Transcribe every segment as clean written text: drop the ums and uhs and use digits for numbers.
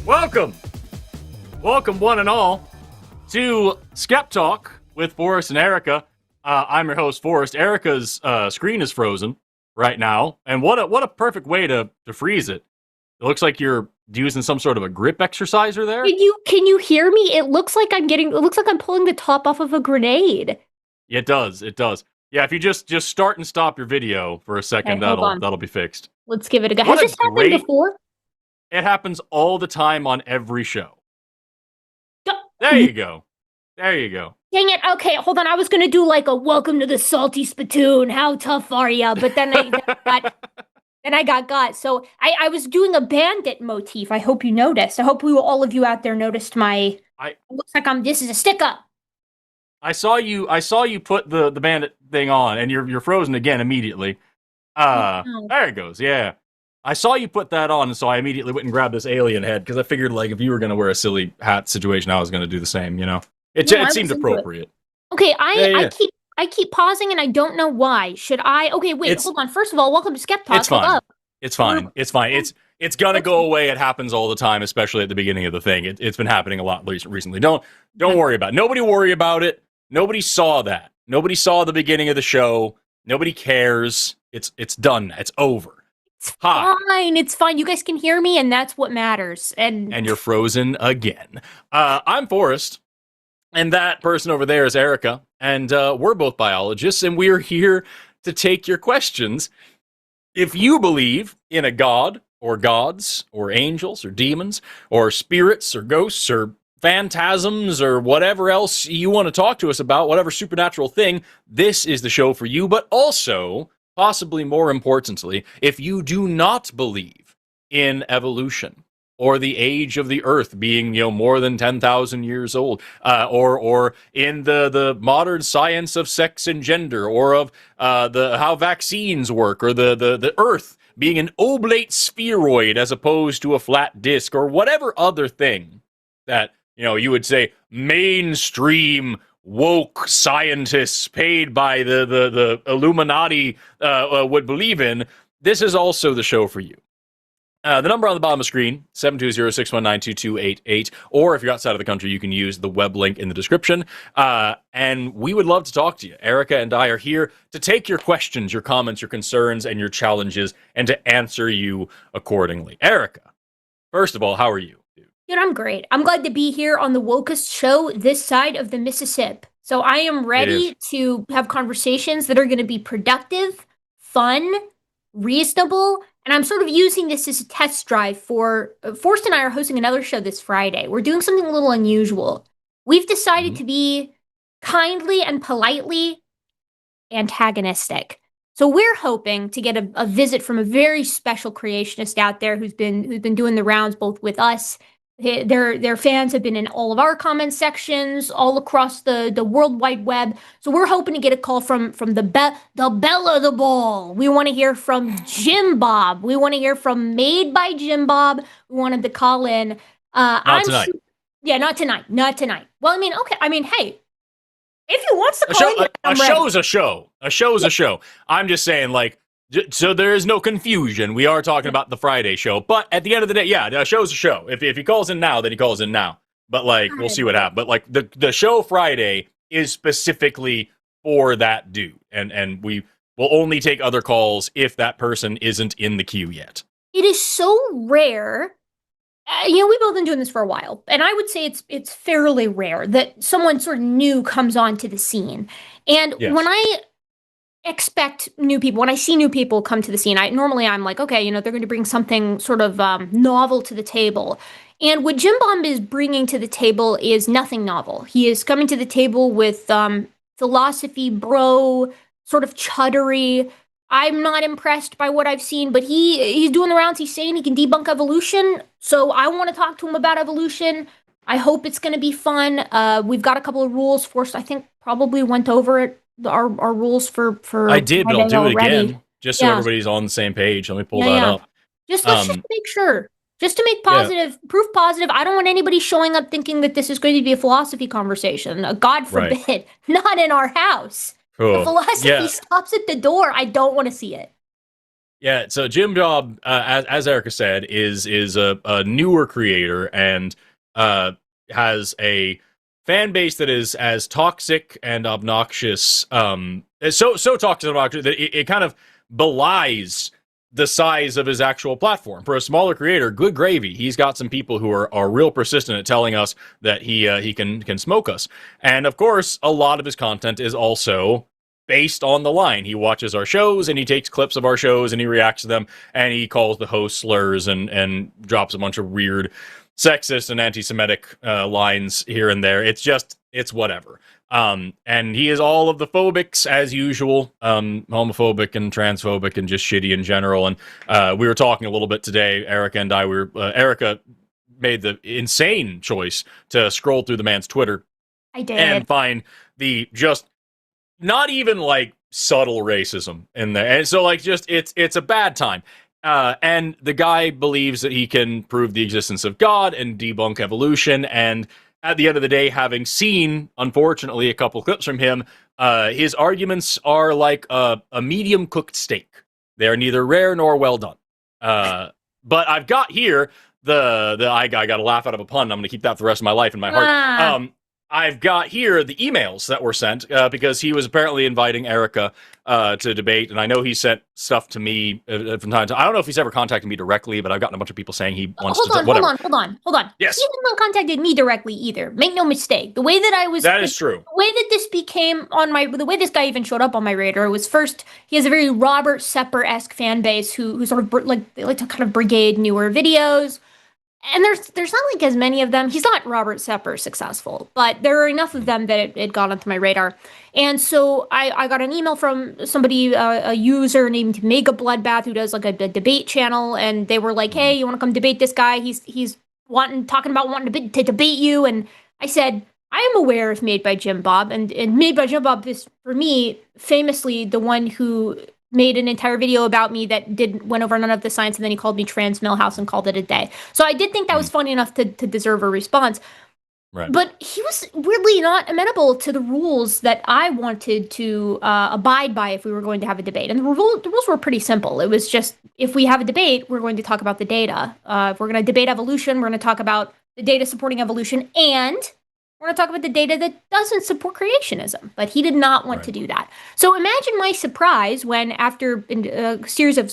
Welcome, one and all, to SkepTalk with Forrest and Erika. I'm your host, Forrest. Erika's screen is frozen right now, and what a perfect way to freeze it. It looks like you're using some sort of a grip exerciser there. Can you hear me? It looks like I'm pulling the top off of a grenade. It does. Yeah, if you just start and stop your video for a second, Okay, that'll be fixed. Let's give it a go. Has this happened before? It happens all the time on every show. There you go. Dang it. Okay, hold on. I was going to do like a welcome to the salty spittoon. How tough are ya? But then I got. So I was doing a bandit motif. I hope you noticed. I hope all of you out there noticed it looks like this is a stick up. I saw you put the bandit thing on, and you're frozen again immediately. There it goes. Yeah. I saw you put that on, so I immediately went and grabbed this alien head, because I figured, like, if you were going to wear a silly hat situation, I was going to do the same, you know? It seemed appropriate. Okay, I keep pausing, and I don't know why. Should I? Okay, wait, hold on. First of all, welcome to SkepTalk. It's fine. It's fine. It's gonna go away. It happens all the time, especially at the beginning of the thing. It's been happening a lot recently. Don't worry about it. Nobody worry about it. Nobody saw that. Nobody saw the beginning of the show. Nobody cares. It's done. It's over. It's fine. You guys can hear me, and that's what matters. And you're frozen again. I'm Forrest, and that person over there is Erika, and we're both biologists, and we're here to take your questions. If you believe in a god, or gods, or angels, or demons, or spirits, or ghosts, or phantasms, or whatever else you want to talk to us about, whatever supernatural thing, this is the show for you. But also, possibly more importantly, if you do not believe in evolution or the age of the Earth being, more than 10,000 years old, or in the modern science of sex and gender, or of how vaccines work, or the Earth being an oblate spheroid as opposed to a flat disc, or whatever other thing that you would say mainstream woke scientists paid by the Illuminati would believe in, this is also the show for you. The number on the bottom of the screen, 720-619-2288, or if you're outside of the country, you can use the web link in the description, and we would love to talk to you. Erika and I are here to take your questions, your comments, your concerns, and your challenges, and to answer you accordingly. Erika, first of all, how are you? Dude, I'm great. I'm glad to be here on the wokest show this side of the Mississippi. So I am ready to have conversations that are going to be productive, fun, reasonable, and I'm sort of using this as a test drive for Forrest and I are hosting another show this Friday. We're doing something a little unusual. We've decided to be kindly and politely antagonistic. So we're hoping to get a visit from a very special creationist out there who's been doing the rounds both with us. Their fans have been in all of our comment sections all across the World Wide Web. So we're hoping to get a call from the belle of the ball. We want to hear from Jim Bob. We want to hear from Made by Jim Bob. We wanted to call in. Not tonight. Not tonight. Well, hey, if he wants to call in, a show's a show. A show's a show. I'm just saying, like, so there is no confusion. We are talking about the Friday show, but at the end of the day, a show's a show. If he calls in now, then he calls in now. But we'll see what happens. But the show Friday is specifically for that dude, and we will only take other calls if that person isn't in the queue yet. It is so rare. We've both been doing this for a while, and I would say it's fairly rare that someone sort of new comes onto the scene. And when I expect new people, when I see new people come to the scene, I'm like, okay, they're going to bring something sort of novel to the table. And what Jim Bomb is bringing to the table is nothing novel. He is coming to the table with philosophy, bro, sort of chuddery. I'm not impressed by what I've seen, but he's doing the rounds. He's saying he can debunk evolution. So I want to talk to him about evolution. I hope it's going to be fun. We've got a couple of rules. Forrest, I think, probably went over it. Our rules for I did, but I'll do it again, just so everybody's on the same page. Let me pull that up. Let's just make sure. Just to make proof positive, I don't want anybody showing up thinking that this is going to be a philosophy conversation. God forbid. Not in our house. The philosophy stops at the door. I don't want to see it. Yeah, so Jim Job, as Erika said, is a newer creator and has a fan base that is as toxic and obnoxious, so toxic and obnoxious that it kind of belies the size of his actual platform. For a smaller creator, good gravy. He's got some people who are real persistent at telling us that he can smoke us, and of course, a lot of his content is also based on the line. He watches our shows and he takes clips of our shows and he reacts to them and he calls the host slurs and drops a bunch of weird sexist and anti-Semitic lines here and there. It's whatever. And he is all of the phobics as usual, homophobic and transphobic and just shitty in general. And we were talking a little bit today, Erika and I, Erika made the insane choice to scroll through the man's Twitter. I did. And find the just not even like subtle racism in there. And so like just it's a bad time. And the guy believes that he can prove the existence of God and debunk evolution. And at the end of the day, having seen, unfortunately, a couple clips from him, his arguments are like a medium cooked steak. They are neither rare nor well done. But I've got here I got to laugh out of a pun. I'm going to keep that for the rest of my life in my heart. I've got here the emails that were sent because he was apparently inviting Erika to debate, and I know he sent stuff to me from time to time. I don't know if he's ever contacted me directly, but I've gotten a bunch of people saying he wants to. Hold on. Yes, he hasn't contacted me directly either. Make no mistake. The way that I was that is true. The way that this became the way this guy even showed up on my radar was first he has a very Robert Sepper-esque fan base who sort of they like to kind of brigade newer videos. And there's not like as many of them. He's not Robert Sepper successful, but there are enough of them that it got onto my radar. And so I got an email from somebody, a user named Mega Bloodbath, who does like a debate channel, and they were like, "Hey, you want to come debate this guy? He's talking about wanting to debate you." And I said, I am aware of Made by Jim Bob, and Made by Jim Bob is, for me, famously the one who made an entire video about me that went over none of the science, and then he called me trans Millhouse and called it a day. So I did think that was funny enough to deserve a response. Right. But he was weirdly not amenable to the rules that I wanted to abide by if we were going to have a debate. And the rules were pretty simple. It was just, if we have a debate, we're going to talk about the data. If we're going to debate evolution, we're going to talk about the data supporting evolution, and we're going to talk about the data that doesn't support creationism. But he did not want to do that. So imagine my surprise when, after a series of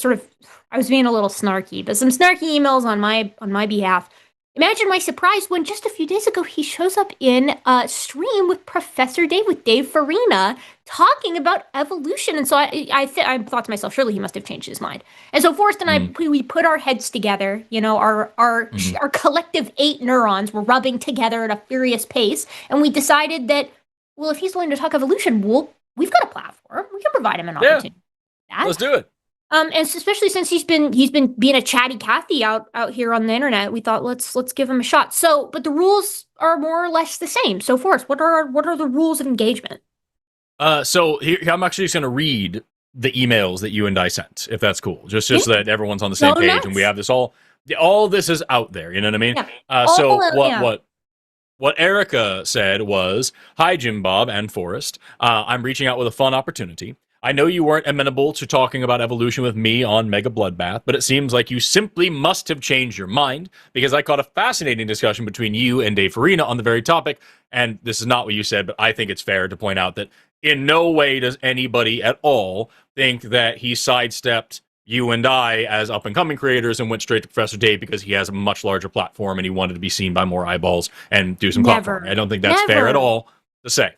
I was being a little snarky, but some snarky emails on my behalf. Imagine my surprise when just a few days ago he shows up in a stream with Professor Dave, with Dave Farina, talking about evolution. And so I thought to myself, surely he must have changed his mind. And so Forrest and I, we put our heads together. You know, our collective 8 neurons were rubbing together at a furious pace, and we decided that, well, if he's willing to talk evolution, we've got a platform. We can provide him an opportunity. Let's do it. And especially since he's been being a chatty Cathy out here on the internet, we thought let's give him a shot. So, but the rules are more or less the same. So, Forrest, what are the rules of engagement? So here, I'm actually just going to read the emails that you and I sent, if that's cool, just so that everyone's on the same page and we have this all this is out there. You know what I mean? Yeah. What Erika said was, "Hi, Jim Bob and Forrest. I'm reaching out with a fun opportunity. I know you weren't amenable to talking about evolution with me on Mega Bloodbath, but it seems like you simply must have changed your mind, because I caught a fascinating discussion between you and Dave Farina on the very topic." And this is not what you said, but I think it's fair to point out that in no way does anybody at all think that he sidestepped you and I as up-and-coming creators and went straight to Professor Dave because he has a much larger platform and he wanted to be seen by more eyeballs and do some platform. I don't think that's fair at all to say.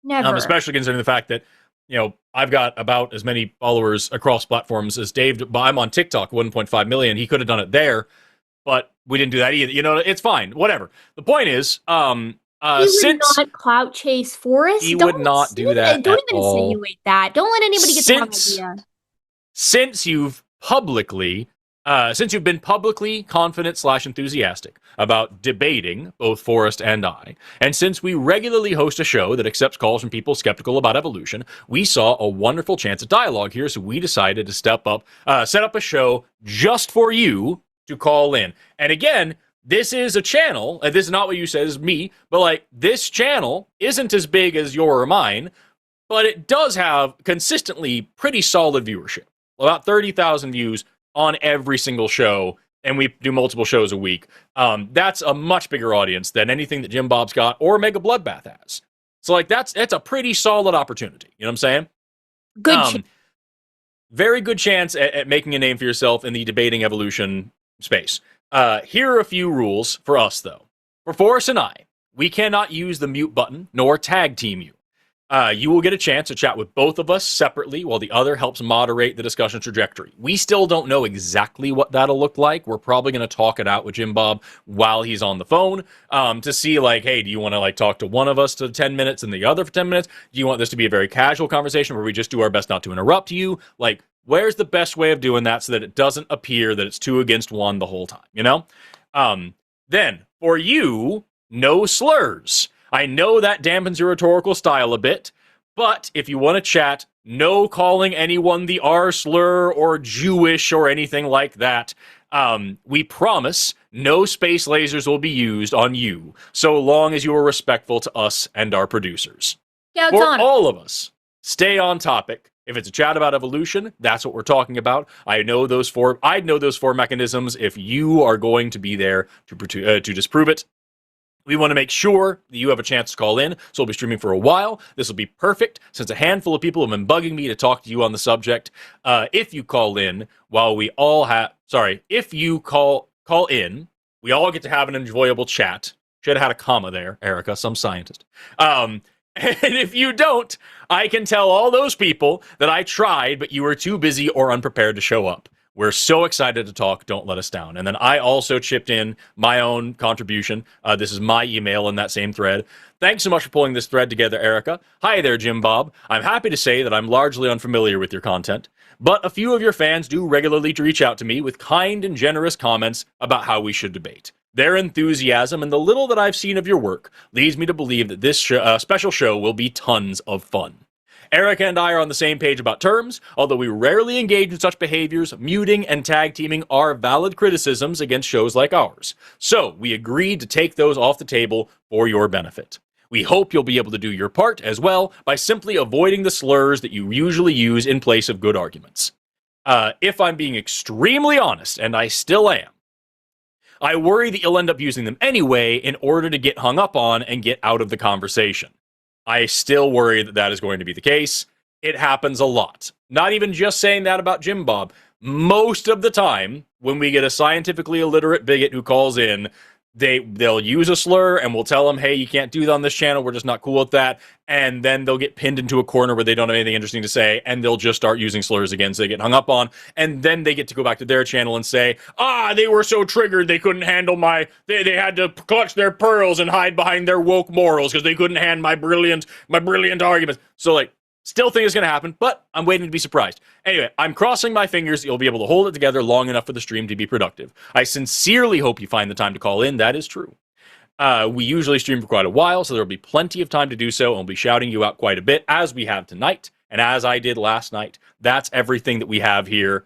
Never. Especially considering the fact that, you know, I've got about as many followers across platforms as Dave. I'm on TikTok, 1.5 million. He could have done it there, but we didn't do that either. You know, it's fine. Whatever. The point is, would not clout chase Forrest. He would not do that. Don't even insinuate that. Don't let anybody get the wrong idea. Since you've been publicly confident / enthusiastic about debating both Forrest and I, and since we regularly host a show that accepts calls from people skeptical about evolution, we saw a wonderful chance at dialogue here, so we decided to step up, set up a show just for you to call in. And again, this is a channel, and this is not what you said, is me, but like, this channel isn't as big as your or mine, but it does have consistently pretty solid viewership. about 30,000 views on every single show, and we do multiple shows a week. That's a much bigger audience than anything that Jim Bob's got or Mega Bloodbath has. So like that's a pretty solid opportunity. You know what I'm saying? Good. Very good chance at making a name for yourself in the debating evolution space. Here are a few rules for us, though. For Forrest and I, we cannot use the mute button nor tag team you. You will get a chance to chat with both of us separately while the other helps moderate the discussion trajectory. We still don't know exactly what that'll look like. We're probably going to talk it out with Jim Bob while he's on the phone to see, like, hey, do you want to like talk to one of us for 10 minutes and the other for 10 minutes? Do you want this to be a very casual conversation where we just do our best not to interrupt you? Like, where's the best way of doing that so that it doesn't appear that it's 2 against 1 the whole time, you know? Then, for you, no slurs. I know that dampens your rhetorical style a bit, but if you want to chat, no calling anyone the R slur or Jewish or anything like that. We promise no space lasers will be used on you, so long as you are respectful to us and our producers. Yeah, for all of us, stay on topic. If it's a chat about evolution, that's what we're talking about. I'd know those 4 mechanisms if you are going to be there to disprove it. We want to make sure that you have a chance to call in, so we'll be streaming for a while. This will be perfect, since a handful of people have been bugging me to talk to you on the subject. If you call in, if you call in, we all get to have an enjoyable chat. Should have had a comma there, Erika, some scientist. And if you don't, I can tell all those people that I tried, but you were too busy or unprepared to show up. We're so excited to talk. Don't let us down. And then I also chipped in my own contribution. This is my email in that same thread. Thanks so much for pulling this thread together, Erika. Hi there, Jim Bob. I'm happy to say that I'm largely unfamiliar with your content, but a few of your fans do regularly reach out to me with kind and generous comments about how we should debate. Their enthusiasm and the little that I've seen of your work leads me to believe that this special show will be tons of fun. Erika and I are on the same page about terms, although we rarely engage in such behaviors. Muting and tag teaming are valid criticisms against shows like ours. So we agreed to take those off the table for your benefit. We hope you'll be able to do your part as well by simply avoiding the slurs that you usually use in place of good arguments. If I'm being extremely honest, and I still am, I worry that you'll end up using them anyway in order to get hung up on and get out of the conversation. I still worry that that is going to be the case. It happens a lot. Not even just saying that about Jim Bob. Most of the time, when we get a scientifically illiterate bigot who calls in, they'll use a slur and we'll tell them, hey, you can't do that on this channel. We're just not cool with that. And then they'll get pinned into a corner where they don't have anything interesting to say, and they'll just start using slurs again, so they get hung up on. And then they get to go back to their channel and say, they were so triggered they couldn't handle they had to clutch their pearls and hide behind their woke morals because they couldn't handle my brilliant arguments. So like, still think it's going to happen, but I'm waiting to be surprised. Anyway, I'm crossing my fingers you'll be able to hold it together long enough for the stream to be productive. I sincerely hope you find the time to call in. That is true. We usually stream for quite a while, so there will be plenty of time to do so, and we'll be shouting you out quite a bit, as we have tonight, and as I did last night. That's everything that we have here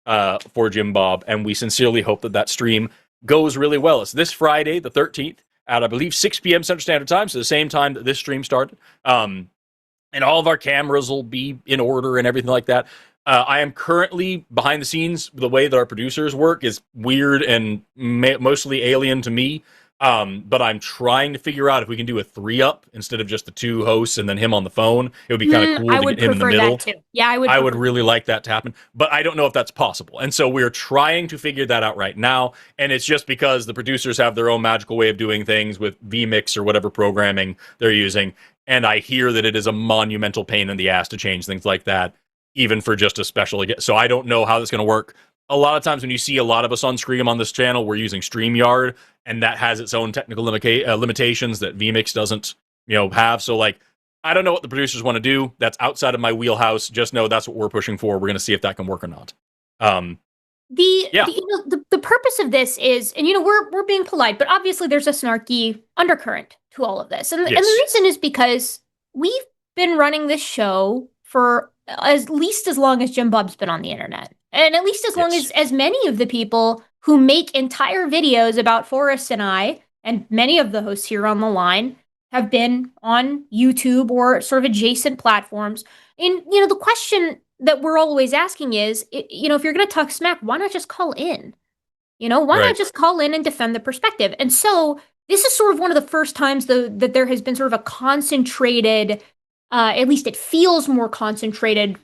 for Jim Bob, and we sincerely hope that that stream goes really well. It's this Friday, the 13th, at, I believe, 6 p.m. Central Standard Time, so the same time that this stream started. And all of our cameras will be in order and everything like that. I am currently behind the scenes. The way that our producers work is weird and mostly alien to me. But I'm trying to figure out if we can do a 3-up instead of just the 2 hosts and then him on the phone. It would be kind of cool to get him in the middle. That too. Yeah, I would really like that to happen, but I don't know if that's possible. And so we're trying to figure that out right now. And it's just because the producers have their own magical way of doing things with vMix or whatever programming they're using. And I hear that it is a monumental pain in the ass to change things like that, even for just a special. So I don't know how that's going to work. A lot of times when you see a lot of us on stream on this channel, we're using StreamYard, and that has its own technical limitations that vMix doesn't, have. So like, I don't know what the producers want to do. That's outside of my wheelhouse. Just know that's what we're pushing for. We're going to see if that can work or not. The purpose of this is, and we're being polite, but obviously there's a snarky undercurrent to all of this, and the reason is because we've been running this show for at least as long as Jim Bob's been on the internet, and at least as long as many of the people who make entire videos about Forrest and I, and many of the hosts here on the line, have been on YouTube or sort of adjacent platforms. And the question that we're always asking is, you know, if you're going to talk smack, why not just call in? You know, why not Right. just call in and defend the perspective? And so this is sort of one of the first times that there has been sort of a concentrated, at least it feels more concentrated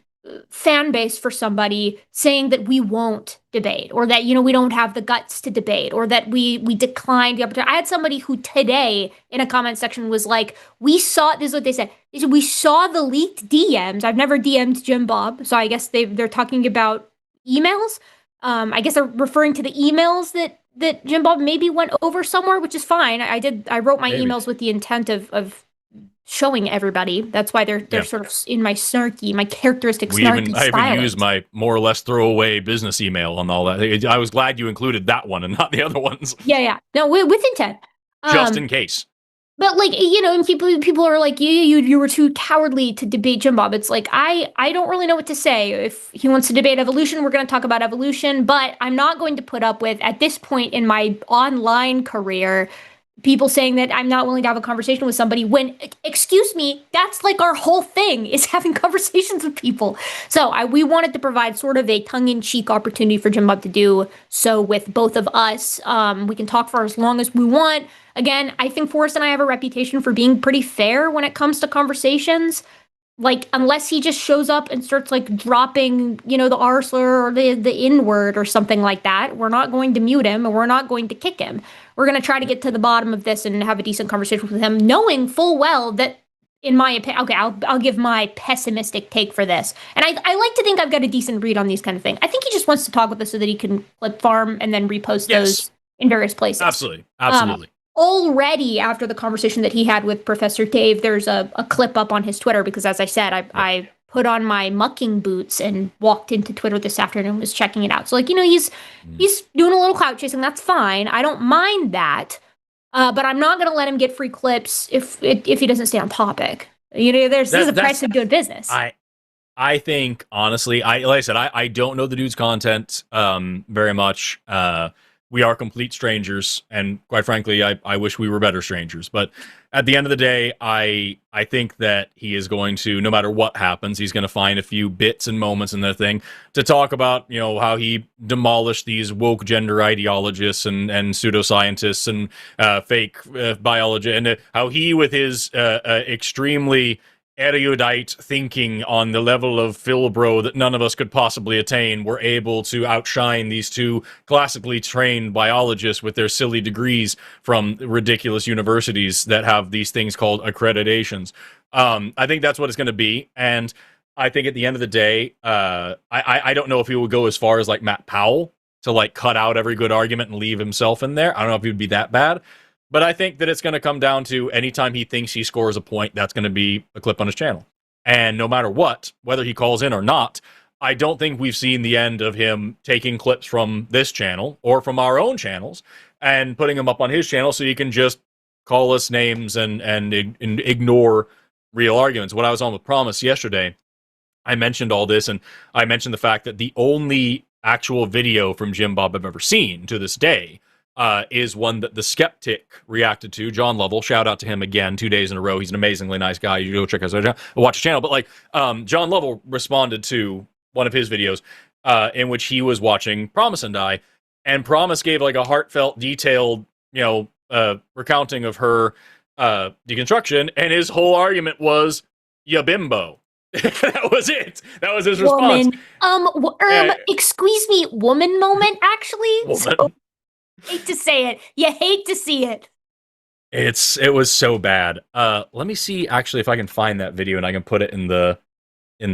fan base for somebody saying that we won't debate, or that, you know, we don't have the guts to debate, or that we declined the opportunity. I had somebody who today in a comment section was like, we saw, this is what they said. They said, we saw the leaked DMs. I've never DM'd Jim Bob, so I guess they're talking about emails. I guess they're referring to the emails that Jim Bob maybe went over somewhere, which is fine. I wrote my Maybe. emails with the intent of showing everybody. That's why they're Yeah. sort of in my snarky, my characteristic I even snarky used stylings. my more or less throwaway business email and all that. I was glad you included that one and not the other ones, Yeah. No, with intent. just Um, in case. but like, you know, and people are like, you were too cowardly to debate Jim Bob. It's like I don't really know what to say. If he wants to debate evolution, we're going to talk about evolution. But I'm not going to put up with, at this point in my online career, people saying that I'm not willing to have a conversation with somebody when, excuse me, that's like our whole thing, is having conversations with people. So we wanted to provide sort of a tongue-in-cheek opportunity for Jim Bob to do so with both of us. We can talk for as long as we want. Again, I think Forrest and I have a reputation for being pretty fair when it comes to conversations. Like, unless he just shows up and starts like dropping, you know, the R slur or the N word or something like that, we're not going to mute him and we're not going to kick him. We're going to try to get to the bottom of this and have a decent conversation with him, knowing full well that, in my opinion, okay, I'll give my pessimistic take for this. And I like to think I've got a decent read on these kind of things. I think he just wants to talk with us so that he can clip farm and then repost Yes, those in various places. absolutely, Um, absolutely. Already after the conversation that he had with Professor Dave, there's a clip up on his Twitter because, as I said, I put on my mucking boots and walked into Twitter this afternoon and was checking it out. So, like, you know, he's doing a little clout chasing. That's fine. I don't mind that. But I'm not going to let him get free clips if he doesnst stay on topic. You know, this is a price of doing business. I think honestly, like I said, I don't know the dude's content very much. We are complete strangers, and quite frankly, I wish we were better strangers. But at the end of the day, I think that he is going to, no matter what happens, he's going to find a few bits and moments in the thing to talk about, you know, how he demolished these woke gender ideologists and pseudoscientists and fake biology, and how he, with his extremely erudite thinking on the level of Philbro that none of us could possibly attain, were able to outshine these two classically trained biologists with their silly degrees from ridiculous universities that have these things called accreditations. I think that's what it's going to be. And I think at the end of the day, I don't know if he would go as far as like Matt Powell to like cut out every good argument and leave himself in there. I don't know if he would be that bad. But I think that it's going to come down to anytime he thinks he scores a point, that's going to be a clip on his channel. And no matter what, whether he calls in or not, I don't think we've seen the end of him taking clips from this channel or from our own channels and putting them up on his channel so he can just call us names and ignore real arguments. When I was on with Promise yesterday, I mentioned all this, and I mentioned the fact that the only actual video from Jim Bob I've ever seen to this day is one that the Skeptic reacted to. John Lovell, shout out to him again, 2 days in a row. He's an amazingly nice guy. You go check out watch his channel. But like, John Lovell responded to one of his videos in which he was watching Promise and I, and Promise gave like a heartfelt, detailed, you know, recounting of her deconstruction, and his whole argument was "ya bimbo." That was it. That was his response. Excuse me, woman moment. Actually, Woman. so, hate to say it. You hate to see it. It was so bad. Let me see actually if I can find that video and I can put it in the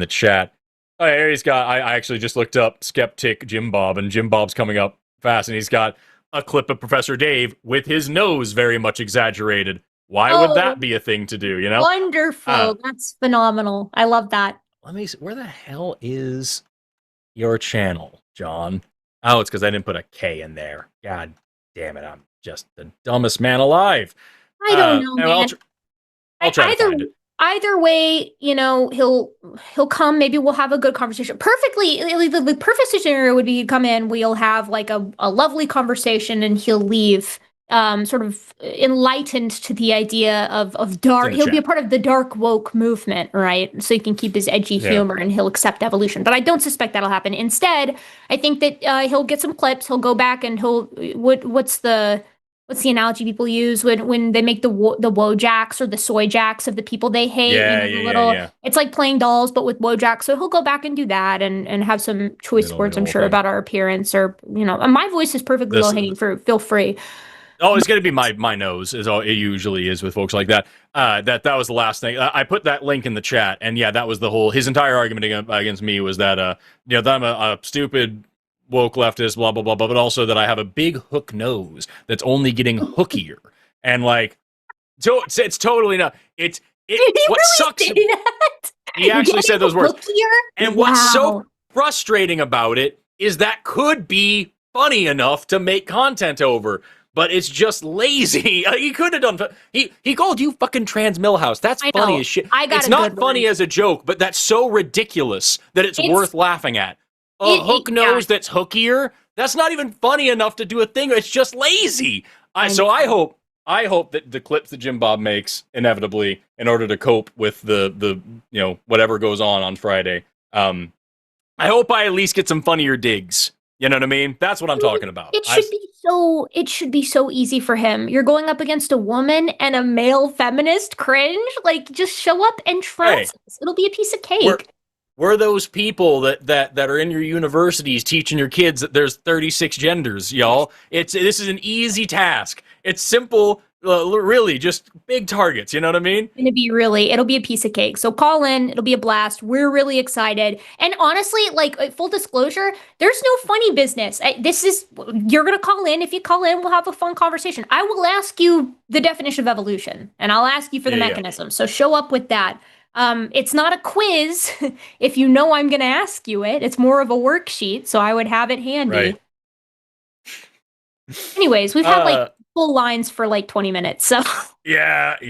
chat. Oh, here he's got. I actually just looked up Skeptic Jim Bob, and Jim Bob's coming up fast, and he's got a clip of Professor Dave with his nose very much exaggerated. Why would that be a thing to do? You know, wonderful. That's phenomenal. I love that. Let me see. Where the hell is your channel, John? Oh, it's because I didn't put a K in there. God damn it! I'm just the dumbest man alive. I don't know, man. I'll try to find it. Either way, you know, he'll come. Maybe we'll have a good conversation. The perfect scenario would be he'd come in. We'll have like a lovely conversation, and he'll leave. sort of enlightened to the idea of dark. He'll be a part of the dark woke movement, right? So he can keep his edgy humor and he'll accept evolution. But I don't suspect that'll happen. Instead, I think that he'll get some clips. He'll go back and what's the analogy people use when they make the Wojaks or the soy jacks of the people they hate? Yeah. It's like playing dolls, but with Wojaks. So he'll go back and do that and have some choice words, I'm sure, about our appearance or, and my voice is perfectly low-hanging fruit. Feel free. Oh, it's going to be my nose, as it usually is with folks like that. That was the last thing. I put that link in the chat, and yeah, that was his entire argument against me was that, that I'm a stupid woke leftist, blah, blah, blah, blah, but also that I have a big hook nose that's only getting hookier. And so it's totally not. Did he what really sucks. Say that? He actually said those words. Hookier? And what's so frustrating about it is that could be funny enough to make content over. But it's just lazy. He could have done. He called you fucking Trans Millhouse. That's funny as shit. It's not funny as a joke, but that's so ridiculous that it's worth laughing at. A hook nose that's hookier. That's not even funny enough to do a thing. It's just lazy. I hope that the clips that Jim Bob makes inevitably in order to cope with the whatever goes on Friday. I hope I at least get some funnier digs. You know what I mean? That's what I'm talking about. It should be so easy for him. You're going up against a woman and a male feminist. Cringe. Just show up and trounce. It'll be a piece of cake. We're those people that are in your universities teaching your kids that there's 36 genders, y'all. This is an easy task. It's simple. Really, just big targets. You know what I mean? It'll be a piece of cake. So call in. It'll be a blast. We're really excited. And honestly, full disclosure, there's no funny business. You're going to call in. If you call in, we'll have a fun conversation. I will ask you the definition of evolution and I'll ask you for the mechanism. So show up with that. It's not a quiz. If you know I'm going to ask you it, it's more of a worksheet. So I would have it handy. Right. Anyways, we've had full lines for 20 minutes. So yeah. We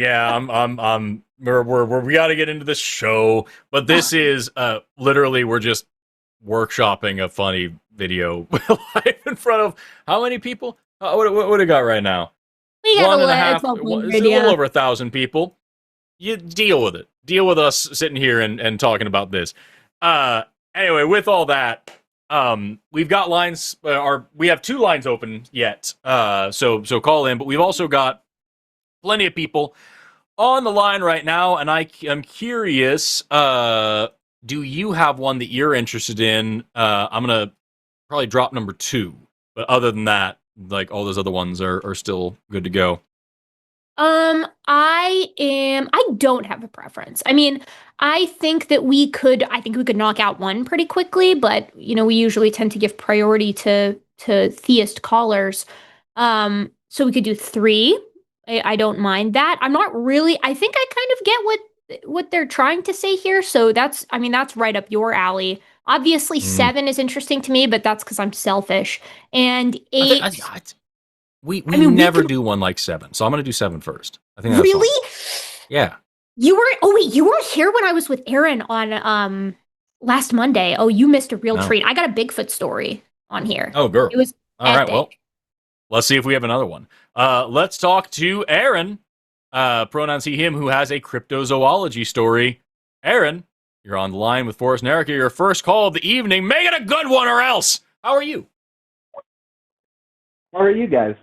got to get into this show, but this is literally we're just workshopping a funny video live in front of how many people? What do we got right now? We got a little over 1,000 people. You deal with it. Deal with us sitting here and talking about this. Anyway, with all that. We've got lines. We have 2 lines open yet. So call in. But we've also got plenty of people on the line right now, and I'm curious. Do you have one that you're interested in? I'm gonna probably drop number 2. But other than that, all those other ones are still good to go. I don't have a preference. I mean, I think we could knock out one pretty quickly, but we usually tend to give priority to theist callers. So we could do 3. I don't mind that. I'm not really, I think I kind of get what they're trying to say here. So that's right up your alley. Obviously 7 is interesting to me, but that's because I'm selfish. And 8. We never do one like 7, so I'm going to do 7 first. I think that's really? Fun. Yeah. You weren't here when I was with Aaron on last Monday. Oh, you missed a real treat. I got a Bigfoot story on here. Oh, girl. It was all epic. Right, well, let's see if we have another one. Let's talk to Aaron, pronouns he, him, who has a cryptozoology story. Aaron, you're on the line with Forrest and Erika. Your first call of the evening. Make it a good one or else. How are you? How are you guys?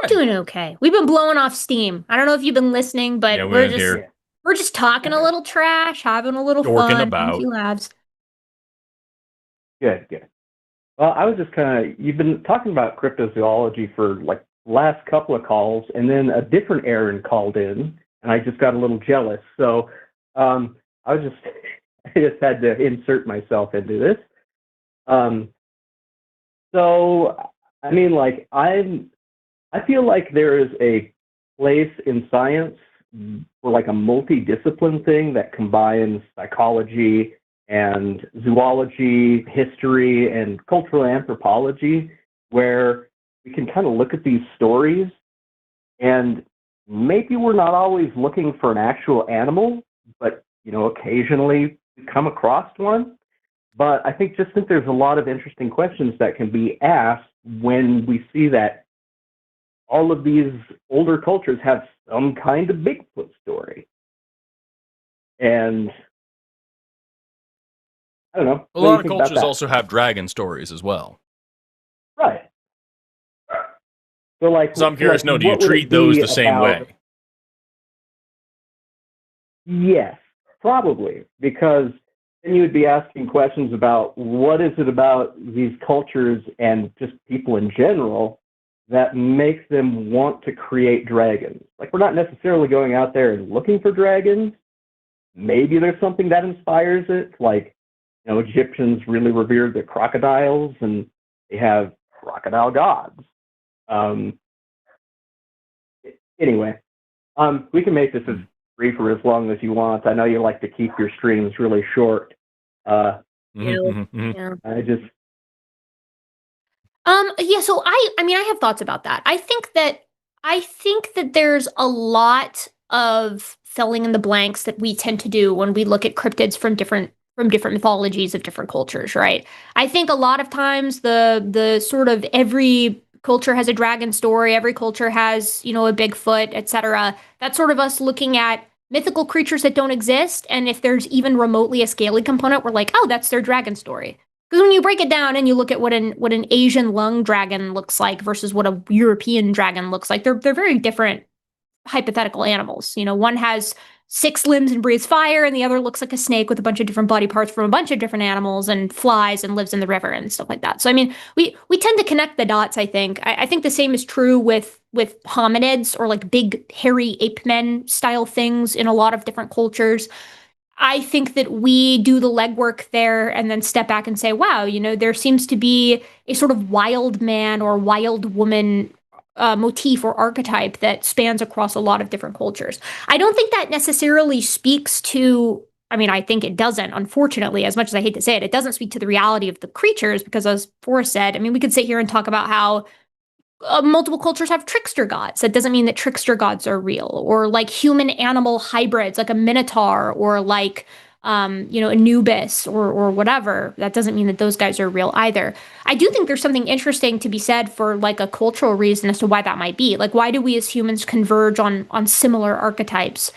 We're doing okay. We've been blowing off steam. I don't know if you've been listening, but we're just talking a little trash, having a little fun, about. A few laughs. Good. Well, I was just you've been talking about cryptozoology for last couple of calls, and then a different Aaron called in, and I just got a little jealous. So I just had to insert myself into this. So I mean, I feel like there is a place in science for a multidiscipline thing that combines psychology and zoology, history, and cultural anthropology, where we can kind of look at these stories and maybe we're not always looking for an actual animal, but occasionally we come across one. But I think there's a lot of interesting questions that can be asked when we see that all of these older cultures have some kind of Bigfoot story. And I don't know. A lot of cultures also have dragon stories as well. Right. So, like, so I'm curious, like, do you treat those the same way? Yes, probably, because then you would be asking questions about what is it about these cultures and just people in general that makes them want to create dragons. Like, we're not necessarily going out there and looking for dragons. Maybe there's something that inspires it, like, Egyptians really revered the crocodiles, and they have crocodile gods. Anyway, we can make this as brief or as long as you want. I know you like to keep your streams really short. Yeah. I just... Yeah, so I mean, I have thoughts about that. I think that there's a lot of filling in the blanks that we tend to do when we look at cryptids from different mythologies of different cultures, right? I think a lot of times the sort of every culture has a dragon story, every culture has, a Bigfoot, etc. That's sort of us looking at mythical creatures that don't exist, and if there's even remotely a scaly component, we're like, oh, that's their dragon story. Because when you break it down and you look at what an Asian lung dragon looks like versus what a European dragon looks like, they're very different hypothetical animals. One has 6 limbs and breathes fire, and the other looks like a snake with a bunch of different body parts from a bunch of different animals and flies and lives in the river and stuff like that. So I mean, we tend to connect the dots, I think. I think the same is true with hominids or like big hairy ape men style things in a lot of different cultures. I think that we do the legwork there and then step back and say, wow, there seems to be a sort of wild man or wild woman motif or archetype that spans across a lot of different cultures. I don't think that necessarily speaks to, I mean, I think it doesn't, unfortunately, as much as I hate to say it, it doesn't speak to the reality of the creatures because, as Forrest said, I mean, we could sit here and talk about how multiple cultures have trickster gods. That doesn't mean that trickster gods are real, or like human animal hybrids, like a minotaur, or like Anubis or whatever. That doesn't mean that those guys are real either. I do think there's something interesting to be said for like a cultural reason as to why that might be. Like, why do we as humans converge on similar archetypes?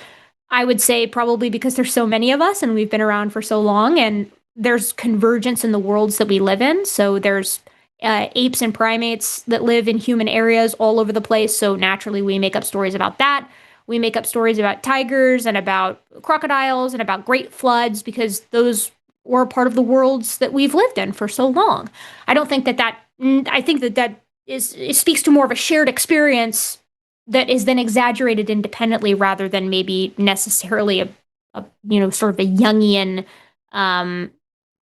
I would say probably because there's so many of us and we've been around for so long, and there's convergence in the worlds that we live in. So there's apes and primates that live in human areas all over the place. So naturally, we make up stories about that. We make up stories about tigers and about crocodiles and about great floods because those were part of the worlds that we've lived in for so long. I don't think I think that it speaks to more of a shared experience that is then exaggerated independently rather than maybe necessarily a sort of a Jungian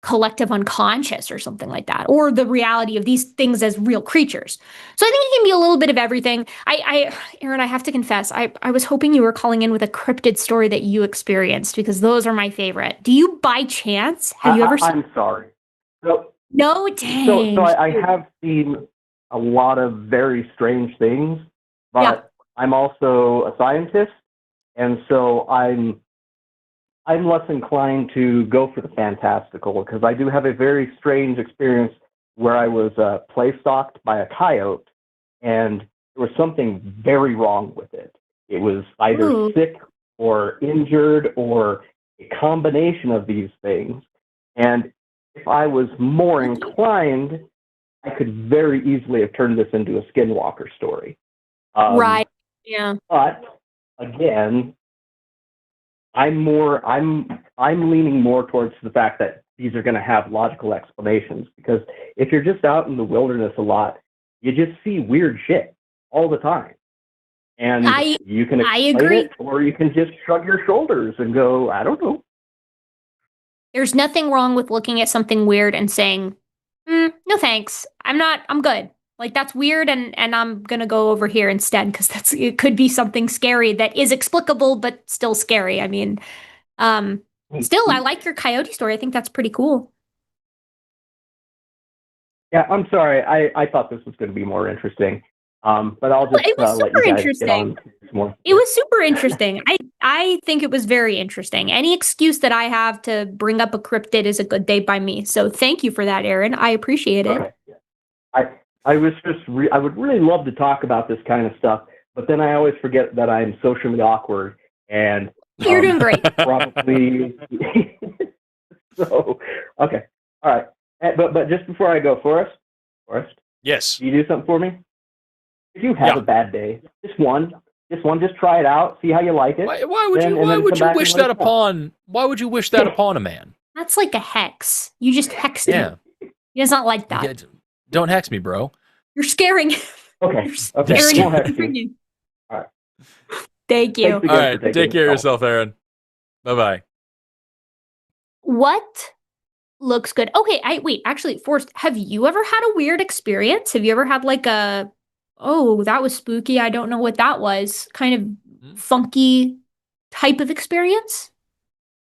collective unconscious or something like that, or the reality of these things as real creatures. So I think it can be a little bit of everything. Aaron, I have to confess, I was hoping you were calling in with a cryptid story that you experienced because those are my favorite. Do you by chance, have you ever seen? I'm sorry. So, no, dang. So I have seen a lot of very strange things, but I'm also a scientist, and so I'm less inclined to go for the fantastical because I do have a very strange experience where I was play stalked by a coyote, and there was something very wrong with it. It was either sick or injured or a combination of these things. And if I was more inclined, I could very easily have turned this into a skinwalker story. Right. Yeah. But again, I'm leaning more towards the fact that these are going to have logical explanations, because if you're just out in the wilderness a lot, you just see weird shit all the time. And you can explain it, or you can just shrug your shoulders and go, I don't know. There's nothing wrong with looking at something weird and saying, no thanks, I'm good. Like, that's weird, and I'm gonna go over here instead because it could be something scary that is explicable but still scary. I mean, still, I like your coyote story. I think that's pretty cool. Yeah, I'm sorry. I thought this was going to be more interesting, but I'll just it was let super you guys interesting. get on more. It was super interesting. I think it was very interesting. Any excuse that I have to bring up a cryptid is a good day by me. So thank you for that, Aaron. I appreciate it. Okay. I was just I would really love to talk about this kind of stuff, but then I always forget that I'm socially awkward and You're doing great. probably. So okay, all right. But just before I go, Forrest, Yes. can you do something for me? If you have a bad day, just try it out, see how you like it. Why would you wish that upon a man? That's like a hex. You just hexed him. He does not like that. Don't hex me, bro. You're scaring him. Okay. You're scaring him. All right. Thank you. All right. Take care of yourself, Aaron. Bye-bye. What looks good? Okay, wait, actually, Forrest, have you ever had a weird experience? Have you ever had like a, oh, that was spooky, I don't know what that was, kind of funky type of experience?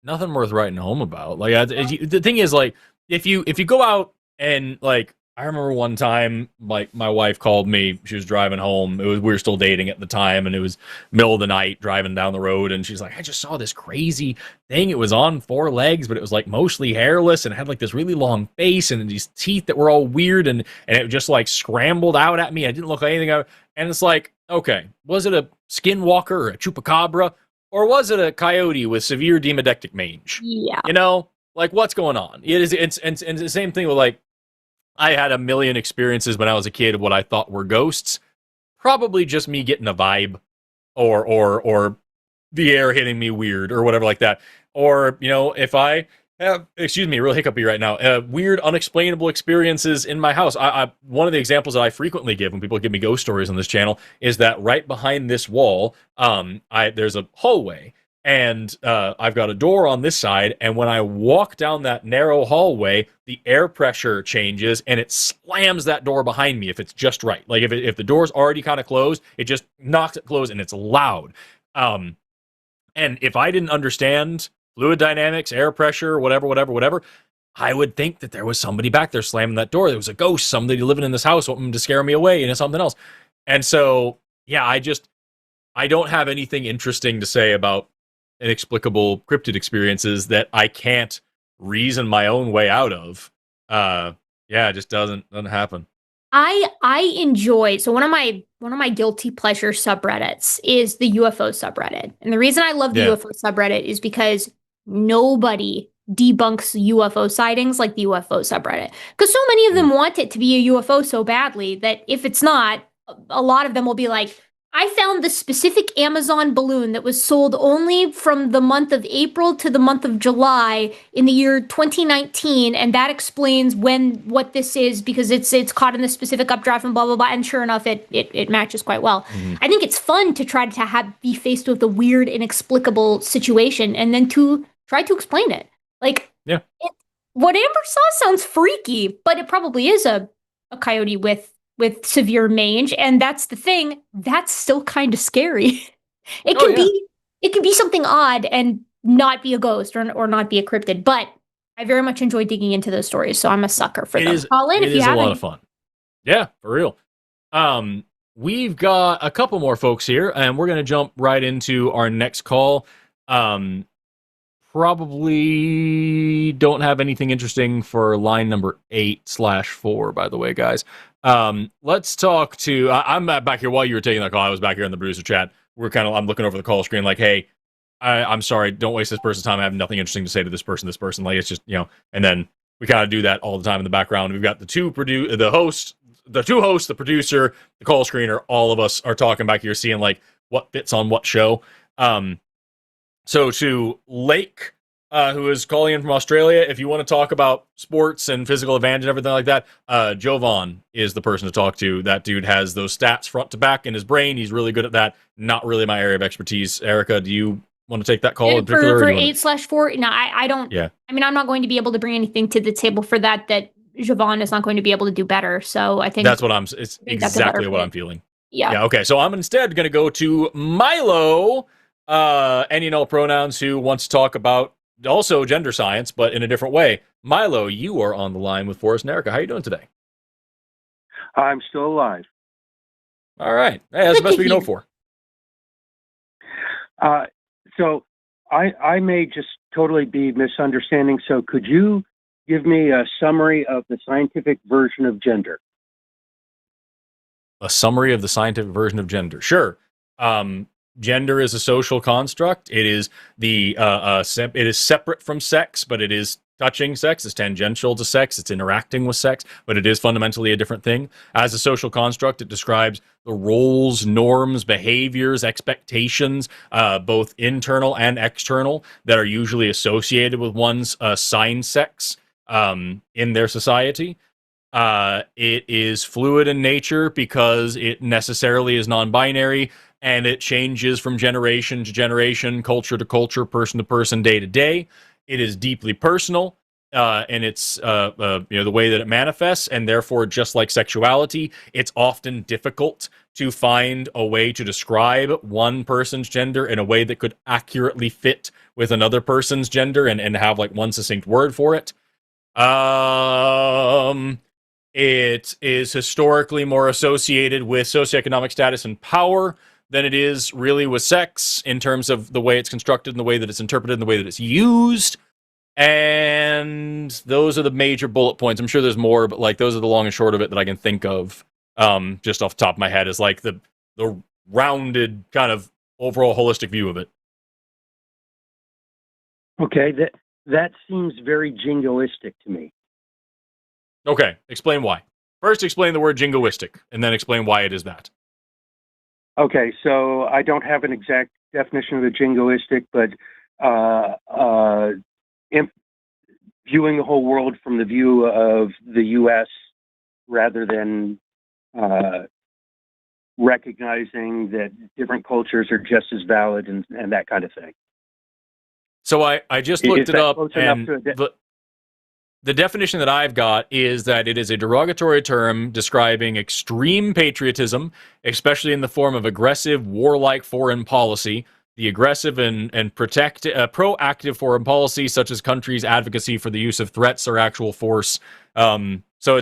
Nothing worth writing home about. Like, the thing is, like, if you go out and, like, I remember one time, like, my wife called me. She was driving home. We were still dating at the time, and it was middle of the night driving down the road. And she's like, I just saw this crazy thing. It was on 4 legs, but it was like mostly hairless and it had like this really long face and these teeth that were all weird. And it just like scrambled out at me. I didn't look like anything. And it's like, okay, was it a skinwalker or a chupacabra? Or was it a coyote with severe demodectic mange? Yeah. You know, like, what's going on? It's the same thing with, like, I had a million experiences when I was a kid of what I thought were ghosts. Probably just me getting a vibe or the air hitting me weird or whatever like that. Or, you know, if I have, real hiccupy right now, weird, unexplainable experiences in my house. One of the examples that I frequently give when people give me ghost stories on this channel is that right behind this wall, there's a hallway. And I've got a door on this side, and when I walk down that narrow hallway, the air pressure changes, and it slams that door behind me if it's just right. Like, if the door's already kind of closed, it just knocks it closed, and it's loud. And if I didn't understand fluid dynamics, air pressure, whatever, I would think that there was somebody back there slamming that door. There was a ghost, somebody living in this house wanting to scare me away, and something else. And so, yeah, I don't have anything interesting to say about inexplicable cryptid experiences that I can't reason my own way out of. It just doesn't happen. I enjoy, so one of my guilty pleasure subreddits is the UFO subreddit. And the reason I love the UFO subreddit is because nobody debunks UFO sightings like the UFO subreddit. Because so many of them want it to be a UFO so badly that if it's not, a lot of them will be like, I found this specific Amazon balloon that was sold only from the month of April to the month of July in the year 2019, and that explains what this is because it's caught in this specific updraft and blah blah blah. And sure enough, it matches quite well. Mm-hmm. I think it's fun to try to be faced with a weird, inexplicable situation and then to try to explain it. Like, what Amber saw sounds freaky, but it probably is a coyote with severe mange, and that's the thing, that's still kind of scary. It can be something odd and not be a ghost or not be a cryptid, but I very much enjoy digging into those stories, so I'm a sucker for them. Call in if you have a lot of fun. Yeah, for real. We've got a couple more folks here, and we're going to jump right into our next call. Probably don't have anything interesting for line number 8/4, by the way, guys. Let's talk to, I'm back here while you were taking that call. I was back here in the producer chat. I'm looking over the call screen like, hey, I'm sorry, don't waste this person's time. I have nothing interesting to say to this person. Like, it's just, and then we kind of do that all the time in the background. We've got the two hosts, the producer, the call screener, all of us are talking back here, seeing like what fits on what show. So to Lake, who is calling in from Australia, if you want to talk about sports and physical advantage and everything like that, Jovan is the person to talk to. That dude has those stats front to back in his brain. He's really good at that. Not really my area of expertise. Erika, do you want to take that call in particular? For 8/4? No, I don't. Yeah. I mean, I'm not going to be able to bring anything to the table for that Jovan is not going to be able to do better. So I think that's what it's exactly what I'm feeling. Yeah. Okay. So I'm instead going to go to Milo, any and all pronouns, who wants to talk about also gender science, but in a different way. Milo, you are on the line with Forrest and Erika. How are you doing today? I'm still alive. All right. Hey, that's the best we can hope for. So I may just totally be misunderstanding. So could you give me a summary of the scientific version of gender? A summary of the scientific version of gender. Sure. Gender is a social construct. It is it is separate from sex, but it is touching sex. It's tangential to sex. It's interacting with sex, but it is fundamentally a different thing. As a social construct, it describes the roles, norms, behaviors, expectations, both internal and external, that are usually associated with one's assigned sex in their society. It is fluid in nature because it necessarily is non-binary, and it changes from generation to generation, culture to culture, person to person, day to day. It is deeply personal, and it's the way that it manifests, and therefore, just like sexuality, it's often difficult to find a way to describe one person's gender in a way that could accurately fit with another person's gender and have like one succinct word for it. It is historically more associated with socioeconomic status and power than it is really with sex, in terms of the way it's constructed and the way that it's interpreted and the way that it's used. And those are the major bullet points. I'm sure there's more, but like those are the long and short of it that I can think of, just off the top of my head, is like the rounded kind of overall holistic view of it. Okay, that seems very jingoistic to me. Okay, explain why. First, explain the word jingoistic, and then explain why it is that. Okay, so I don't have an exact definition of the jingoistic, but viewing the whole world from the view of the U.S. rather than recognizing that different cultures are just as valid and that kind of thing. So I just looked it up, and the definition that I've got is that it is a derogatory term describing extreme patriotism, especially in the form of aggressive, warlike foreign policy. The aggressive and proactive foreign policy, such as countries' advocacy for the use of threats or actual force. So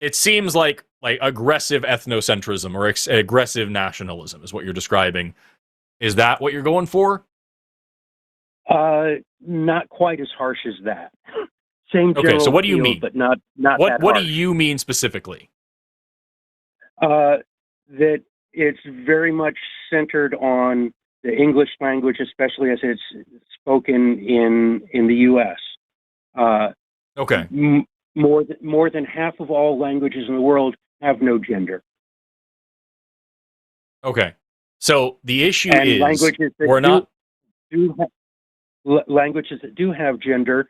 it seems like aggressive ethnocentrism or aggressive nationalism is what you're describing. Is that what you're going for? Not quite as harsh as that. Same general okay, so what do you mean? But not that What harsh. do you mean specifically? That it's very much centered on the English language, especially as it's spoken in the U.S. Okay. More than half of all languages in the world have no gender. Okay. So the issue and is languages that we're not languages that do have gender.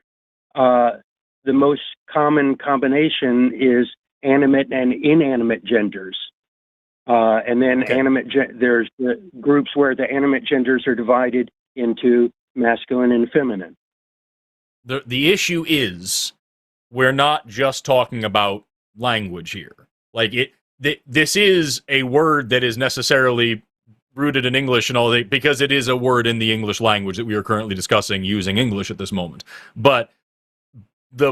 The most common combination is animate and inanimate genders. And then there's the groups where the animate genders are divided into masculine and feminine. The issue is we're not just talking about language here. Like this is a word that is necessarily rooted in English and all that, because it is a word in the English language that we are currently discussing using English at this moment. But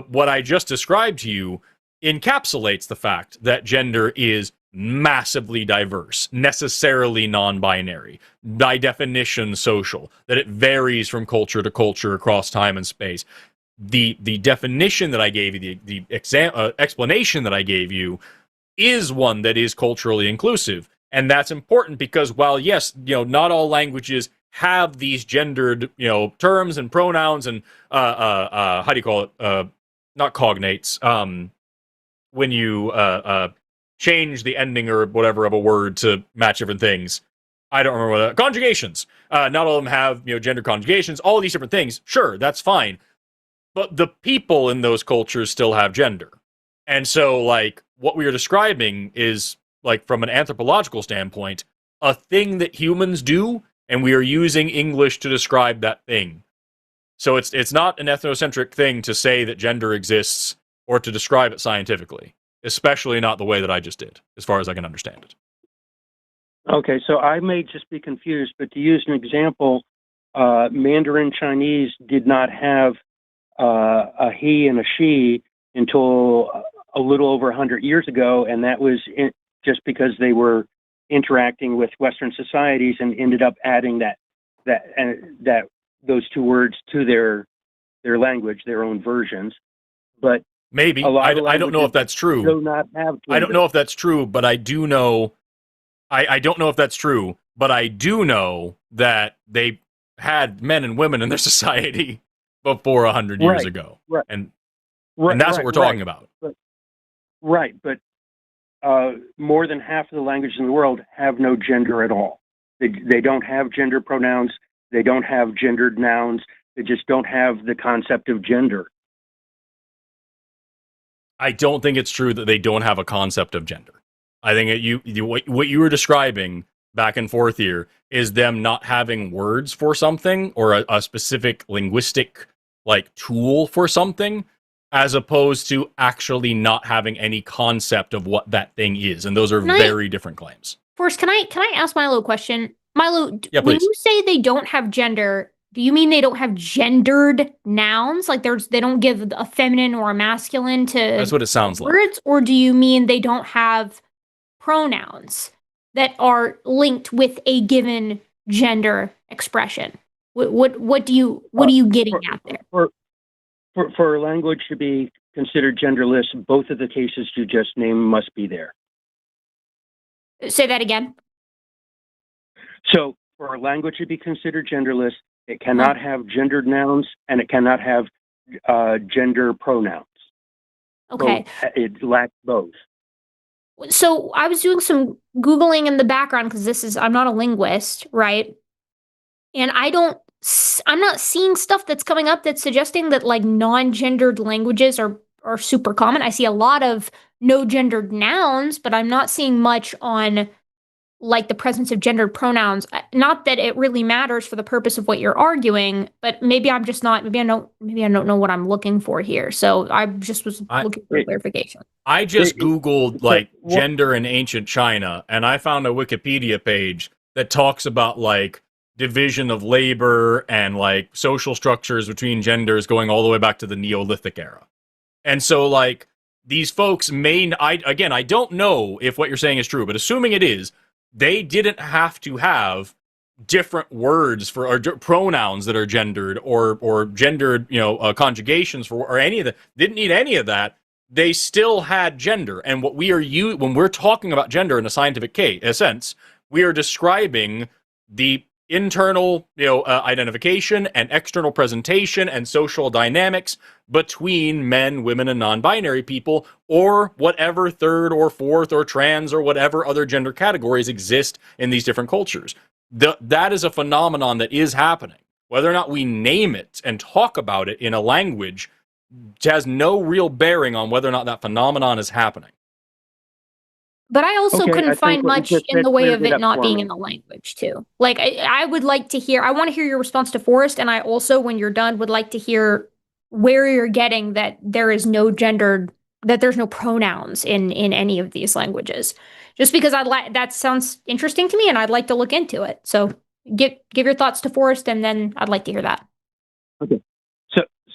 what I just described to you encapsulates the fact that gender is massively diverse, necessarily non-binary, by definition social, that it varies from culture to culture across time and space. The definition that I gave you, the explanation that I gave you, is one that is culturally inclusive. And that's important because while, yes, not all languages have these gendered, terms and pronouns and, how do you call it? Not cognates. When you, change the ending or whatever of a word to match different things. I don't remember what conjugations. Not all of them have, gender conjugations, all these different things. Sure, that's fine. But the people in those cultures still have gender. And so, what we are describing is, from an anthropological standpoint, a thing that humans do, and we are using English to describe that thing. So it's not an ethnocentric thing to say that gender exists or to describe it scientifically, especially not the way that I just did, as far as I can understand it. Okay, so I may just be confused, but to use an example, Mandarin Chinese did not have a he and a she until a little over 100 years ago, and that was just because they were interacting with Western societies and ended up adding those two words to their language, their own versions. But Maybe. A lot of I don't know if languages that's true. do not have I don't gender. know if that's true, but I do know. I don't know if that's true, but I do know that they had men and women in their society before 100 years Right, ago, right, and right, that's right, what we're talking about. Right, but more than half of the languages in the world have no gender at all. They don't have gender pronouns. They don't have gendered nouns. They just don't have the concept of gender. I don't think it's true that they don't have a concept of gender. I think what you were describing back and forth here is them not having words for something or a specific linguistic like tool for something, as opposed to actually not having any concept of what that thing is. And those are very different claims. Forrest, can I ask Milo a question? Milo, Yeah, when please. you say they don't have gender, do you mean they don't have gendered nouns? Like they don't give a feminine or a masculine to That's what it sounds like. words? Or do you mean they don't have pronouns that are linked with a given gender expression? What are you getting at there? For a language to be considered genderless, both of the cases you just named must be there. Say that again. So for a language to be considered genderless, it cannot have gendered nouns and it cannot have gender pronouns. Okay. It lacks both. So I was doing some Googling in the background because I'm not a linguist, right? And I'm not seeing stuff that's coming up that's suggesting that like non-gendered languages are super common. I see a lot of no gendered nouns, but I'm not seeing much on like the presence of gendered pronouns. Not that it really matters for the purpose of what you're arguing, but maybe I'm just not, maybe I don't know what I'm looking for here. So I just was looking for clarification. I just Googled like gender in ancient China, and I found a Wikipedia page that talks about like division of labor and like social structures between genders going all the way back to the Neolithic era. And so like these folks I don't know if what you're saying is true, but assuming it is, they didn't have to have different words for or pronouns that are gendered or gendered, conjugations for or any of that. Didn't need any of that. They still had gender. And what when we're talking about gender in a scientific sense, we are describing the internal, identification and external presentation and social dynamics between men, women, and non-binary people, or whatever third or fourth or trans or whatever other gender categories exist in these different cultures. That is a phenomenon that is happening. Whether or not we name it and talk about it in a language has no real bearing on whether or not that phenomenon is happening. But I also couldn't find much in the way of it not being me. in the language, too. Like, I would like to hear, I want to hear your response to Forrest, and I also, when you're done, would like to hear where you're getting that there is no gendered, that there's no pronouns in any of these languages. Just because that sounds interesting to me, and I'd like to look into it. So give your thoughts to Forrest, and then I'd like to hear that. Okay.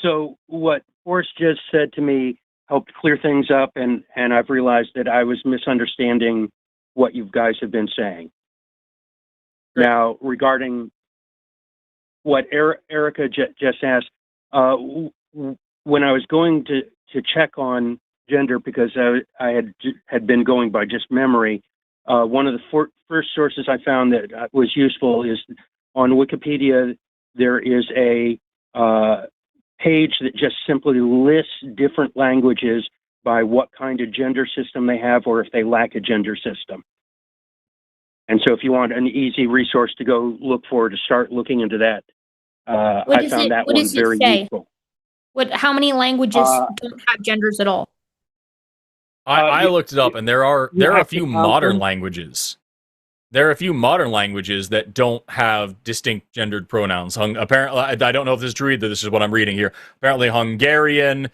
So what Forrest just said to me helped clear things up, and I've realized that I was misunderstanding what you guys have been saying. Great. Now, regarding what Erika just asked, when I was going to check on gender, because I had been going by just memory, one of the first sources I found that was useful is on Wikipedia. There is a page that just simply lists different languages by what kind of gender system they have, or if they lack a gender system. And so if you want an easy resource to go look for, to start looking into that, I found that one very useful. How many languages don't have genders at all? I looked it up, and there are a few modern languages. There are a few modern languages that don't have distinct gendered pronouns. Apparently, I don't know if this is true either. This is what I'm reading here. Apparently, Hungarian,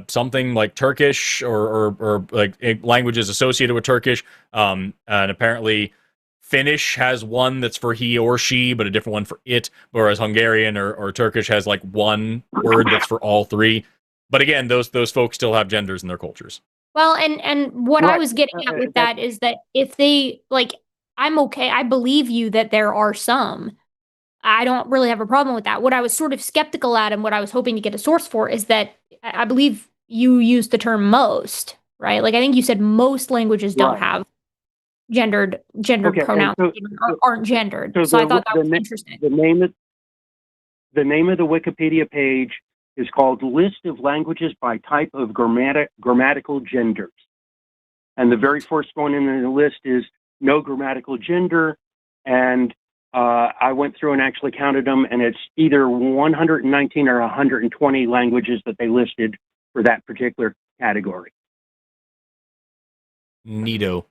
something like Turkish, or like languages associated with Turkish, and apparently Finnish has one that's for he or she, but a different one for it. Whereas Hungarian or Turkish has like one word that's for all three. But again, those folks still have genders in their cultures. Well, and what I was getting at with that is that if they like. I'm okay. I believe you that there are some. I don't really have a problem with that. What I was sort of skeptical at and what I was hoping to get a source for is that I believe you used the term most, right? Like I think you said most languages don't Right. have gendered Okay, and pronouns aren't gendered. So I thought that was interesting. The name of the Wikipedia page is called List of Languages by Type of Grammatical Genders. And the very first one in the list is no grammatical gender. And I went through and actually counted them, and it's either 119 or 120 languages that they listed for that particular category. Neato.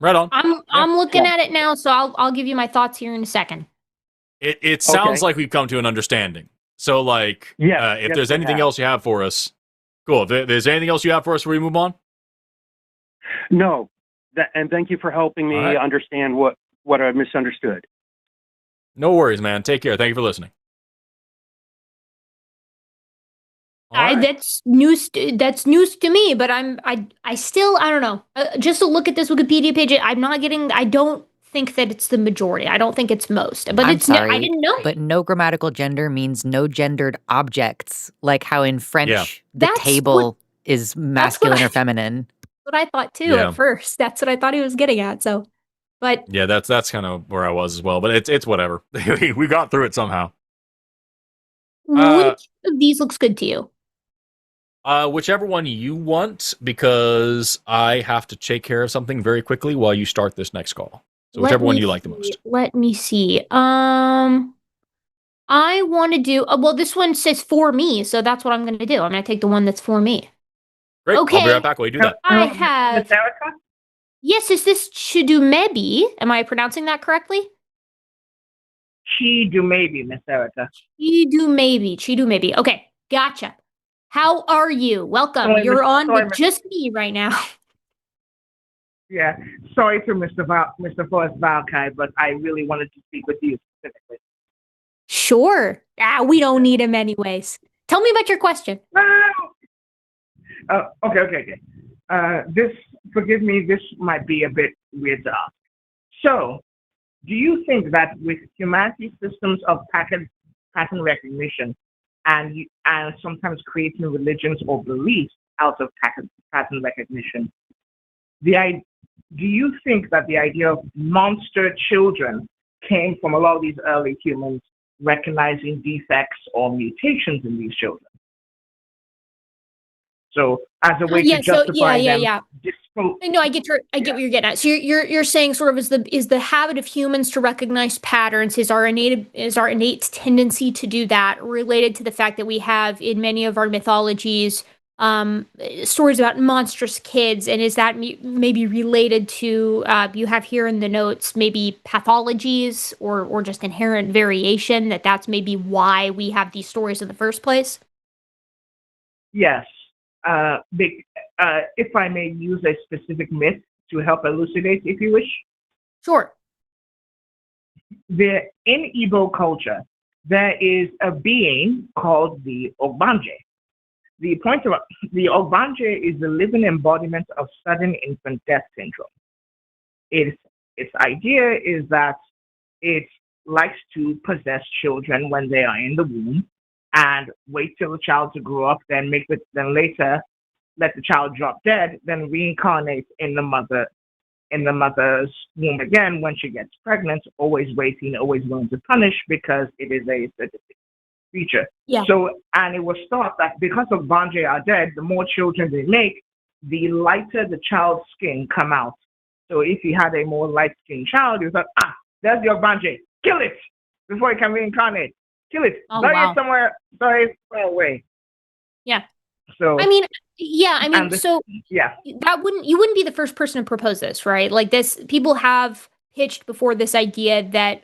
Right on. I'm looking at it now, so I'll give you my thoughts here in a second. It sounds like we've come to an understanding. So, like, if there's anything else you have for us, cool. If there's anything else you have for us before we move on? No. And thank you for helping me understand what I misunderstood. No worries, man. Take care. Thank you for listening. That's news. That's news to me. But I still don't know. Just to look at this Wikipedia page, I don't think that it's the majority. I don't think it's most. But I'm sorry, I didn't know. But no grammatical gender means no gendered objects, like how in French the table is masculine or feminine. What I thought too at first. That's what I thought he was getting at. So, but yeah, that's kind of where I was as well. But it's whatever. We got through it somehow. Which of these looks good to you? Whichever one you want, because I have to take care of something very quickly while you start this next call. So whichever one you like the most. Let me see. I want to do. Well, this one says for me, so that's what I'm going to do. I'm going to take the one that's for me. Great. Okay. I'll be right back while you do that. I have. Miss Erika? Yes, is this Chidumebi? Am I pronouncing that correctly? Chidumebi, Miss Erika. Chidumebi. Okay, gotcha. How are you? Welcome. You're on with just me right now. Yeah, sorry to Mr. Forrest Valkai, but I really wanted to speak with you specifically. Sure. We don't need him anyways. Tell me about your question. No. Okay. Forgive me, this might be a bit weird to ask. So, do you think that with humanity's systems of pattern recognition and sometimes creating religions or beliefs out of pattern recognition, do you think that the idea of monster children came from a lot of these early humans recognizing defects or mutations in these children? So as a way to justify them. No, I get what you're getting at. So you're saying sort of is the habit of humans to recognize patterns, is our innate tendency to do that related to the fact that we have in many of our mythologies stories about monstrous kids, and is that maybe related to you have here in the notes maybe pathologies or just inherent variation, that's maybe why we have these stories in the first place? Yes. If I may use a specific myth to help elucidate, if you wish. Sure. In Igbo culture, there is a being called the Ogbanje. The point of the Ogbanje is the living embodiment of sudden infant death syndrome. Its idea is that it likes to possess children when they are in the womb and wait till the child to grow up, then later let the child drop dead, then reincarnate in the mother's womb again when she gets pregnant, always waiting, always willing to punish because it is a sadistic creature. Yeah. So, and it was thought that because of Banje are dead, the more children they make, the lighter the child's skin come out. So if you had a more light-skinned child, you thought, there's your Banje, kill it before it can reincarnate. Kill it. Bury it somewhere. Bury it far away. Yeah. So you wouldn't be the first person to propose this, right? Like this, people have pitched before this idea that,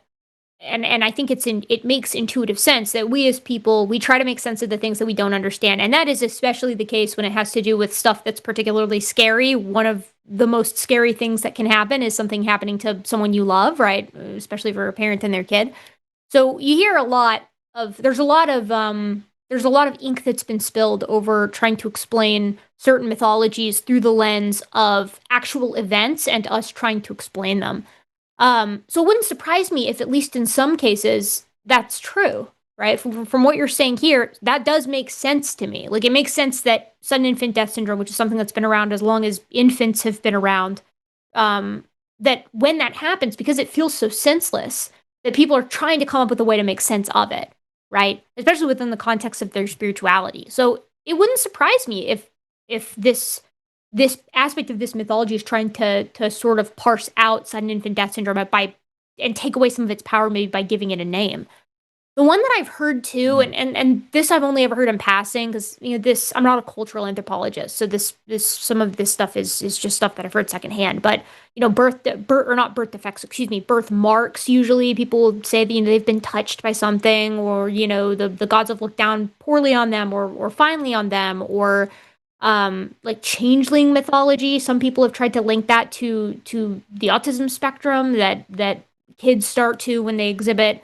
and I think it makes intuitive sense that we as people, we try to make sense of the things that we don't understand, and that is especially the case when it has to do with stuff that's particularly scary. One of the most scary things that can happen is something happening to someone you love, right? Especially for a parent and their kid. So you hear there's a lot of ink that's been spilled over trying to explain certain mythologies through the lens of actual events and us trying to explain them. So it wouldn't surprise me if, at least in some cases, that's true. right? From what you're saying here, that does make sense to me. Like, it makes sense that sudden infant death syndrome, which is something that's been around as long as infants have been around, that when that happens, because it feels so senseless, that people are trying to come up with a way to make sense of it, right? Especially within the context of their spirituality. So it wouldn't surprise me if this aspect of this mythology is trying to sort of parse out sudden infant death syndrome and take away some of its power, maybe by giving it a name. The one that I've heard too, and this I've only ever heard in passing, because this, I'm not a cultural anthropologist, so this some of this stuff is just stuff that I've heard secondhand. But birth defects, excuse me, birth marks. Usually, people say that they've been touched by something, or the gods have looked down poorly on them, or finely on them, or like changeling mythology. Some people have tried to link that to the autism spectrum, that kids start to when they exhibit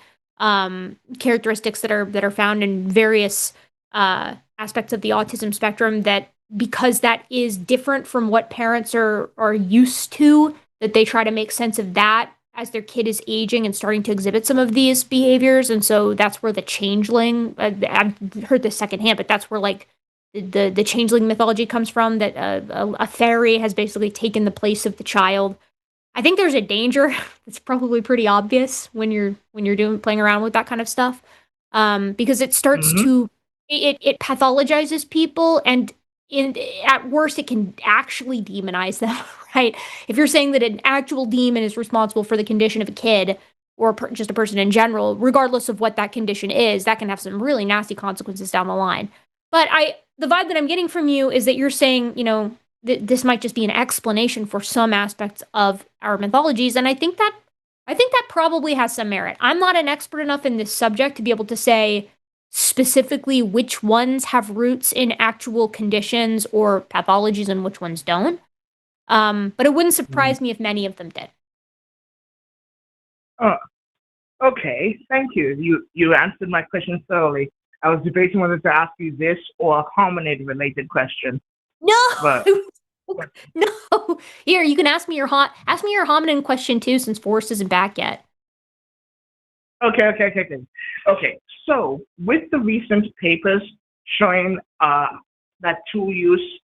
characteristics that are found in various aspects of the autism spectrum, that because that is different from what parents are used to, that they try to make sense of that as their kid is aging and starting to exhibit some of these behaviors. And so that's where the changeling, I've heard this secondhand, but that's where like the changeling mythology comes from, that a fairy has basically taken the place of the child. I think there's a danger that's probably pretty obvious when you're playing around with that kind of stuff, because it starts to it pathologizes people, and at worst it can actually demonize them, right? If you're saying that an actual demon is responsible for the condition of a kid, or just a person in general, regardless of what that condition is, that can have some really nasty consequences down the line. But the vibe that I'm getting from you is that you're saying, this might just be an explanation for some aspects of our mythologies, and I think that probably has some merit. I'm not an expert enough in this subject to be able to say specifically which ones have roots in actual conditions or pathologies and which ones don't. But it wouldn't surprise me if many of them did. Oh, okay. Thank you. You answered my question thoroughly. I was debating whether to ask you this or a hominid-related question. No, But no. Here, you can ask me your hominin question too, since Forrest isn't back yet. Okay. So, with the recent papers showing that tool use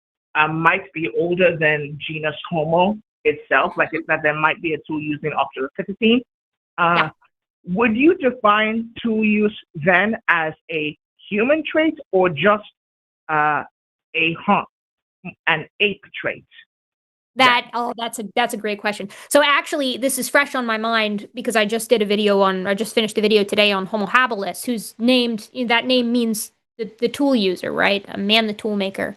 might be older than genus Homo itself, that there might be a tool using Australopithecine, would you define tool use then as a human trait, or just an ape trait? That's a great question. So actually, this is fresh on my mind because I just finished a video today on Homo habilis, who's named, that name means the tool user, right? A man, the tool maker,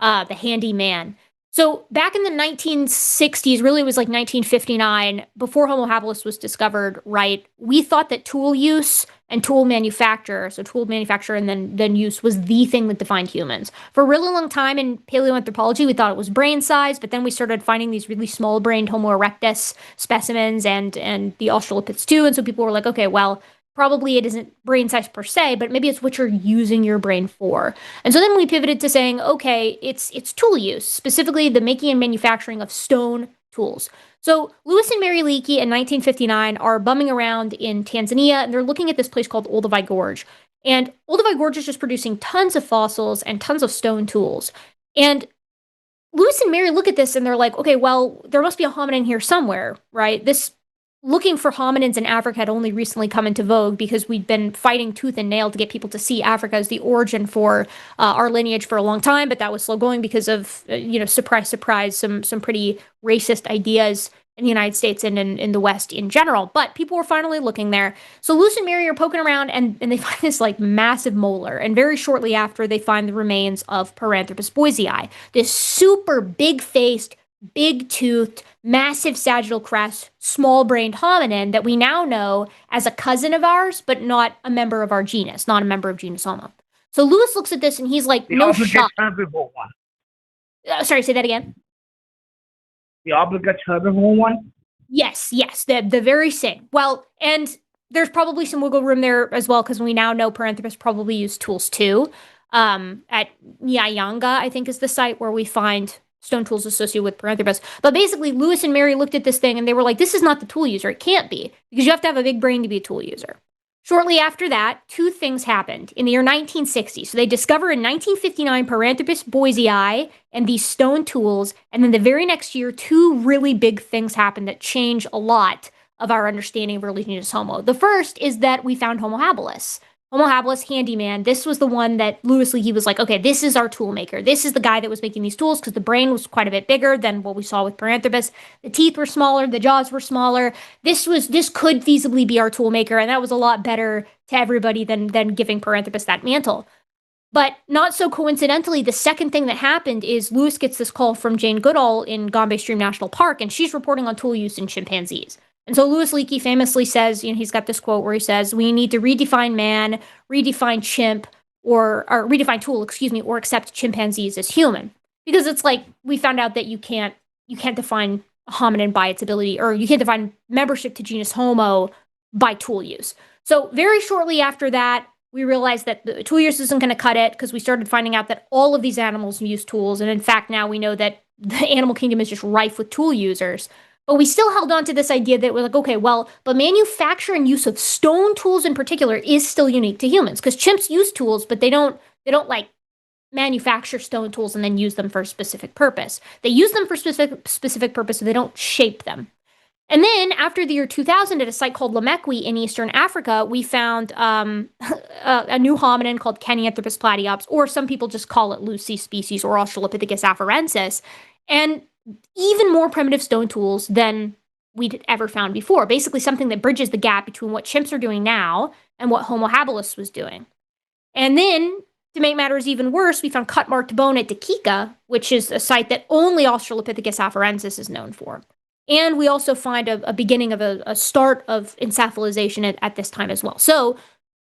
the handy man. So back in the 1960s, really it was like 1959, before Homo habilis was discovered, right? We thought that tool use and tool manufacture, so tool manufacture and then use, was the thing that defined humans. For a really long time in paleoanthropology, we thought it was brain size, but then we started finding these really small-brained Homo erectus specimens and the Australopiths too, and so people were like, okay, well, probably it isn't brain size per se, but maybe it's what you're using your brain for. And so then we pivoted to saying, okay, it's tool use, specifically the making and manufacturing of stone tools. So Lewis and Mary Leakey in 1959 are bumming around in Tanzania, and they're looking at this place called Olduvai Gorge. And Olduvai Gorge is just producing tons of fossils and tons of stone tools. And Lewis and Mary look at this and they're like, okay, well, there must be a hominin here somewhere, right? Looking for hominins in Africa had only recently come into vogue because we'd been fighting tooth and nail to get people to see Africa as the origin for our lineage for a long time, but that was slow going because of, surprise, some pretty racist ideas in the United States and in the West in general. But people were finally looking there. So Luce and Mary are poking around and they find this like massive molar. And very shortly after, they find the remains of Paranthropus boisei, this super big-faced, big-toothed, massive sagittal crest, small-brained hominin that we now know as a cousin of ours, but not a member of our genus, not a member of genus Homo. So Lewis looks at this and he's like, no shot. Herbivore one. Sorry, say that again. The obligate herbivore one? Yes, the very same. Well, and there's probably some wiggle room there as well, because we now know Paranthropus probably used tools too. At Nyayanga, I think, is the site where we find stone tools associated with Paranthropus. But basically, Lewis and Mary looked at this thing and they were like, this is not the tool user. It can't be, because you have to have a big brain to be a tool user. Shortly after that, two things happened in the year 1960. So they discover in 1959 Paranthropus boisei and these stone tools, and then the very next year, two really big things happened that change a lot of our understanding of early genus Homo. The first is that we found Homo habilis. Homo habilis handyman. This was the one that Louis Leakey was like, okay, this is our tool maker. This is the guy that was making these tools because the brain was quite a bit bigger than what we saw with Paranthropus. The teeth were smaller, the jaws were smaller. This could feasibly be our tool maker, and that was a lot better to everybody than giving Paranthropus that mantle. But not so coincidentally, the second thing that happened is Louis gets this call from Jane Goodall in Gombe Stream National Park, and she's reporting on tool use in chimpanzees. And so Louis Leakey famously says, he's got this quote where he says, we need to redefine man, redefine chimp, or redefine tool, or accept chimpanzees as human. Because it's like, we found out that you can't define a hominin by its ability, or you can't define membership to genus Homo by tool use. So very shortly after that, we realized that the tool use isn't going to cut it because we started finding out that all of these animals use tools. And in fact, now we know that the animal kingdom is just rife with tool users. But we still held on to this idea that we're like, okay, well, but manufacture and use of stone tools in particular is still unique to humans because chimps use tools, but they don't like manufacture stone tools and then use them for a specific purpose. They use them for specific purpose, so they don't shape them. And then after the year 2000, at a site called Lamekwi in Eastern Africa, we found a new hominin called Kenyanthropus platyops, or some people just call it Lucy species or Australopithecus afarensis. And even more primitive stone tools than we'd ever found before. Basically something that bridges the gap between what chimps are doing now and what Homo habilis was doing. And then, to make matters even worse, we found cut-marked bone at Dakika, which is a site that only Australopithecus afarensis is known for. And we also find a beginning of a start of encephalization at this time as well. So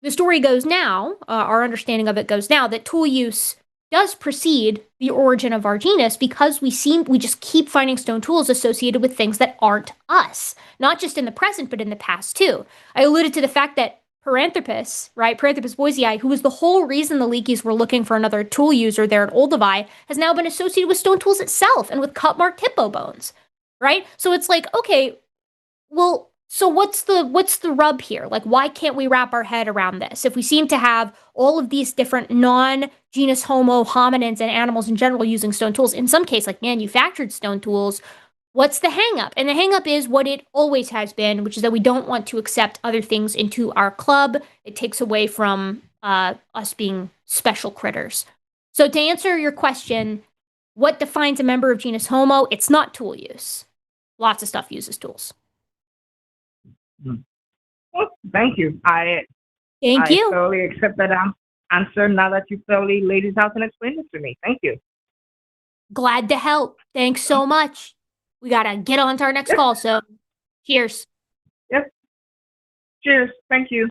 the story goes now, our understanding of it goes now, that tool use does precede the origin of our genus because we just keep finding stone tools associated with things that aren't us, not just in the present, but in the past too. I alluded to the fact that Paranthropus, right, Paranthropus boisei, who was the whole reason the Leakeys were looking for another tool user there at Olduvai, has now been associated with stone tools itself and with cut-marked hippo bones, right? So it's like, okay, well, so what's the rub here? Like, why can't we wrap our head around this? If we seem to have all of these different non-genus Homo hominins and animals in general using stone tools, in some case like manufactured stone tools, what's the hang-up? And the hang-up is what it always has been, which is that we don't want to accept other things into our club. It takes away from us being special critters. So to answer your question, what defines a member of genus Homo? It's not tool use. Lots of stuff uses tools. Well, thank you. I totally accept that answer now that you thoroughly laid it out and explained it to me. Thank you. Glad to help. Thanks so much. We got to get on to our next call, so cheers. Yep. Cheers. Thank you.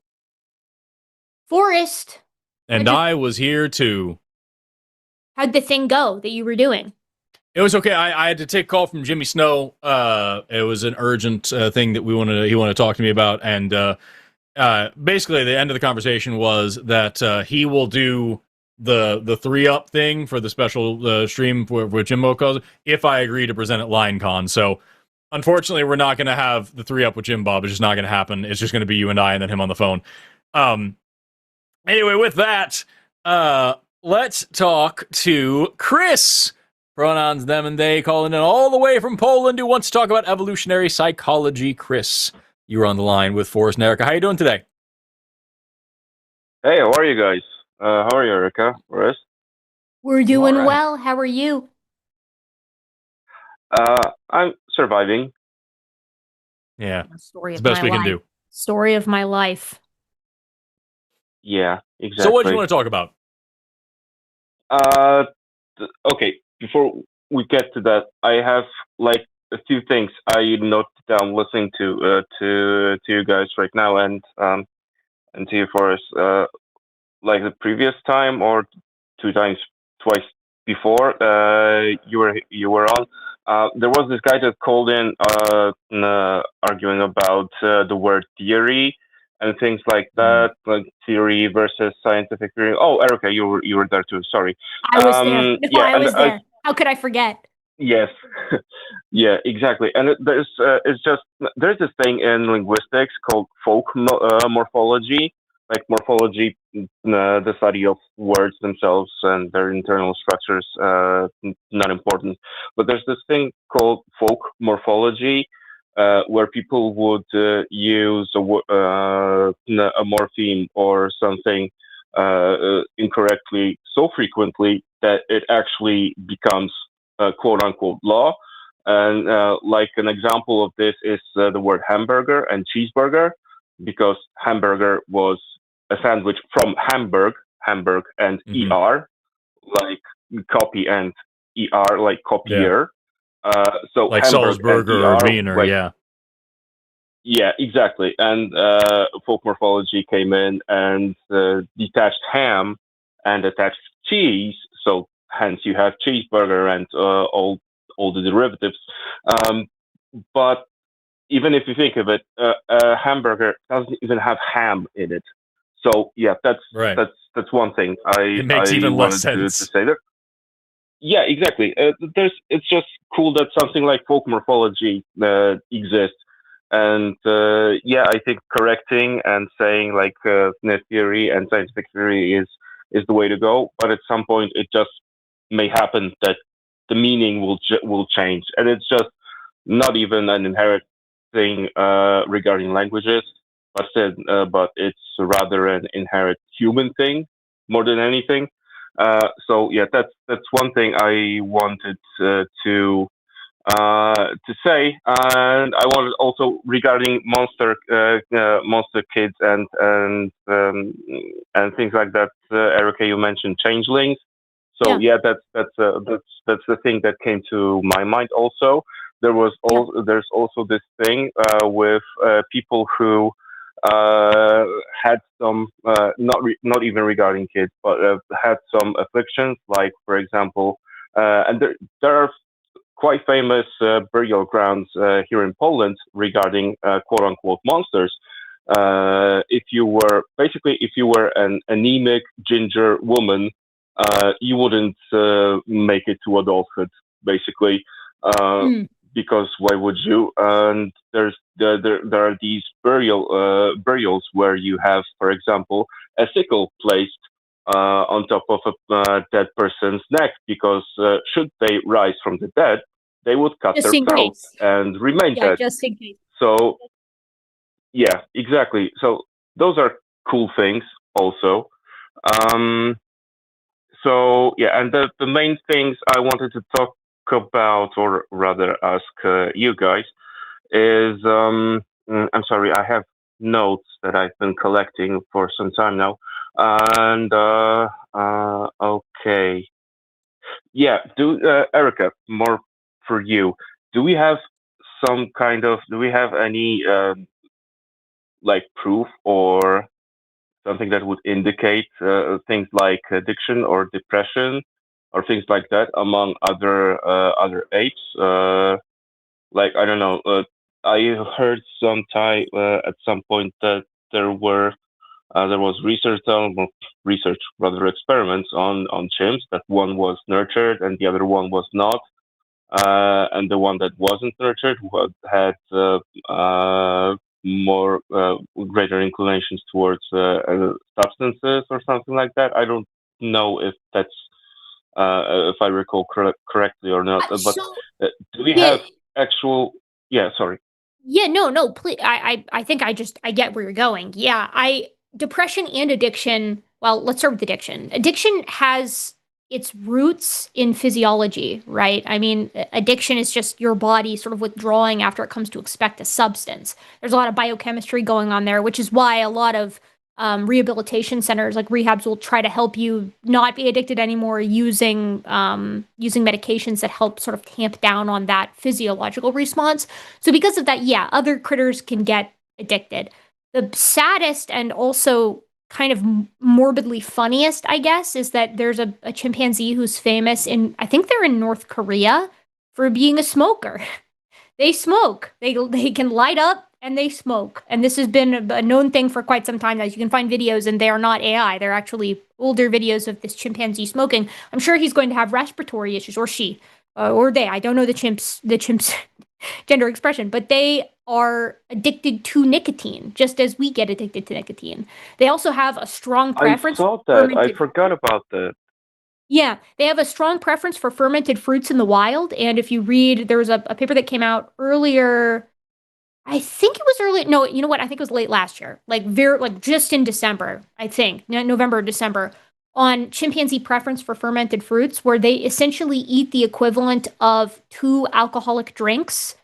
Forrest. And I was here too. How'd the thing go that you were doing? It was okay. I had to take a call from Jimmy Snow. It was an urgent thing that he wanted to talk to me about, and basically the end of the conversation was that he will do the 3-up thing for the special stream for Jimbo calls it, if I agree to present at LineCon. So unfortunately, we're not going to have the 3-up with Jim Bob. It's just not going to happen. It's just going to be you and I, and then him on the phone. Anyway, with that, let's talk to Chris. Pronouns them and they, calling in all the way from Poland, who wants to talk about evolutionary psychology. Chris, you're on the line with Forrest and Erika. How are you doing today? Hey, how are you guys? How are you, Erika? Forrest? We're doing well. How are you? I'm surviving. Yeah, story it's of the best my we can life. do. Story of my life. Yeah, exactly. So what do you want to talk about? Okay, before we get to that, I have like a few things I noted down listening to you guys right now, and to you, Forrest. Like the previous time or twice before you were on, there was this guy that called in arguing about the word theory and things like that, like theory versus scientific theory. Oh, Erika, you were there too. Sorry. I was there. No, I was there. How could I forget? Yes, yeah, exactly. And there's this thing in linguistics called morphology, like morphology, the study of words themselves and their internal structures, not important. But there's this thing called folk morphology, where people would use a morpheme or something incorrectly so frequently that it actually becomes quote unquote law. And like an example of this is the word hamburger and cheeseburger, because hamburger was a sandwich from Hamburg, and ER, like copy, and ER, like copier. So like Hamburg Salzburger and or ER, Wiener, like, yeah. Yeah, exactly. And folk morphology came in and detached ham and attached cheese. So hence you have cheeseburger and all the derivatives. But even if you think of it, a hamburger doesn't even have ham in it. So yeah, that's one thing It makes even less sense to say that. Yeah, exactly. It's just cool that something like folk morphology exists. And yeah, I think correcting and saying like net theory and scientific theory is the way to go. But at some point, it just may happen that the meaning will change, and it's just not even an inherent thing regarding languages, but it's rather an inherent human thing more than anything. So yeah, that's one thing I wanted to say, and I wanted also regarding monster kids and things like that. Erika, you mentioned changelings, so yeah, that's the thing that came to my mind. Also, there's also this thing with people who had some not even regarding kids, but had some afflictions, like for example, and there are quite famous burial grounds here in Poland regarding quote unquote monsters. If you were an anemic ginger woman, you wouldn't make it to adulthood, basically, because why would you? And there are these burials where you have, for example, a sickle placed on top of a dead person's neck, because should they rise from the dead, they would cut Just their in throat case. and remain Yeah, dead. just in case. So yeah, exactly. So those are cool things also. So yeah, and the main things I wanted to talk about, or rather ask you guys, is I'm sorry, I have notes that I've been collecting for some time now, and okay, yeah. Erika, more for you. Do we have do we have any like proof or something that would indicate things like addiction or depression or things like that among other apes? Like I don't know. I heard at some point that there was research, rather experiments on chimps, that one was nurtured and the other one was not, and the one that wasn't nurtured had more greater inclinations towards substances or something like that. I don't know if that's if I recall correctly or not. But do we have actual? Yeah, sorry. Yeah, no, please. I think I get where you're going. Yeah, depression and addiction. Well, let's start with addiction. Addiction has its roots in physiology, right? I mean, addiction is just your body sort of withdrawing after it comes to expect a substance. There's a lot of biochemistry going on there, which is why a lot of rehabilitation centers like rehabs will try to help you not be addicted anymore using medications that help sort of tamp down on that physiological response. So because of that, yeah, other critters can get addicted. The saddest and also kind of morbidly funniest, I guess, is that there's a chimpanzee who's famous I think they're in North Korea for being a smoker. They smoke. They can light up and they smoke. And this has been a known thing for quite some time now. You can find videos and they are not AI. They're actually older videos of this chimpanzee smoking. I'm sure he's going to have respiratory issues, or she. or they. I don't know the chimp's gender expression, but they are addicted to nicotine, just as we get addicted to nicotine. They also have a strong preference. I saw that. I forgot about that. Yeah, they have a strong preference for fermented fruits in the wild. And if you read, there was a paper that came out earlier. I think it was early. No, you know what? I think it was late last year, like just in December. I think November or December, on chimpanzee preference for fermented fruits, where they essentially eat the equivalent of 2 alcoholic drinks,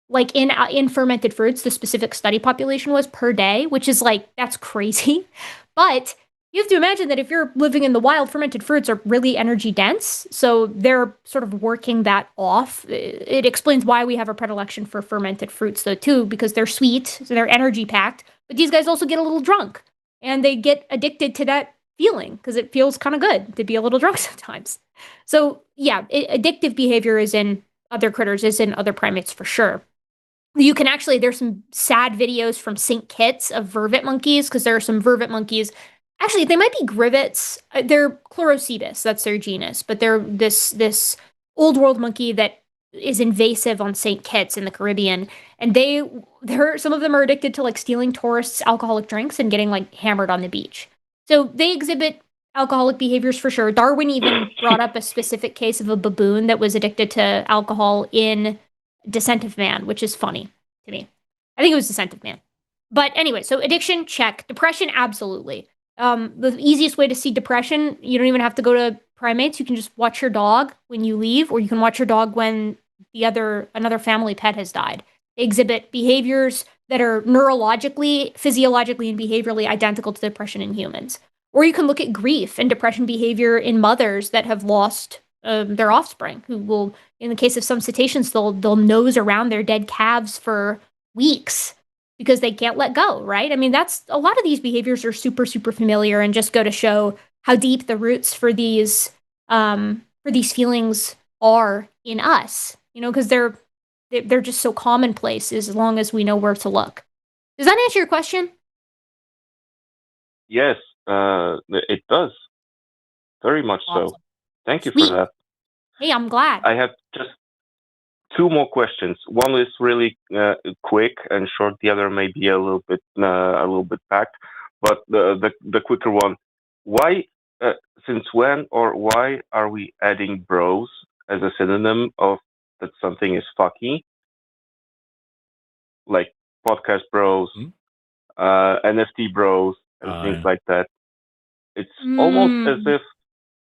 like in fermented fruits. The specific study population was per day, which is like that's crazy, but you have to imagine that if you're living in the wild, fermented fruits are really energy dense. So they're sort of working that off. It explains why we have a predilection for fermented fruits, though, too, because they're sweet, so they're energy packed. But these guys also get a little drunk, and they get addicted to that feeling because it feels kind of good to be a little drunk sometimes. So, yeah, addictive behavior is in other critters, is in other primates for sure. You can actually, there's some sad videos from St. Kitts of vervet monkeys, because there are some vervet monkeys. Actually, they might be grivets. They're Chlorocebus, that's their genus, but they're this old world monkey that is invasive on St. Kitts in the Caribbean. And some of them are addicted to like stealing tourists' alcoholic drinks and getting like hammered on the beach. So they exhibit alcoholic behaviors for sure. Darwin even brought up a specific case of a baboon that was addicted to alcohol in Descent of Man, which is funny to me. I think it was Descent of Man. But anyway, so addiction, check. Depression, absolutely. The easiest way to see depression, you don't even have to go to primates. You can just watch your dog when you leave, or you can watch your dog when another family pet has died. They exhibit behaviors that are neurologically, physiologically, and behaviorally identical to depression in humans. Or you can look at grief and depression behavior in mothers that have lost their offspring, who will, in the case of some cetaceans, they'll nose around their dead calves for weeks because they can't let go, right? I mean, that's a lot of these behaviors are super, super familiar and just go to show how deep the roots for these feelings are in us, because they're just so commonplace as long as we know where to look. Does that answer your question? Yes, it does. Very much awesome. So. Thank you Sweet. For that. Hey, I'm glad. I have just 2 more questions. One is really quick and short. The other may be a little bit packed. But the quicker one: why, since when, or why are we adding bros as a synonym of that something is fucky? Like podcast bros, NFT bros, and things like that. It's almost as if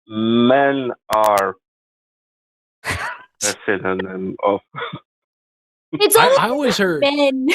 men are a synonym of. It's I always heard men.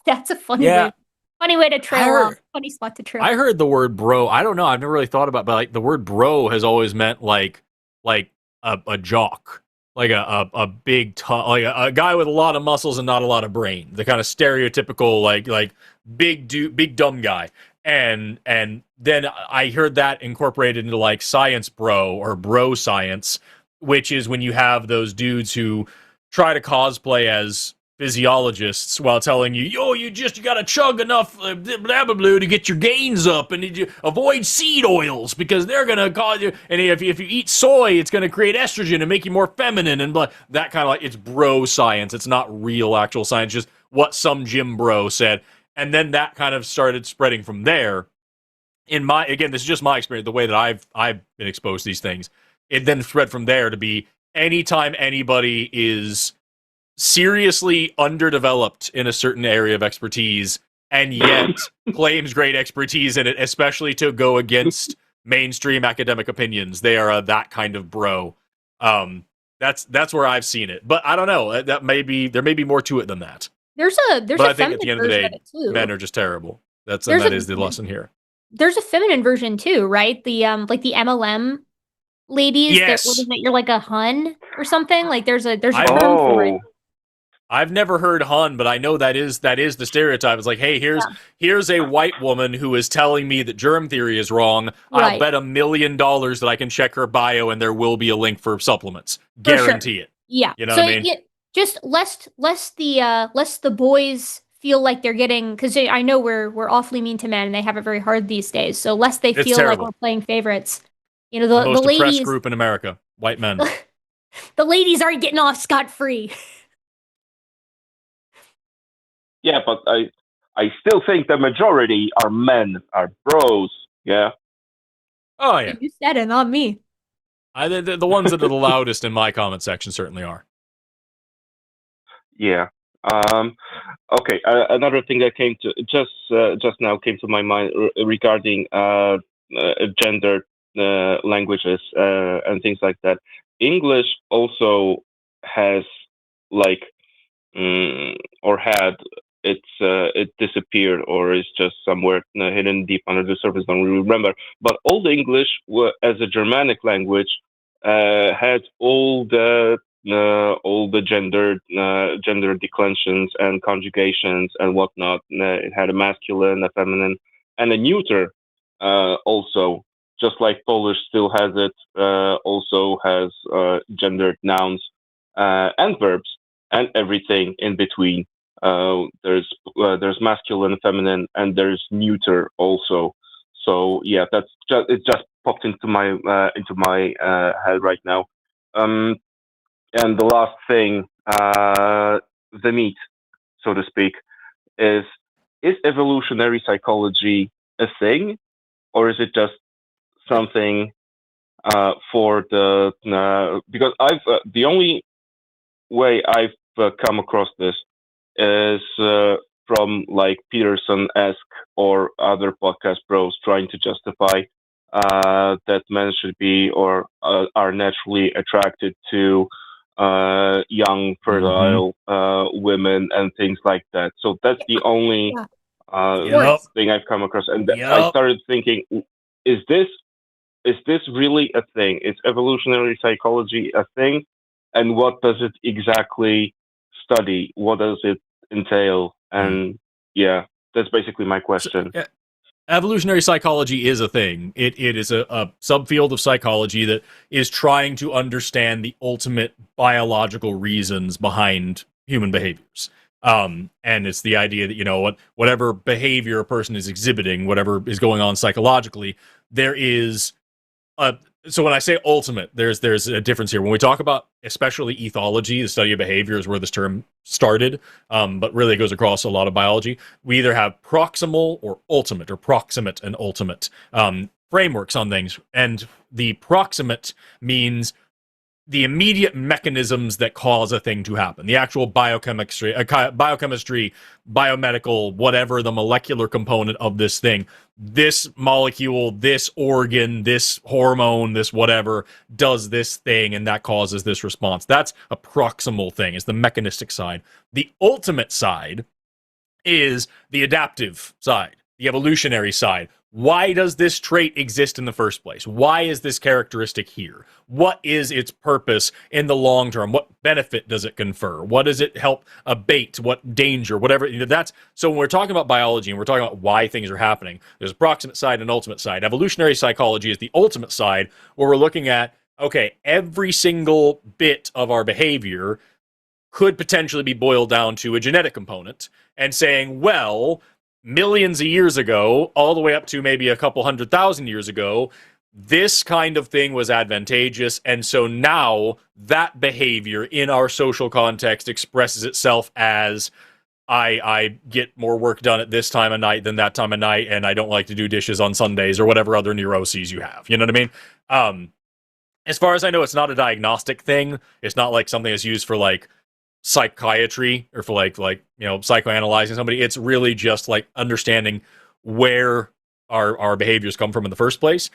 That's a funny way to trail off. Funny spot to trail. I heard the word bro. I don't know. I've never really thought about, but like the word bro has always meant like a jock, like a big like a guy with a lot of muscles and not a lot of brain. The kind of stereotypical like big dumb guy. And then I heard that incorporated into like science bro or bro science, which is when you have those dudes who try to cosplay as physiologists while telling you, you gotta chug enough blah blah blah to get your gains up, and you avoid seed oils because they're gonna cause you, and if you eat soy, it's gonna create estrogen and make you more feminine, and blah. That kind of like, it's bro science. It's not real actual science, just what some gym bro said. And then that kind of started spreading from there. Again, this is just my experience, the way that I've been exposed to these things. It then spread from there to be anytime anybody is seriously underdeveloped in a certain area of expertise and yet claims great expertise in it, especially to go against mainstream academic opinions, they are that kind of bro. That's where I've seen it. But I don't know. There may be more to it than that. There's but a I think at the end of the day, men are just terrible. That is the lesson here. There's a feminine version too, right? The like the MLM ladies that you're like a hun or something. Like there's a term for it. I've never heard hun, but I know that is the stereotype. It's like, hey, here's a white woman who is telling me that germ theory is wrong. I'll bet $1 million that I can check her bio and there will be a link for supplements. Guarantee it. Yeah. You know what I mean? Just lest the boys feel like they're getting, because I know we're awfully mean to men and they have it very hard these days. So lest they feel like we're playing favorites, the most ladies, depressed group in America, white men. The ladies aren't getting off scot-free. Yeah, but I still think the majority are men, are bros. Yeah. Oh yeah, You said it, not me. the ones that are the loudest in my comment section certainly are. Yeah. Okay. Another thing that came to just now came to my mind regarding gendered languages and things like that. English also has like or had it disappeared or is just somewhere hidden deep under the surface. Don't really remember. But Old English, as a Germanic language, had all the gender declensions and conjugations and whatnot. It had a masculine, a feminine, and a neuter. Also, just like Polish still has it, also has gendered nouns and verbs and everything in between. There's masculine, feminine, and there's neuter also. So yeah, it just popped into my head right now. And the last thing, the meat, so to speak, is evolutionary psychology a thing, or is it just something for the because the only way I've come across this is from like Peterson-esque or other podcast bros trying to justify that men should be or are naturally attracted to young, fertile women and things like that. So that's the only thing I've come across. And I started thinking, is this really a thing? Is evolutionary psychology a thing? And what does it exactly study? What does it entail? And yeah, that's basically my question. So, evolutionary psychology is a thing. It is a subfield of psychology that is trying to understand the ultimate biological reasons behind human behaviors. And it's the idea that, whatever behavior a person is exhibiting, whatever is going on psychologically, there is so when I say ultimate, there's a difference here. When we talk about especially ethology, the study of behavior is where this term started, but really it goes across a lot of biology. We either have proximal or ultimate, or proximate and ultimate frameworks on things. And the proximate means the immediate mechanisms that cause a thing to happen. The actual biochemistry, biomedical, whatever the molecular component of this thing. This molecule, this organ, this hormone, this whatever, does this thing, and that causes this response. That's a proximal thing, is the mechanistic side. The ultimate side is the adaptive side, the evolutionary side. Why does this trait exist in the first place? Why is this characteristic here? What is its purpose in the long term? What benefit does it confer? What does it help abate? What danger? Whatever. So when we're talking about biology and we're talking about why things are happening, there's a proximate side and ultimate side. Evolutionary psychology is the ultimate side, where we're looking at, okay, every single bit of our behavior could potentially be boiled down to a genetic component, and saying, well, millions of years ago, all the way up to maybe a couple 100,000 years ago, this kind of thing was advantageous, and so now that behavior in our social context expresses itself as, I get more work done at this time of night than that time of night, and I don't like to do dishes on Sundays, or whatever other neuroses you have. You know what I mean? As far as I know, it's not a diagnostic thing. It's not like something that's used for like psychiatry or for like psychoanalyzing somebody. It's really just like understanding where our behaviors come from in the first place.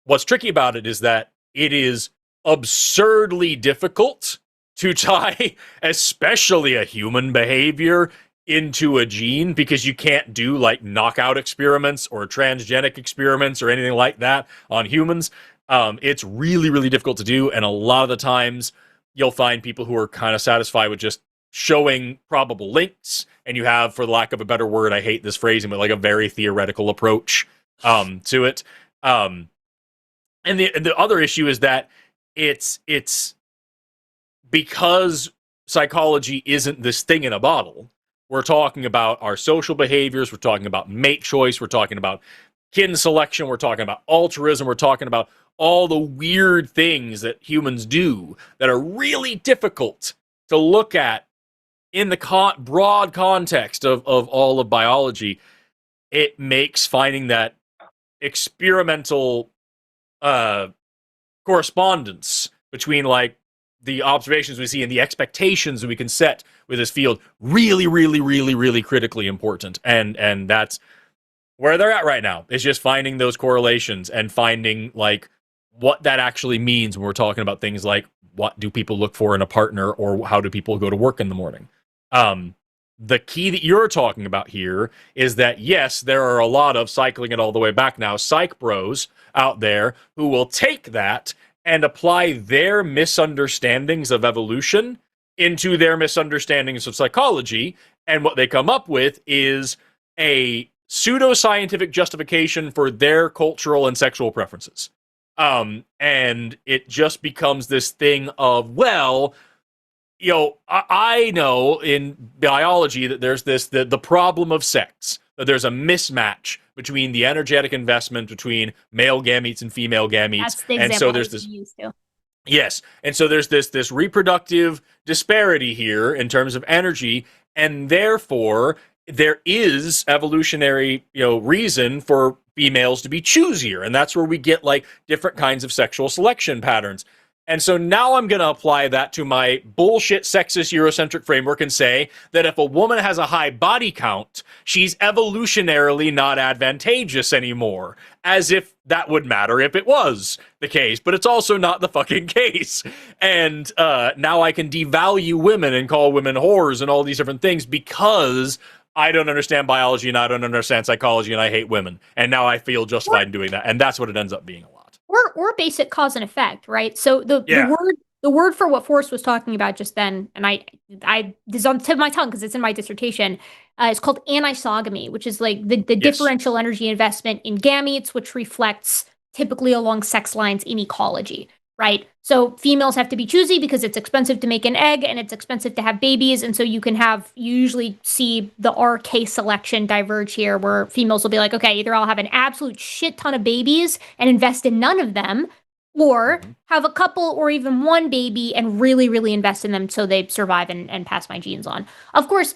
What's tricky about it is that it is absurdly difficult to tie especially a human behavior into a gene, because you can't do like knockout experiments or transgenic experiments or anything like that on humans. It's really, really difficult to do, and a lot of the times you'll find people who are kind of satisfied with just showing probable links, and you have, for the lack of a better word, I hate this phrasing, but like a very theoretical approach to it. And the other issue is that it's because psychology isn't this thing in a bottle. We're talking about our social behaviors, we're talking about mate choice, we're talking about kin selection, we're talking about altruism, we're talking about all the weird things that humans do that are really difficult to look at in the broad context of all of biology, it makes finding that experimental correspondence between like the observations we see and the expectations that we can set with this field really, really, really, really critically important. And that's where they're at right now. It's just finding those correlations and finding like what that actually means when we're talking about things like what do people look for in a partner or how do people go to work in the morning. The key that you're talking about here is that, yes, there are a lot of, cycling it all the way back now, psych bros out there who will take that and apply their misunderstandings of evolution into their misunderstandings of psychology. And what they come up with is a pseudoscientific justification for their cultural and sexual preferences. And it just becomes this thing of, well, you know, I know in biology that there's the problem of sex, that there's a mismatch between the energetic investment between male gametes and female gametes. That's the and so there's this used to. Yes. And so there's this reproductive disparity here in terms of energy, and therefore there is evolutionary, reason for females to be choosier, and that's where we get like different kinds of sexual selection patterns. And so now I'm going to apply that to my bullshit sexist Eurocentric framework and say that if a woman has a high body count, she's evolutionarily not advantageous anymore. As if that would matter if it was the case, but it's also not the fucking case. And now I can devalue women and call women whores and all these different things because I don't understand biology and I don't understand psychology and I hate women. And now I feel justified in doing that. And that's what it ends up being a lot. Or basic cause and effect, right? So the word for what Forrest was talking about just then, and I this is on the tip of my tongue because it's in my dissertation, is called anisogamy, which is like the differential energy investment in gametes, which reflects typically along sex lines in ecology, right? So females have to be choosy because it's expensive to make an egg and it's expensive to have babies, and so you usually see the RK selection diverge here, where females will be like, okay, either I'll have an absolute shit ton of babies and invest in none of them, or have a couple or even one baby and really, really invest in them so they survive and pass my genes on. Of course,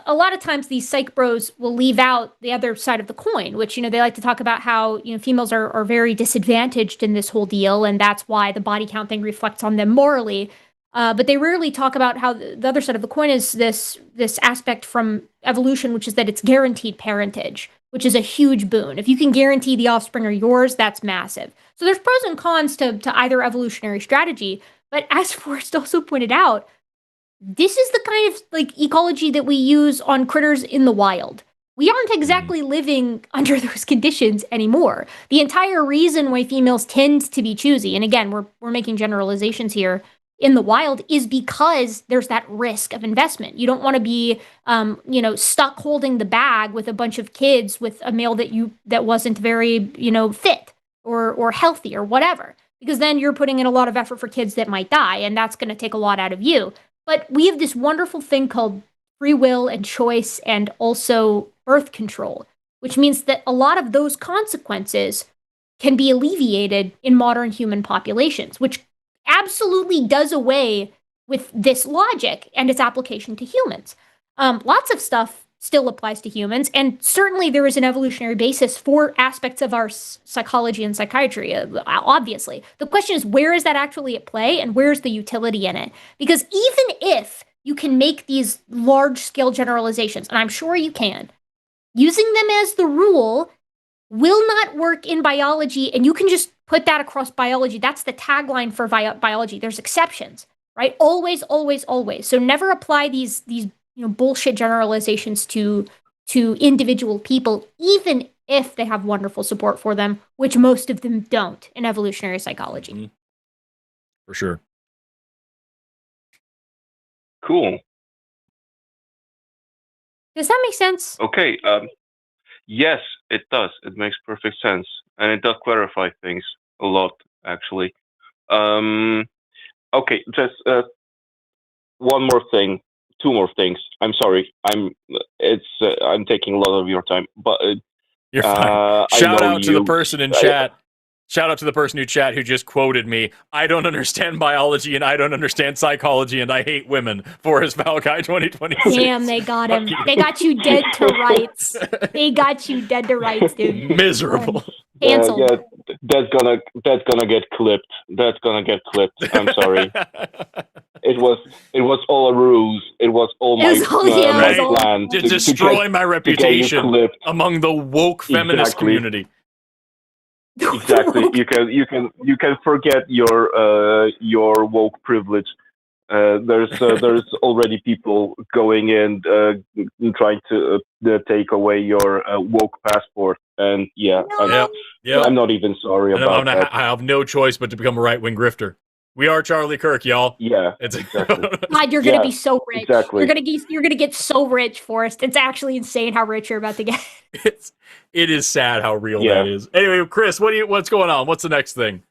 a lot of times these psych bros will leave out the other side of the coin, which, they like to talk about how, females are very disadvantaged in this whole deal, and that's why the body count thing reflects on them morally. But they rarely talk about how the other side of the coin is this aspect from evolution, which is that it's guaranteed parentage, which is a huge boon. If you can guarantee the offspring are yours, that's massive. So there's pros and cons to either evolutionary strategy. But as Forrest also pointed out, this is the kind of like ecology that we use on critters in the wild. We aren't exactly living under those conditions anymore. The entire reason why females tend to be choosy, and again, we're making generalizations here, in the wild is because there's that risk of investment. You don't want to be, stuck holding the bag with a bunch of kids with a male that wasn't very, fit or healthy or whatever, because then you're putting in a lot of effort for kids that might die, and that's going to take a lot out of you. But we have this wonderful thing called free will and choice and also birth control, which means that a lot of those consequences can be alleviated in modern human populations, which absolutely does away with this logic and its application to humans. Lots of stuff still applies to humans, and certainly there is an evolutionary basis for aspects of our psychology and psychiatry, obviously. The question is, where is that actually at play, and where's the utility in it? Because even if you can make these large-scale generalizations, and I'm sure you can, using them as the rule will not work in biology, and you can just put that across biology. That's the tagline for biology. There's exceptions, right? Always, always, always. So never apply these bullshit generalizations to individual people, even if they have wonderful support for them, which most of them don't in evolutionary psychology. For sure. Cool. Does that make sense? Okay. Yes, it does. It makes perfect sense, and it does clarify things a lot, actually. Okay, just one more thing. Two more things. I'm sorry. I'm taking a lot of your time, but you're fine. Shout out to the person in chat. Shout out to the person who chat who just quoted me. I don't understand biology and I don't understand psychology and I hate women. Forrest Valkai 2026. Damn, they got him. They got you dead to rights. They got you dead to rights, dude. Miserable. Canceled. Yeah, that's gonna get clipped. That's gonna get clipped. I'm sorry. It was all a ruse. It was all my plan to destroy my reputation among the woke feminist community. Exactly. You can forget your woke privilege. There's already people going in trying to take away your woke passport, and I'm not even sorry about that. I have no choice but to become a right-wing grifter. We are Charlie Kirk, y'all. Yeah, it's exactly. God, you're gonna be so rich. Exactly. You're gonna get so rich, Forrest. It's actually insane how rich you're about to get. It is sad how real that is. Anyway, Chris, what's going on? What's the next thing?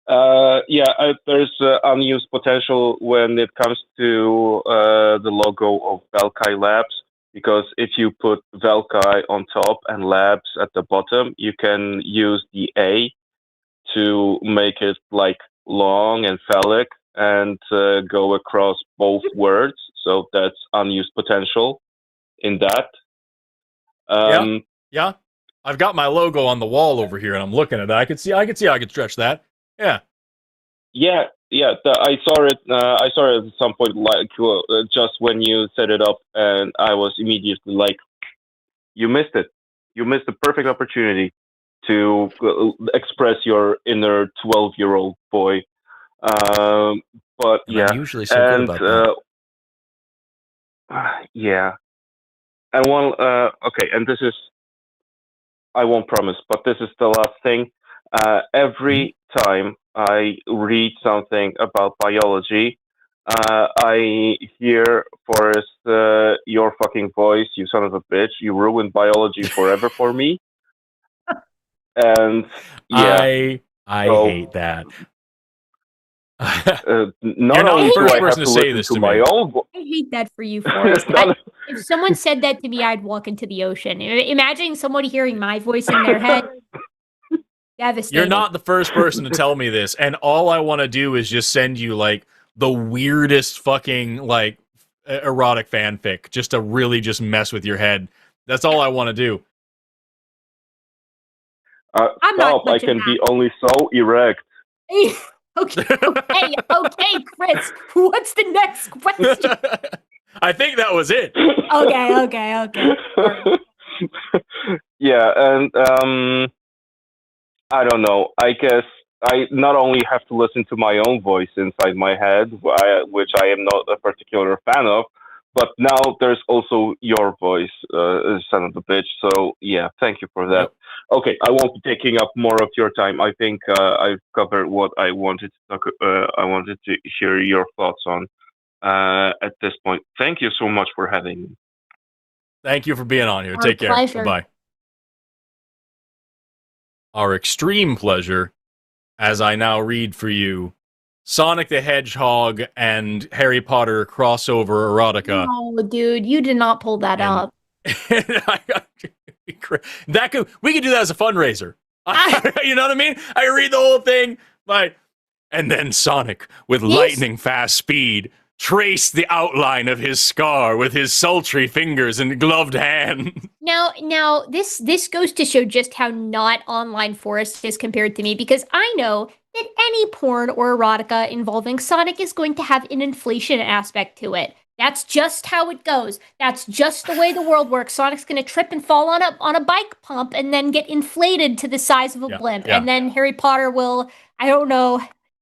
There's unused potential when it comes to the logo of Valkai Labs, because if you put Valkai on top and Labs at the bottom, you can use the A to make it like long and phallic and go across both words. So that's unused potential in that. Yeah. I've got my logo on the wall over here, and I'm looking at it. I can see I could stretch that. Yeah. I saw it. I saw it at some point, like just when you set it up, and I was immediately like, "You missed it. You missed the perfect opportunity to express your inner 12-year-old boy." But yeah, I'm usually so good about that. Yeah. And okay, and this is, I won't promise, but this is the last thing. Every time I read something about biology, I hear, Forrest, your fucking voice, you son of a bitch, you ruined biology forever for me. And yeah. I hate that. Not only do I have to listen to my own voice. I hate that for you, Forrest. If someone said that to me, I'd walk into the ocean. Imagine someone hearing my voice in their head. Devastating. You're not the first person to tell me this, and all I want to do is just send you like the weirdest fucking like erotic fanfic, just to really just mess with your head. That's all I want to do. Stop! I can be only so erect. Okay, Chris. What's the next question? I think that was it. Okay. Yeah, and I don't know. I guess I not only have to listen to my own voice inside my head, which I am not a particular fan of, but now there's also your voice, son of a bitch. So yeah, thank you for that. Yep. Okay, I won't be taking up more of your time. I think I've covered what I wanted to talk. I wanted to hear your thoughts on at this point. Thank you so much for having me. Thank you for being on here. Take care. Bye. Our extreme pleasure, as I now read for you, Sonic the Hedgehog and Harry Potter crossover erotica. No, dude, you did not pull that up. We could do that as a fundraiser. You know what I mean? I read the whole thing, and then Sonic, with lightning fast speed, traced the outline of his scar with his sultry fingers and gloved hand. Now, this goes to show just how not online Forrest is compared to me, because I know that any porn or erotica involving Sonic is going to have an inflation aspect to it. That's just how it goes. That's just the way the world works. Sonic's going to trip and fall on a bike pump and then get inflated to the size of a blimp. Yeah. And then Harry Potter will, I don't know,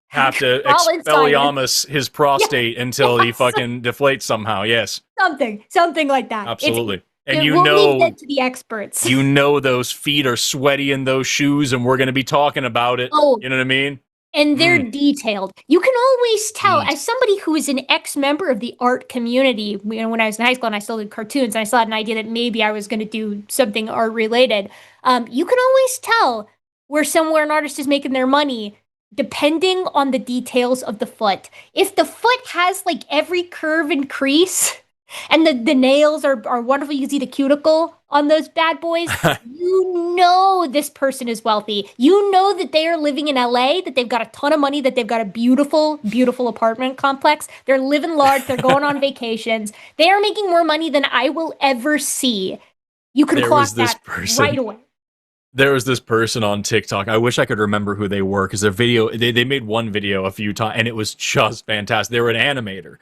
have to expelliarmus his prostate until he fucking deflates somehow. Yes. Something like that. Absolutely. And we'll leave that to the experts. You know those feet are sweaty in those shoes, and we're going to be talking about it. Oh. You know what I mean? And they're detailed. You can always tell, as somebody who is an ex-member of the art community, when I was in high school and I still did cartoons, and I still had an idea that maybe I was going to do something art-related, you can always tell where an artist is making their money depending on the details of the foot. If the foot has, like, every curve and crease, And the nails are wonderful. You can see the cuticle on those bad boys. You know this person is wealthy. You know that they are living in LA, that they've got a ton of money, that they've got a beautiful, beautiful apartment complex. They're living large. They're going on vacations. They are making more money than I will ever see. You can clock that right away. There was this person on TikTok. I wish I could remember who they were because their video, they made one video a few times and it was just fantastic. They were an animator.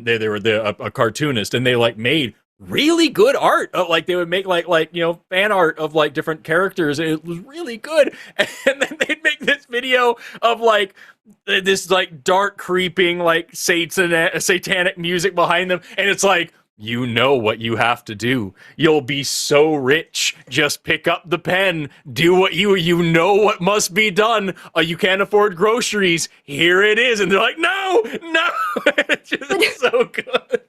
They were a cartoonist and they like made really good art. Like they would make like fan art of like different characters. And it was really good. And then they'd make this video of like this like dark creeping like satanic music behind them. And it's like, you know what you have to do. You'll be so rich. Just pick up the pen. Do what you know what must be done. You can't afford groceries. Here it is. And they're like, no. It's just so good.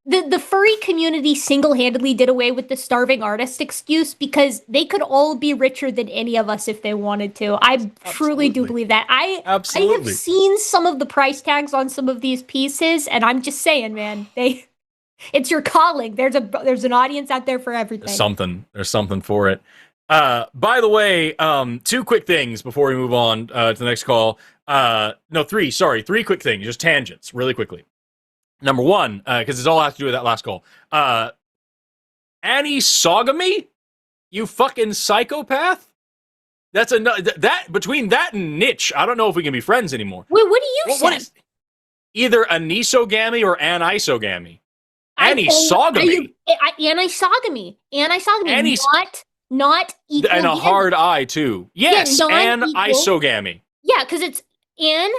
The furry community single-handedly did away with the starving artist excuse because they could all be richer than any of us if they wanted to. I truly do believe that. I have seen some of the price tags on some of these pieces, and I'm just saying, man, it's your calling. There's an audience out there for everything. There's something for it. By the way, 2 quick things before we move on to the next call. No, 3 quick things, just tangents, really quickly. Number 1, because it all has to do with that last call. Anisogamy? You fucking psychopath? That's between that and niche, I don't know if we can be friends anymore. Wait, what do you say? What is either anisogamy or anisogamy? Anisogamy. Anisogamy. Not equal. And a hard I too. Yes, anisogamy. Yeah, because it's an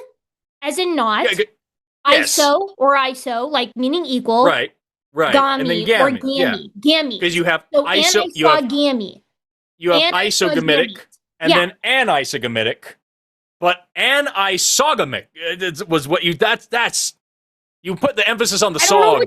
as in not. Yeah, yes. ISO, like meaning equal. Right. Gammy, and then gammy, or gammy. Gammy. Because you have iso. You have isogamic, and then anisogamic, but anisogamic was what you. That's you put the emphasis on the sog.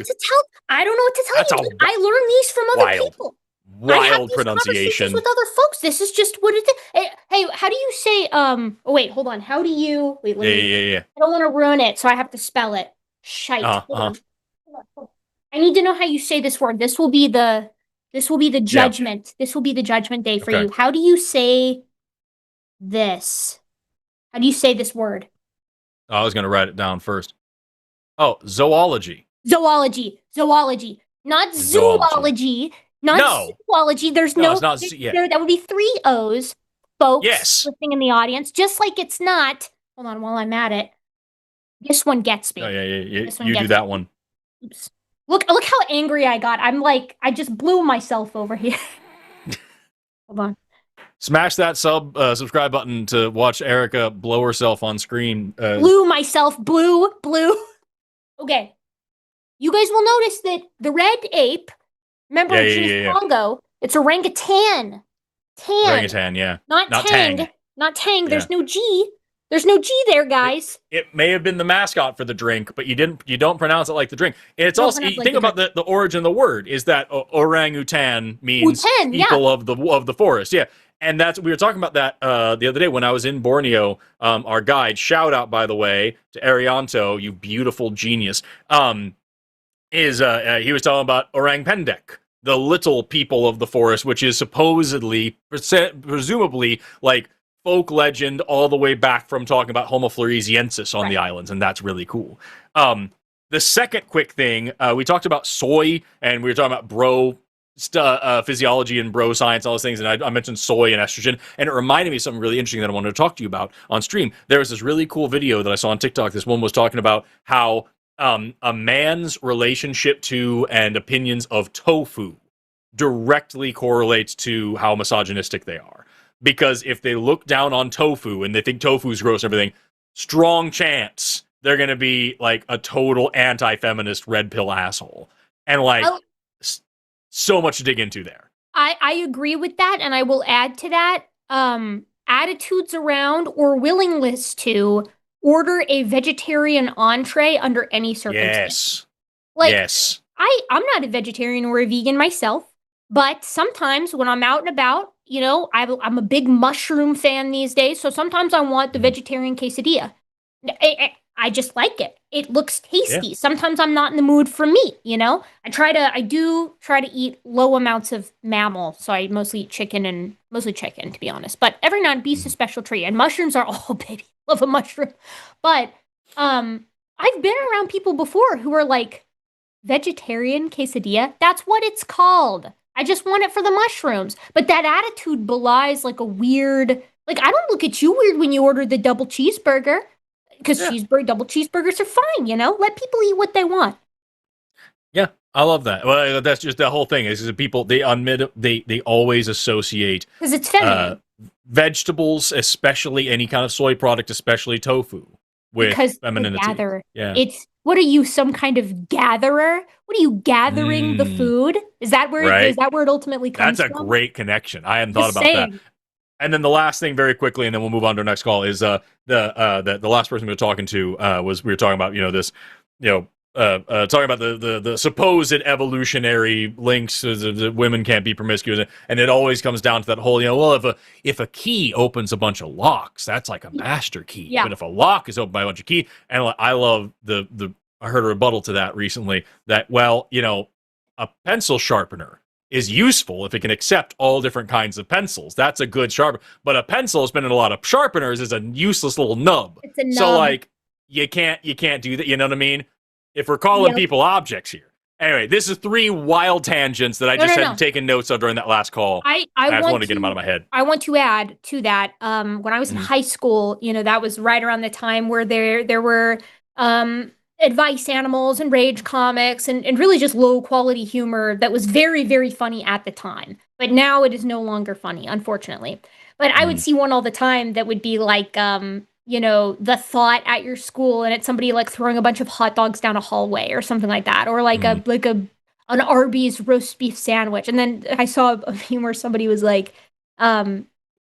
I don't know what to tell you. I learned these from other people. Wild pronunciation with other folks. This is just what it is. Hey, how do you say? Oh wait, hold on. How do you? Wait, let me. Yeah. I don't want to ruin it, so I have to spell it. Shite. Hold on. I need to know how you say this word. This will be the judgment. Yeah. This will be the judgment day for you. How do you say this? How do you say this word? I was going to write it down first. Oh, zoology. Zoology. Not zoology. Not zoology. There's no. It's not, that would be 3 O's, folks. Yes. Listening in the audience, just like it's not. Hold on, while I'm at it. This one gets me. Oh yeah. You do that one. Oops. Look how angry I got. I'm like, I just blew myself over here. Hold on. Smash that subscribe button to watch Erika blow herself on screen. Blew myself. Blue. Okay. You guys will notice that the red ape. Remember, in Congo, it's orangutan. Orangutan, yeah. Not tang. Not tang. There's no G. There's no G there, guys. It may have been the mascot for the drink, but you don't pronounce it like the drink. It's also think about the origin of the word is that orangutan means people of the forest. Yeah. And we were talking about that the other day when I was in Borneo. Our guide, shout out by the way to Arianto, you beautiful genius. He was talking about orang pendek, the little people of the forest, which is presumably like folk legend all the way back from talking about Homo floresiensis on the islands, and that's really cool. The second quick thing, we talked about soy, and we were talking about physiology and bro science, all those things, and I mentioned soy and estrogen, and it reminded me of something really interesting that I wanted to talk to you about on stream. There was this really cool video that I saw on TikTok. This one was talking about how a man's relationship to and opinions of tofu directly correlates to how misogynistic they are. Because if they look down on tofu and they think tofu's gross and everything, strong chance they're going to be like a total anti-feminist red pill asshole. And like, so much to dig into there. I agree with that, and I will add to that, attitudes around or willingness to order a vegetarian entree under any circumstance. Yes. I'm not a vegetarian or a vegan myself, but sometimes when I'm out and about, I'm a big mushroom fan these days, so sometimes I want the vegetarian quesadilla. I just like it. It looks tasty. Yeah. Sometimes I'm not in the mood for meat, you know? I do try to eat low amounts of mammal, so I mostly eat mostly chicken, to be honest. But every now and then, beef's a special treat, and mushrooms are, oh, baby, love a mushroom. But I've been around people before who are like, vegetarian quesadilla? That's what it's called. I just want it for the mushrooms. But that attitude belies like a weird, like, I don't look at you weird when you order the double cheeseburger. Because double cheeseburgers are fine, you know? Let people eat what they want. Yeah, I love that. Well, that's just the whole thing. Is that people, they always associate... Because it's feminine. Vegetables, especially any kind of soy product, especially tofu, with femininity. Yeah. What are you, some kind of gatherer? What are you, gathering the food? Is that where it ultimately comes from? That's a great connection. I hadn't thought about that. And then the last thing, very quickly, and then we'll move on to our next call, is the last person we were talking to we were talking about, talking about the supposed evolutionary links that women can't be promiscuous, and it always comes down to that whole, if a key opens a bunch of locks, that's like a master key. Yeah. But if a lock is opened by a bunch of keys, and I love I heard a rebuttal to that recently that, a pencil sharpener is useful if it can accept all different kinds of pencils. That's a good sharpener. But a pencil has been in a lot of sharpeners is a useless little nub. It's a nub. So you can't do that. You know what I mean? If we're calling people objects here. Anyway, this is 3 wild tangents that I just had taken notes of during that last call. I just want to get them out of my head. I want to add to that. When I was in high school, that was right around the time where there were advice animals and rage comics and really just low quality humor that was very, very funny at the time. But now it is no longer funny, unfortunately. But I would see one all the time that would be like, the thought at your school, and it's somebody like throwing a bunch of hot dogs down a hallway or something like that, or like an Arby's roast beef sandwich. And then I saw a humor, somebody was like,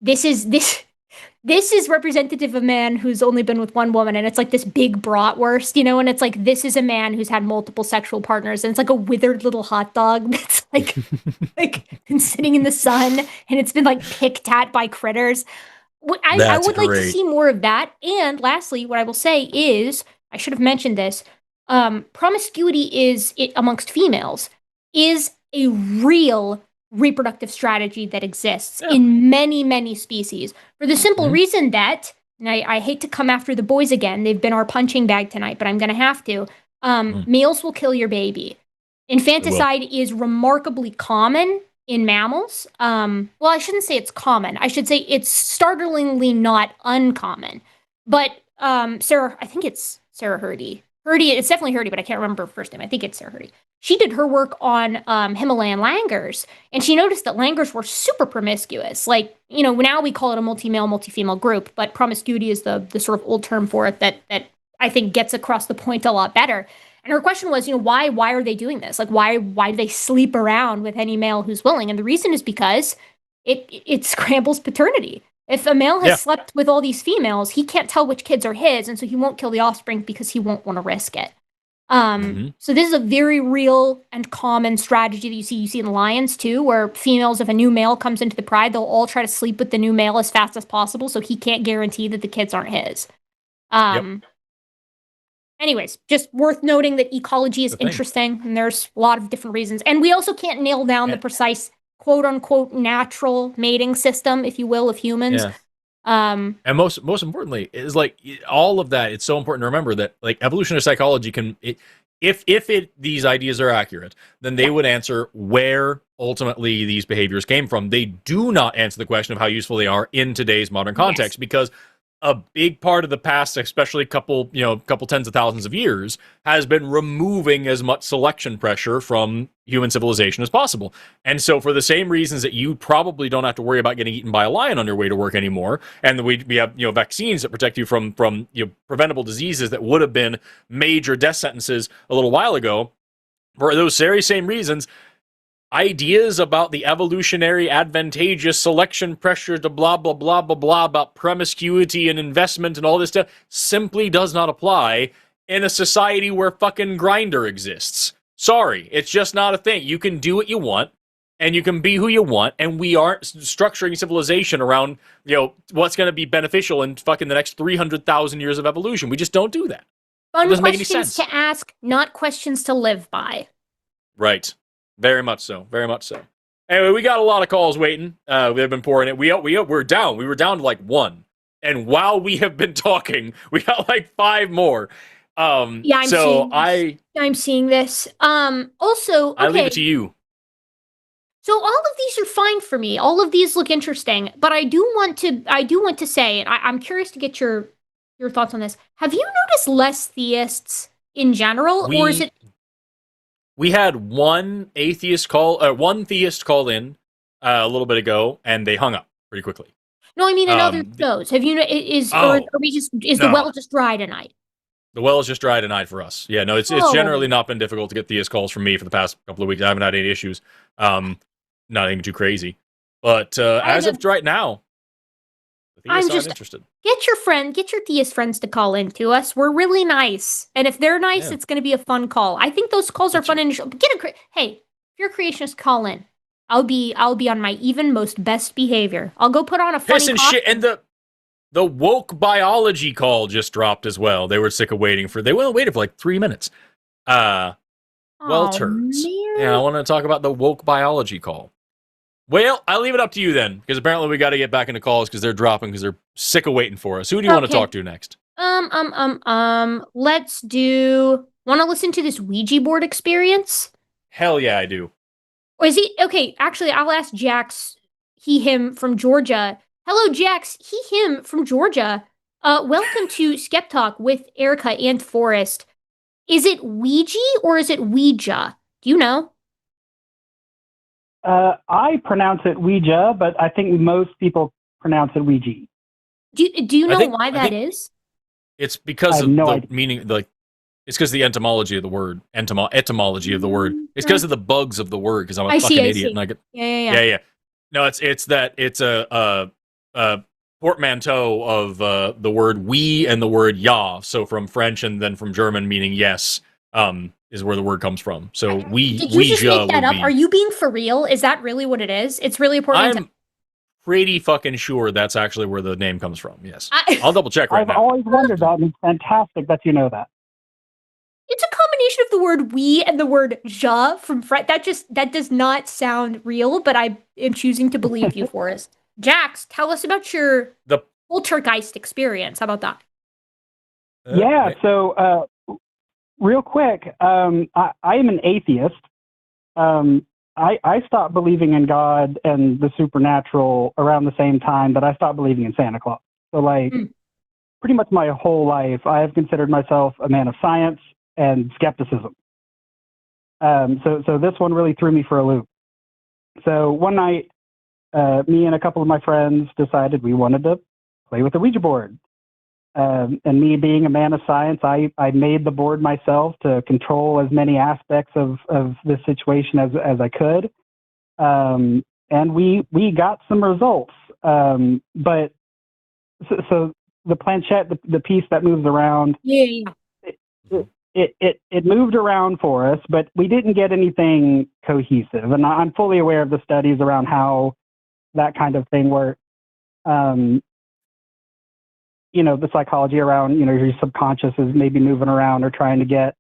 this is representative of a man who's only been with one woman, and it's like this big bratwurst, and it's like, this is a man who's had multiple sexual partners, and it's like a withered little hot dog that's like been sitting in the sun, and it's been like picked at by critters. I would like to see more of that. And lastly, what I will say is, I should have mentioned this, promiscuity amongst females is a real reproductive strategy that exists in many, many species, for the simple reason that, and I hate to come after the boys again, they've been our punching bag tonight, but I'm going to have to, males will kill your baby. Infanticide is remarkably common in mammals. Well, I shouldn't say it's common. I should say it's startlingly not uncommon. But I think it's Sarah Hurdy. It's definitely Hurdy, but I can't remember her first name. I think it's Sarah Hurdy. She did her work on Himalayan langurs, and she noticed that langurs were super promiscuous. Like, now we call it a multi-male, multi-female group, but promiscuity is the sort of old term for it that I think gets across the point a lot better. And her question was, why are they doing this? Like, why do they sleep around with any male who's willing? And the reason is because it scrambles paternity. If a male has slept with all these females, he can't tell which kids are his, and so he won't kill the offspring because he won't want to risk it. So this is a very real and common strategy that you see in lions too, where females, if a new male comes into the pride, they'll all try to sleep with the new male as fast as possible, so he can't guarantee that the kids aren't his. Anyways, just worth noting that ecology is interesting, and there's a lot of different reasons. And we also can't nail down the precise quote-unquote natural mating system, if you will, of humans. And most importantly, is like all of that, it's so important to remember that like evolutionary psychology if these ideas are accurate, then they would answer where ultimately these behaviors came from. They do not answer the question of how useful they are in today's modern context, because a big part of the past, especially couple tens of thousands of years, has been removing as much selection pressure from human civilization as possible. And so for the same reasons that you probably don't have to worry about getting eaten by a lion on your way to work anymore, and we have vaccines that protect you from preventable diseases that would have been major death sentences a little while ago, for those very same reasons, ideas about the evolutionary advantageous selection pressure to blah, blah, blah, blah, blah, about promiscuity and investment and all this stuff simply does not apply in a society where fucking Grindr exists. Sorry, it's just not a thing. You can do what you want, and you can be who you want, and we aren't structuring civilization around, what's going to be beneficial in fucking the next 300,000 years of evolution. We just don't do that. Fun doesn't make any questions sense. to ask, not questions to live by. Right. Very much so. Very much so. Anyway, we got a lot of calls waiting. They've been pouring it. We're down. We were down to like 1. And while we have been talking, we got like 5 more. I'm seeing this. Also, okay. I leave it to you. So all of these are fine for me. All of these look interesting, but I do want to say, and I'm curious to get your thoughts on this. Have you noticed less theists in general, or is it? We had one theist call in a little bit ago, and they hung up pretty quickly. No, I mean in other shows. Have you the well just dry tonight? The well is just dry tonight for us. Yeah, no, it's generally not been difficult to get theist calls from me for the past couple of weeks. I haven't had any issues. Not even too crazy. But as of right now, I'm just interested. Get your theist friends to call in to us. We're really nice. And if they're nice, it's going to be a fun call. I think those calls are fun. Hey, if you're a creationist, call in. I'll be on my even most best behavior. I'll go put on a funny shit. And the woke biology call just dropped as well. They were sick of waiting for. They waited for like 3 minutes. Turds. Man. Yeah, I want to talk about the woke biology call. Well, I'll leave it up to you then, because apparently we got to get back into calls because they're dropping because they're sick of waiting for us. Who do you want to talk to next? Let's do. Want to listen to this Ouija board experience? Hell yeah, I do. Or is he okay? Actually, I'll ask Jax. He, him from Georgia. Hello, Jax. He, him from Georgia. Welcome to SkepTalk with Erika and Forrest. Is it Ouija or is it Ouija? Do you know? I pronounce it Ouija, but I think most people pronounce it Ouija. Do you know why that is? It's because of the meaning, like it's because of the etymology of the word. Etymology of the word. It's because of the bugs of the word. Because I'm a fucking idiot, and I get yeah. No, it's that it's a portmanteau of the word "we" and the word "ja." So from French and then from German, meaning yes. Is where the word comes from. So Did you just make that up? Are you being for real? Is that really what it is? It's really important. I'm pretty fucking sure that's actually where the name comes from. Yes. I'll double check right now. I've always wondered that, and it's fantastic that you know that. It's a combination of the word "we" and the word "ja" from French. That does not sound real, but I am choosing to believe you, Forrest. Jax, tell us about the poltergeist experience. How about that? So real quick, I am an atheist. I stopped believing in God and the supernatural around the same time that I stopped believing in Santa Claus. So, pretty much my whole life, I have considered myself a man of science and skepticism. So this one really threw me for a loop. So one night, me and a couple of my friends decided we wanted to play with the Ouija board. And me being a man of science, I made the board myself to control as many aspects of this situation as I could. And we got some results. But so the planchette, the piece that moves around, it moved around for us, but we didn't get anything cohesive. And I'm fully aware of the studies around how that kind of thing works. The psychology around, your subconscious is maybe moving around or trying to get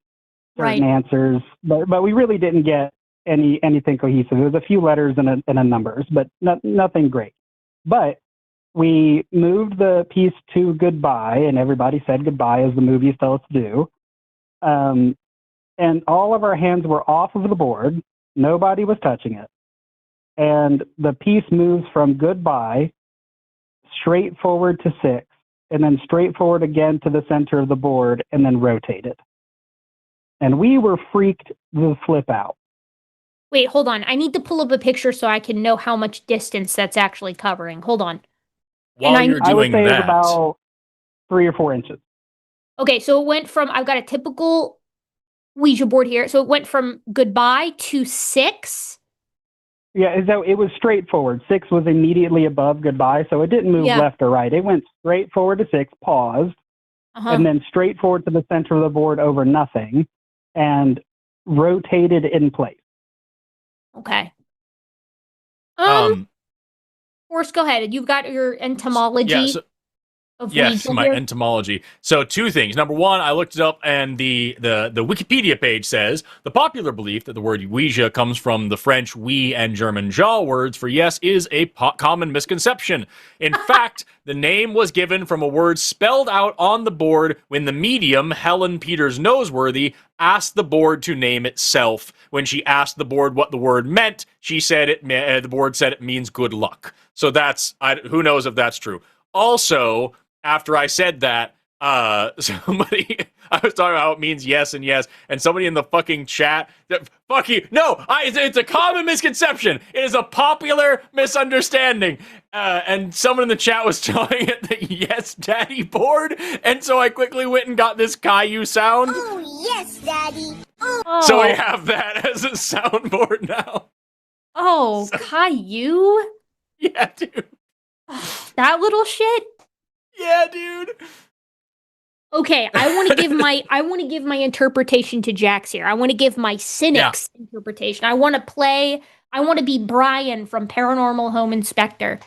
certain answers. But we really didn't get anything cohesive. There was a few letters and a numbers, but nothing great. But we moved the piece to goodbye, and everybody said goodbye as the movies tell us to do. And all of our hands were off of the board. Nobody was touching it. And the piece moves from goodbye straight forward to 6. And then straight forward again to the center of the board, and then rotate it. And we were freaked the flip out. Wait, hold on. I need to pull up a picture so I can know how much distance that's actually covering. Hold on. While you're doing that, I would say it's about 3 or 4 inches. Okay, so it went from, I've got a typical Ouija board here. So it went from goodbye to 6. Yeah, so it was straightforward. 6 was immediately above goodbye, so it didn't move left or right. It went straight forward to 6, paused, and then straight forward to the center of the board over nothing, and rotated in place. Okay. Forrest, go ahead. You've got your entomology. Yes, my entomology. So 2 things. Number 1, I looked it up, and the Wikipedia page says the popular belief that the word Ouija comes from the French "oui" and German "ja" words for yes is a common misconception. In fact, the name was given from a word spelled out on the board when the medium, Helen Peters Noseworthy, asked the board to name itself. When she asked the board what the word meant, she said the board said it means good luck. So who knows if that's true. Also, after I said that, I was talking about how it means yes and yes, and somebody in the fucking chat, fuck you, no, it's a common misconception. It is a popular misunderstanding. And someone in the chat was telling it the Yes Daddy board, and so I quickly went and got this Caillou sound. Oh, yes, Daddy. Oh. So I have that as a soundboard now. Oh, so, Caillou? Yeah, dude. That little shit? Yeah, dude. Okay, I want to give my interpretation to Jax here. I want to give my cynic's interpretation. I want to be Brian from Paranormal Home Inspector.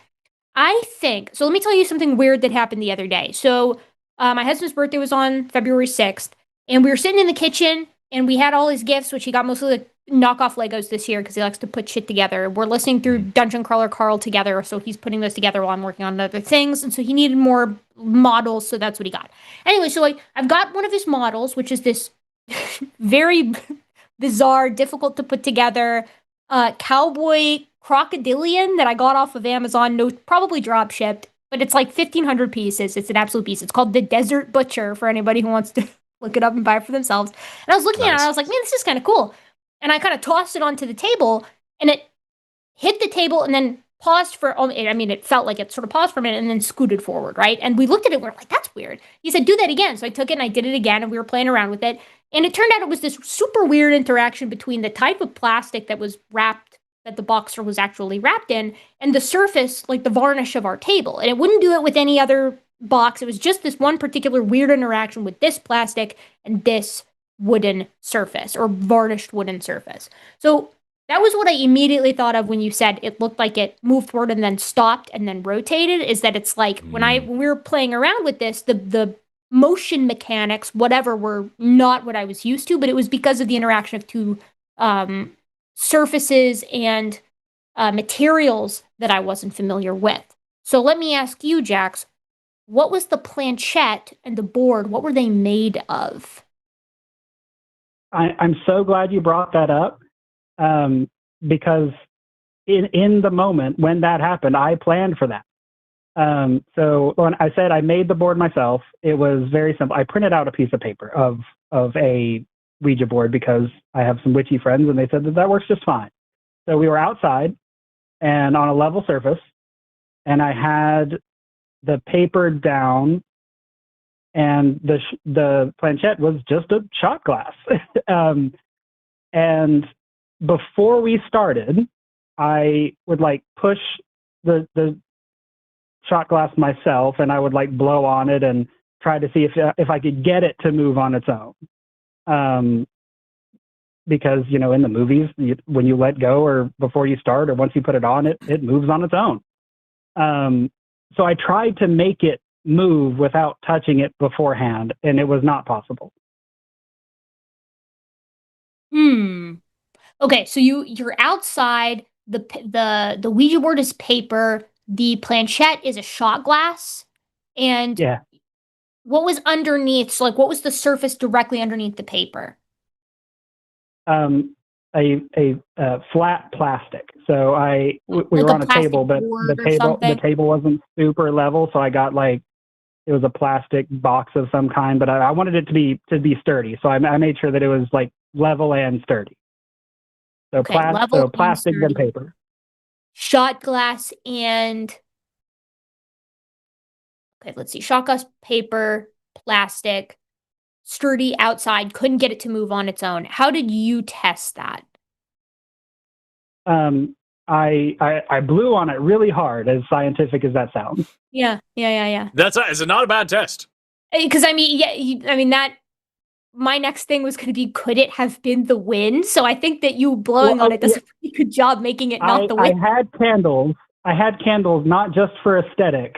I think, so let me tell you something weird that happened the other day. So, my husband's birthday was on February 6th, and we were sitting in the kitchen, and we had all his gifts, which he got mostly the knockoff Legos this year because he likes to put shit together. We're listening through Dungeon Crawler Carl together, so he's putting those together while I'm working on other things, and so he needed more models, so that's what he got. Anyway, so I've got one of his models, which is this very bizarre, difficult to put together cowboy crocodilian that I got off of Amazon, probably drop shipped, but it's like 1,500 pieces. It's an absolute piece. It's called the Desert Butcher for anybody who wants to look it up and buy it for themselves. And I was looking at it, and I was like, man, this is kind of cool. And I kind of tossed it onto the table, and it hit the table and then paused for, it felt like it sort of paused for a minute and then scooted forward, right? And we looked at it and we were like, that's weird. He said, do that again. So I took it and I did it again, and we were playing around with it. And it turned out it was this super weird interaction between the type of plastic that was wrapped, that the boxer was actually wrapped in, and the surface, like the varnish of our table. And it wouldn't do it with any other box. It was just this one particular weird interaction with this plastic and this wooden surface, or varnished wooden surface. So that was what I immediately thought of when you said it looked like it moved forward and then stopped and then rotated, is that it's like when we were playing around with this, the motion mechanics, whatever, were not what I was used to, but it was because of the interaction of two surfaces and materials that I wasn't familiar with. So let me ask you, Jax, what was the planchette and the board? What were they made of? I'm so glad you brought that up, because in the moment when that happened, I planned for that. So when I said I made the board myself, it was very simple. I printed out a piece of paper of a Ouija board because I have some witchy friends, and they said that works just fine. So we were outside and on a level surface, and I had the paper down, and the planchette was just a shot glass. And before we started, I would push the shot glass myself, and I would blow on it and try to see if I could get it to move on its own. Because, in the movies, when you let go or before you start or once you put it on, it moves on its own. So I tried to make it move without touching it beforehand, and it was not possible. Okay, so you're outside. The Ouija board is paper. The planchette is a shot glass. And yeah, what was underneath? So what was the surface directly underneath the paper? A flat plastic. So we were on a table, but the table wasn't super level, so I got it was a plastic box of some kind, but I wanted it to be sturdy, so I made sure that it was level and sturdy. So, so plastic and paper. Shot glass and let's see. Shot glass, paper, plastic, sturdy outside. Couldn't get it to move on its own. How did you test that? I blew on it really hard, as scientific as that sounds. Yeah. It's not a bad test. Because my next thing was going to be, could it have been the wind? So I think that you blowing on it does a pretty good job making it not the wind. I had candles not just for aesthetic,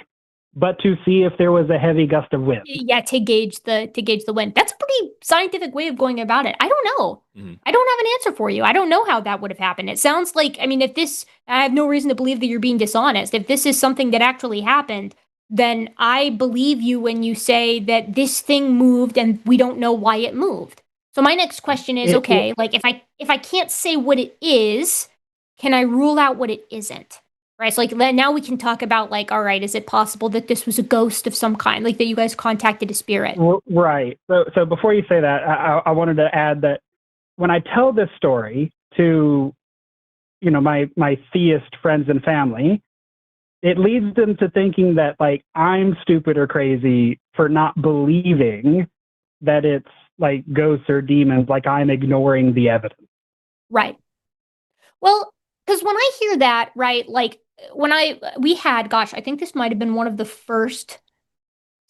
but to see if there was a heavy gust of wind. Yeah, to gauge the wind. That's a pretty scientific way of going about it. I don't know. I don't have an answer for you. I don't know how that would have happened. It sounds like, I mean, I have no reason to believe that you're being dishonest. If this is something that actually happened, then I believe you when you say that this thing moved and we don't know why it moved. So my next question is, okay, like if I can't say what it is, can I rule out what it isn't? Right. So like now we can talk about like, all right, is it possible that this was a ghost of some kind, like that you guys contacted a spirit? Right. So before you say that, I wanted to add that when I tell this story to, my theist friends and family, it leads them to thinking that like I'm stupid or crazy for not believing that it's like ghosts or demons, like I'm ignoring the evidence. Right. Well, because when I hear that, right, like I think this might have been one of the first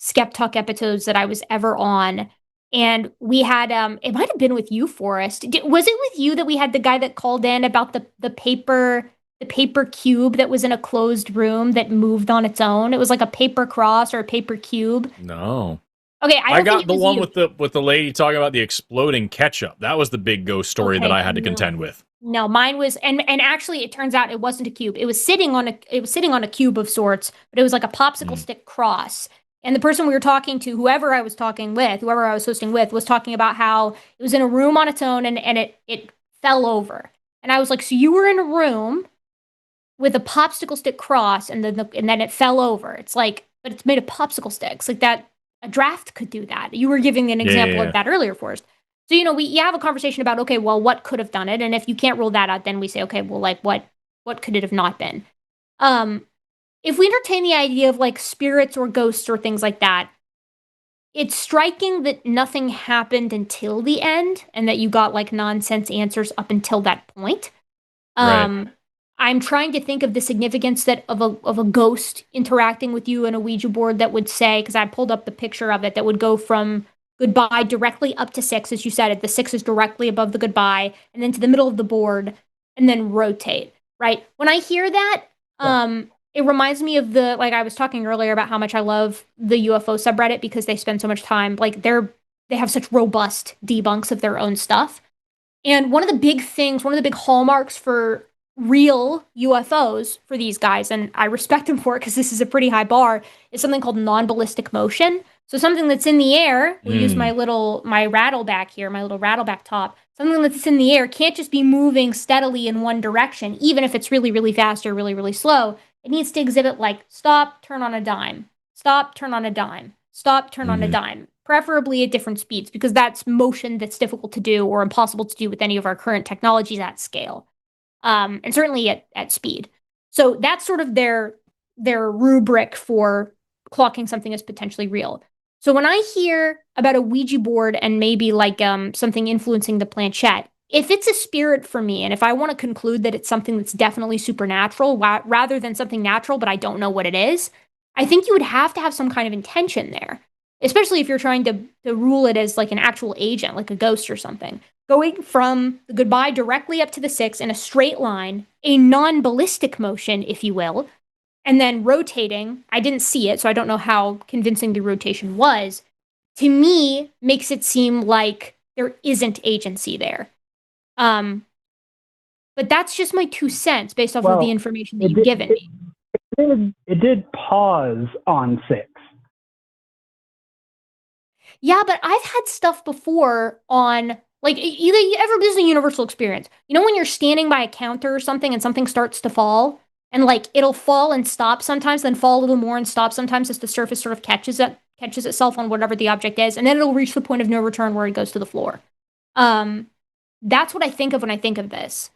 SkepTalk episodes that I was ever on. And we had, it might have been with you, Forrest. Was it with you that we had the guy that called in about the paper cube that was in a closed room that moved on its own? It was like a paper cross or a paper cube. No. Okay, I got the one with the lady talking about the exploding ketchup. That was the big ghost story that I had to contend with. No, mine was, and actually, it turns out it wasn't a cube. It was sitting on a cube of sorts, but it was like a popsicle stick cross. And the person we were talking to, whoever I was hosting with, was talking about how it was in a room on its own and it fell over. And I was like, so you were in a room with a popsicle stick cross, and then it fell over. It's like, but it's made of popsicle sticks, like that. A draft could do that. You were giving an example of that earlier, Forrest. So, you have a conversation about, okay, well, what could have done it? And if you can't rule that out, then we say, okay, well, like, what could it have not been? If we entertain the idea of, like, spirits or ghosts or things like that, it's striking that nothing happened until the end and that you got, like, nonsense answers up until that point. Right. I'm trying to think of the significance of a ghost interacting with you in a Ouija board that would say, because I pulled up the picture of it, that would go from goodbye directly up to 6, as you said it. The 6 is directly above the goodbye, and then to the middle of the board, and then rotate, right? When I hear that, it reminds me of like I was talking earlier about how much I love the UFO subreddit because they spend so much time, like they have such robust debunks of their own stuff. And one of the big hallmarks for real UFOs for these guys, and I respect them for it because this is a pretty high bar, is something called non-ballistic motion. So something that's in the air, we'll use my rattleback here, my little rattleback top, something that's in the air can't just be moving steadily in one direction, even if it's really, really fast or really, really slow. It needs to exhibit like stop, turn on a dime, stop, turn on a dime, stop, turn on a dime, preferably at different speeds, because that's motion that's difficult to do or impossible to do with any of our current technologies at scale. And certainly at speed. So that's sort of their rubric for clocking something as potentially real. So when I hear about a Ouija board and maybe like something influencing the planchette, if it's a spirit for me, and if I want to conclude that it's something that's definitely supernatural rather than something natural, but I don't know what it is, I think you would have to have some kind of intention there, especially if you're trying to rule it as like an actual agent, like a ghost or something. Going from the goodbye directly up to the 6 in a straight line, a non-ballistic motion, if you will, and then rotating. I didn't see it, so I don't know how convincing the rotation was. To me, makes it seem like there isn't agency there. But that's just my 2 cents based off of the information that you've given me. It did pause on 6. Yeah, but I've had stuff before on, like, you ever been in a universal experience? You know when you're standing by a counter or something and something starts to fall? And, like, it'll fall and stop sometimes, then fall a little more and stop sometimes as the surface sort of catches itself on whatever the object is, and then it'll reach the point of no return where it goes to the floor. That's what I think of when I think of this.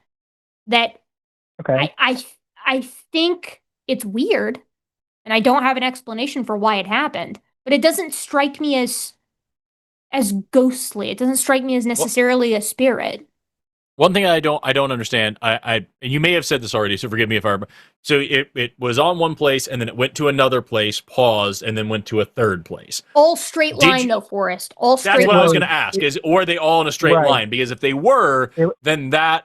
That I think it's weird, and I don't have an explanation for why it happened, but it doesn't strike me as ghostly. It doesn't strike me as necessarily a spirit. One thing I don't understand, and you may have said this already, so forgive me if I remember. So it was on one place, and then it went to another place, paused, and then went to a third place. All straight line, though, Forrest. All straight line. That's what I was going to ask, or are they all in a straight line? Because if they were, then that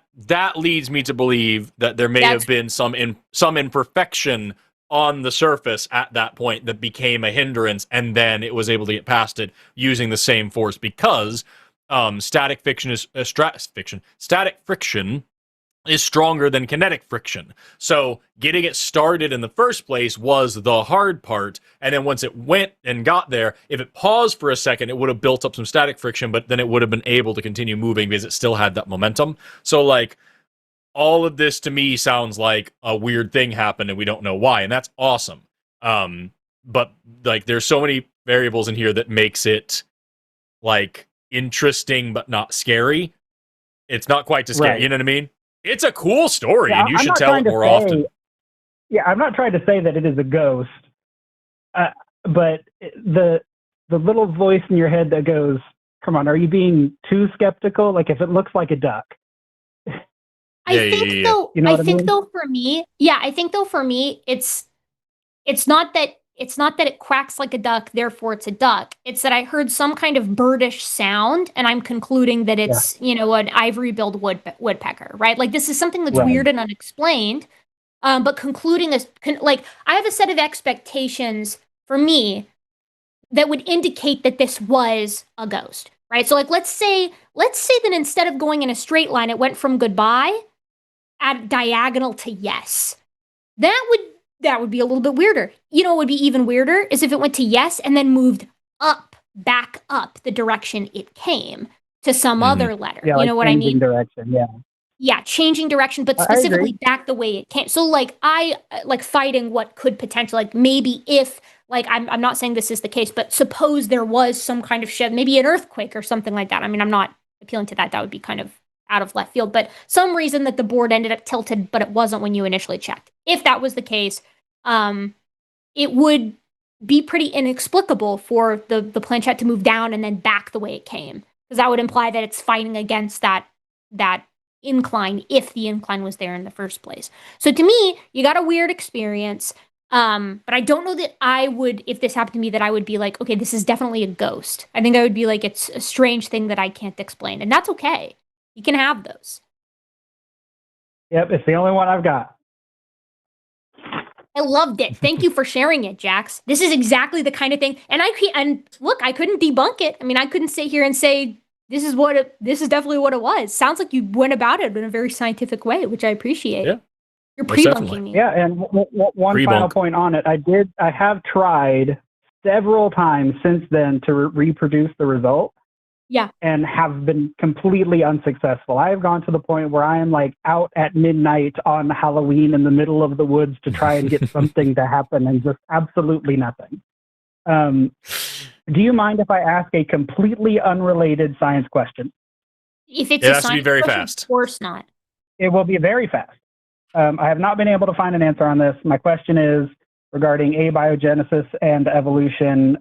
leads me to believe that there may have been some imperfection on the surface at that point that became a hindrance, and then it was able to get past it using the same force because static friction is stronger than kinetic friction. So getting it started in the first place was the hard part. And then once it went and got there, if it paused for a second, it would have built up some static friction, but then it would have been able to continue moving because it still had that momentum. So like all of this to me sounds like a weird thing happened and we don't know why. And that's awesome. But like there's so many variables in here that makes it like interesting, but not scary. It's not quite as scary. Right. You know what I mean? It's a cool story, Yeah, and you I'm should not tell it trying to more say- often. Yeah, I'm not trying to say that it is a ghost, but the little voice in your head that goes, "Come on, are you being too skeptical? Like if it looks like a duck." I think though, You know what I I think mean? though for me, it's not that it quacks like a duck, therefore it's a duck. It's that I heard some kind of birdish sound, and I'm concluding that it's an ivory-billed woodpecker, right? Like this is something that's Right. weird and unexplained. But concluding like I have a set of expectations for me that would indicate that this was a ghost, right? So like let's say that instead of going in a straight line, it went from goodbye at diagonal to yes. That would be a little bit weirder. You know what would be even weirder is if it went to yes and then moved back up the direction it came to some other letter. Yeah, you like know what I changing mean? direction. Yeah. Yeah, changing direction, but I agree. specifically back the way it came. So like I like fighting what could potentially like maybe if like I'm not saying this is the case, but suppose there was some kind of shift, maybe an earthquake or something like that. I mean, I'm not appealing to that. That would be kind of out of left field, but some reason that the board ended up tilted, but it wasn't when you initially checked. If that was the case, it would be pretty inexplicable for the planchette to move down and then back the way it came, because that would imply that it's fighting against that incline if the incline was there in the first place. So to me, you got a weird experience. But I don't know that I would, if this happened to me, that I would be like, okay, this is definitely a ghost. I think I would be like, it's a strange thing that I can't explain. And that's okay. You can have those. Yep, it's the only one I've got. I loved it. Thank you for sharing it, Jax. This is exactly the kind of thing. And look, I couldn't debunk it. I mean, I couldn't sit here and say this is definitely what it was. Sounds like you went about it in a very scientific way, which I appreciate. Yeah. You're Most pre-bunking definitely. me. Yeah, and one final point on it. I have tried several times since then to reproduce the result. Yeah. And have been completely unsuccessful. I have gone to the point where I am like out at midnight on Halloween in the middle of the woods to try and get something to happen, and just absolutely nothing. Do you mind if I ask a completely unrelated science question? If it's It a has to be science very question, fast. of course not. It will be very fast. I have not been able to find an answer on this. My question is regarding abiogenesis and evolution.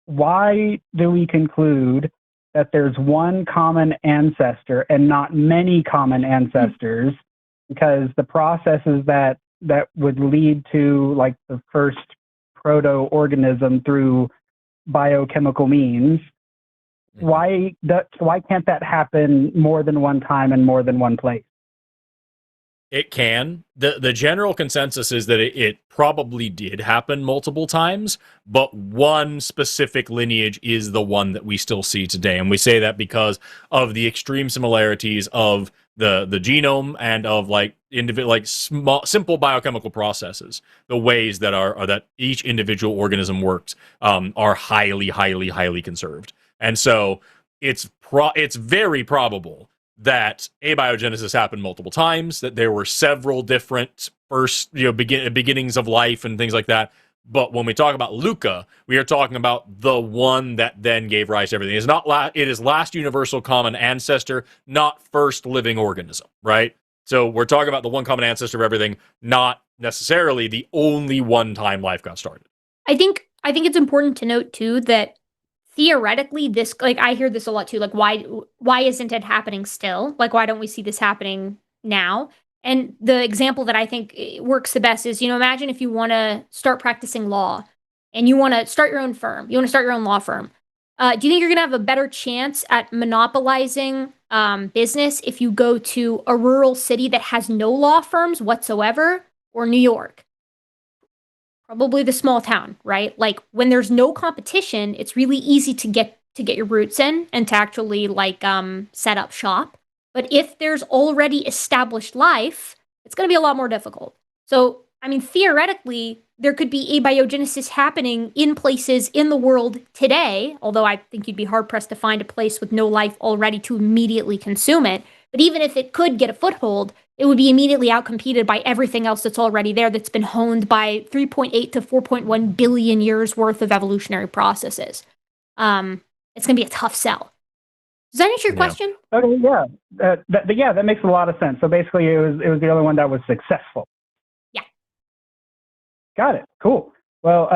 Why do we conclude that there's one common ancestor and not many common ancestors? Because the processes that would lead to like the first proto-organism through biochemical means, why can't that happen more than one time in more than one place? It can. The general consensus is that it probably did happen multiple times, but one specific lineage is the one that we still see today. And we say that because of the extreme similarities of the genome and of like simple biochemical processes. The ways that that each individual organism works are highly, highly, highly conserved. And so it's very probable that abiogenesis happened multiple times, that there were several different first, beginnings of life and things like that. But when we talk about Luca, we are talking about the one that then gave rise to everything. It is last universal common ancestor, not first living organism, right? So we're talking about the one common ancestor of everything, not necessarily the only one time life got started. I think it's important to note too that theoretically, this, like, I hear this a lot too, like, why isn't it happening still? Like, why don't we see this happening now? And the example that I think works the best is, imagine if you want to start practicing law and you want to start your own firm, you want to start your own law firm. Do you think you're going to have a better chance at monopolizing business if you go to a rural city that has no law firms whatsoever, or New York? probably the small town, right? Like when there's no competition, it's really easy to get your roots in and to actually like set up shop. But if there's already established life, it's going to be a lot more difficult. So, I mean, theoretically, there could be abiogenesis happening in places in the world today, although I think you'd be hard-pressed to find a place with no life already to immediately consume it. But even if it could get a foothold, it would be immediately outcompeted by everything else that's already there that's been honed by 3.8 to 4.1 billion years worth of evolutionary processes. It's going to be a tough sell. Does that answer your question? Okay, yeah. That makes a lot of sense. So basically, it was the only one that was successful. Yeah. Got it. Cool. Well,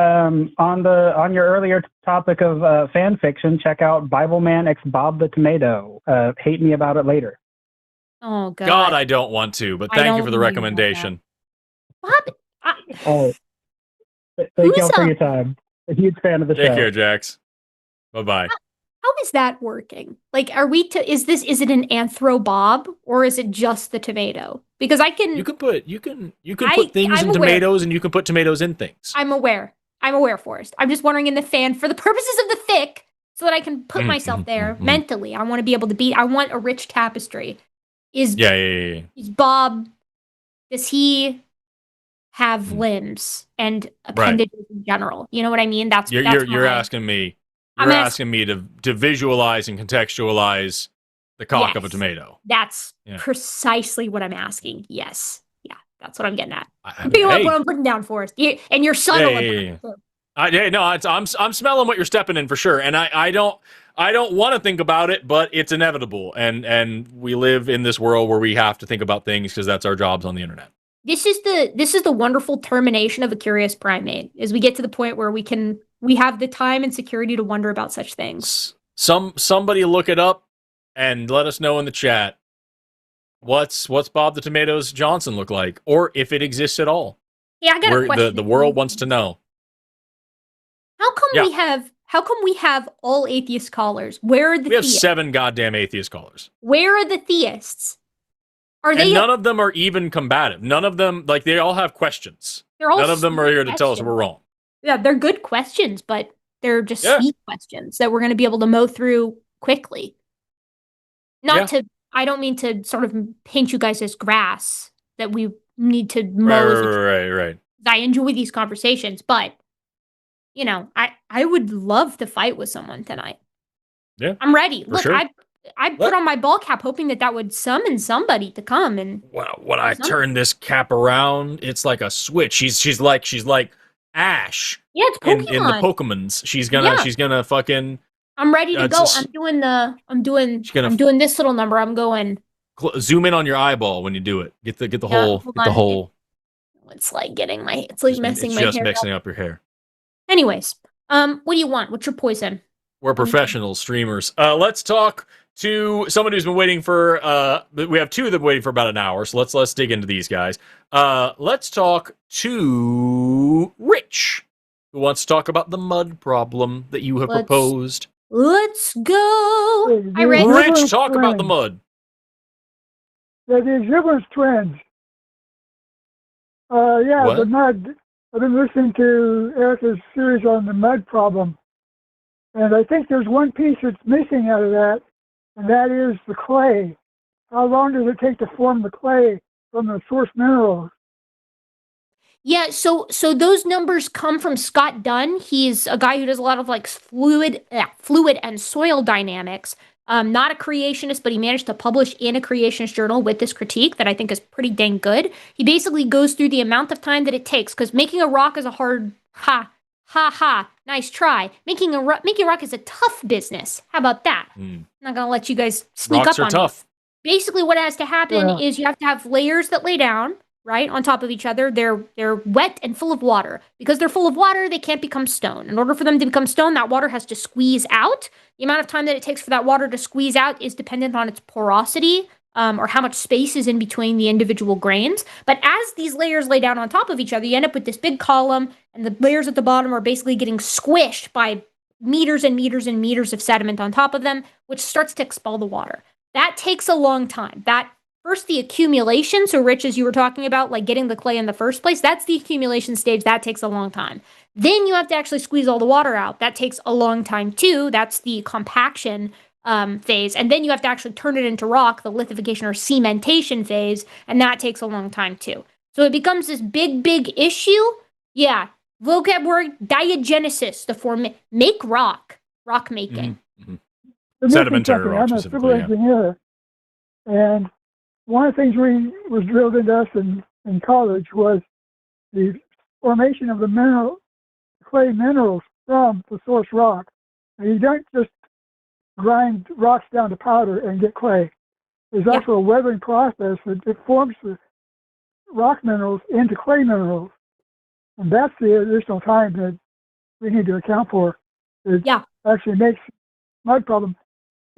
on your earlier topic of fan fiction, check out Bible Man x Bob the Tomato. Hate me about it later. Oh God. God, I don't want to, but thank you for the recommendation. Bob, Thank y'all for your time. A huge fan of the show. Take care, Jax. Bye-bye. How is that working? Like, is it an anthro Bob or is it just the tomato? Because you can put things in tomatoes and you can put tomatoes in things. I'm aware, Forrest. I'm just wondering for the purposes of the fic, so that I can put myself there mentally. I want to be able to I want a rich tapestry. Is Bob, does he have limbs and appendages in general? You know what I mean? You're asking me. You're asking me to visualize and contextualize the cock of a tomato. That's precisely what I'm asking. Yes. Yeah, that's what I'm getting at. What I'm putting down for us. And your son will I'm smelling what you're stepping in for sure. And I don't want to think about it, but it's inevitable. And we live in this world where we have to think about things because that's our jobs on the internet. This is the wonderful termination of a curious primate, as we get to the point where we have the time and security to wonder about such things. Somebody look it up and let us know in the chat. What's Bob the Tomatoes Johnson look like, or if it exists at all? Yeah, I got a question. The world wants to know. How come we have all atheist callers? Where are the theists? We have 7 goddamn atheist callers. Where are the theists? None of them are even combative. None of them, they all have questions. None of them are here to tell us we're wrong. Yeah, they're good questions, but they're just sweet questions that we're going to be able to mow through quickly. I don't mean to sort of paint you guys as grass that we need to mow. Right. I enjoy these conversations, but, I would love to fight with someone tonight. Yeah. I'm ready. Look, sure. I put on my ball cap hoping that would summon somebody to come and... When I turn this cap around, it's like a switch. She's like Ash. Yeah, it's Pokemon. In the Pokemons. She's gonna fucking... I'm ready to go. I'm doing this little number. I'm going... Zoom in on your eyeball when you do it. Get the whole... It's like getting my... It's like messing my hair up. Just mixing up your hair. Anyways, what do you want? What's your poison? We're professional streamers. Let's talk to somebody who's been waiting for, we have 2 that have been waiting for about an hour, so let's dig into these guys. Let's talk to Rich, who wants to talk about the mud problem that you have proposed. Let's go! I read Rich, talk about the mud. The exuberance twins. What? The mud. I've been listening to Erika's series on the mud problem. And I think there's one piece that's missing out of that, and that is the clay. How long does it take to form the clay from the source minerals? Yeah, so those numbers come from Scott Dunn. He's a guy who does a lot of fluid and soil dynamics. Not a creationist, but he managed to publish in a creationist journal with this critique that I think is pretty dang good. He basically goes through the amount of time that it takes, because making a rock is a hard nice try. Making a rock is a tough business. How about that? I'm not gonna let you guys sneak Rocks up on are tough. me. Basically, what has to happen is you have to have layers that lay down right on top of each other. They're wet and full of water. Because they're full of water, they can't become stone. In order for them to become stone, that water has to squeeze out. The amount of time that it takes for that water to squeeze out is dependent on its porosity, or how much space is in between the individual grains. But as these layers lay down on top of each other, you end up with this big column, and the layers at the bottom are basically getting squished by meters and meters and meters of sediment on top of them, which starts to expel the water. That takes a long time. That first the accumulation. So, Rich, as you were talking about, like getting the clay in the first place, that's the accumulation stage. That takes a long time. Then you have to actually squeeze all the water out. That takes a long time too. That's the compaction phase. And then you have to actually turn it into rock, the lithification or cementation phase. And that takes a long time too. So it becomes this big issue. Yeah. Vocab word, diagenesis, make rock making. Sedimentary rock, I'm a civil engineer, and one of the things was drilled into us in college was the formation of the clay minerals from the source rock. And you don't just grind rocks down to powder and get clay. There's also a weathering process that forms the rock minerals into clay minerals. And that's the additional time that we need to account for. It actually makes mud problem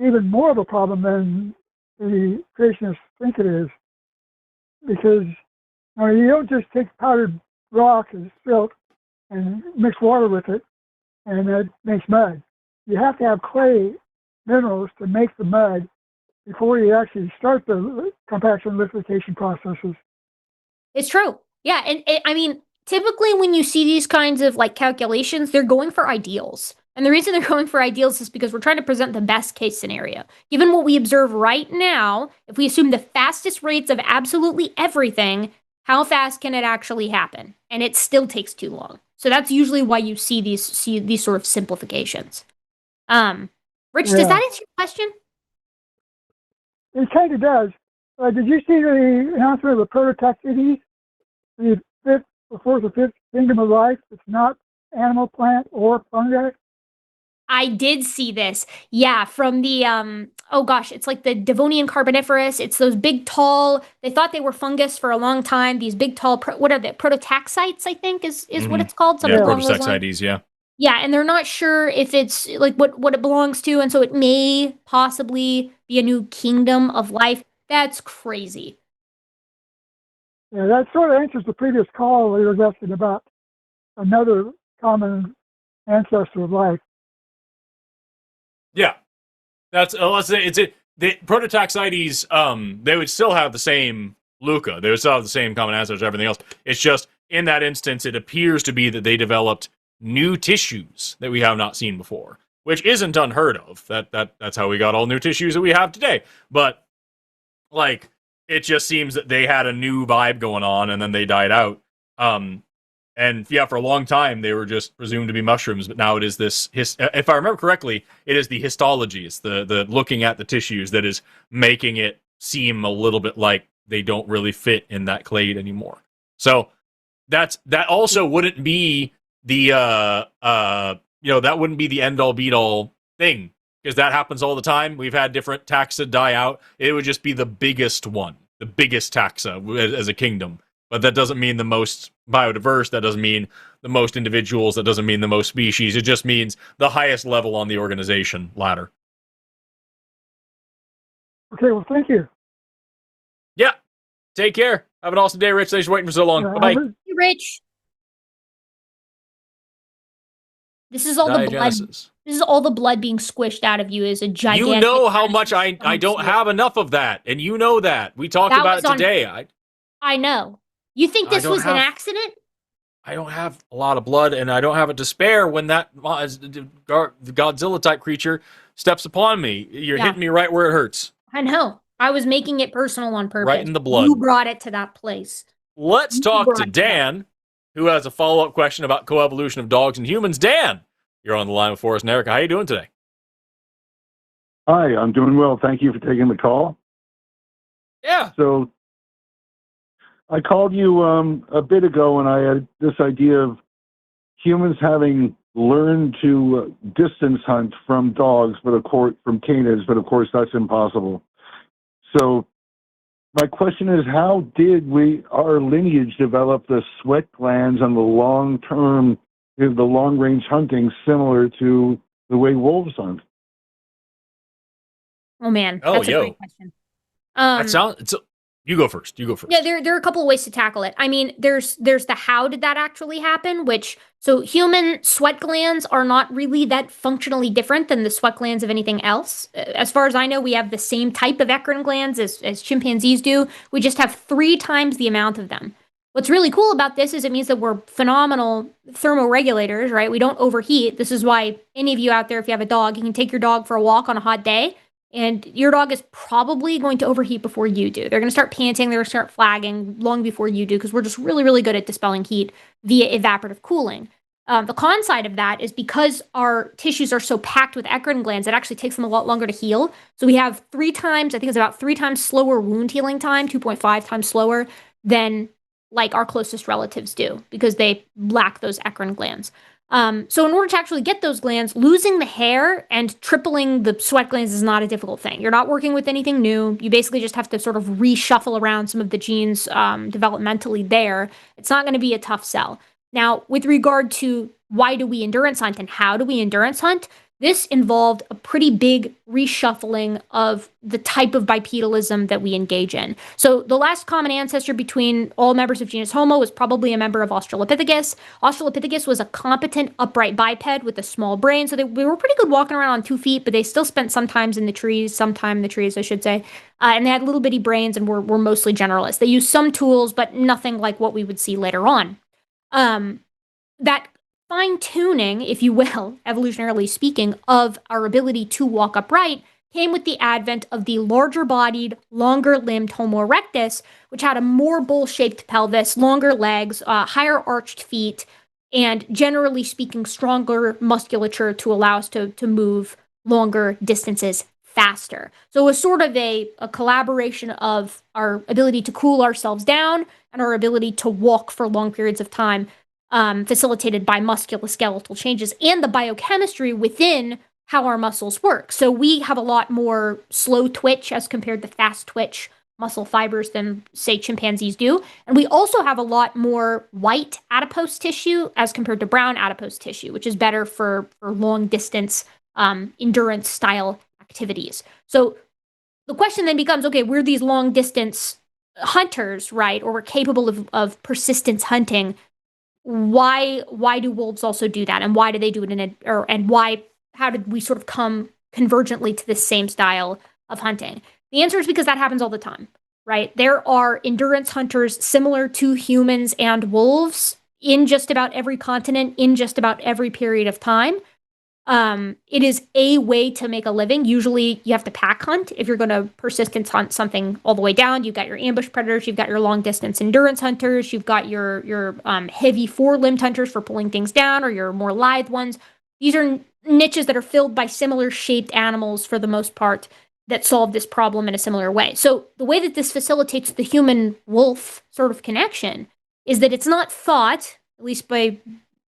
even more of a problem than the creationists think it is. Because you don't just take powdered rock and silt and mix water with it and that makes mud. You have to have clay minerals to make the mud before you actually start the compaction lithification processes. It's true. Yeah. And I mean, typically when you see these kinds of like calculations, they're going for ideals. And the reason they're going for ideals is because we're trying to present the best case scenario. Given what we observe right now, if we assume the fastest rates of absolutely everything, how fast can it actually happen? And it still takes too long. So that's usually why you see these sort of simplifications. Rich, does that answer your question? It kind of does. Did you see the announcement of the proto-TACIS? The fourth or fifth kingdom of life. It's not animal, plant, or fungi. I did see this. Yeah, from the it's like the Devonian Carboniferous. It's those big, tall. They thought they were fungus for a long time. These big, tall. What are they? Prototaxites, I think, is what it's called. Something along those lines. Prototaxites. Yeah. Yeah, and they're not sure if it's like what it belongs to, and so it may possibly be a new kingdom of life. That's crazy. Yeah, that sort of answers the previous call we were asking about another common ancestor of life. Yeah, that's let's say the prototaxites. They would still have the same Luca. They would still have the same common ancestors, everything else. It's just in that instance, it appears to be that they developed new tissues that we have not seen before, which isn't unheard of. That's how we got all new tissues that we have today. But like, it just seems that they had a new vibe going on, and then they died out. And yeah, for a long time, they were just presumed to be mushrooms, but now it is this, if I remember correctly, it is the histology, it's the looking at the tissues that is making it seem a little bit like they don't really fit in that clade anymore. So that also wouldn't be the, that wouldn't be the end-all, beat-all thing, because that happens all the time. We've had different taxa die out. It would just be the biggest one, the biggest taxa as a kingdom. But that doesn't mean the most biodiverse. That doesn't mean the most individuals. That doesn't mean the most species. It just means the highest level on the organization ladder. Okay, well, thank you. Yeah. Take care. Have an awesome day, Rich. Thanks for waiting for so long. Bye-bye. Hey, Rich. This is all the blood. This is all the blood being squished out of you. Is a gigantic. You know how much I don't have enough of that, and you know that. We talked about it today. I know. You think this was an accident? I don't have a lot of blood, and I don't have it to spare when that Godzilla-type creature steps upon me. You're hitting me right where it hurts. I know. I was making it personal on purpose. Right in the blood. You brought it to that place. Let's talk to Dan, who has a follow-up question about coevolution of dogs and humans. Dan, you're on the line with Forrest and Erika. How are you doing today? Hi, I'm doing well. Thank you for taking the call. Yeah. So I called you a bit ago, and I had this idea of humans having learned to distance hunt from dogs, but of course, from canids, but of course that's impossible. So my question is, how did our lineage develop the sweat glands and the long-term, the long-range hunting similar to the way wolves hunt? Oh man, that's a great question. You go first. Yeah, there are a couple of ways to tackle it. I mean, there's the how did that actually happen, so human sweat glands are not really that functionally different than the sweat glands of anything else. As far as I know, we have the same type of eccrine glands as chimpanzees do. We just have 3 times the amount of them. What's really cool about this is it means that we're phenomenal thermoregulators, right? We don't overheat. This is why any of you out there, if you have a dog, you can take your dog for a walk on a hot day, and your dog is probably going to overheat before you do. They're going to start panting, they're going to start flagging long before you do, because we're just really, really good at dispelling heat via evaporative cooling. The con side of that is because our tissues are so packed with eccrine glands, it actually takes them a lot longer to heal. So we have 3 times, I think it's about 3 times slower wound healing time, 2.5 times slower than like our closest relatives do, because they lack those eccrine glands. So in order to actually get those glands, losing the hair and tripling the sweat glands is not a difficult thing. You're not working with anything new. You basically just have to sort of reshuffle around some of the genes developmentally there. It's not going to be a tough sell. Now, with regard to why do we endurance hunt and how do we endurance hunt, this involved a pretty big reshuffling of the type of bipedalism that we engage in. So the last common ancestor between all members of genus Homo was probably a member of Australopithecus. Australopithecus was a competent upright biped with a small brain, so they were pretty good walking around on 2 feet, but they still spent some time in the trees, I should say. And they had little bitty brains and were mostly generalists. They used some tools, but nothing like what we would see later on. That fine-tuning, if you will, evolutionarily speaking, of our ability to walk upright came with the advent of the larger-bodied, longer-limbed Homo erectus, which had a more bowl-shaped pelvis, longer legs, higher arched feet, and generally speaking, stronger musculature to allow us to move longer distances faster. So it was sort of a collaboration of our ability to cool ourselves down and our ability to walk for long periods of time, facilitated by musculoskeletal changes and the biochemistry within how our muscles work. So we have a lot more slow twitch as compared to fast twitch muscle fibers than, say, chimpanzees do. And we also have a lot more white adipose tissue as compared to brown adipose tissue, which is better for long distance endurance style activities. So the question then becomes, okay, we're these long distance hunters, right? Or we're capable of persistence hunting. Why do wolves also do that? And why do they do it how did we sort of come convergently to this same style of hunting? The answer is because that happens all the time, right? There are endurance hunters similar to humans and wolves in just about every continent, in just about every period of time. It is a way to make a living. Usually you have to pack hunt if you're going to persistence hunt something all the way down. You've got your ambush predators, you've got your long distance endurance hunters, you've got your heavy 4-limbed hunters for pulling things down, or your more lithe ones. These are niches that are filled by similar shaped animals for the most part that solve this problem in a similar way. So the way that this facilitates the human wolf sort of connection is that it's not thought, at least by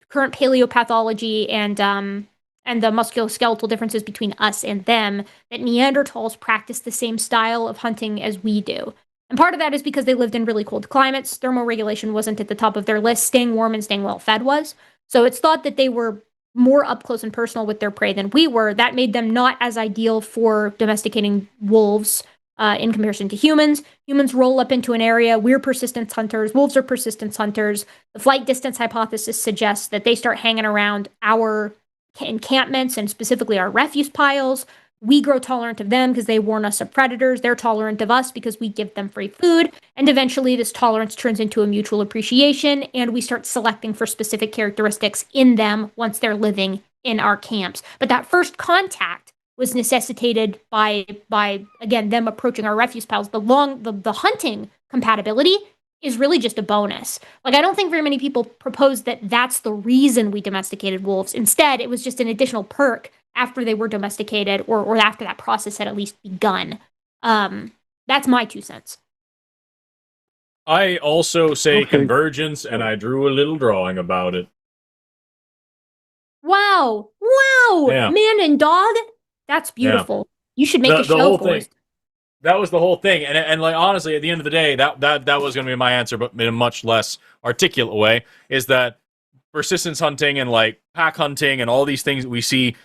current paleopathology and the musculoskeletal differences between us and them, that Neanderthals practice the same style of hunting as we do. And part of that is because they lived in really cold climates. Thermoregulation wasn't at the top of their list. Staying warm and staying well fed was. So it's thought that they were more up close and personal with their prey than we were. That made them not as ideal for domesticating wolves in comparison to humans. Humans roll up into an area. We're persistence hunters. Wolves are persistence hunters. The flight distance hypothesis suggests that they start hanging around our encampments and specifically our refuse piles. We grow tolerant of them because they warn us of predators. They're tolerant of us because we give them free food. And eventually this tolerance turns into a mutual appreciation, and we start selecting for specific characteristics in them once they're living in our camps. But that first contact was necessitated by again, them approaching our refuse piles. The hunting compatibility is really just a bonus. Like, I don't think very many people propose that that's the reason we domesticated wolves. Instead, it was just an additional perk after they were domesticated, or after that process had at least begun. That's my 2 cents. I also say convergence, and I drew a little drawing about it. Wow. Yeah. Man and dog? That's beautiful. Yeah. You should make a show for it. That was the whole thing. And like, honestly, at the end of the day, that was going to be my answer, but in a much less articulate way, is that persistence hunting and like pack hunting and all these things that we see,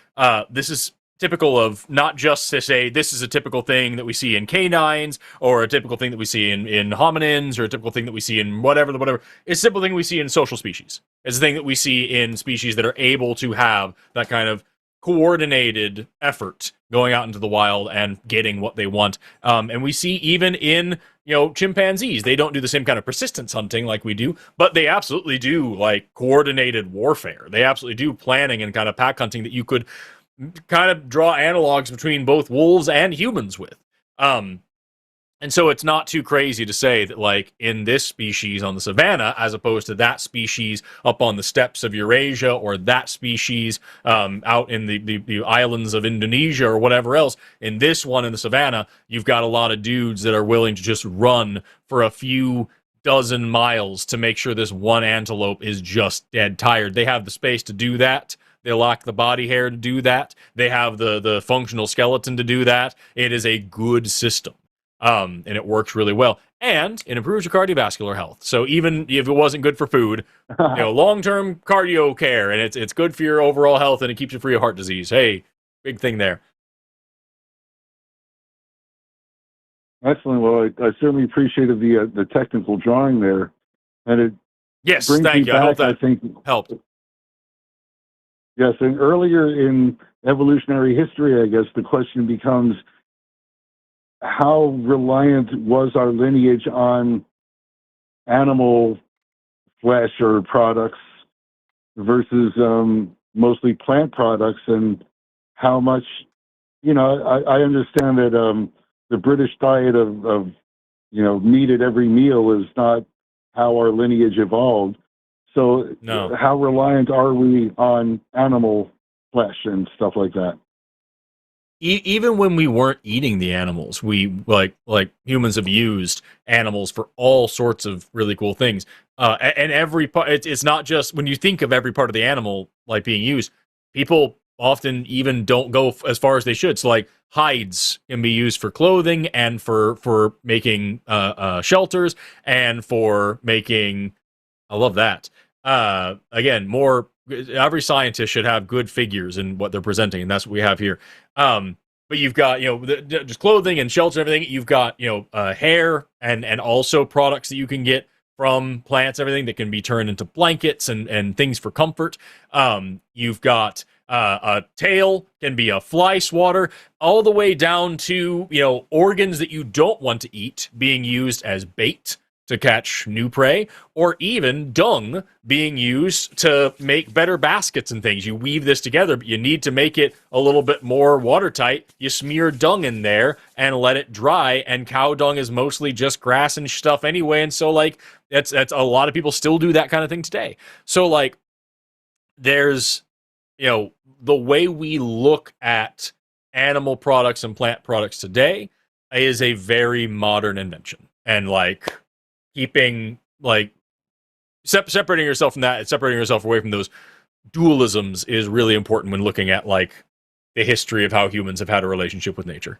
this is typical of not just to say this is a typical thing that we see in canines or a typical thing that we see in hominins or a typical thing that we see in whatever. It's a typical thing we see in social species. It's a thing that we see in species that are able to have that kind of coordinated effort going out into the wild and getting what they want. And we see even in, chimpanzees, they don't do the same kind of persistence hunting like we do, but they absolutely do like coordinated warfare. They absolutely do planning and kind of pack hunting that you could kind of draw analogs between both wolves and humans with. And so it's not too crazy to say that, like, in this species on the savannah, as opposed to that species up on the steppes of Eurasia or that species out in the islands of Indonesia or whatever else, in this one in the savannah, you've got a lot of dudes that are willing to just run for a few dozen miles to make sure this one antelope is just dead tired. They have the space to do that. They lack the body hair to do that. They have the functional skeleton to do that. It is a good system. And it works really well. And it improves your cardiovascular health. So even if it wasn't good for food, long-term cardio care, and it's good for your overall health, and it keeps you free of heart disease. Hey, big thing there. Excellent. Well, I certainly appreciated the technical drawing there, and it brings thank you. Back, I hope that helped. Yes, and earlier in evolutionary history, I guess the question becomes, how reliant was our lineage on animal flesh or products versus mostly plant products, and how much, I understand that the British diet of meat at every meal is not how our lineage evolved. So no. How reliant are we on animal flesh and stuff like that? Even when we weren't eating the animals, we like humans have used animals for all sorts of really cool things. And every part, it's not just when you think of every part of the animal like being used. People often even don't go as far as they should. So like hides can be used for clothing and for making shelters and for making. I love that. Again, more. Every scientist should have good figures in what they're presenting, and that's what we have here. But you've got, just clothing and shelter and everything. You've got, hair and also products that you can get from plants, everything that can be turned into blankets and things for comfort. You've got a tail, can be a fly swatter, all the way down to, organs that you don't want to eat being used as bait to catch new prey, or even dung being used to make better baskets and things. You weave this together, but you need to make it a little bit more watertight. You smear dung in there and let it dry, and cow dung is mostly just grass and stuff anyway, and so, like, that's a lot of people still do that kind of thing today. So, like, there's, the way we look at animal products and plant products today is a very modern invention. And, like, keeping, like, separating yourself from that and separating yourself away from those dualisms is really important when looking at, like, the history of how humans have had a relationship with nature.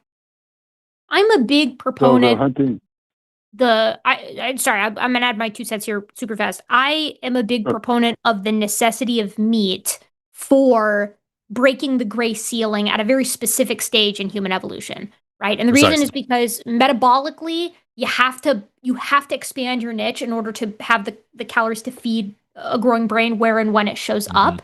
I'm a big proponent. hunting. I'm sorry, I'm gonna add my 2 cents here super fast. I am a big proponent of the necessity of meat for breaking the gray ceiling at a very specific stage in human evolution, right? And the reason is because metabolically, you have to expand your niche in order to have the calories to feed a growing brain where and when it shows up.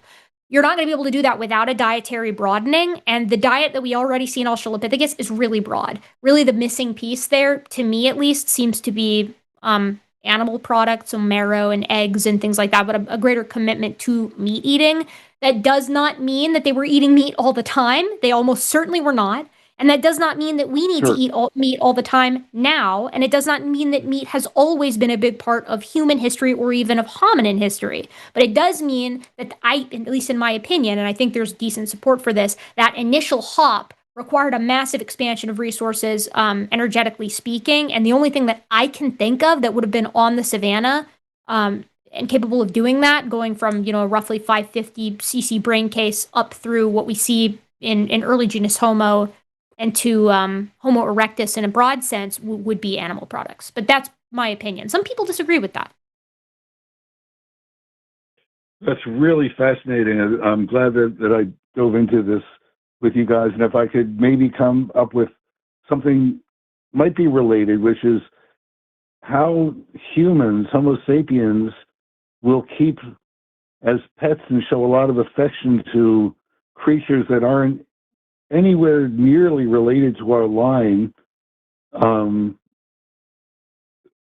You're not going to be able to do that without a dietary broadening. And the diet that we already see in Australopithecus is really broad. Really, the missing piece there, to me at least, seems to be animal products, so marrow and eggs and things like that, but a greater commitment to meat eating. That does not mean that they were eating meat all the time. They almost certainly were not. And that does not mean that we need to eat meat all the time now. And it does not mean that meat has always been a big part of human history or even of hominin history. But it does mean that at least in my opinion, and I think there's decent support for this, that initial hop required a massive expansion of resources, energetically speaking. And the only thing that I can think of that would have been on the savannah and capable of doing that, going from, a roughly 550 cc brain case up through what we see in early genus Homo and to Homo erectus in a broad sense would be animal products. But that's my opinion. Some people disagree with that. That's really fascinating. I'm glad that I dove into this with you guys, and if I could maybe come up with something might be related, which is how humans, Homo sapiens, will keep as pets and show a lot of affection to creatures that aren't anywhere nearly related to our line.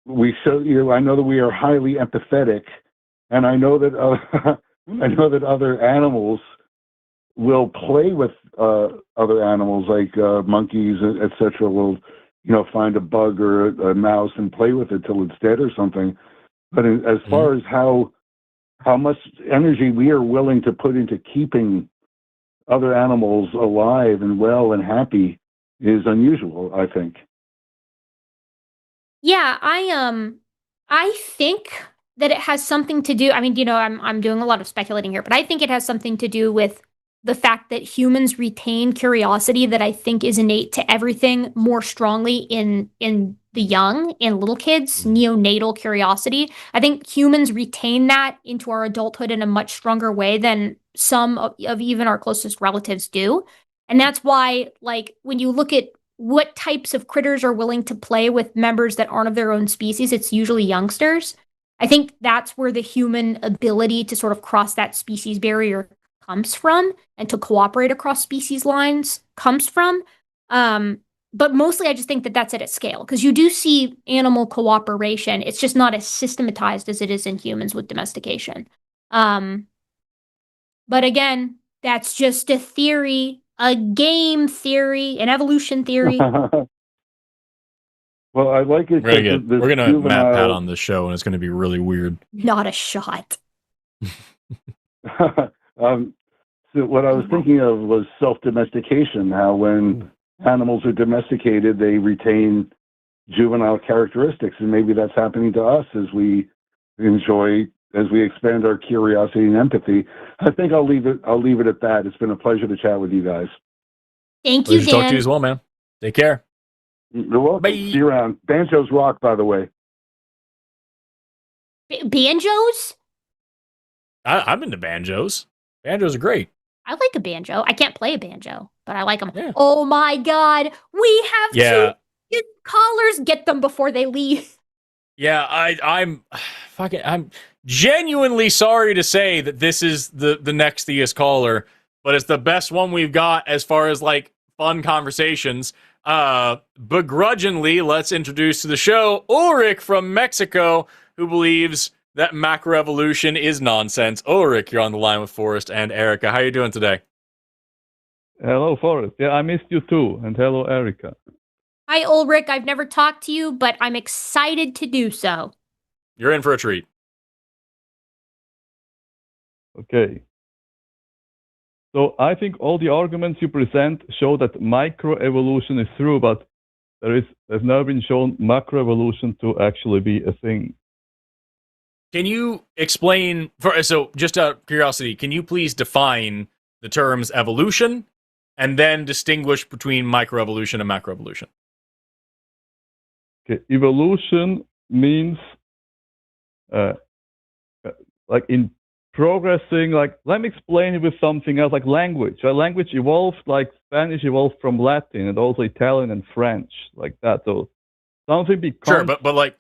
We show I know that we are highly empathetic, and I know that I know that other animals will play with other animals, like monkeys, etc. Will find a bug or a mouse and play with it till it's dead or something. But as far as how much energy we are willing to put into keeping other animals alive and well and happy is unusual, I think. Yeah, I think that it has something to do. I mean, I'm doing a lot of speculating here, but I think it has something to do with the fact that humans retain curiosity that I think is innate to everything more strongly in the young, in little kids, neonatal curiosity. I think humans retain that into our adulthood in a much stronger way than some of even our closest relatives do. And that's why, like, when you look at what types of critters are willing to play with members that aren't of their own species, it's usually youngsters. I think that's where the human ability to sort of cross that species barrier comes from, and to cooperate across species lines comes from. But mostly I just think that that's at its scale, because you do see animal cooperation. It's just not as systematized as it is in humans with domestication. But again, that's just a theory, a game theory, an evolution theory. Well, I like it. Very good. We're going to have Matt Pat on the show, and it's going to be really weird. Not a shot. So what I was thinking of was self-domestication, how when animals are domesticated, they retain juvenile characteristics, and maybe that's happening to us as we expand our curiosity and empathy. I think I'll leave it at that. It's been a pleasure to chat with you guys. Thank you, Dan. Dan. Talk to you as well, man. Take care. You're welcome. Bye. See you around. Banjos rock, by the way. Banjos? I'm into banjos. Banjos are great. I like a banjo. I can't play a banjo, but I like them. Yeah. Oh my God. We have two callers. Get them before they leave. Yeah, I'm genuinely sorry to say that this is the next TACIS caller, but it's the best one we've got as far as like fun conversations. Begrudgingly, let's introduce to the show Ulrich from Mexico, who believes that macroevolution is nonsense. Ulrich, you're on the line with Forrest and Erika. How are you doing today? Hello, Forrest. Yeah, I missed you too. And hello, Erika. Hi, Ulrich. I've never talked to you, but I'm excited to do so. You're in for a treat. Okay. So I think all the arguments you present show that microevolution is true, but there's never been shown macroevolution to actually be a thing. Can you explain, so just out of curiosity, can you please define the terms evolution and then distinguish between microevolution and macroevolution? Okay. Evolution means like in progressing, like, let me explain it with something else, like language. Language evolved, like Spanish evolved from Latin, and also Italian and French, like that. So something becomes... Sure, but like,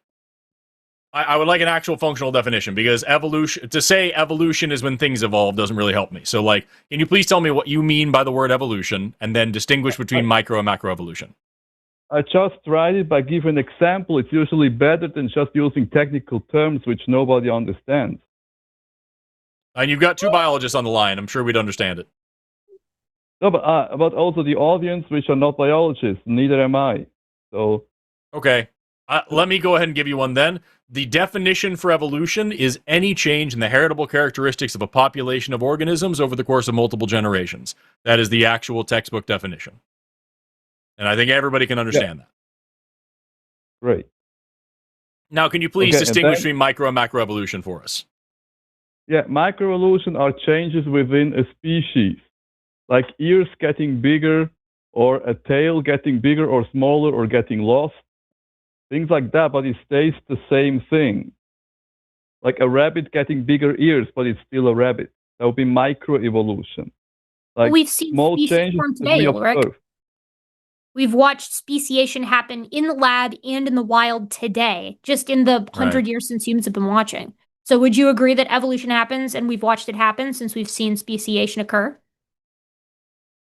I would like an actual functional definition, because to say evolution is when things evolve doesn't really help me. So, like, can you please tell me what you mean by the word evolution, and then distinguish between micro and macroevolution? I just tried it by giving an example. It's usually better than just using technical terms which nobody understands. And you've got two biologists on the line. I'm sure we'd understand it. No, but also the audience, which are not biologists. Neither am I. So. Okay. Let me go ahead and give you one then. The definition for evolution is any change in the heritable characteristics of a population of organisms over the course of multiple generations. That is the actual textbook definition. And I think everybody can understand that. Great. Now, can you please distinguish between micro and macroevolution for us? Yeah, microevolution are changes within a species, like ears getting bigger, or a tail getting bigger or smaller, or getting lost. Things like that, but it stays the same thing. Like a rabbit getting bigger ears, but it's still a rabbit. That would be microevolution. Like we've seen small species changes form that today, we Ulrich. observe. We've watched speciation happen in the lab and in the wild today, just in the 100 years since humans have been watching. So would you agree that evolution happens and we've watched it happen since we've seen speciation occur?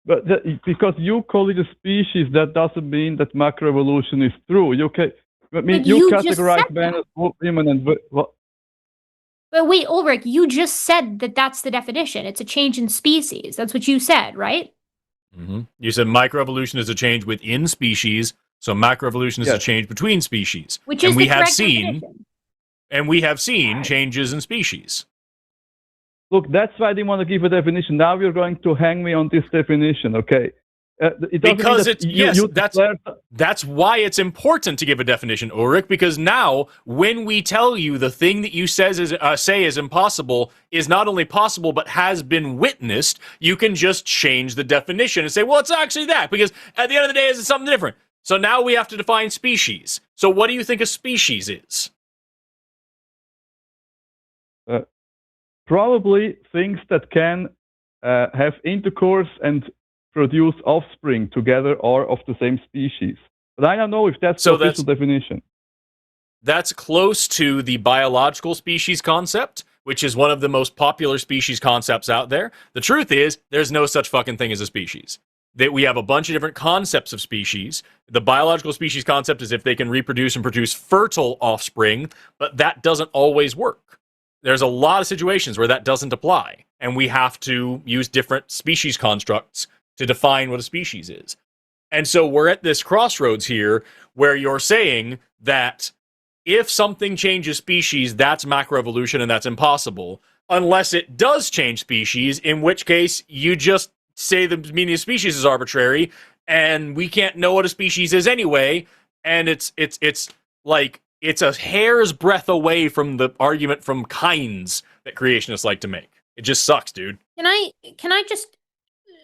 But because you call it a species, that doesn't mean that macroevolution is true. You categorize men as women and what? But wait, Ulrich, you just said that that's the definition. It's a change in species. That's what you said, right? Mm-hmm. You said microevolution is a change within species, so macroevolution is a change between species. Which is the correct definition. And we have seen changes in species. Look, that's why I didn't want to give a definition. Now you're going to hang me on this definition, okay? Because that's why it's important to give a definition, Ulrich, because now when we tell you the thing that you say is impossible is not only possible but has been witnessed, you can just change the definition and say, well, it's actually that, because at the end of the day, it's something different. So now we have to define species. So what do you think a species is? Probably things that can have intercourse and produce offspring together or of the same species. But I don't know if that's the official definition. That's close to the biological species concept, which is one of the most popular species concepts out there. The truth is, there's no such fucking thing as a species. That we have a bunch of different concepts of species. The biological species concept is if they can reproduce and produce fertile offspring, but that doesn't always work. There's a lot of situations where that doesn't apply, and we have to use different species constructs to define what a species is. And so we're at this crossroads here where you're saying that if something changes species, that's macroevolution and that's impossible, unless it does change species, in which case you just say the meaning of species is arbitrary and we can't know what a species is anyway, and it's like it's a hair's breadth away from the argument from kinds that creationists like to make. It just sucks, dude. Can I just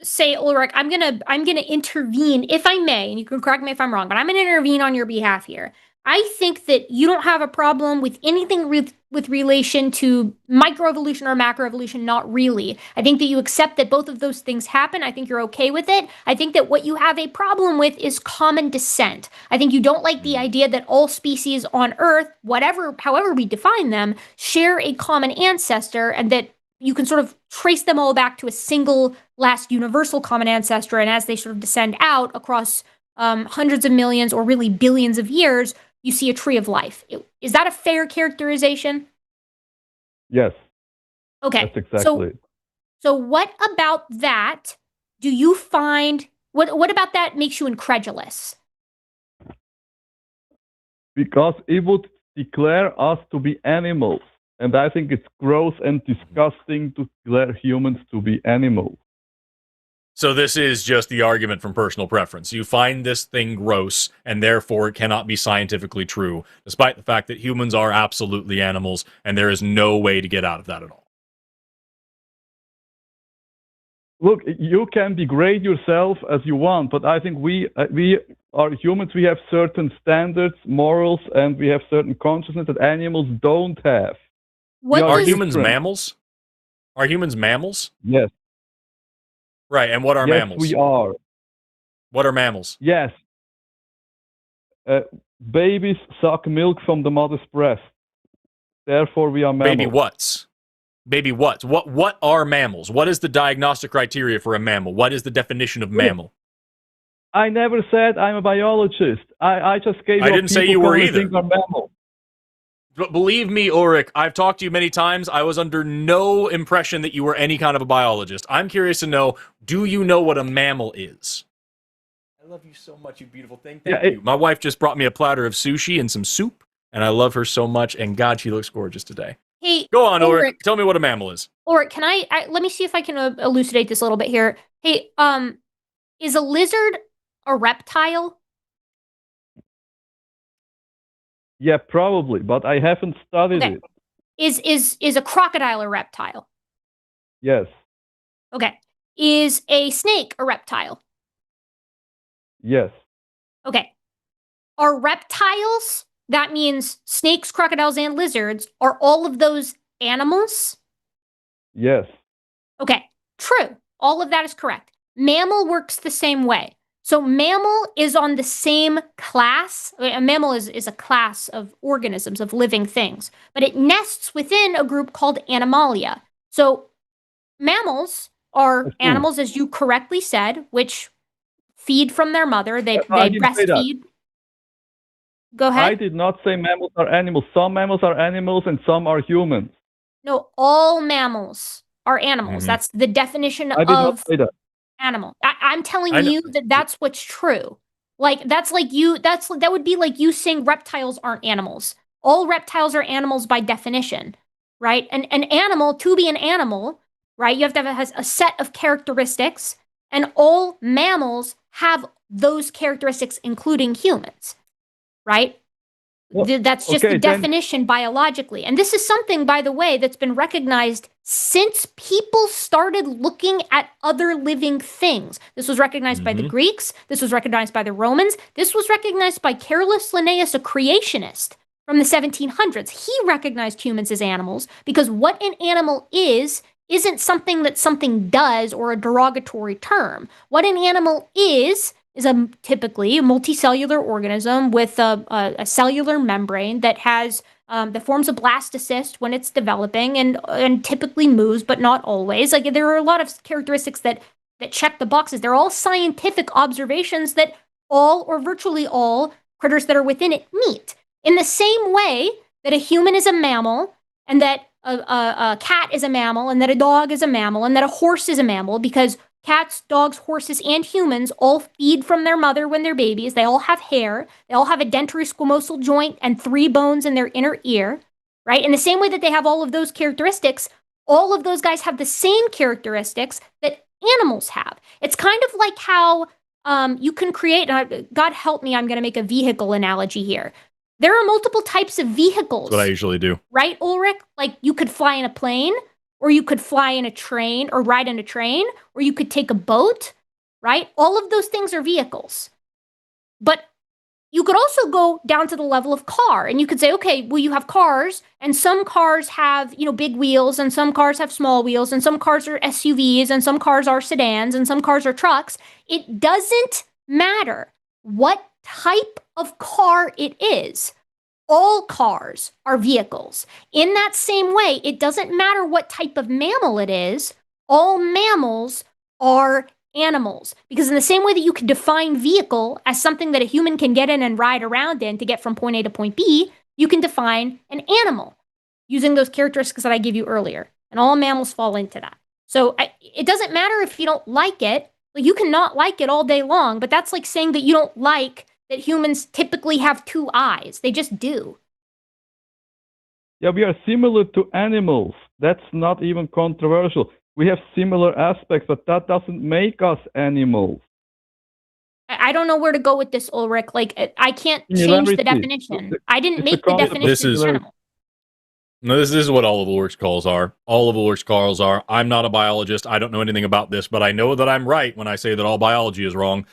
say, Ulrich, I'm gonna intervene, if I may, and you can correct me if I'm wrong, but I'm gonna intervene on your behalf here. I think that you don't have a problem with anything with relation to microevolution or macroevolution, not really. I think that you accept that both of those things happen. I think you're okay with it. I think that what you have a problem with is common descent. I think you don't like the idea that all species on Earth, however we define them, share a common ancestor, and that you can sort of trace them all back to a single last universal common ancestor, and as they sort of descend out across hundreds of millions or really billions of years, you see a tree of life. Is that a fair characterization? Yes. Okay. That's exactly it. So what about that do you find, what about that makes you incredulous? Because it would declare us to be animals. And I think it's gross and disgusting to declare humans to be animals. So this is just the argument from personal preference. You find this thing gross, and therefore it cannot be scientifically true, despite the fact that humans are absolutely animals, and there is no way to get out of that at all. Look, you can degrade yourself as you want, but I think we are humans. We have certain standards, morals, and we have certain consciousness that animals don't have. Are humans mammals? Are humans mammals? Yes. Right, and what are mammals? Yes, we are. What are mammals? Yes. Babies suck milk from the mother's breast. Therefore, we are mammals. Baby what's? Baby what? What are mammals? What is the diagnostic criteria for a mammal? What is the definition of mammal? I never said I'm a biologist. I just gave you. I didn't say you were either. Are mammals. But believe me, Ulrich, I've talked to you many times. I was under no impression that you were any kind of a biologist. I'm curious to know, do you know what a mammal is? I love you so much, you beautiful thing. Thank you. My wife just brought me a platter of sushi and some soup, and I love her so much, and God, she looks gorgeous today. Hey, go on, Ulrich. Tell me what a mammal is. Ulrich, can I let me see if I can elucidate this a little bit here. Hey, is a lizard a reptile? Yeah, probably, but I haven't studied it. Is a crocodile a reptile? Yes. Okay. Is a snake a reptile? Yes. Okay. Are reptiles, that means snakes, crocodiles, and lizards, are all of those animals? Yes. Okay. True. All of that is correct. Mammal works the same way. So mammal is on the same class. A mammal is a class of organisms, of living things, but it nests within a group called Animalia. So mammals are animals, as you correctly said, which feed from their mother. They breastfeed. Go ahead. I did not say mammals are animals. Some mammals are animals and some are humans. No, all mammals are animals. Mhm. That's the definition I did not of say that. animal. I'm telling you that that's what's true. Like that would be like you saying reptiles aren't animals. All reptiles are animals by definition, right? An animal, to be an animal, right? You have to have a set of characteristics, and all mammals have those characteristics, including humans, right? Well, That's just the definition biologically. And this is something, by the way, that's been recognized since people started looking at other living things. This was recognized by the Greeks. This was recognized by the Romans. This was recognized by Carolus Linnaeus, a creationist from the 1700s. He recognized humans as animals because what an animal isn't something that something does or a derogatory term. What an animal is typically a multicellular organism with a cellular membrane that has that forms a blastocyst when it's developing and typically moves, but not always. Like there are a lot of characteristics that check the boxes. They're all scientific observations that all or virtually all critters that are within it meet. In the same way that a human is a mammal and that a cat is a mammal and that a dog is a mammal and that a horse is a mammal, because cats, dogs, horses, and humans all feed from their mother when they're babies. They all have hair. They all have a dentary squamosal joint and 3 bones in their inner ear, right? In the same way that they have all of those characteristics, all of those guys have the same characteristics that animals have. It's kind of like how you can create, God help me, I'm going to make a vehicle analogy here. There are multiple types of vehicles. That's what I usually do. Right, Ulrich? Like you could fly in a plane, or you could fly in a train or ride in a train, or you could take a boat, right? All of those things are vehicles. But you could also go down to the level of car, and you could say, okay, well, you have cars, and some cars have, big wheels, and some cars have small wheels, and some cars are SUVs, and some cars are sedans, and some cars are trucks. It doesn't matter what type of car it is. All cars are vehicles. In that same way, it doesn't matter what type of mammal it is, all mammals are animals. Because in the same way that you could define vehicle as something that a human can get in and ride around in to get from point A to point B, you can define an animal using those characteristics that I gave you earlier. And all mammals fall into that. So it doesn't matter if you don't like it. Like you can not like it all day long, but that's like saying that you don't like that humans typically have 2 eyes. They just do. Yeah, we are similar to animals. That's not even controversial. We have similar aspects, but that doesn't make us animals. I don't know where to go with this, Ulrich. Like, I can't change the definition. I didn't make the definition of animal. No, this is what all of Ulrich's calls are. All of Ulrich's calls are, I'm not a biologist. I don't know anything about this, but I know that I'm right when I say that all biology is wrong.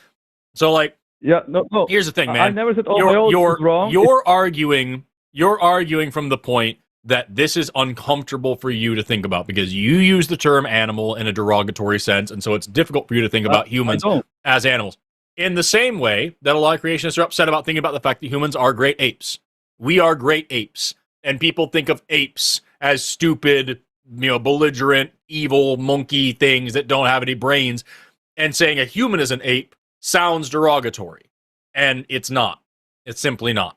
So, like, yeah, no. Here's the thing, man. I never said all biology is wrong. You're arguing from the point that this is uncomfortable for you to think about because you use the term animal in a derogatory sense, and so it's difficult for you to think about humans as animals. In the same way that a lot of creationists are upset about thinking about the fact that humans are great apes. We are great apes. And people think of apes as stupid, belligerent, evil, monkey things that don't have any brains. And saying a human is an ape sounds derogatory. And it's not. It's simply not.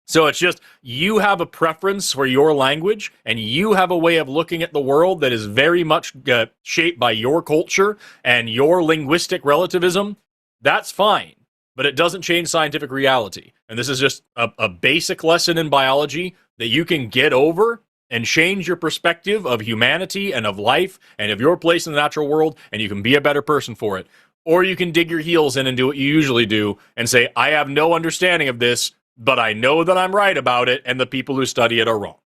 So it's just, you have a preference for your language, and you have a way of looking at the world that is very much shaped by your culture and your linguistic relativism. That's fine, but it doesn't change scientific reality. And this is just a basic lesson in biology that you can get over and change your perspective of humanity and of life and of your place in the natural world, and you can be a better person for it. Or you can dig your heels in and do what you usually do and say, I have no understanding of this, but I know that I'm right about it, and the people who study it are wrong.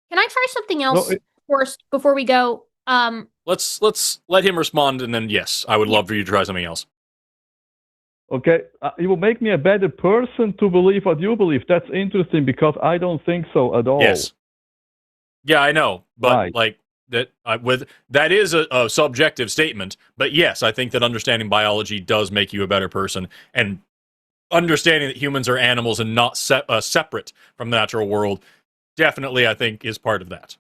Can I try something else first before we go? Let's let him respond, and then yes, I would love for you to try something else. Okay, it will make me a better person to believe what you believe. That's interesting because I don't think so at all. Yes. Yeah, I know, but like that is a subjective statement, but yes, I think that understanding biology does make you a better person, and understanding that humans are animals and not separate from the natural world definitely, I think, is part of that.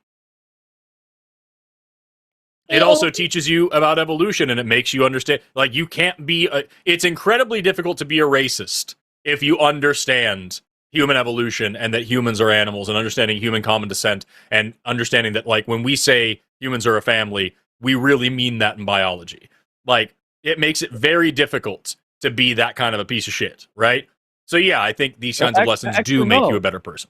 It also teaches you about evolution, and it makes you understand, like, you can't be it's incredibly difficult to be a racist if you understand human evolution and that humans are animals, and understanding human common descent, and understanding that, like, when we say humans are a family, we really mean that in biology. Like, it makes it very difficult to be that kind of a piece of shit, right? So yeah, I think these kinds of lessons do make you a better person.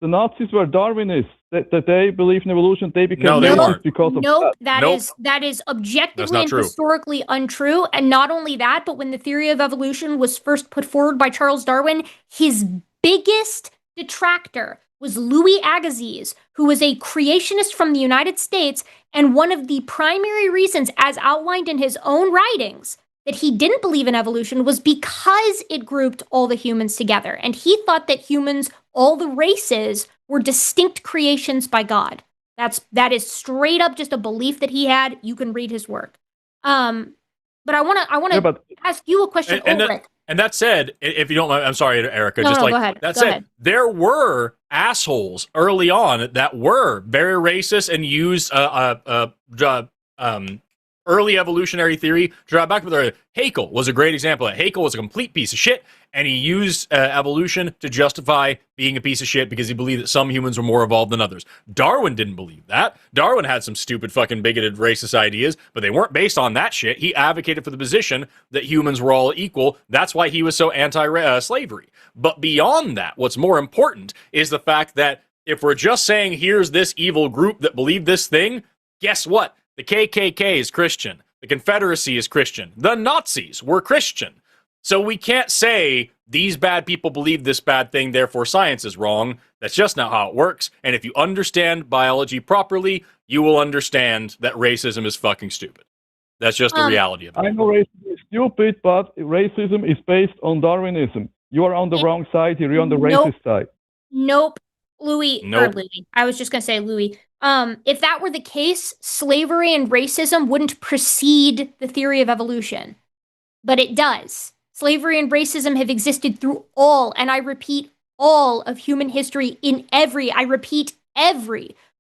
The Nazis were Darwinists. That they believe in evolution. They became Nope. because of that. That is objectively and historically untrue. And not only that, but when the theory of evolution was first put forward by Charles Darwin, his biggest detractor was Louis Agassiz, who was a creationist from the United States, and one of the primary reasons, as outlined in his own writings, that he didn't believe in evolution was because it grouped all the humans together. And he thought that humans, all the races, were distinct creations by God. That is straight up just a belief that he had. You can read his work. But I want to ask you a question, Ulrich. And that said, if you don't mind, I'm sorry, Erika. No, just no, like go ahead. that Go said, ahead. there were assholes early on that were very racist and used early evolutionary theory to draw back with her. Haeckel was a great example. Haeckel was a complete piece of shit, and he used evolution to justify being a piece of shit because he believed that some humans were more evolved than others. Darwin didn't believe that. Darwin had some stupid fucking bigoted racist ideas, but they weren't based on that shit. He advocated for the position that humans were all equal. That's why he was so anti-slavery. But beyond that, what's more important is the fact that if we're just saying here's this evil group that believed this thing, guess what? The KKK is Christian. The Confederacy is Christian. The Nazis were Christian. So we can't say these bad people believe this bad thing, therefore science is wrong. That's just not how it works. And if you understand biology properly, you will understand that racism is fucking stupid. That's just the reality of it. I know racism is stupid, but racism is based on Darwinism. You are on the wrong side here. You're on the racist side. Nope. Louis. I was just going to say Louis. If that were the case, slavery and racism wouldn't precede the theory of evolution. But it does. Slavery and racism have existed through all, and I repeat, all of human history in every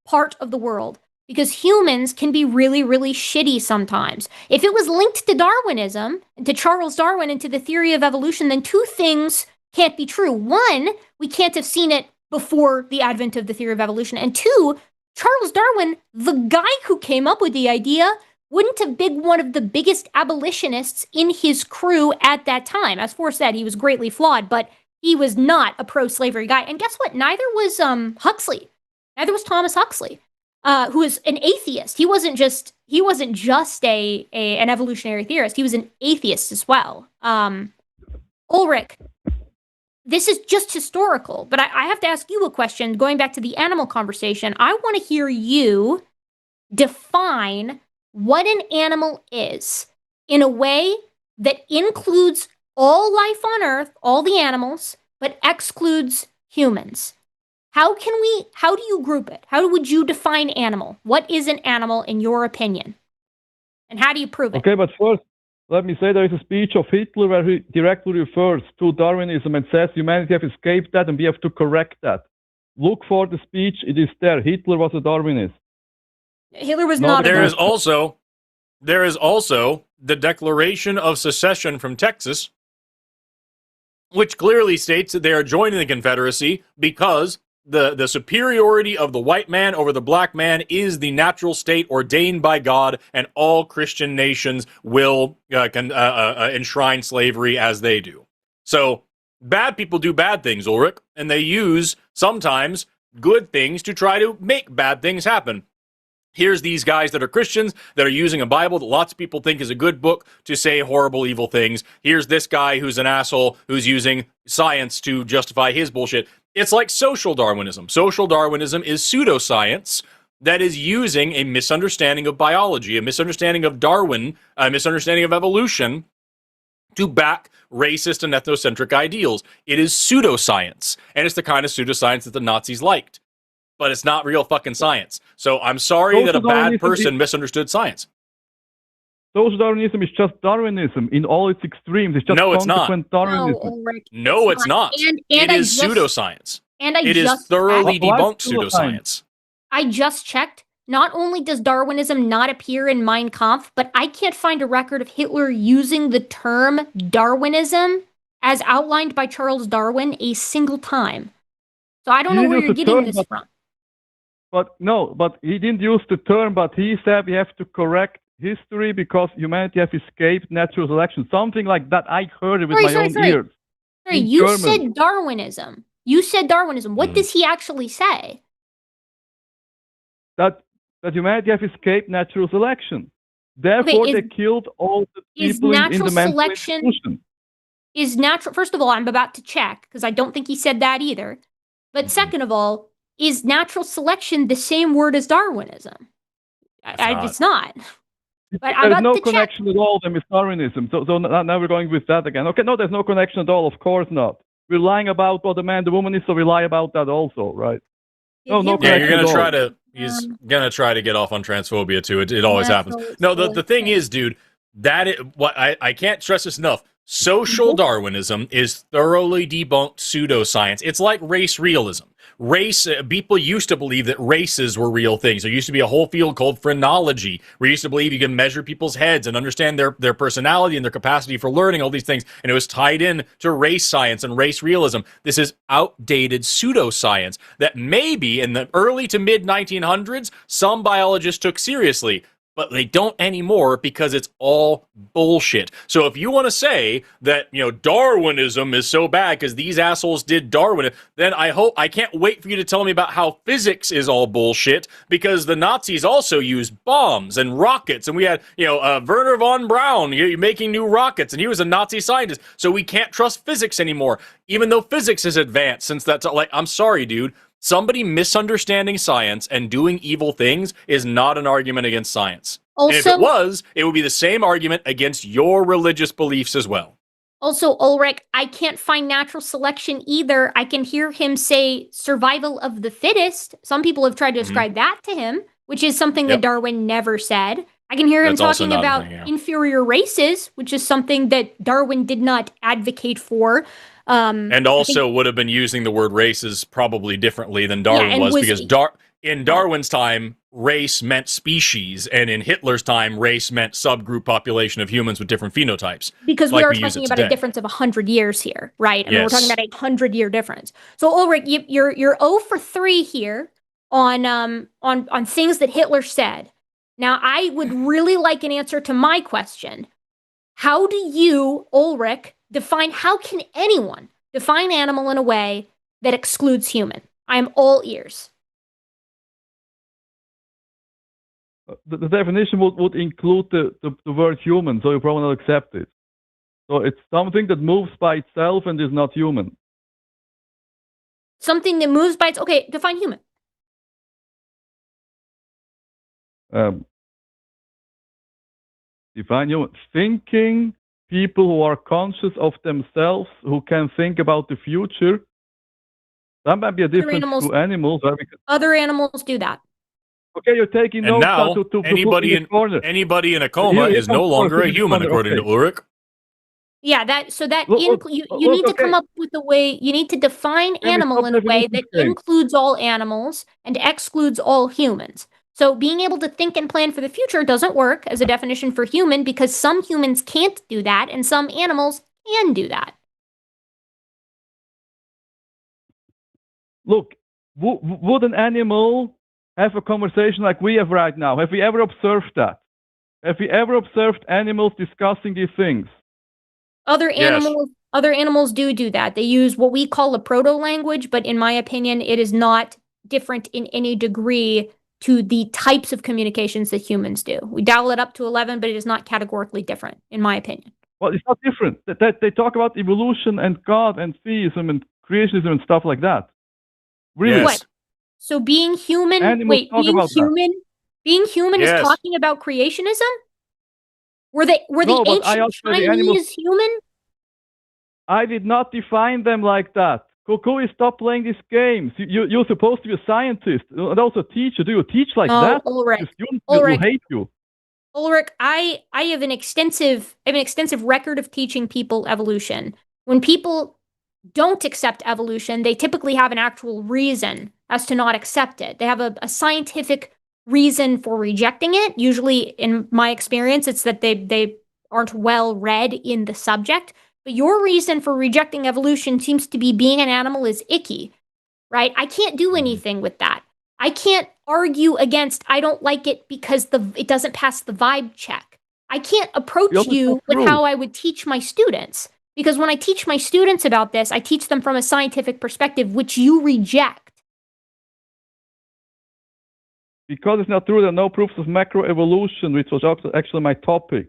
part of the world. Because humans can be really, really shitty sometimes. If it was linked to Darwinism, to Charles Darwin, and to the theory of evolution, then two things can't be true. One, we can't have seen it before the advent of the theory of evolution. And two, Charles Darwin, the guy who came up with the idea, wouldn't have been one of the biggest abolitionists in his crew at that time. As Forrest said, he was greatly flawed, but he was not a pro-slavery guy. And guess what? Neither was Huxley. Neither was Thomas Huxley, who was an atheist. He wasn't just an evolutionary theorist. He was an atheist as well. Ulrich, this is just historical, but I have to ask you a question. Going back to the animal conversation, I want to hear you define what an animal is in a way that includes all life on Earth, all the animals, but excludes humans. How do you group it? How would you define animal? What is an animal in your opinion? And how do you prove it? Okay, but first, let me say there is a speech of Hitler where he directly refers to Darwinism and says humanity have escaped that and we have to correct that. Look for the speech, it is there. Hitler was a Darwinist. Hitler was not. There is also the Declaration of Secession from Texas, which clearly states that they are joining the Confederacy because the superiority of the white man over the black man is the natural state ordained by God, and all Christian nations will enshrine slavery as they do. So bad people do bad things, Ulrich, and they use sometimes good things to try to make bad things happen. Here's these guys that are Christians that are using a Bible that lots of people think is a good book to say horrible, evil things. Here's this guy who's an asshole who's using science to justify his bullshit. It's like social Darwinism. Social Darwinism is pseudoscience that is using a misunderstanding of biology, a misunderstanding of Darwin, a misunderstanding of evolution to back racist and ethnocentric ideals. It is pseudoscience, and it's the kind of pseudoscience that the Nazis liked. but it's not real fucking science. So I'm sorry that a bad person misunderstood science. Social Darwinism is just Darwinism in all its extremes. It's just consequent Darwinism. No, it's not. It is pseudoscience. It is thoroughly debunked pseudoscience. I just checked. Not only does Darwinism not appear in Mein Kampf, but I can't find a record of Hitler using the term Darwinism as outlined by Charles Darwin a single time. So I don't know where you're getting this from. But he didn't use the term, but he said we have to correct history because humanity have escaped natural selection. Something like that. I heard it with my own ears. Sorry, you said Darwinism. You said Darwinism. What does he actually say? That humanity have escaped natural selection. Therefore, they killed all the people in the mental institution. Is natural, first of all, I'm about to check because I don't think he said that either. But second of all, is natural selection the same word as Darwinism? It's not. But there's no connection at all then with Darwinism. So now we're going with that again. Okay, no, there's no connection at all. Of course not. We're lying about what the man, the woman is, so we lie about that also, right? No connection. You're gonna try to. He's gonna try to get off on transphobia too. It always happens. No, the thing is, dude, I can't stress this enough. Social Darwinism is thoroughly debunked pseudoscience. It's like race realism. People used to believe that races were real things. There used to be a whole field called phrenology, where you used to believe you can measure people's heads and understand their personality and their capacity for learning, all these things. And it was tied in to race science and race realism. This is outdated pseudoscience that maybe in the early to mid 1900s, some biologists took seriously. But they don't anymore because it's all bullshit. So if you want to say that, Darwinism is so bad because these assholes did Darwin, then I can't wait for you to tell me about how physics is all bullshit because the Nazis also used bombs and rockets. And we had, Werner von Braun making new rockets and he was a Nazi scientist. So we can't trust physics anymore, even though physics is advanced since that's I'm sorry, dude. Somebody misunderstanding science and doing evil things is not an argument against science. Also, and if it was, it would be the same argument against your religious beliefs as well. Also, Ulrich, I can't find natural selection either. I can hear him say survival of the fittest. Some people have tried to ascribe that to him, which is something that Darwin never said. I can hear him talking about inferior races, which is something that Darwin did not advocate for. And also would have been using the word races probably differently than Darwin was because in Darwin's time, race meant species, and in Hitler's time, race meant subgroup population of humans with different phenotypes. Because we are talking about a difference of 100 years here, right? I mean, we're talking about a 100-year difference. So, Ulrich, you're 0 for 3 here on things that Hitler said. Now, I would really like an answer to my question. How do you, Ulrich, how can anyone define animal in a way that excludes human? I am all ears. The definition would include the word human, so you probably not accept it. So it's something that moves by itself and is not human. Something that moves by itself. Okay, define human. Define human. Thinking people who are conscious of themselves, who can think about the future. That might be a difference to animals. Other animals do that. Okay, you're taking notes now to anybody in a coma is no longer a human, according to Ulrich. Yeah, you need to come up with a way. You need to define animal in a way that includes all animals and excludes all humans. So being able to think and plan for the future doesn't work as a definition for human because some humans can't do that and some animals can do that. Look, would an animal have a conversation like we have right now? Have we ever observed that? Have we ever observed animals discussing these things? Other animals do that. They use what we call a proto-language, but in my opinion, it is not different in any degree to the types of communications that humans do. We dial it up to 11, but it is not categorically different, in my opinion. Well, it's not different. They talk about evolution and God and theism and creationism and stuff like that. Really? Yes. What? So being human, being human is talking about creationism? Were the ancient Chinese human? I did not define them like that. Kukui, stop playing these games. You're supposed to be a scientist and also a teacher. Do you teach like that? Ulrich. Your students will hate you. Ulrich, I have an extensive record of teaching people evolution. When people don't accept evolution, they typically have an actual reason as to not accept it. They have a scientific reason for rejecting it. Usually, in my experience, it's that they aren't well read in the subject. But your reason for rejecting evolution seems to be being an animal is icky, right? I can't do anything with that. I can't argue against I don't like it because it doesn't pass the vibe check. I can't approach you with how I would teach my students. Because when I teach my students about this, I teach them from a scientific perspective, which you reject. Because it's not true, there are no proofs of macroevolution, which was actually my topic.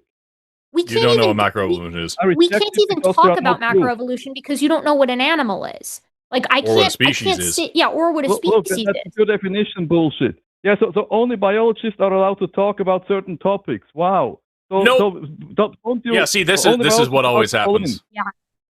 You don't know what macroevolution is. We can't even talk about macroevolution because you don't know what an animal is. Like I can't. Or what a species is. Or what a species is. That's your definition bullshit. Yeah, so only biologists are allowed to talk about certain topics. Wow. So don't you? Yeah, see, this is what always happens.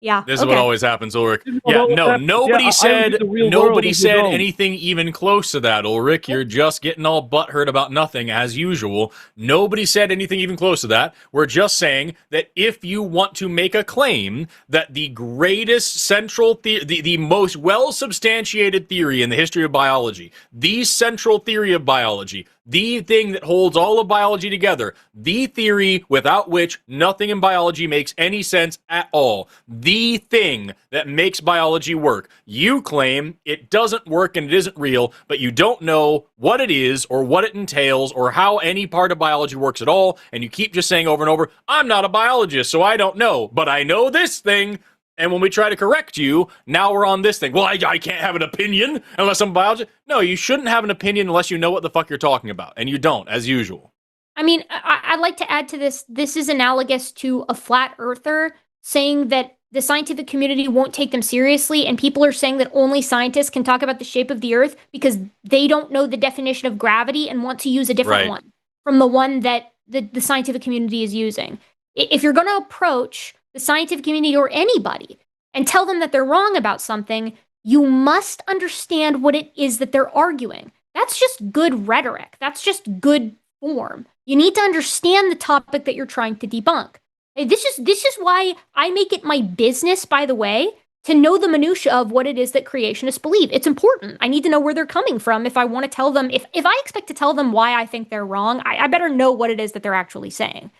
Yeah. This is what always happens, Ulrich. Yeah, no, nobody said anything even close to that, Ulrich. You're just getting all butthurt about nothing, as usual. Nobody said anything even close to that. We're just saying that if you want to make a claim that the greatest central the most well-substantiated theory in the history of biology, the central theory of biology, the thing that holds all of biology together, the theory without which nothing in biology makes any sense at all, the thing that makes biology work. You claim it doesn't work and it isn't real, but you don't know what it is or what it entails or how any part of biology works at all, and you keep just saying over and over, I'm not a biologist, so I don't know, but I know this thing. And when we try to correct you, now we're on this thing. Well, I can't have an opinion unless I'm a biologist. No, you shouldn't have an opinion unless you know what the fuck you're talking about. And you don't, as usual. I mean, I'd like to add to this. This is analogous to a flat earther saying that the scientific community won't take them seriously. And people are saying that only scientists can talk about the shape of the earth because they don't know the definition of gravity and want to use a different one from the one that the scientific community is using. If you're going to approach the scientific community or anybody and tell them that they're wrong about something, you must understand what it is that they're arguing. That's just good rhetoric. That's just good form. You need to understand the topic that you're trying to debunk. This is why I make it my business, by the way, to know the minutia of what it is that creationists believe. It's important. I need to know where they're coming from if I want to tell them. If I expect to tell them why I think they're wrong, I better know what it is that they're actually saying.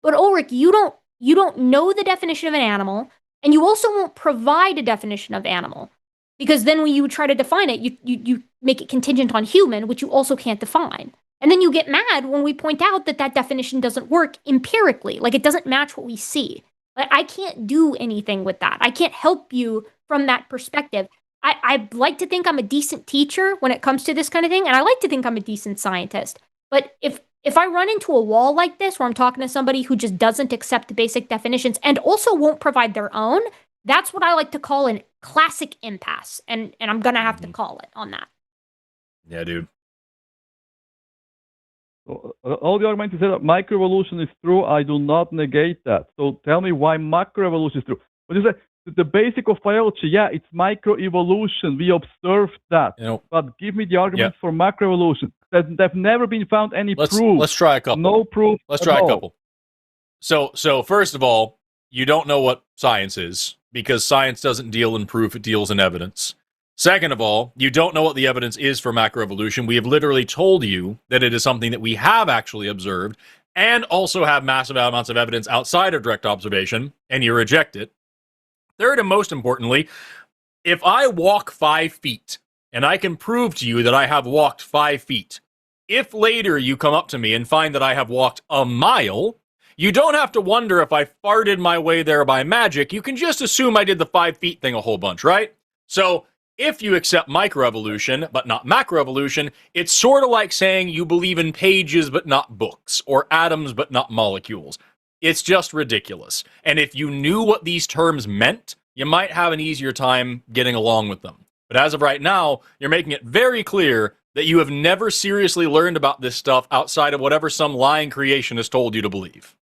But Ulrich, you don't know the definition of an animal, and you also won't provide a definition of animal. Because then when you try to define it, you make it contingent on human, which you also can't define. And then you get mad when we point out that definition doesn't work empirically. Like, it doesn't match what we see. Like, I can't do anything with that. I can't help you from that perspective. I like to think I'm a decent teacher when it comes to this kind of thing, and I like to think I'm a decent scientist. But if I run into a wall like this, where I'm talking to somebody who just doesn't accept basic definitions and also won't provide their own, that's what I like to call a classic impasse. And I'm going to have to call it on that. Yeah, dude. All the arguments you said that microevolution is true, I do not negate that. So tell me why macroevolution is true. But you say, the basic of biology, yeah, it's microevolution. We observed that. But give me the arguments for macroevolution. They've never been found any proof. Let's try a couple. No proof. Let's try a couple. So first of all, you don't know what science is because science doesn't deal in proof, it deals in evidence. Second of all, you don't know what the evidence is for macroevolution. We have literally told you that it is something that we have actually observed and also have massive amounts of evidence outside of direct observation, and you reject it. Third, and most importantly, if I walk 5 feet and I can prove to you that I have walked 5 feet, if later you come up to me and find that I have walked a mile, you don't have to wonder if I farted my way there by magic. You can just assume I did the 5 feet thing a whole bunch, right? So if you accept microevolution, but not macroevolution, it's sort of like saying you believe in pages, but not books, or atoms, but not molecules. It's just ridiculous. And if you knew what these terms meant, you might have an easier time getting along with them. But as of right now, you're making it very clear that you have never seriously learned about this stuff outside of whatever some lying creationist told you to believe.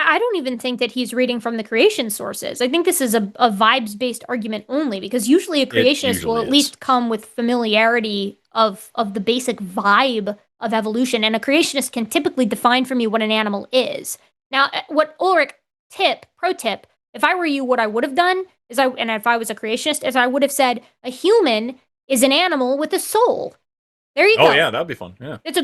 I don't even think that he's reading from the creation sources. I think this is a vibes-based argument only, because usually a creationist will at least come with familiarity of the basic vibe of evolution, and a creationist can typically define for me what an animal is. Now, what Ulrich, pro tip, if I were you, what I would have done is and if I was a creationist, is I would have said a human is an animal with a soul. There you go. Oh yeah, that'd be fun. Yeah. That's a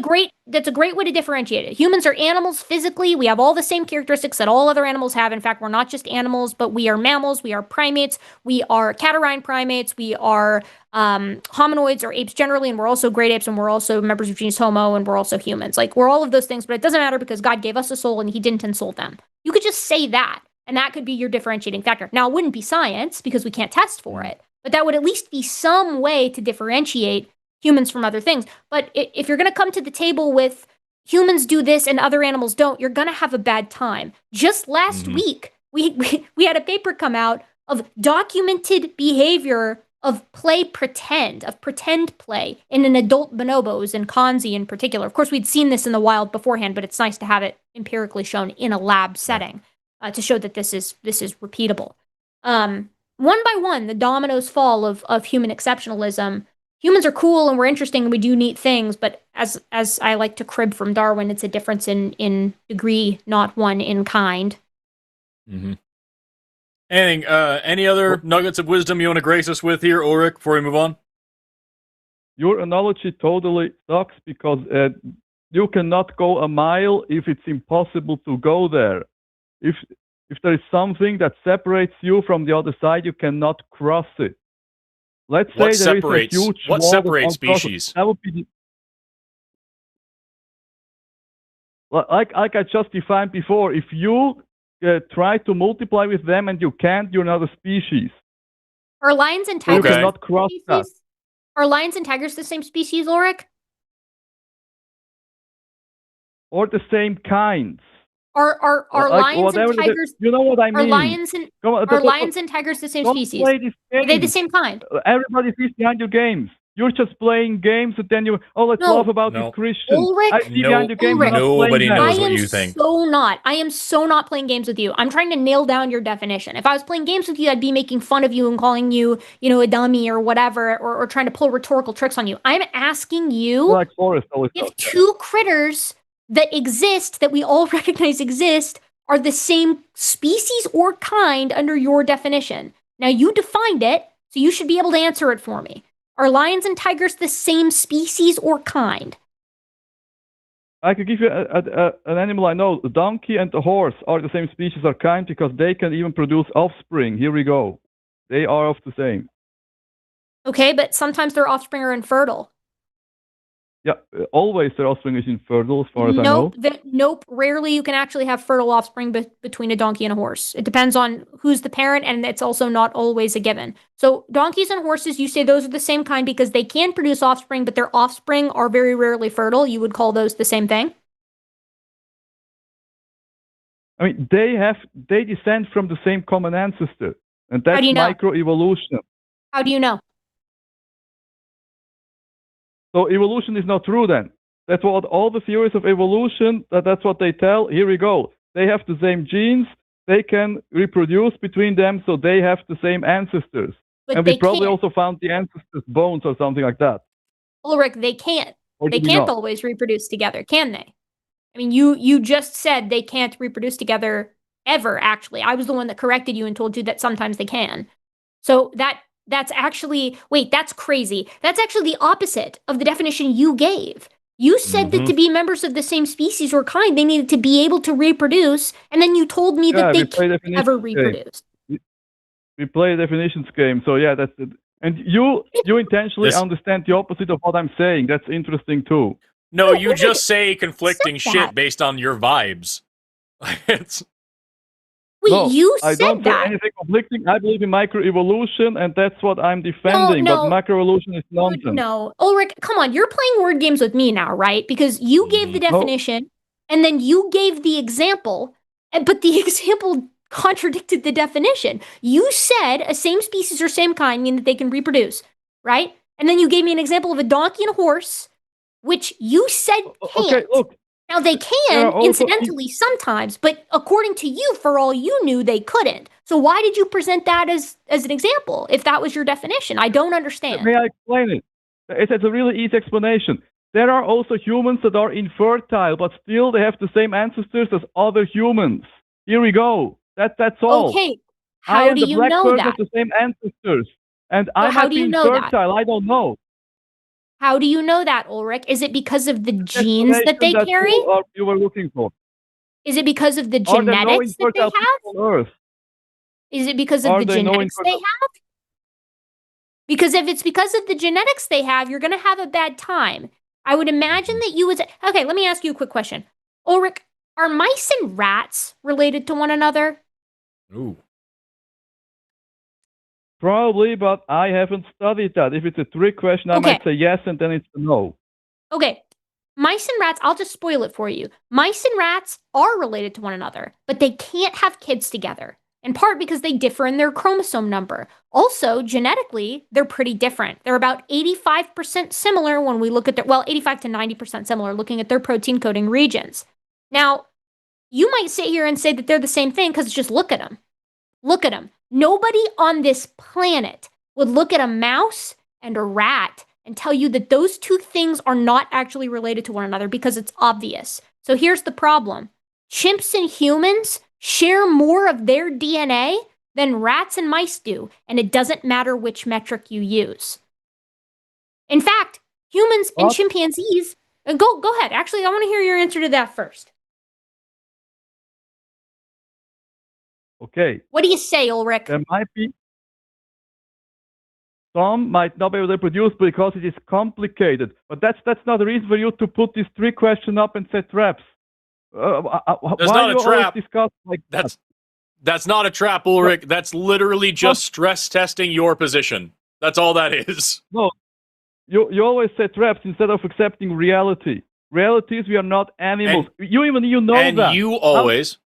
great way to differentiate it. Humans are animals physically. We have all the same characteristics that all other animals have. In fact, we're not just animals, but we are mammals, we are primates, we are catarrhine primates, we are hominoids or apes generally, and we're also great apes, and we're also members of genus Homo, and we're also humans. Like, we're all of those things, but it doesn't matter because God gave us a soul and he didn't insult them. You could just say that, and that could be your differentiating factor. Now, it wouldn't be science because we can't test for it, but that would at least be some way to differentiate humans from other things. But if you're going to come to the table with humans do this and other animals don't, you're going to have a bad time. Just last week, we had a paper come out of documented behavior of pretend play in an adult bonobos and Kanzi in particular. Of course, we'd seen this in the wild beforehand, but it's nice to have it empirically shown in a lab setting to show that this is repeatable. One by one, the dominoes fall of human exceptionalism. Humans are cool and we're interesting and we do neat things, but as I like to crib from Darwin, it's a difference in degree, not one in kind. Mm-hmm. Any other nuggets of wisdom you want to grace us with here, Ulrich, before we move on? Your analogy totally sucks because you cannot go a mile if it's impossible to go there. If there is something that separates you from the other side, you cannot cross it. Let's say there is a huge what separates species? That would be like I just defined before. If you try to multiply with them and you can't, you're not a species. Are lions and tigers? You cannot cross that. Are lions and tigers the same species, Ulrich? Or the same kinds. Are lions and tigers? You know what I mean? Are lions and tigers the same species? Are they the same kind? Everybody sees behind your games. You're just playing games, and then let's laugh about these Christians. Ulrich, I see behind your games. Nobody knows what you think. I am so not playing games with you. I'm trying to nail down your definition. If I was playing games with you, I'd be making fun of you and calling you, a dummy or whatever, or trying to pull rhetorical tricks on you. I'm asking you like Forrest if two critters that exist, that we all recognize exist, are the same species or kind under your definition. Now, you defined it, so you should be able to answer it for me. Are lions and tigers the same species or kind? I could give you an animal I know. The donkey and the horse are the same species or kind because they can even produce offspring. Here we go. They are of the same. Okay, but sometimes their offspring are infertile. Yeah, always their offspring is infertile, as far as I know. Nope, rarely you can actually have fertile offspring between a donkey and a horse. It depends on who's the parent, and it's also not always a given. So donkeys and horses, you say those are the same kind because they can produce offspring, but their offspring are very rarely fertile. You would call those the same thing? I mean, they descend from the same common ancestor, and that's microevolution. How do you know? So evolution is not true then. That's what all the theories of evolution, that's what they tell. Here we go. They have the same genes. They can reproduce between them, so they have the same ancestors. But and we probably also found the ancestors' bones or something like that. Ulrich, they can't. They can't always reproduce together, can they? I mean, you just said they can't reproduce together ever, actually. I was the one that corrected you and told you that sometimes they can. So that's actually, wait, that's crazy. That's actually the opposite of the definition you gave. You said that to be members of the same species or kind, they needed to be able to reproduce, and then you told me that they can't ever reproduce. We play a definitions game, so yeah, that's it. And you intentionally understand the opposite of what I'm saying. That's interesting too. No, you just say conflicting shit based on your vibes. You said I don't that. say anything conflicting. I believe in microevolution, and that's what I'm defending. No. But macroevolution is nonsense. No, Ulrich, come on. You're playing word games with me now, right? Because you gave the definition, and then you gave the example, but the example contradicted the definition. You said a same species or same kind mean that they can reproduce, right? And then you gave me an example of a donkey and a horse, which you said can't. Okay, look. Now they can, incidentally, sometimes, but according to you, for all you knew, they couldn't. So why did you present that as an example, if that was your definition? I don't understand. May I explain it? It's a really easy explanation. There are also humans that are infertile, but still they have the same ancestors as other humans. Here we go. That's all. Okay. How do you know that? I and the blackbird have the same ancestors. And I might be infertile. I don't know. How do you know that, Ulrich? Is it because of the genes that they carry? You were looking for. Is it because of the genetics that they have? Is it because of the genetics they have? Because if it's because of the genetics they have, you're going to have a bad time. I would imagine that you would... Okay, let me ask you a quick question. Ulrich, are mice and rats related to one another? Ooh. Probably, but I haven't studied that. If it's a trick question, I might say yes, and then it's a no. Okay. Mice and rats, I'll just spoil it for you. Mice and rats are related to one another, but they can't have kids together, in part because they differ in their chromosome number. Also, genetically, they're pretty different. They're about 85% similar when we look at their, 85 to 90% similar looking at their protein coding regions. Now, you might sit here and say that they're the same thing because just look at them. Look at them. Nobody on this planet would look at a mouse and a rat and tell you that those two things are not actually related to one another because it's obvious. So here's the problem. Chimps and humans share more of their DNA than rats and mice do, and it doesn't matter which metric you use. In fact, humans and chimpanzees... Go ahead. Actually, I want to hear your answer to that first. Okay. What do you say, Ulrich? There might be... Some might not be able to reproduce because it is complicated. But that's not a reason for you to put this trick question up and set traps. There's not a trap. That's not a trap, Ulrich. That's literally just stress testing your position. That's all that is. No, you always set traps instead of accepting reality. Reality is we are not animals. You know and that. You always,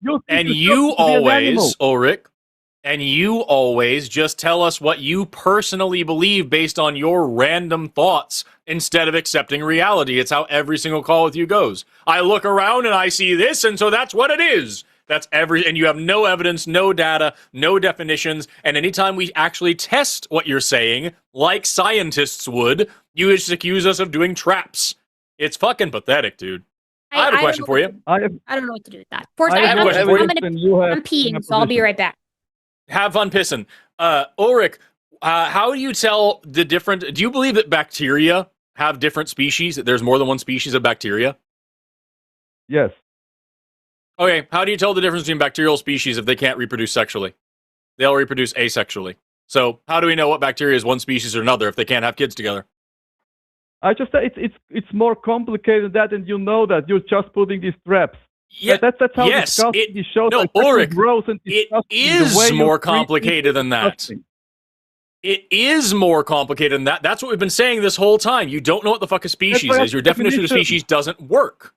Ulrich, and you always just tell us what you personally believe based on your random thoughts instead of accepting reality. It's how every single call with you goes. I look around and I see this, and so that's what it is. And you have no evidence, no data, no definitions, and anytime we actually test what you're saying, like scientists would, you just accuse us of doing traps. It's fucking pathetic, dude. I have a question for you. I don't know what to do with that. Forrest, I'm peeing, so I'll be right back. Have fun pissing. Ulrich, how do you tell the different... Do you believe that bacteria have different species, that there's more than one species of bacteria? Yes. Okay, how do you tell the difference between bacterial species if they can't reproduce sexually? They'll reproduce asexually. So how do we know what bacteria is one species or another if they can't have kids together? I just say it's more complicated than that, and you know that. You're just putting these traps. Yeah, that's how disgusting these shows. No, Ulrich, it is more complicated than that. It is more complicated than that. That's what we've been saying this whole time. You don't know what the fuck a species is. Your definition of species doesn't work.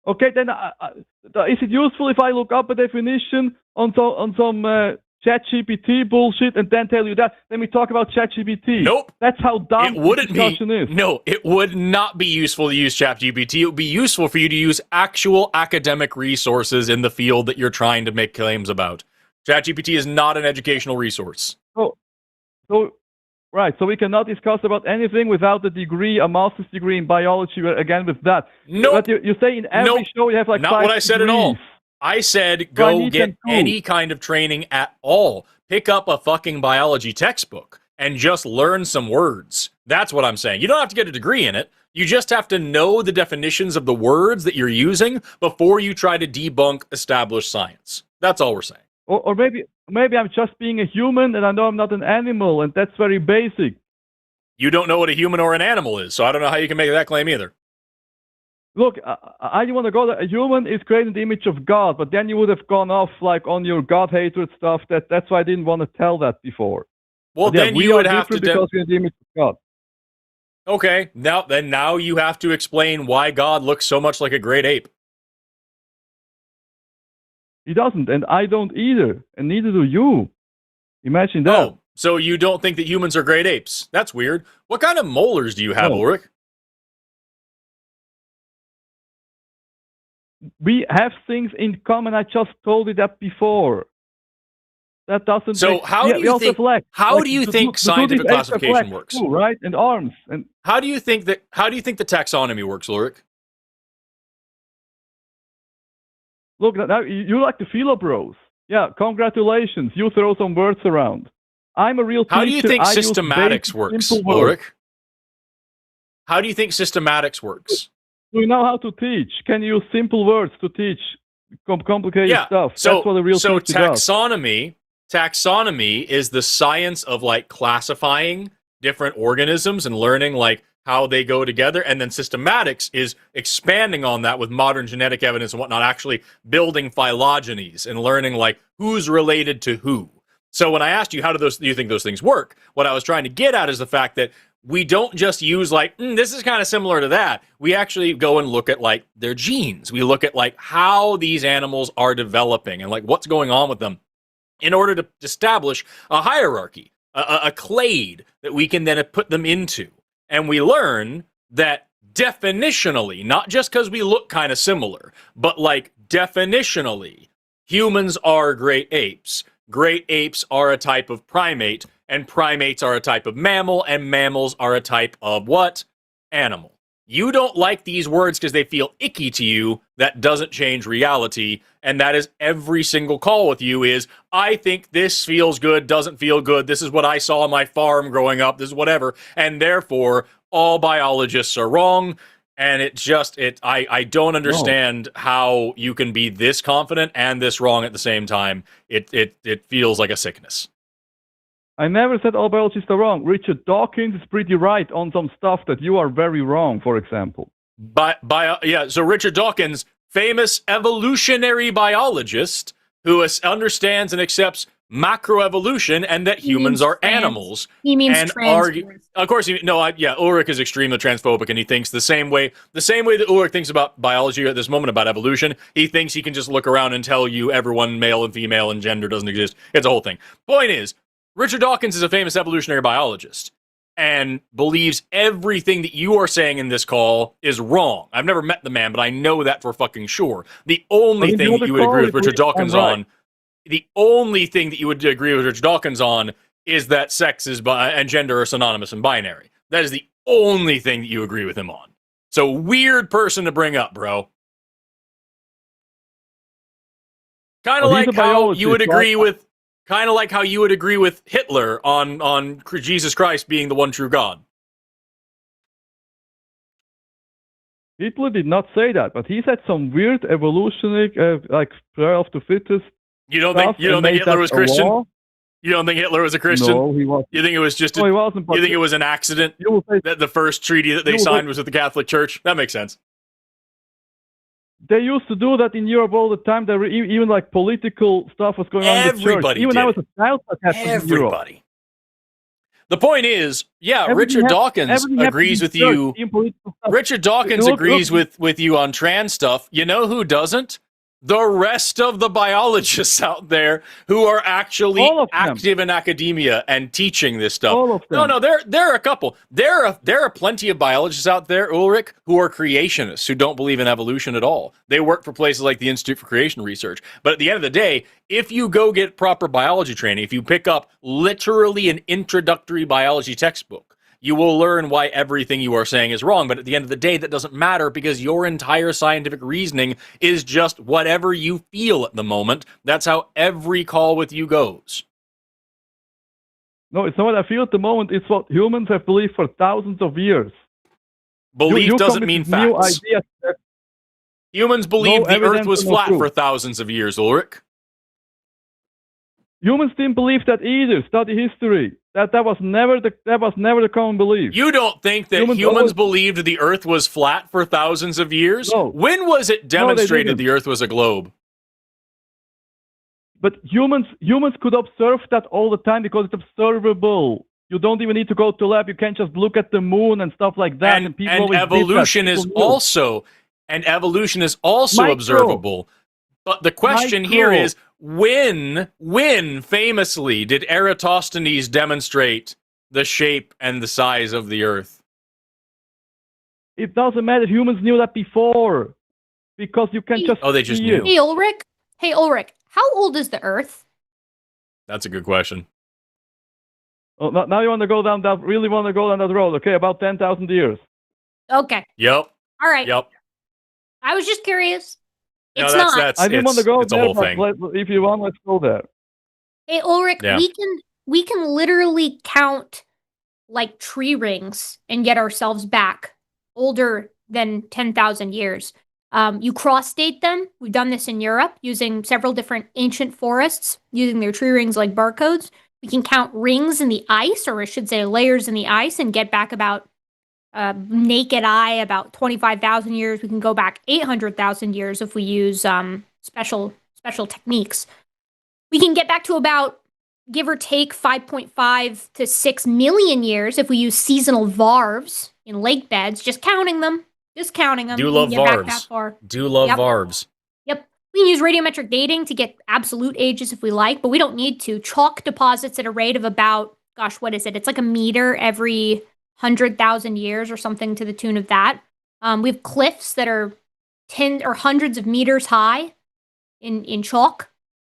Okay, then is it useful if I look up a definition on some ChatGPT bullshit and then tell you that? Then we talk about ChatGPT. Nope. That's how dumb the discussion is. No, it would not be useful to use ChatGPT. It would be useful for you to use actual academic resources in the field that you're trying to make claims about. ChatGPT is not an educational resource. Right, so we cannot discuss about anything without a degree, a master's degree in biology, again with that. No. But you say in every show you have like not 5 what I said degrees. at all. I said go get any kind of training at all. Pick up a fucking biology textbook and just learn some words. That's what I'm saying. You don't have to get a degree in it. You just have to know the definitions of the words that you're using before you try to debunk established science. That's all we're saying. Or maybe I'm just being a human and I know I'm not an animal, and that's very basic. You don't know what a human or an animal is, so I don't know how you can make that claim either. Look, I want to go that a human is created in the image of God, but then you would have gone off like on your God hatred stuff. That's why I didn't want to tell that before. Well, then you would have to because we're in the image of God. Okay, now you have to explain why God looks so much like a great ape. He doesn't, and I don't either, and neither do you. Imagine that. Oh, so you don't think that humans are great apes? That's weird. What kind of molars do you have, Ulrich? we have things in common. I just told you that before. That doesn't. So how do you think? How do you think scientific classification works? Too, right, and arms. And how do you think the taxonomy works, Ulrich? Look, now you like the philo bros. Yeah, congratulations. You throw some words around. I'm a real teacher. How do you think systematics works, Ulrich? How do you think systematics works? Do you know how to teach? Can you use simple words to teach complicated stuff? So, that's what a real teacher does. Taxonomy is the science of like classifying different organisms and learning like how they go together, and then systematics is expanding on that with modern genetic evidence and whatnot, actually building phylogenies and learning like who's related to who. So when I asked you, how do you think those things work? What I was trying to get at is the fact that we don't just use like, this is kind of similar to that. We actually go and look at like their genes. We look at like how these animals are developing and like what's going on with them in order to establish a hierarchy, a clade that we can then put them into. And we learn that definitionally, not just because we look kind of similar, but like definitionally, humans are great apes. Great apes are a type of primate, and primates are a type of mammal, and mammals are a type of what? Animal. You don't like these words because they feel icky to you. That doesn't change reality, and that is every single call with you is, I think this feels good, doesn't feel good, this is what I saw on my farm growing up, this is whatever, and therefore, all biologists are wrong, and I don't understand how you can be this confident and this wrong at the same time. It feels like a sickness. I never said all biologists are wrong. Richard Dawkins is pretty right on some stuff that you are very wrong, for example. So Richard Dawkins, famous evolutionary biologist who understands and accepts macroevolution and that humans are animals. He means trans. Of course, Ulrich is extremely transphobic, and he thinks the same way that Ulrich thinks about biology at this moment about evolution. He thinks he can just look around and tell you everyone male and female and gender doesn't exist. It's a whole thing. Point is, Richard Dawkins is a famous evolutionary biologist and believes everything that you are saying in this call is wrong. I've never met the man, but I know that for fucking sure. The only thing that you would agree with Richard Dawkins on, the only thing that you would agree with Richard Dawkins on is that sex and gender are synonymous and binary. That is the only thing that you agree with him on. So weird person to bring up, bro. Kind of like how you would agree with Hitler on Jesus Christ being the one true God. Hitler did not say that, but he said some weird evolutionary, like prayer of the fittest. You don't think Hitler was Christian? You don't think Hitler was a Christian? No, he wasn't. You think it was just? No, he wasn't. You think it was an accident that the first treaty that they signed was with the Catholic Church? That makes sense. They used to do that in Europe all the time. There were even like political stuff was going on in the church. Even I was a child that happened in Europe. The point is, Richard Dawkins agrees with you. Richard Dawkins agrees with you on trans stuff. You know who doesn't? The rest of the biologists out there who are actually active in academia and teaching this stuff. No, there are a couple. There are plenty of biologists out there, Ulrich, who are creationists, who don't believe in evolution at all. They work for places like the Institute for Creation Research. But at the end of the day, if you go get proper biology training, if you pick up literally an introductory biology textbook, you will learn why everything you are saying is wrong. But at the end of the day, that doesn't matter because your entire scientific reasoning is just whatever you feel at the moment. That's how every call with you goes. No, it's not what I feel at the moment. It's what humans have believed for thousands of years. Belief doesn't mean facts. Humans believed the Earth was flat for thousands of years, Ulrich. Humans didn't believe that either. Study history. That was never the common belief. You don't think that humans believed the Earth was flat for thousands of years? No. When was it demonstrated the Earth was a globe? But humans could observe that all the time because it's observable. You don't even need to go to lab. You can't just look at the moon and stuff like that. And evolution is also observable. But the question here is, when famously did Eratosthenes demonstrate the shape and the size of the Earth? It doesn't matter. Humans knew that before. because you can just they just see knew. it. Hey, Ulrich, how old is the Earth? That's a good question. Oh, now you want to go down that? Really want to go down that road? Okay, about 10,000 years. Okay. Yep. All right. Yep. I was just curious. No, It's that's, not. That's, I didn't want to go it's a there, whole but thing. if you want, let's go there. Hey, Ulrich, Yeah. we can literally count like tree rings and get ourselves back older than 10,000 years. You cross-date them. We've done this in Europe using several different ancient forests, using their tree rings like barcodes. We can count rings in the ice, or I should say layers in the ice, and get back about naked eye about 25,000 years. We can go back 800,000 years if we use special techniques. We can get back to about, give or take, 5.5 to 6 million years if we use seasonal varves in lake beds. Just counting them. Do love get back that varves. far. Do love Yep. varves. Yep. We can use radiometric dating to get absolute ages if we like, but we don't need to. Chalk deposits at a rate of about, gosh, what is it? It's like a meter every 100,000 years or something to the tune of that. We have cliffs that are 10 or hundreds of meters high in chalk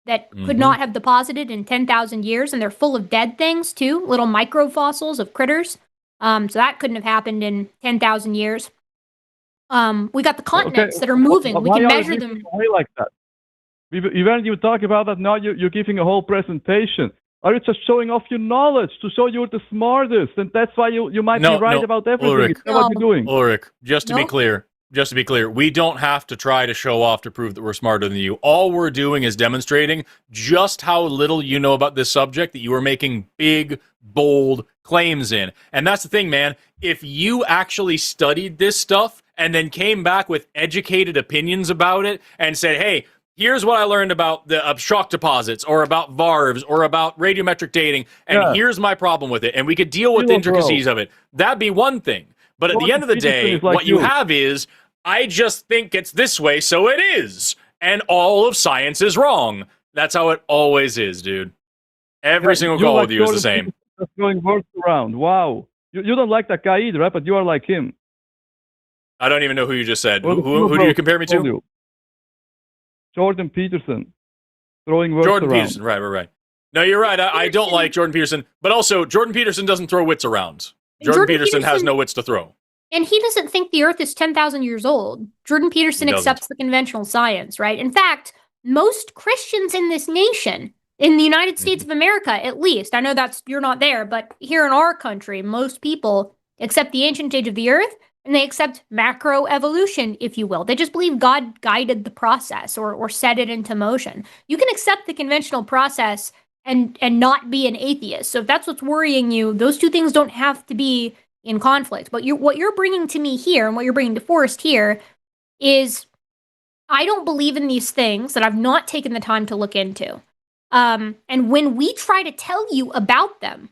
that could not have deposited in 10,000 years, and they're full of dead things too, little microfossils of critters. So that couldn't have happened in 10,000 years. We got the continents that are moving. We can measure them. Away like that? We weren't even talking about that. Now you're giving a whole presentation. Are you just showing off your knowledge to show you're the smartest, and that's why you might be right about everything? Ulrich, Is that what you're doing? Ulrich, just to be clear, we don't have to try to show off to prove that we're smarter than you. All we're doing is demonstrating just how little you know about this subject that you are making big, bold claims in. And that's the thing, man. If you actually studied this stuff and then came back with educated opinions about it and said, hey, here's what I learned about the chalk deposits or about varves or about radiometric dating, and here's my problem with it, and we could deal with the intricacies of it, that'd be one thing. But at the end of the day, what you have is, I just think it's this way, so it is. And all of science is wrong. That's how it always is, dude. Every single call with you is the same. Just throwing words around. Wow. You don't like that guy either, right? But you are like him. I don't even know who you just said. Who do you compare me to? Jordan Peterson. Throwing words Jordan around. Peterson, right. No, you're right. I don't like Jordan Peterson. But also, Jordan Peterson doesn't throw wits around. Jordan Peterson has no wits to throw. And he doesn't think the Earth is 10,000 years old. Jordan Peterson accepts the conventional science, right? In fact, most Christians in this nation, in the United States of America at least, I know you're not there, but here in our country, most people accept the ancient age of the Earth, and they accept macroevolution, if you will. They just believe God guided the process or set it into motion. You can accept the conventional process and not be an atheist. So if that's what's worrying you, those two things don't have to be in conflict. But what you're bringing to me here and what you're bringing to Forrest here is, I don't believe in these things that I've not taken the time to look into. And when we try to tell you about them,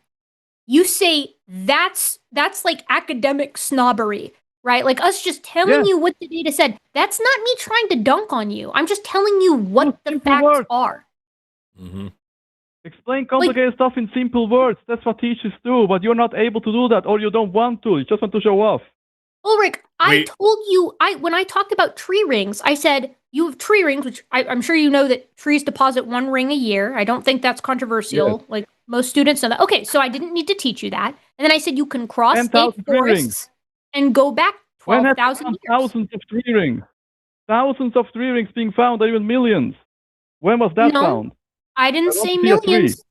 you say that's like academic snobbery, right? Like us just telling you what the data said. That's not me trying to dunk on you. I'm just telling you what the facts are. Explain complicated stuff in simple words. That's what teachers do, but you're not able to do that, or you don't want to. You just want to show off. Ulrich, I told you, when I talked about tree rings, I said, you have tree rings, which I'm sure you know that trees deposit one ring a year. I don't think that's controversial. Yes. Like, most students know that. Okay, so I didn't need to teach you that. And then I said you can cross state forests and go back 12,000 years. Thousands of tree rings. Thousands of tree rings being found, or even millions. When was that found? I didn't say millions.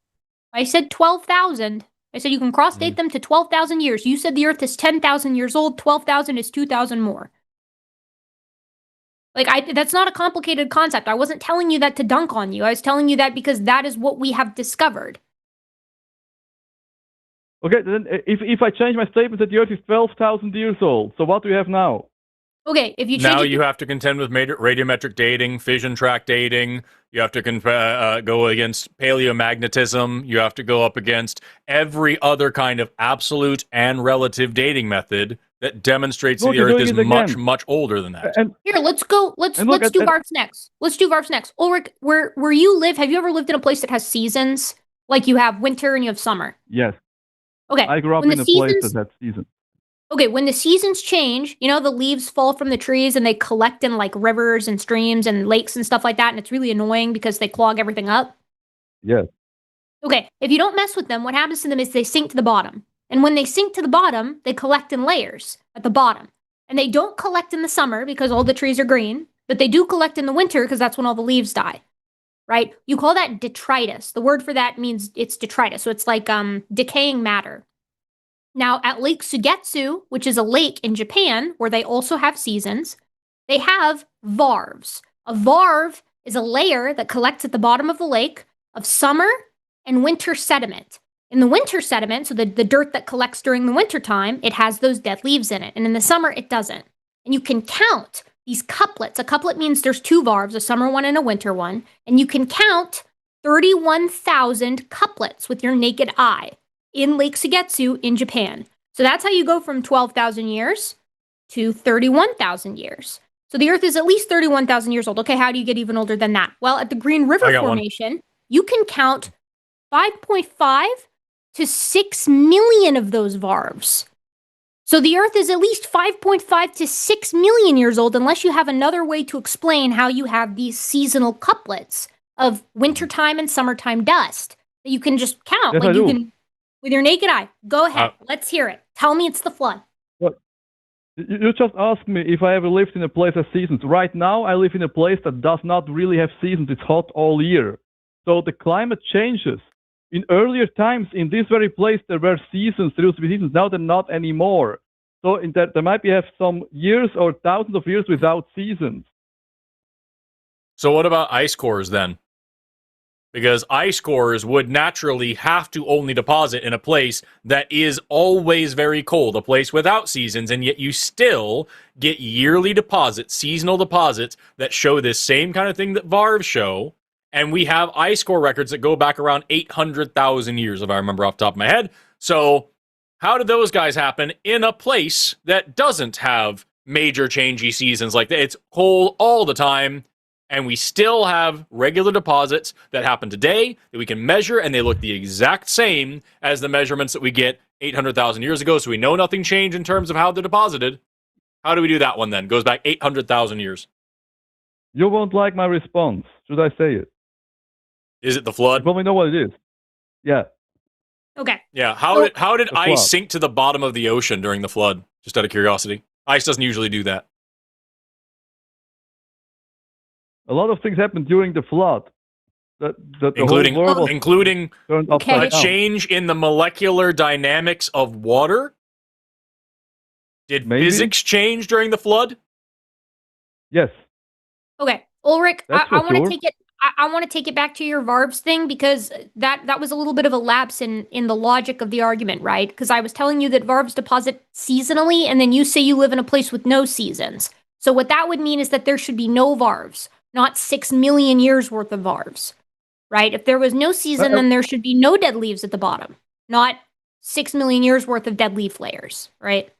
I said 12,000. I said you can cross-date them to 12,000 years. You said the Earth is 10,000 years old. 12,000 is 2,000 more. Like, that's not a complicated concept. I wasn't telling you that to dunk on you. I was telling you that because that is what we have discovered. Okay, then if I change my statement that the Earth is 12,000 years old, so what do we have now? Okay, if you change now you have to contend with radiometric dating, fission track dating. You have to go against paleomagnetism. You have to go up against every other kind of absolute and relative dating method that demonstrates that the Earth is much, much older than that. Here, let's go. Let's do varves next. Let's do varves next. Ulrich, where you live, have you ever lived in a place that has seasons? Like you have winter and you have summer? Yes. Okay. I grew up in a place that had seasons. Okay, when the seasons change, you know, the leaves fall from the trees and they collect in like rivers and streams and lakes and stuff like that, and it's really annoying because they clog everything up. Yes. Okay, if you don't mess with them, what happens to them is they sink to the bottom. And when they sink to the bottom, they collect in layers at the bottom. And they don't collect in the summer because all the trees are green, but they do collect in the winter because that's when all the leaves die, right? You call that detritus. The word for that means it's detritus. So it's like decaying matter. Now, at Lake Sugetsu, which is a lake in Japan where they also have seasons, they have varves. A varve is a layer that collects at the bottom of the lake of summer and winter sediment. In the winter sediment, so the dirt that collects during the winter time, it has those dead leaves in it. And in the summer, it doesn't. And you can count these couplets. A couplet means there's two varves, a summer one and a winter one. And you can count 31,000 couplets with your naked eye in Lake Sugetsu in Japan. So that's how you go from 12,000 years to 31,000 years. So the Earth is at least 31,000 years old. Okay, how do you get even older than that? Well, at the Green River Formation, you can count 5.5 to 6 million of those varves. So the Earth is at least 5.5 to 6 million years old, unless you have another way to explain how you have these seasonal couplets of wintertime and summertime dust that you can just count. Yes, like you can, with your naked eye. Go ahead. Let's hear it. Tell me it's the flood. Well, you just asked me if I ever lived in a place that has seasons. Right now, I live in a place that does not really have seasons. It's hot all year. So the climate changes. In earlier times, in this very place, there were seasons. There used to be seasons. Now they're not anymore. So in that, there might be have some years or thousands of years without seasons. So what about ice cores then? Because ice cores would naturally have to only deposit in a place that is always very cold, a place without seasons, and yet you still get yearly deposits, seasonal deposits, that show this same kind of thing that varves show. And we have ice core records that go back around 800,000 years, if I remember off the top of my head. So how did those guys happen in a place that doesn't have major changey seasons like that? It's cold all the time, and we still have regular deposits that happen today that we can measure, and they look the exact same as the measurements that we get 800,000 years ago, so we know nothing changed in terms of how they're deposited. How do we do that one then? Goes back 800,000 years. You won't like my response. Should I say it? Is it the flood? You probably know what it is. Yeah. Okay. Yeah. How did ice sink to the bottom of the ocean during the flood? Just out of curiosity. Ice doesn't usually do that. A lot of things happened during the flood. Including a change in the molecular dynamics of water? Did physics change during the flood? Yes. Okay. Ulrich, I want to sure. take it. I want to take it back to your varves thing, because that was a little bit of a lapse in the logic of the argument, right? Because I was telling you that varves deposit seasonally, and then you say you live in a place with no seasons. So what that would mean is that there should be no varves, not 6 million years worth of varves, right? If there was no season, then there should be no dead leaves at the bottom, not 6 million years worth of dead leaf layers, right?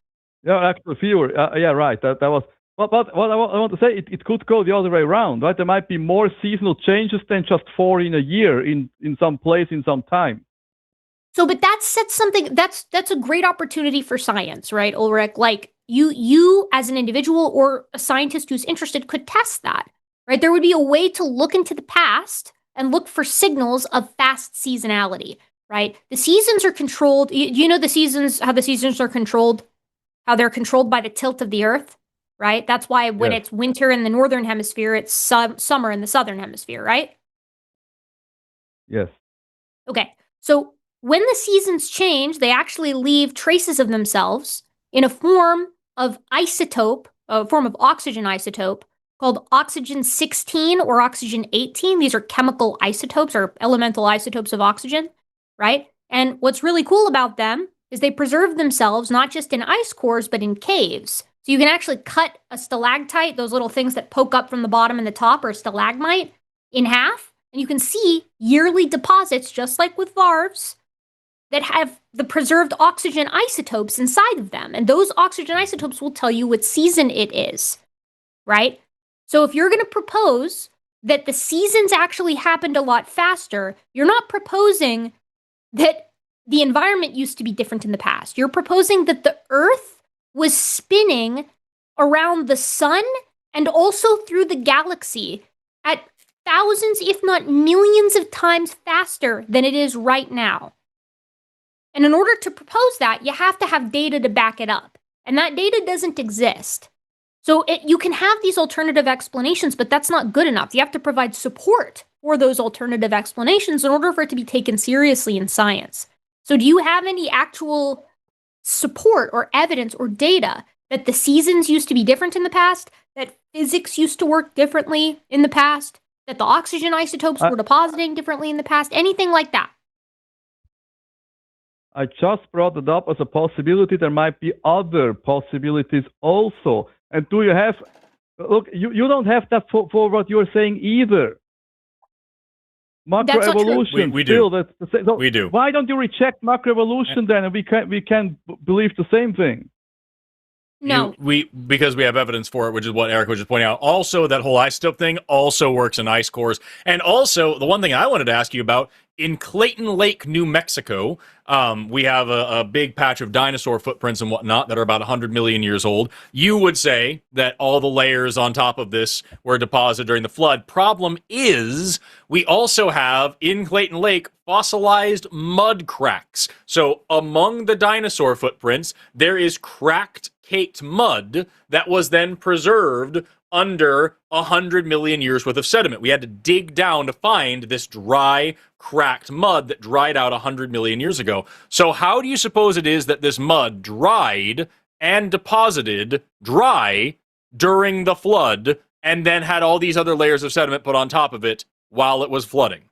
Yeah, actually, fewer. Yeah, right. That was. But what I want to say, it could go the other way around, right? There might be more seasonal changes than just 4 in a year in some place in some time. So, but that sets something, that's a great opportunity for science, right, Ulrich? Like, you as an individual or a scientist who's interested could test that, right? There would be a way to look into the past and look for signals of fast seasonality, right? The seasons are controlled. You know how the seasons are controlled? How they're controlled by the tilt of the Earth? Right? That's why when it's winter in the northern hemisphere, it's summer in the southern hemisphere, right? Yes. Okay. So when the seasons change, they actually leave traces of themselves in a form of isotope, a form of oxygen isotope called oxygen 16 or oxygen 18. These are chemical isotopes or elemental isotopes of oxygen, right? And what's really cool about them is they preserve themselves not just in ice cores, but in caves. So you can actually cut a stalactite, those little things that poke up from the bottom and the top, or a stalagmite, in half, and you can see yearly deposits, just like with varves, that have the preserved oxygen isotopes inside of them. And those oxygen isotopes will tell you what season it is, right? So if you're going to propose that the seasons actually happened a lot faster, you're not proposing that the environment used to be different in the past. You're proposing that the Earth was spinning around the sun and also through the galaxy at thousands, if not millions of times faster than it is right now. And in order to propose that, you have to have data to back it up. And that data doesn't exist. So you can have these alternative explanations, but that's not good enough. You have to provide support for those alternative explanations in order for it to be taken seriously in science. So do you have any actual support or evidence or data that the seasons used to be different in the past, that physics used to work differently in the past, that the oxygen isotopes were depositing differently in the past, anything like that? I just brought it up as a possibility. There might be other possibilities also. And do you have, look, you don't have that for what you're saying either. Macroevolution. We do. So we do. Why don't you reject macroevolution then, and we can believe the same thing? No. Because we have evidence for it, which is what Erika was just pointing out. Also, that whole isotope thing also works in ice cores. And also, the one thing I wanted to ask you about, in Clayton Lake, New Mexico, we have a big patch of dinosaur footprints and whatnot that are about 100 million years old. You would say that all the layers on top of this were deposited during the flood. Problem is, we also have, in Clayton Lake, fossilized mud cracks. So among the dinosaur footprints, there is cracked, caked mud that was then preserved under 100 million years worth of sediment. We had to dig down to find this dry, cracked mud that dried out 100 million years ago. So how do you suppose it is that this mud dried and deposited dry during the flood and then had all these other layers of sediment put on top of it while it was flooding?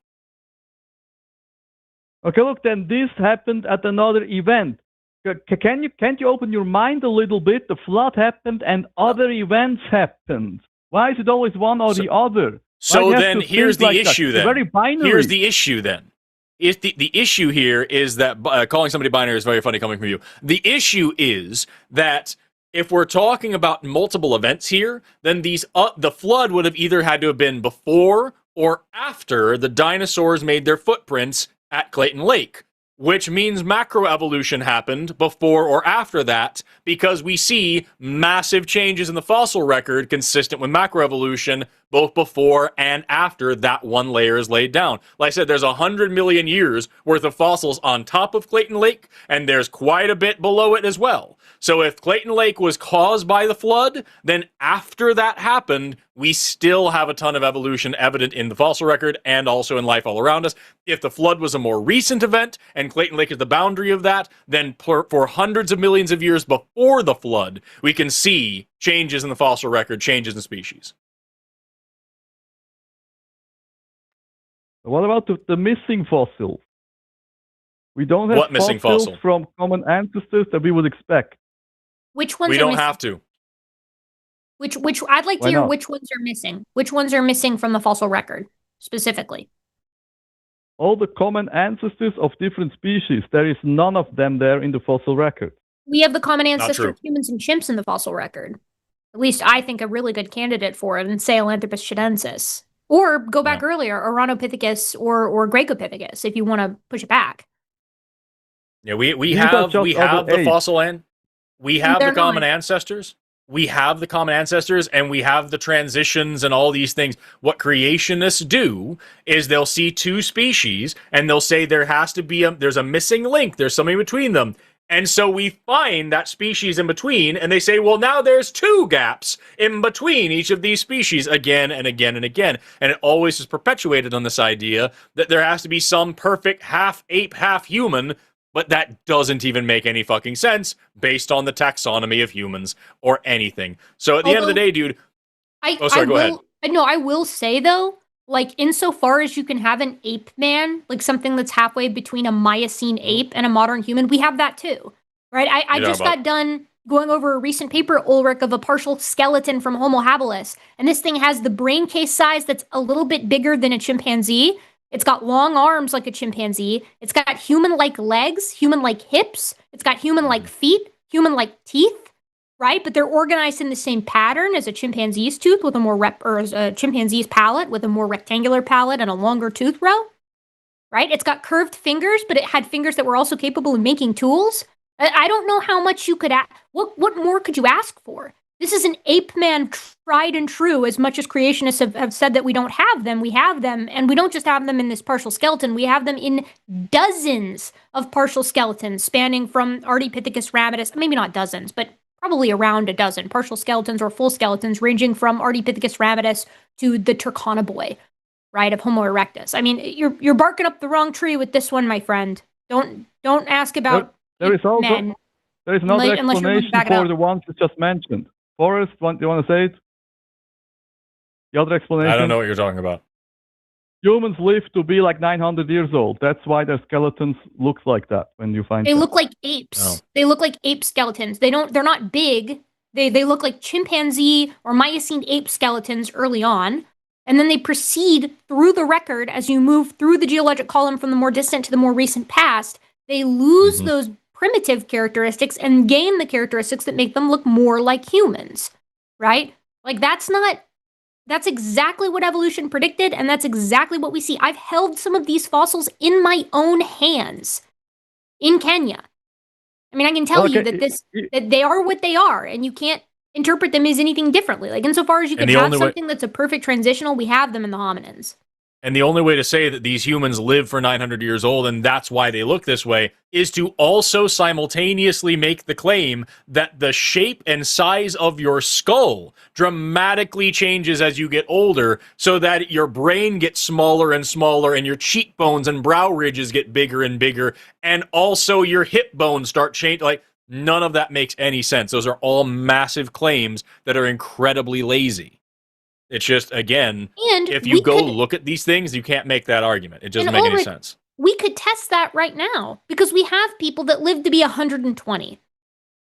Okay, look, then this happened at another event. Can't you open your mind a little bit? The flood happened and other events happened. Why is it always one or the other? So then here's the issue then. Very binary. Here's the issue then. If the issue here is that calling somebody binary is very funny coming from you. The issue is that if we're talking about multiple events here, then the flood would have either had to have been before or after the dinosaurs made their footprints at Clayton Lake, which means macroevolution happened before or after that, because we see massive changes in the fossil record consistent with macroevolution both before and after that one layer is laid down. Like I said, there's 100 million years worth of fossils on top of Clayton Lake, and there's quite a bit below it as well. So if Clayton Lake was caused by the flood, then after that happened, we still have a ton of evolution evident in the fossil record and also in life all around us. If the flood was a more recent event and Clayton Lake is the boundary of that, then for hundreds of millions of years before the flood, we can see changes in the fossil record, changes in species. What about the missing fossils? We don't have fossils from common ancestors that we would expect. Which ones we are don't missing? have to. Which I'd like to hear which ones are missing. Which ones are missing from the fossil record, specifically? All the common ancestors of different species. There is none of them there in the fossil record. We have the common ancestor of humans and chimps in the fossil record. At least I think a really good candidate for it, in Sahelanthropus chilensis. Or go back earlier, Oranopithecus or Gracopithecus, if you want to push it back. Yeah, we have the fossil and we have the common ancestors. We have the common ancestors and we have the transitions and all these things. What creationists do is they'll see two species and they'll say there has to be there's a missing link. There's something between them. And so we find that species in between, and they say, well, now there's two gaps in between each of these species again and again and again. And it always is perpetuated on this idea that there has to be some perfect half ape, half human, but that doesn't even make any fucking sense based on the taxonomy of humans or anything. So at the end of the day, dude... go ahead. No, I will say, though, like, insofar as you can have an ape man, like something that's halfway between a Miocene ape and a modern human, we have that too, right? I just got done going over a recent paper, Ulrich, of a partial skeleton from Homo habilis, and this thing has the brain case size that's a little bit bigger than a chimpanzee. It's got long arms like a chimpanzee. It's got human-like legs, human-like hips. It's got human-like feet, human-like teeth. Right, but they're organized in the same pattern as a chimpanzee's tooth with a more as a chimpanzee's palate with a more rectangular palate and a longer tooth row. Right, it's got curved fingers, but it had fingers that were also capable of making tools. I don't know how much you could what more could you ask for? This is an ape man tried and true. As much as creationists have said that we don't have them, we have them, and we don't just have them in this partial skeleton, we have them in dozens of partial skeletons spanning from Ardipithecus ramidus, maybe not dozens, but probably around a dozen partial skeletons or full skeletons, ranging from Ardipithecus ramidus to the Turkana boy, right, of Homo erectus. I mean, you're barking up the wrong tree with this one, my friend. Don't ask about there is also men. There is another explanation for the ones you just mentioned. Forrest, do you want to say it? The other explanation? I don't know what you're talking about. Humans live to be like 900 years old. That's why their skeletons look like that when you find them. They look like apes. Oh. They look like ape skeletons. They're not big. They look like chimpanzee or Miocene ape skeletons early on. And then they proceed through the record as you move through the geologic column from the more distant to the more recent past. They lose those primitive characteristics and gain the characteristics that make them look more like humans, right? Like that's exactly what evolution predicted, and that's exactly what we see. I've held some of these fossils in my own hands in Kenya. I mean, I can tell you that they are what they are, and you can't interpret them as anything differently. Like insofar as you can have something that's a perfect transitional, we have them in the hominins. And the only way to say that these humans live for 900 years old and that's why they look this way is to also simultaneously make the claim that the shape and size of your skull dramatically changes as you get older so that your brain gets smaller and smaller and your cheekbones and brow ridges get bigger and bigger and also your hip bones start changing. Like, none of that makes any sense. Those are all massive claims that are incredibly lazy. It's just, again, if you go look at these things, you can't make that argument. It doesn't make any sense. We could test that right now because we have people that live to be 120.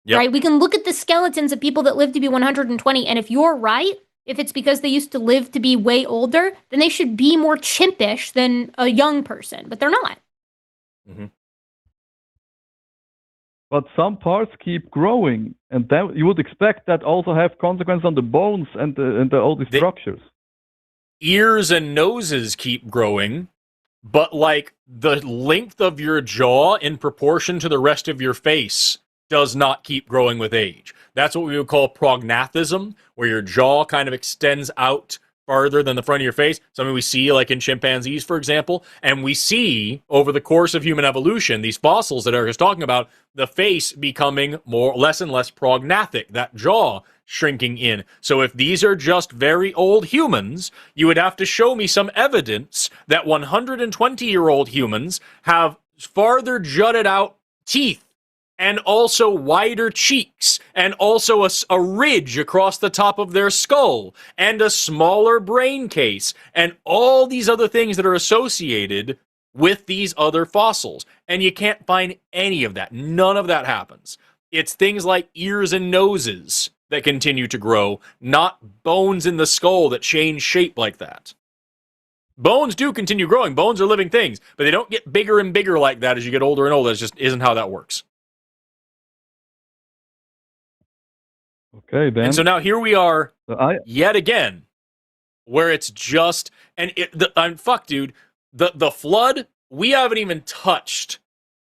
Yep. Right? We can look at the skeletons of people that live to be 120, and if you're right, if it's because they used to live to be way older, then they should be more chimpish than a young person, but they're not. Mm-hmm. But some parts keep growing, and then you would expect that also have consequence on the bones and all the structures. Ears and noses keep growing, but like the length of your jaw in proportion to the rest of your face does not keep growing with age. That's what we would call prognathism, where your jaw kind of extends out farther than the front of your face. Something we see like in chimpanzees, for example. And we see over the course of human evolution, these fossils that Erika's talking about, the face becoming less and less prognathic, that jaw shrinking in. So if these are just very old humans, you would have to show me some evidence that 120-year-old humans have farther jutted out teeth and also wider cheeks, and also a ridge across the top of their skull, and a smaller brain case, and all these other things that are associated with these other fossils. And you can't find any of that. None of that happens. It's things like ears and noses that continue to grow, not bones in the skull that change shape like that. Bones do continue growing. Bones are living things, but they don't get bigger and bigger like that as you get older and older. It just isn't how that works. Okay, then. And so now here we are yet again, where it's just, and fuck, dude, the flood, we haven't even touched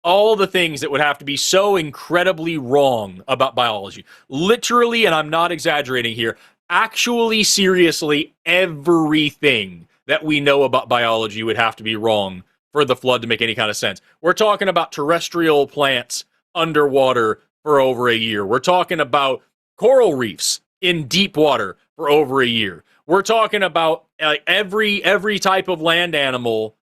all the things that would have to be so incredibly wrong about biology. Literally, and I'm not exaggerating here, actually, seriously, everything that we know about biology would have to be wrong for the flood to make any kind of sense. We're talking about terrestrial plants underwater for over a year. We're talking about coral reefs in deep water for over a year. We're talking about every type of land animal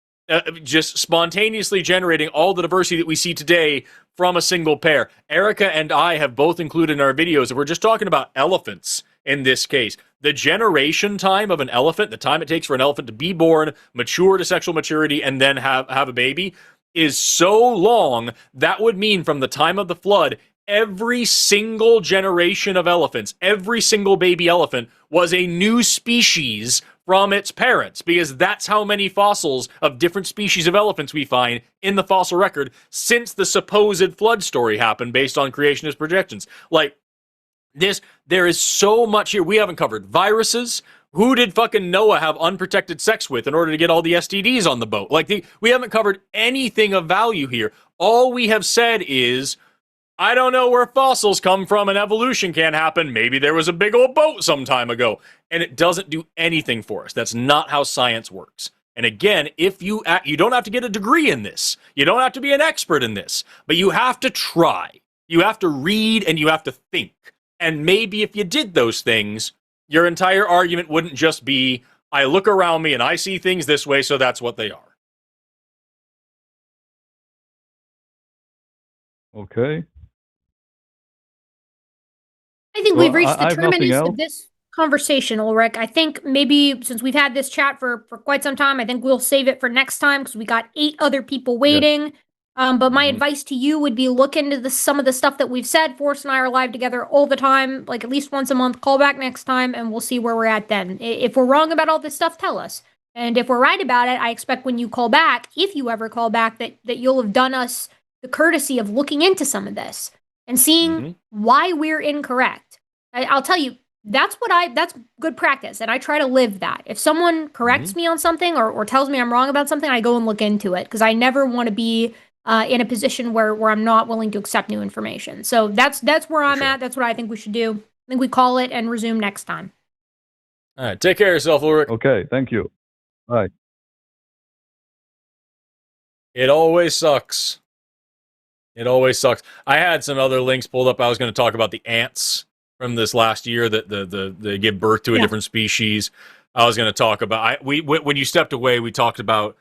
just spontaneously generating all the diversity that we see today from a single pair. Erika and I have both included in our videos that we're just talking about elephants in this case. The generation time of an elephant, the time it takes for an elephant to be born, mature to sexual maturity, and then have a baby is so long. That would mean from the time of the flood, every single generation of elephants, every single baby elephant was a new species from its parents, because that's how many fossils of different species of elephants we find in the fossil record since the supposed flood story happened based on creationist projections. Like this, there is so much here. We haven't covered viruses. Who did fucking Noah have unprotected sex with in order to get all the STDs on the boat? Like we haven't covered anything of value here. All we have said is I don't know where fossils come from and evolution can't happen. Maybe there was a big old boat some time ago. And it doesn't do anything for us. That's not how science works. And again, if you don't have to get a degree in this. You don't have to be an expert in this. But you have to try. You have to read and you have to think. And maybe if you did those things, your entire argument wouldn't just be, I look around me and I see things this way, so that's what they are. Okay. I think we've reached the I have nothing terminus else. of this conversation, Ulrich. I think maybe since we've had this chat for quite some time, I think we'll save it for next time because we got 8 other people waiting. But my advice to you would be look into some of the stuff that we've said. Forrest and I are live together all the time, like at least once a month. Call back next time and we'll see where we're at then. If we're wrong about all this stuff, tell us. And if we're right about it, I expect when you call back, if you ever call back, that you'll have done us the courtesy of looking into some of this and seeing why we're incorrect. I'll tell you, that's good practice, and I try to live that. If someone corrects me on something or tells me I'm wrong about something, I go and look into it because I never want to be in a position where I'm not willing to accept new information. So that's where I'm at. That's what I think we should do. I think we call it and resume next time. All right, take care of yourself, Ulrich. Okay, thank you. Bye. It always sucks. It always sucks. I had some other links pulled up. I was going to talk about the ants from this last year that they give birth to a different species. I was going to talk about when you stepped away, we talked about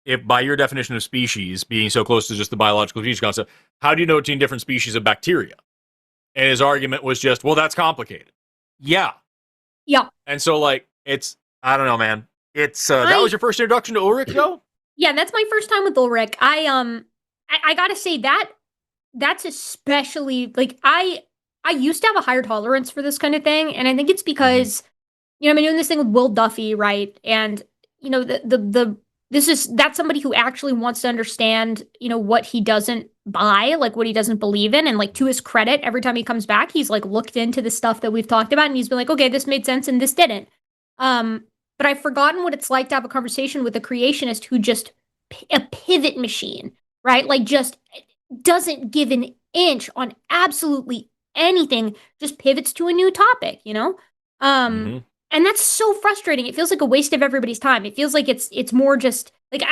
if by your definition of species being so close to just the biological species concept, how do you know between different species of bacteria? And his argument was just, well, that's complicated. Yeah. And so it's I don't know, man. It's that was your first introduction to Ulrich, though? Yeah, that's my first time with Ulrich. I gotta say that's especially I used to have a higher tolerance for this kind of thing, and I think it's because I've been doing this thing with Will Duffy, right? And that's somebody who actually wants to understand what he doesn't buy, like what he doesn't believe in, and like to his credit, every time he comes back, he's like looked into the stuff that we've talked about, and he's been like, okay, this made sense and this didn't. But I've forgotten what it's like to have a conversation with a creationist who just a pivot machine, right? Like just doesn't give an inch on absolutely anything, just pivots to a new topic, And that's so frustrating. It feels like a waste of everybody's time. It feels like it's more just like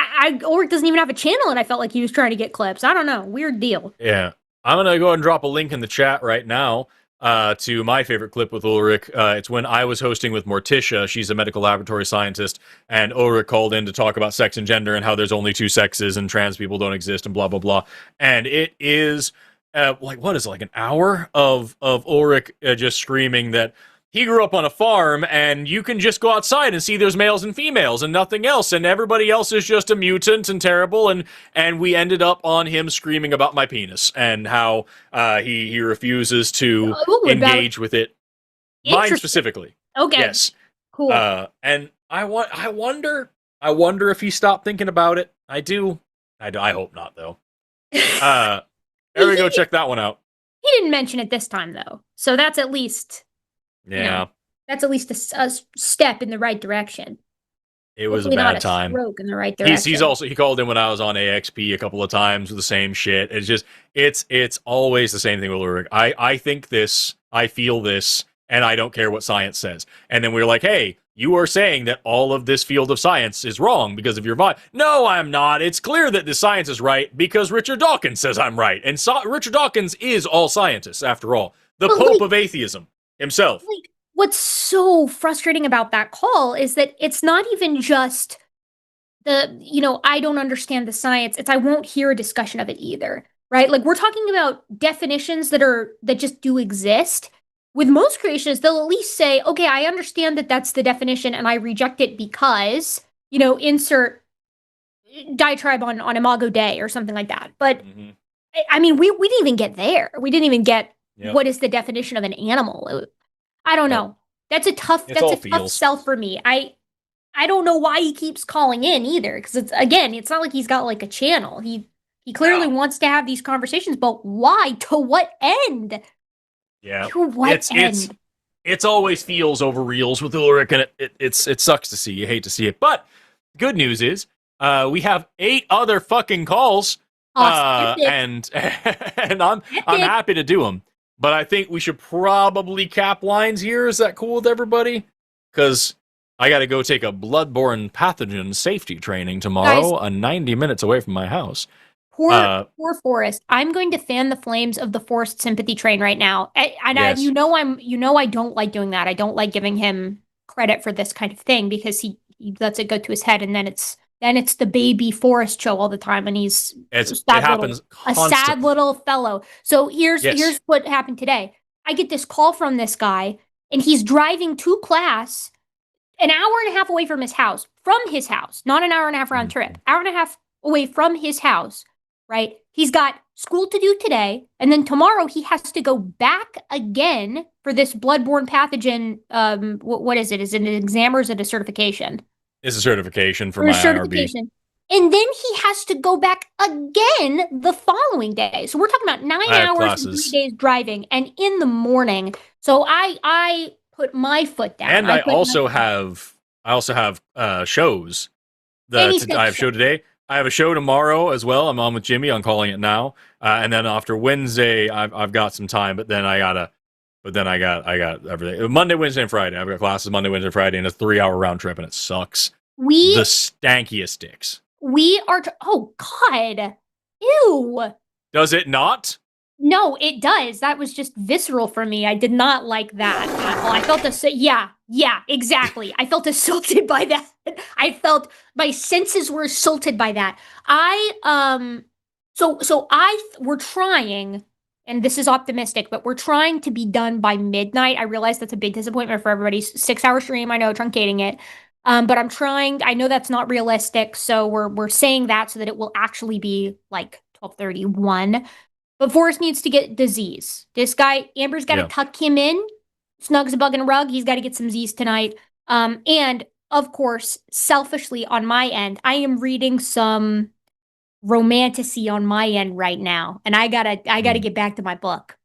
Ulrich doesn't even have a channel, and I felt like he was trying to get clips. I don't know. Weird deal. Yeah. I'm going to go ahead and drop a link in the chat right now to my favorite clip with Ulrich. It's when I was hosting with Morticia. She's a medical laboratory scientist, and Ulrich called in to talk about sex and gender and how there's only 2 sexes and trans people don't exist and blah, blah, blah. And it is an hour of Ulrich just screaming that he grew up on a farm and you can just go outside and see there's males and females and nothing else, and everybody else is just a mutant and terrible, and we ended up on him screaming about my penis and how he refuses to engage with it. Mine specifically. Okay. Yes. Cool. And I wonder if he stopped thinking about it. I do. I hope not, though. There we go. Check that one out. He didn't mention it this time, though. So that's at least... that's at least a step in the right direction. It was a bad time. Stroke in the right direction. He called in when I was on AXP a couple of times with the same shit. It's just it's always the same thing with Ulrich. I think this, I feel this, and I don't care what science says. And then we're like, hey, you are saying that all of this field of science is wrong because of your vibe. No, I'm not. It's clear that the science is right because Richard Dawkins says I'm right. And Richard Dawkins is all scientists, after all. The Pope of atheism himself. What's so frustrating about that call is that it's not even just I don't understand the science. It's I won't hear a discussion of it either, right? Like we're talking about definitions that just do exist. With most creationists, they'll at least say, okay, I understand that that's the definition and I reject it because, insert diatribe on Imago Dei or something like that. But I mean, we didn't even get there. We didn't even get what is the definition of an animal. I don't know. That's a tough sell for me. I don't know why he keeps calling in either, because it's not like he's got like a channel. He clearly wants to have these conversations, but why? To what end? Yeah. To what end? It's always feels over reels with Ulrich, and it sucks to see. You hate to see it, but good news is we have 8 other fucking calls And I'm happy to do them, but I think we should probably cap lines here. Is that cool with everybody? Because I got to go take a bloodborne pathogen safety training tomorrow, 90 minutes away from my house. Poor Forrest. I'm going to fan the flames of the Forrest sympathy train right now. Yes. I don't like doing that. I don't like giving him credit for this kind of thing because he lets it go to his head, and then it's the baby Forrest show all the time, and he's it happens constantly. A sad little fellow. So here's what happened today. I get this call from this guy, and he's driving to class an hour and a half away from his house, not an hour and a half round trip, hour and a half away from his house, right? He's got school to do today, and then tomorrow he has to go back again for this bloodborne pathogen. What is it? Is it an exam or is it a certification? It's a certification for my certification. IRB. And then he has to go back again the following day. So we're talking about 9 hours and 3 days driving, and in the morning. So I put my foot down. And I also have shows. I have a show today. I have a show tomorrow as well. I'm on with Jimmy on Calling It Now. And then after Wednesday, I've got some time, but then I got everything. Monday, Wednesday, and Friday. I've got classes Monday, Wednesday, Friday, and it's a 3-hour round trip, and it sucks. The stankiest dicks. We are. Oh God! Ew. Does it not? No, it does. That was just visceral for me. I did not like that at all. I felt yeah, exactly. I felt assaulted by that. I felt my senses were assaulted by that. We're trying, and this is optimistic, but we're trying to be done by midnight. I realize that's a big disappointment for everybody. 6-hour stream, I know, truncating it. But I'm trying. I know that's not realistic, so we're saying that so that it will actually be like 12:31. But Forrest needs to get the Z's. This guy, Amber's got to tuck him in. Snug's a bug and a rug. He's got to get some Z's tonight. And of course, selfishly on my end, I am reading some romantasy on my end right now, and I gotta get back to my book.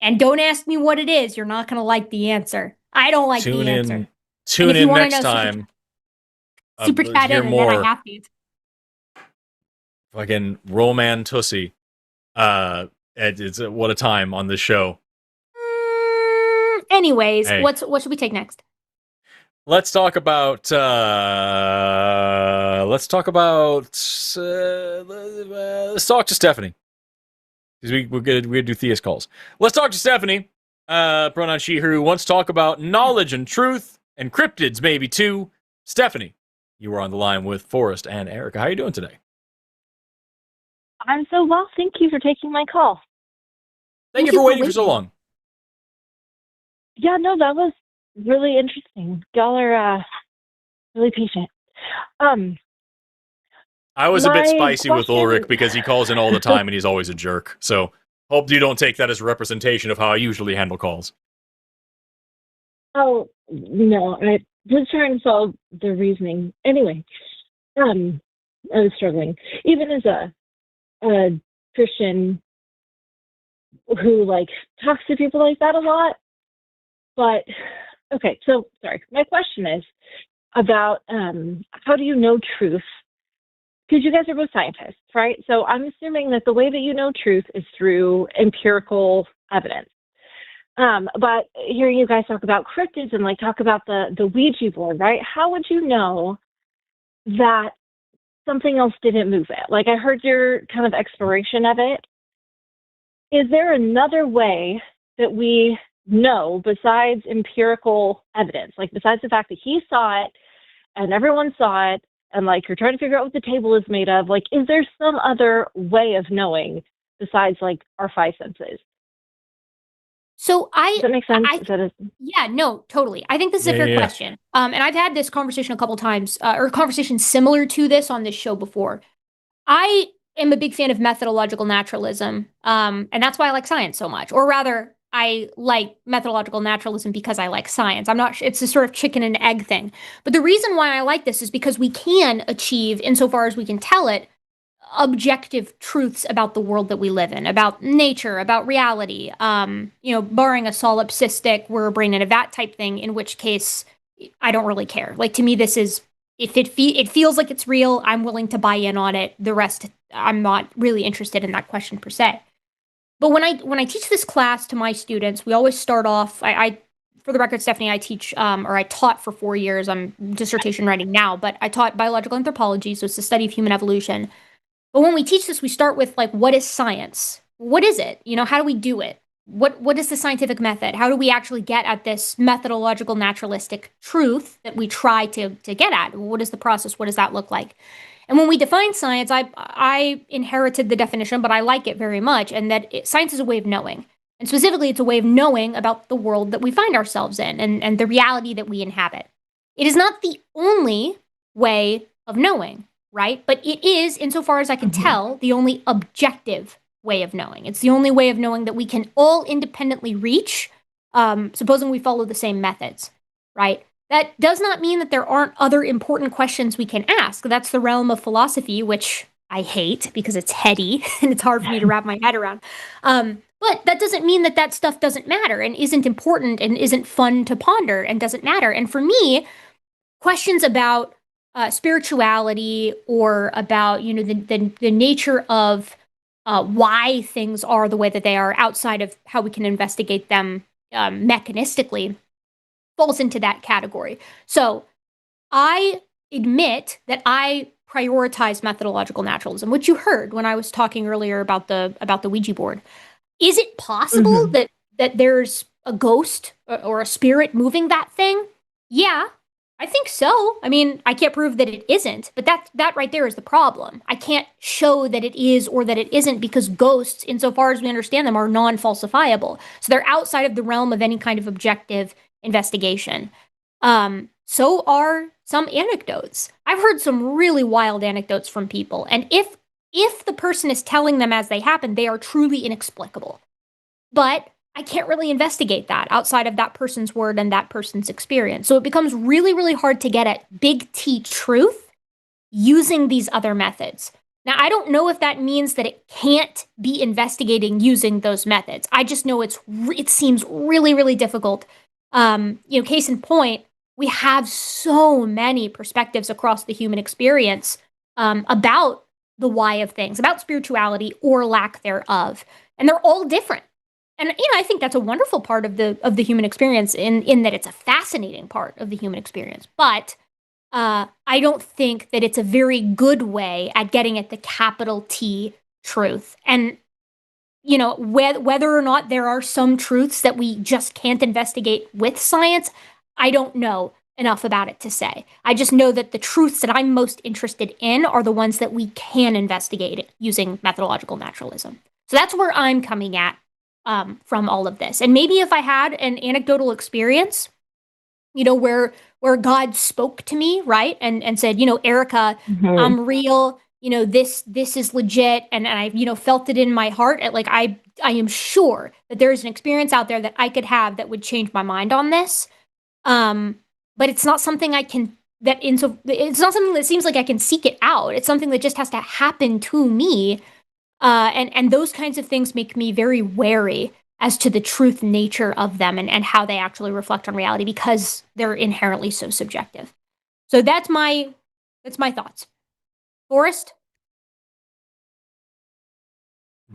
And don't ask me what it is. You're not gonna like the answer. I don't like the answer. Tune in next time. Super chat in, and then I have to. Fucking romantusy. It's what a time on this show. Anyways, what should we take next? Let's talk about let's talk to Stephanie. Because we're gonna do Thea's calls. Let's talk to Stephanie, pronoun she, who wants to talk about knowledge and truth and cryptids maybe too. Stephanie, you are on the line with Forrest and Erika. How are you doing today? I'm so well. Thank you for taking my call. Thank you for waiting for so long. Yeah, no, that was really interesting. Y'all are really patient. I was a bit spicy with Ulrich because he calls in all the time and he's always a jerk. So hope you don't take that as a representation of how I usually handle calls. Oh, no, I was trying to solve the reasoning. Anyway, I was struggling. Even as a Christian who talks to people like that a lot. But okay, so sorry. My question is about how do you know truth? Because you guys are both scientists, right? So I'm assuming that the way that you know truth is through empirical evidence. But hearing you guys talk about cryptids and talk about the Ouija board, right? How would you know that something else didn't move it? I heard your kind of exploration of it. Is there another way that we know besides empirical evidence? Besides the fact that he saw it and everyone saw it and you're trying to figure out what the table is made of, is there some other way of knowing besides our 5 senses? So Does that make sense? Yeah, no, totally. I think this is a fair question. And I've had this conversation a couple times, or conversations similar to this on this show before. I am a big fan of methodological naturalism, and that's why I like science so much. Or rather, I like methodological naturalism because I like science. I'm not. It's a sort of chicken and egg thing. But the reason why I like this is because we can achieve, insofar as we can tell it, objective truths about the world that we live in, about nature, about reality, barring a solipsistic, we're a brain in a vat type thing, in which case I don't really care. To me, this is, if it feels like it's real, I'm willing to buy in on it. The rest I'm not really interested in that question per se. But when I teach this class to my students, we always start off. I for the record, Stephanie, I teach or I taught for 4 years. I'm dissertation writing now, but I taught biological anthropology, so it's the study of human evolution. But when we teach this, we start with like, what is science? What is it? How do we do it? What is the scientific method? How do we actually get at this methodological naturalistic truth that we try to get at? What is the process? What does that look like? And when we define science, I inherited the definition, but I like it very much, and that science is a way of knowing. And specifically, it's a way of knowing about the world that we find ourselves in and the reality that we inhabit. It is not the only way of knowing, right? But it is, insofar as I can tell, the only objective way of knowing. It's the only way of knowing that we can all independently reach, supposing we follow the same methods, right? That does not mean that there aren't other important questions we can ask. That's the realm of philosophy, which I hate because it's heady and it's hard for me to wrap my head around. But that doesn't mean that that stuff doesn't matter and isn't important and isn't fun to ponder and doesn't matter. And for me, questions about spirituality or about the nature of why things are the way that they are outside of how we can investigate them mechanistically falls into that category. So I admit that I prioritize methodological naturalism, which you heard when I was talking earlier about the Ouija board. Is it possible that there's a ghost or a spirit moving that thing? Yeah, I think so. I mean, I can't prove that it isn't, but that right there is the problem. I can't show that it is or that it isn't because ghosts, insofar as we understand them, are non-falsifiable. So they're outside of the realm of any kind of objective investigation. So are some anecdotes. I've heard some really wild anecdotes from people, and if the person is telling them as they happen, they are truly inexplicable. But I can't really investigate that outside of that person's word and that person's experience. So it becomes really, really hard to get at big T truth using these other methods. Now, I don't know if that means that it can't be investigating using those methods. I just know it seems really, really difficult. Case in point, we have so many perspectives across the human experience about the why of things, about spirituality or lack thereof. And they're all different. And I think that's a wonderful part of the human experience in that it's a fascinating part of the human experience. But I don't think that it's a very good way at getting at the capital T truth. And whether or not there are some truths that we just can't investigate with science, I don't know enough about it to say. I just know that the truths that I'm most interested in are the ones that we can investigate using methodological naturalism. So that's where I'm coming at from all of this. And maybe if I had an anecdotal experience, where God spoke to me, right, and said, Erika, I'm real. This is legit, and I felt it in my heart. I am sure that there is an experience out there that I could have that would change my mind on this. But it's not something I can. It's not something that seems like I can seek it out. It's something that just has to happen to me. And those kinds of things make me very wary as to the truth nature of them and how they actually reflect on reality because they're inherently so subjective. So that's my thoughts. Forrest?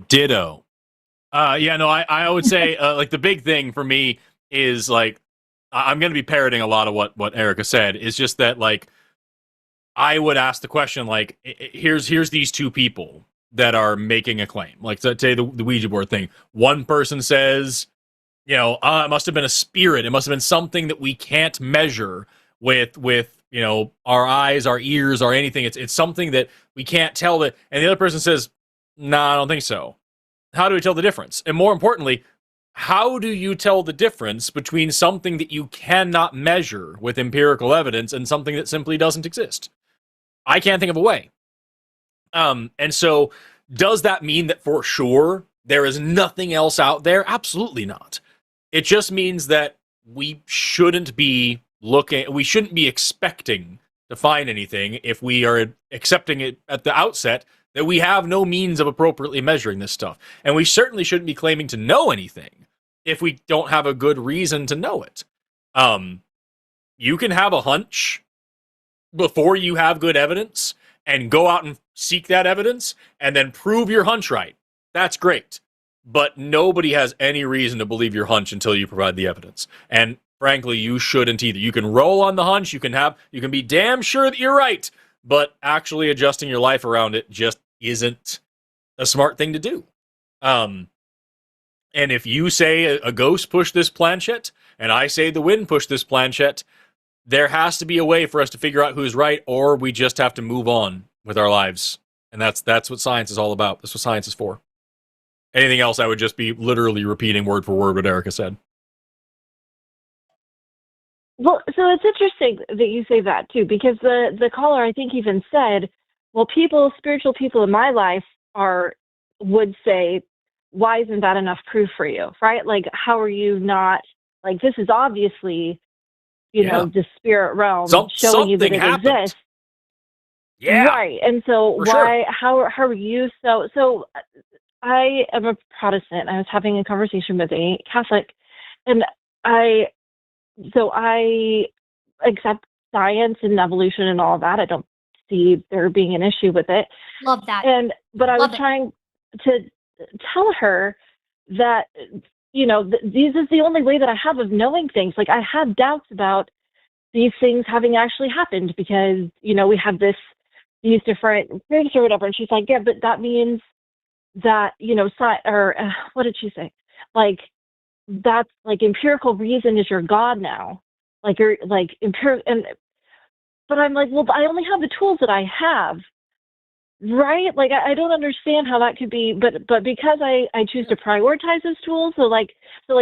Ditto. I would say the big thing for me is I'm going to be parroting a lot of what Erika said. Is just that I would ask the question here's these two people that are making a claim. Say the Ouija board thing. One person says, it must have been a spirit. It must have been something that we can't measure with our eyes, our ears, or anything. It's something that we can't tell that. And the other person says, I don't think so. How do we tell the difference? And more importantly, how do you tell the difference between something that you cannot measure with empirical evidence and something that simply doesn't exist? I can't think of a way. And so does that mean that for sure there is nothing else out there? Absolutely not. It just means that we shouldn't be expecting to find anything if we are accepting it at the outset that we have no means of appropriately measuring this stuff. And we certainly shouldn't be claiming to know anything if we don't have a good reason to know it. You can have a hunch before you have good evidence, and go out and seek that evidence and then prove your hunch right, that's great. But nobody has any reason to believe your hunch until you provide the evidence. And frankly, you shouldn't either. You can roll on the hunch, you can be damn sure that you're right, but actually adjusting your life around it just isn't a smart thing to do. And if you say a ghost pushed this planchette, and I say the wind pushed this planchette, there has to be a way for us to figure out who's right, or we just have to move on with our lives. And that's what science is all about. That's what science is for. Anything else, I would just be literally repeating word for word what Erika said. Well, so it's interesting that you say that too, because the caller, I think, even said, well, spiritual people in my life would say, why isn't that enough proof for you, right? Like, how are you not, like, this is obviously, you know, the spirit realm showing you that it exists. Yeah. Right. And so how are you so I am a Protestant. I was having a conversation with a Catholic, and I accept science and evolution and all that. I don't see there being an issue with it. Love that. But I was trying to tell her that, you know, this is the only way that I have of knowing things. Like, I had doubts about these things having actually happened because, you know, we have these different proofs or whatever. And she's like, yeah, but that means that, you know, what did she say? Like, that's like empirical reason is your God now. Like, you're like but I'm like, well, I only have the tools that I have. Right? Like, I don't understand how that could be, but because I choose to prioritize those tools, so like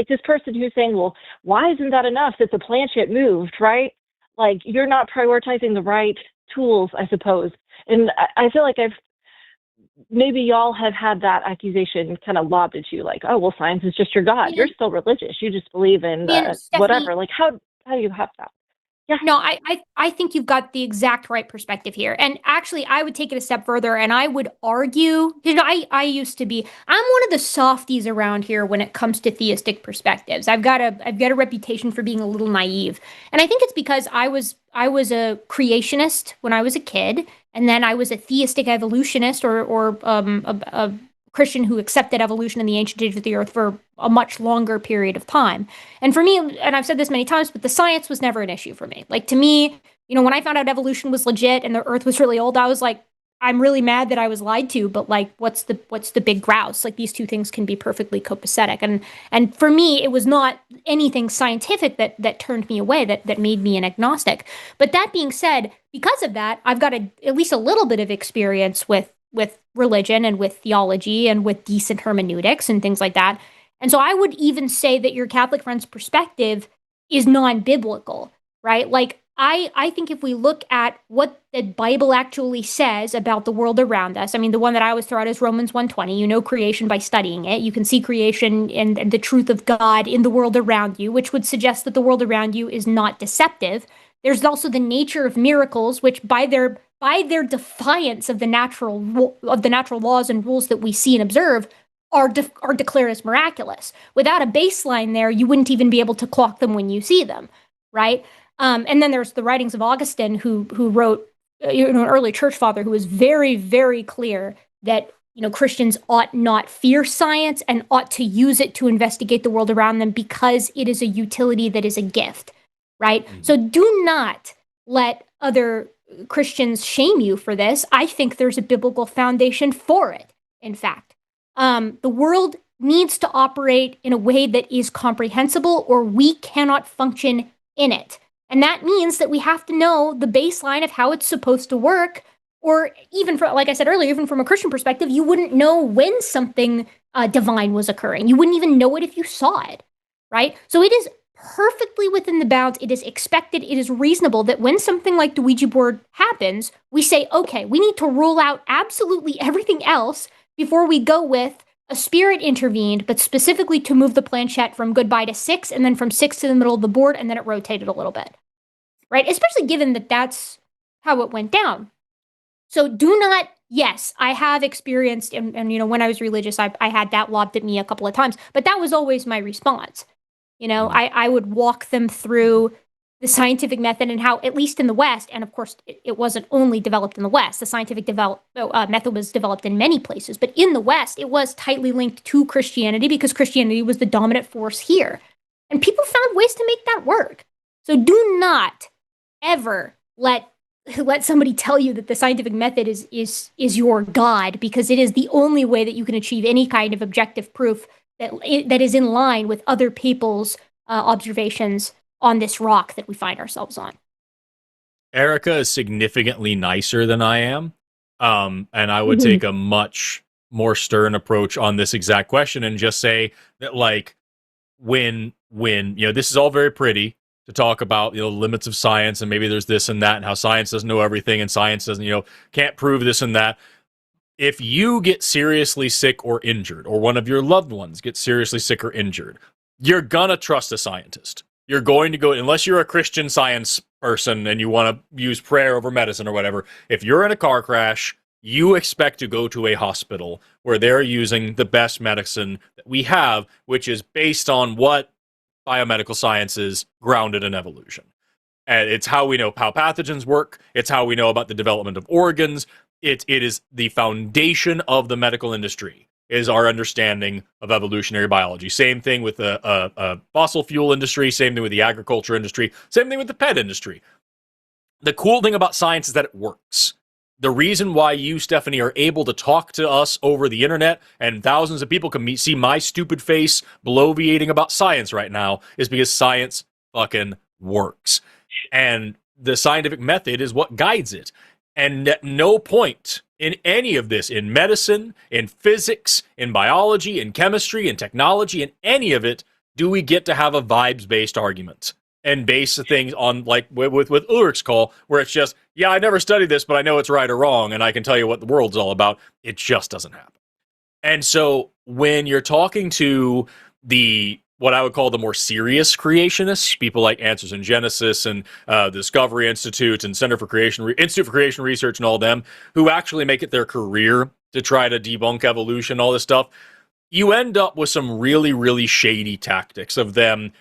this person who's saying, well, why isn't that enough that the planchette moved, right? Like, you're not prioritizing the right tools, I suppose. And I feel like maybe y'all have had that accusation kind of lobbed at you, like, oh, well, science is just your God. You're still religious. You just believe in whatever. Like, how do you have that? Yeah. No, I think you've got the exact right perspective here. And actually, I would take it a step further and I would argue, you know, I'm one of the softies around here when it comes to theistic perspectives. I've got a reputation for being a little naive. And I think it's because I was a creationist when I was a kid, and then I was a theistic evolutionist or a Christian who accepted evolution in the ancient age of the earth for a much longer period of time. And for me, and I've said this many times, but the science was never an issue for me. Like, to me, you know, when I found out evolution was legit and the earth was really old, I was like, I'm really mad that I was lied to, but like, what's the big grouse? Like, these two things can be perfectly copacetic. And for me, it was not anything scientific that turned me away, that made me an agnostic. But that being said, because of that, I've got at least a little bit of experience with religion and with theology and with decent hermeneutics and things like that. And so I would even say that your Catholic friend's perspective is non-biblical, right? Like, I think if we look at what the Bible actually says about the world around us, I mean, the one that I always throw out is Romans 1:20. You know creation by studying it. You can see creation and the truth of God in the world around you, which would suggest that the world around you is not deceptive. There's also the nature of miracles, which by their defiance of the natural laws and rules that we see and observe are declared as miraculous. Without a baseline there, you wouldn't even be able to clock them when you see them, right? And then there's the writings of Augustine, who wrote, you know, an early church father who was very, very clear that, you know, Christians ought not fear science and ought to use it to investigate the world around them because it is a utility that is a gift, right? Mm-hmm. So do not let other Christians shame you for this. I think there's a biblical foundation for it, in fact. The world needs to operate in a way that is comprehensible, or we cannot function in it. And that means that we have to know the baseline of how it's supposed to work, or even from, like I said earlier, even from a Christian perspective, you wouldn't know when something divine was occurring. You wouldn't even know it if you saw it, right? So it is perfectly within the bounds. It is expected, it is reasonable that when something like the Ouija board happens, we say, okay, we need to rule out absolutely everything else before we go with a spirit intervened, but specifically to move the planchette from goodbye to 6, and then from 6 to the middle of the board, and then it rotated a little bit, right? Especially given that that's how it went down. So do not, yes, I have experienced, and you know, when I was religious, I had that lobbed at me a couple of times, but that was always my response. You know, I would walk them through the scientific method and how, at least in the West, and of course it wasn't only developed in the West, the scientific method was developed in many places, but in the West, it was tightly linked to Christianity because Christianity was the dominant force here. And people found ways to make that work. So do not ever let somebody tell you that the scientific method is your God, because it is the only way that you can achieve any kind of objective proof that is in line with other people's observations on this rock that we find ourselves on. Erika is significantly nicer than I am. And I would take a much more stern approach on this exact question and just say that, like, when this is all very pretty to talk about, the limits of science, and maybe there's this and that, and how science doesn't know everything, and science doesn't, can't prove this and that. If you get seriously sick or injured, or one of your loved ones gets seriously sick or injured, you're gonna trust a scientist. You're going to go, unless you're a Christian Science person and you want to use prayer over medicine or whatever. If you're in a car crash, you expect to go to a hospital where they're using the best medicine that we have, which is based on what biomedical science is grounded in evolution. And it's how we know how pathogens work. It's how we know about the development of organs. It is the foundation of the medical industry, is our understanding of evolutionary biology. Same thing with the fossil fuel industry, same thing with the agriculture industry, same thing with the pet industry. The cool thing about science is that it works. The reason why you, Stephanie, are able to talk to us over the internet and thousands of people can see my stupid face bloviating about science right now is because science fucking works. And the scientific method is what guides it. And at no point in any of this, in medicine, in physics, in biology, in chemistry, in technology, in any of it, do we get to have a vibes-based argument and base things on, like with Ulrich's call, where it's just, yeah, I never studied this, but I know it's right or wrong, and I can tell you what the world's all about. It just doesn't happen. And so when you're talking to what I would call the more serious creationists, people like Answers in Genesis and the Discovery Institute and Institute for Creation Research and all them, who actually make it their career to try to debunk evolution, all this stuff, you end up with some really, really shady tactics of them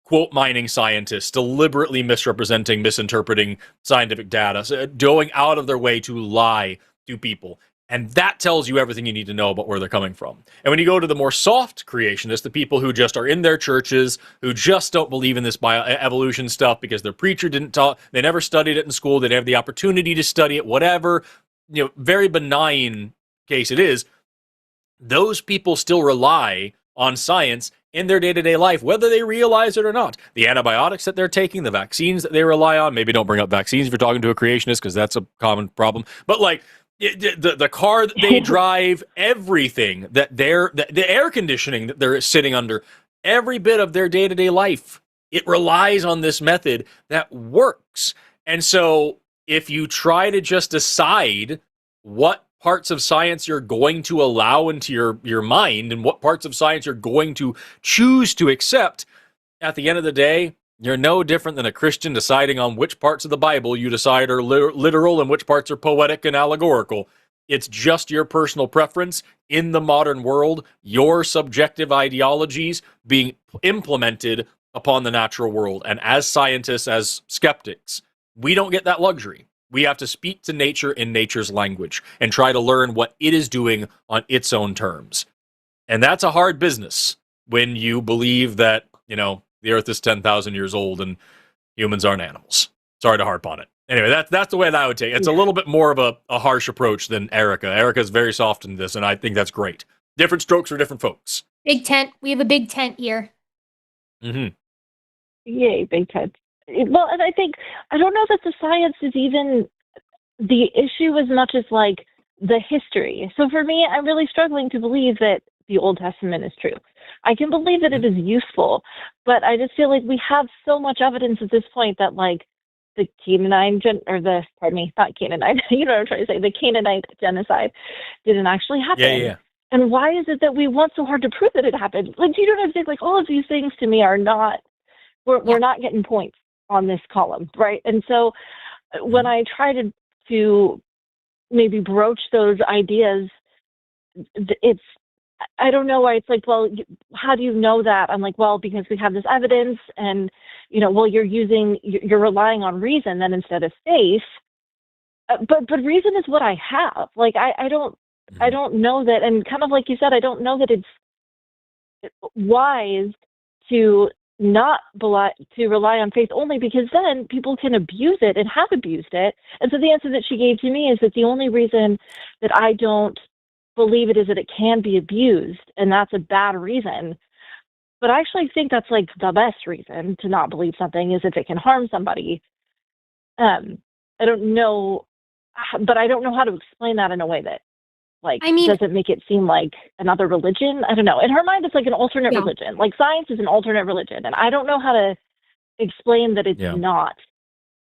quote mining scientists, deliberately misrepresenting, misinterpreting scientific data, so going out of their way to lie to people. And that tells you everything you need to know about where they're coming from. And when you go to the more soft creationists, the people who just are in their churches, who just don't believe in this evolution stuff because their preacher didn't talk, they never studied it in school, they didn't have the opportunity to study it, whatever, very benign case it is, those people still rely on science in their day-to-day life, whether they realize it or not. The antibiotics that they're taking, the vaccines that they rely on, maybe don't bring up vaccines if you're talking to a creationist because that's a common problem, but like, the car that they drive, everything that the air conditioning that they're sitting under, every bit of their day-to-day life, it relies on this method that works. And so if you try to just decide what parts of science you're going to allow into your mind and what parts of science you're going to choose to accept, at the end of the day, you're no different than a Christian deciding on which parts of the Bible you decide are literal and which parts are poetic and allegorical. It's just your personal preference in the modern world, your subjective ideologies being implemented upon the natural world. And as scientists, as skeptics, we don't get that luxury. We have to speak to nature in nature's language and try to learn what it is doing on its own terms. And that's a hard business when you believe that, the earth is 10,000 years old and humans aren't animals. Sorry to harp on it. Anyway, that's the way that I would take it. It's a little bit more of a harsh approach than Erika. Erika's very soft in this, and I think that's great. Different strokes for different folks. Big tent. We have a big tent here. Mm-hmm. Yay, big tent. Well, and I don't know that the science is even the issue as much as like the history. So for me, I'm really struggling to believe that the Old Testament is true. I can believe that it is useful, but I just feel like we have so much evidence at this point that like the Canaanite, not Canaanite, you know what I'm trying to say, the Canaanite genocide didn't actually happen. Yeah. And why is it that we want so hard to prove that it happened? Like, do you know what I'm saying? Like, all of these things to me are not, we're not getting points on this column, right? And so when I try to maybe broach those ideas, I don't know why it's like, well, how do you know that? I'm like, well, because we have this evidence, and well, you're relying on reason then instead of faith. But reason is what I have. Like I don't know that, and kind of like you said, I don't know that it's wise to not rely on faith only, because then people can abuse it and have abused it. And so the answer that she gave to me is that the only reason that I don't believe it is that it can be abused, and that's a bad reason. But I actually think that's like the best reason to not believe something, is if it can harm somebody. I don't know, but I don't know how to explain that in a way that doesn't make it seem like another religion. I don't know. In her mind, it's like an alternate religion. Like science is an alternate religion, and I don't know how to explain that it's not.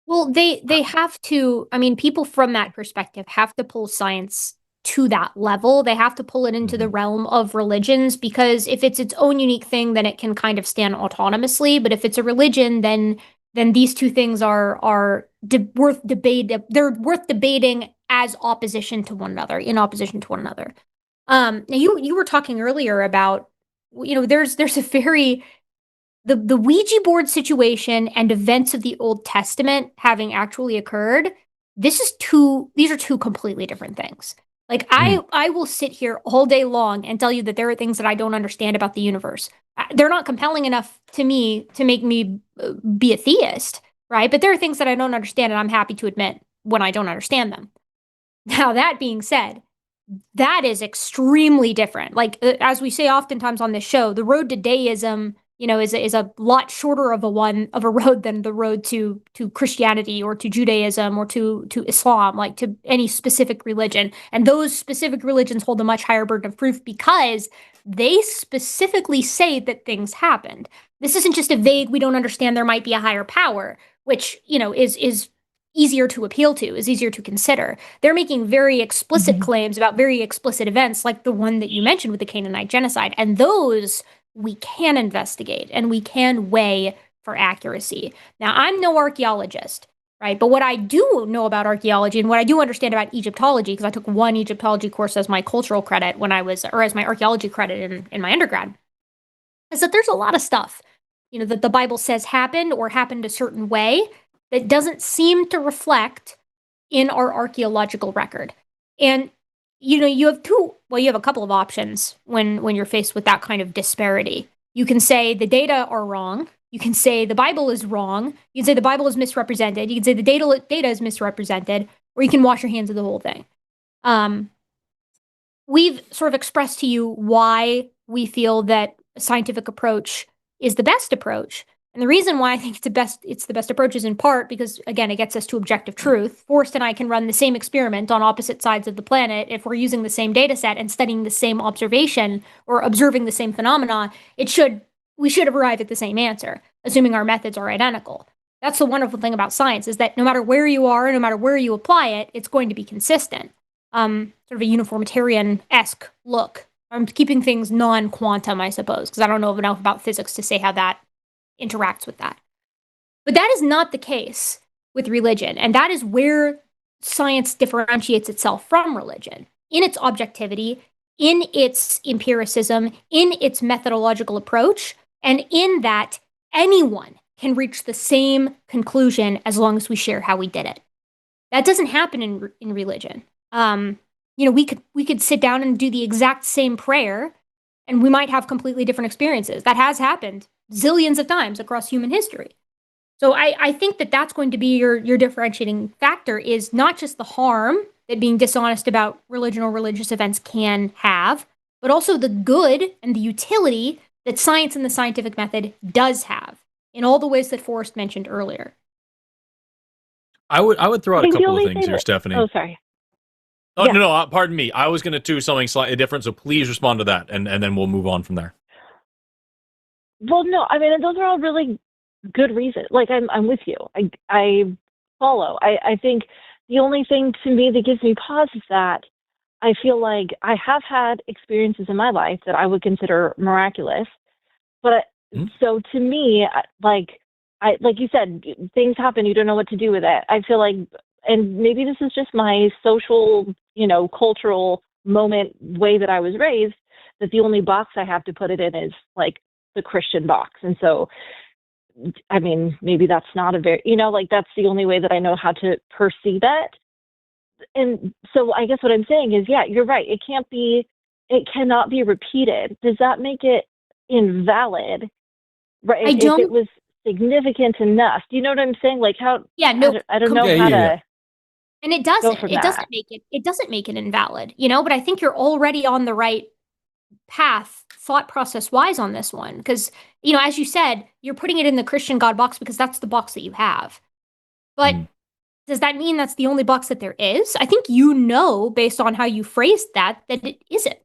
Well, they have to. I mean, people from that perspective have to pull science to that level. They have to pull it into the realm of religions, because if it's its own unique thing, then it can kind of stand autonomously. But if it's a religion, then these two things are worth debate. They're worth debating as opposition to one another, in opposition to one another. Now you were talking earlier about, there's a very the Ouija board situation and events of the Old Testament having actually occurred. These are two completely different things. Like I will sit here all day long and tell you that there are things that I don't understand about the universe. They're not compelling enough to me to make me be a theist, right? But there are things that I don't understand, and I'm happy to admit when I don't understand them. Now, that being said, that is extremely different. Like, as we say oftentimes on this show, the road to deism, is a lot shorter of a road than the road to Christianity or to Judaism or to Islam, like to any specific religion. And those specific religions hold a much higher burden of proof because they specifically say that things happened. This isn't just a vague, we don't understand, there might be a higher power, which, is easier to appeal to, is easier to consider. They're making very explicit claims about very explicit events, like the one that you mentioned with the Canaanite genocide. And those we can investigate and we can weigh for accuracy. Now, I'm no archaeologist, right? But what I do know about archaeology and what I do understand about Egyptology, because I took one Egyptology course as my cultural credit as my archaeology credit in my undergrad, is that there's a lot of stuff, that the Bible says happened or happened a certain way that doesn't seem to reflect in our archaeological record. And you have a couple of options when you're faced with that kind of disparity. You can say the data are wrong. You can say the Bible is wrong. You can say the Bible is misrepresented. You can say the data is misrepresented, or you can wash your hands of the whole thing. We've sort of expressed to you why we feel that a scientific approach is the best approach. And the reason why I think it's the best approach is in part because, again, it gets us to objective truth. Forrest and I can run the same experiment on opposite sides of the planet. If we're using the same data set and studying the same observation or observing the same phenomena, we should have arrived at the same answer, assuming our methods are identical. That's the wonderful thing about science, is that no matter where you are, no matter where you apply it, it's going to be consistent. Sort of a uniformitarian-esque look. I'm keeping things non-quantum, I suppose, because I don't know enough about physics to say how that interacts with that. But that is not the case with religion, and that is where science differentiates itself from religion, in its objectivity, in its empiricism, in its methodological approach, and in that anyone can reach the same conclusion as long as we share how we did it. That doesn't happen in religion. We could sit down and do the exact same prayer, and we might have completely different experiences. That has happened zillions of times across human history. So I think that that's going to be your differentiating factor, is not just the harm that being dishonest about religion or religious events can have, but also the good and the utility that science and the scientific method does have in all the ways that Forrest mentioned earlier. I would throw out a couple of things here, Stephanie. Oh, sorry. Oh, yeah. No, pardon me. I was going to do something slightly different, so please respond to that, and then we'll move on from there. Well, no, I mean, those are all really good reasons. Like, I'm with you. I follow. I think the only thing to me that gives me pause is that I feel like I have had experiences in my life that I would consider miraculous. But so to me, like you said, things happen, you don't know what to do with it. I feel like, and maybe this is just my social, cultural moment way that I was raised, that the only box I have to put it in is like the Christian box. And so, I mean, maybe that's not a very, like that's the only way that I know how to perceive it. And so I guess what I'm saying is, yeah, you're right. It cannot be repeated. Does that make it invalid? Right. If it was significant enough. Do you know what I'm saying? Like how, I don't know how to. And it doesn't make it invalid, but I think you're already on the right path thought process wise on this one. Because, as you said, you're putting it in the Christian God box because that's the box that you have. But does that mean that's the only box that there is? I think based on how you phrased that it isn't.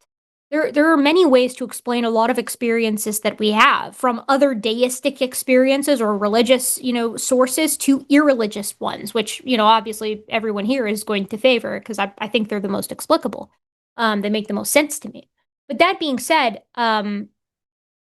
There are many ways to explain a lot of experiences that we have, from other deistic experiences or religious, sources to irreligious ones, which, obviously everyone here is going to favor because I think they're the most explicable. They make the most sense to me. But that being said, I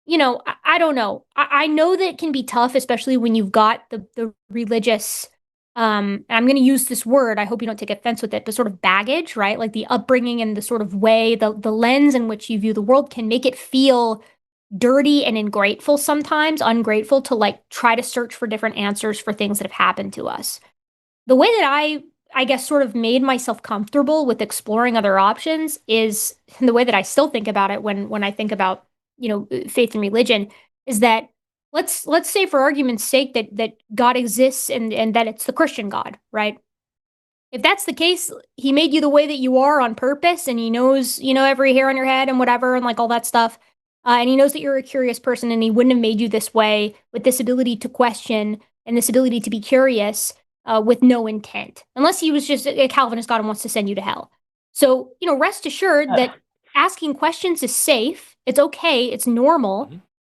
don't know. I know that it can be tough, especially when you've got the religious, and I'm going to use this word, I hope you don't take offense with it, but sort of baggage, right? Like the upbringing and the sort of way, the lens in which you view the world can make it feel dirty and ungrateful sometimes, ungrateful to like try to search for different answers for things that have happened to us. The way that I guess sort of made myself comfortable with exploring other options is, and the way that I still think about it when I think about, faith and religion, is that let's say for argument's sake that God exists and that it's the Christian God, right? If that's the case, he made you the way that you are on purpose, and he knows, every hair on your head and whatever, and like all that stuff. And he knows that you're a curious person, and he wouldn't have made you this way with this ability to question and this ability to be curious with no intent, unless he was just a Calvinist God and wants to send you to hell. So, rest assured that asking questions is safe. It's okay. It's normal.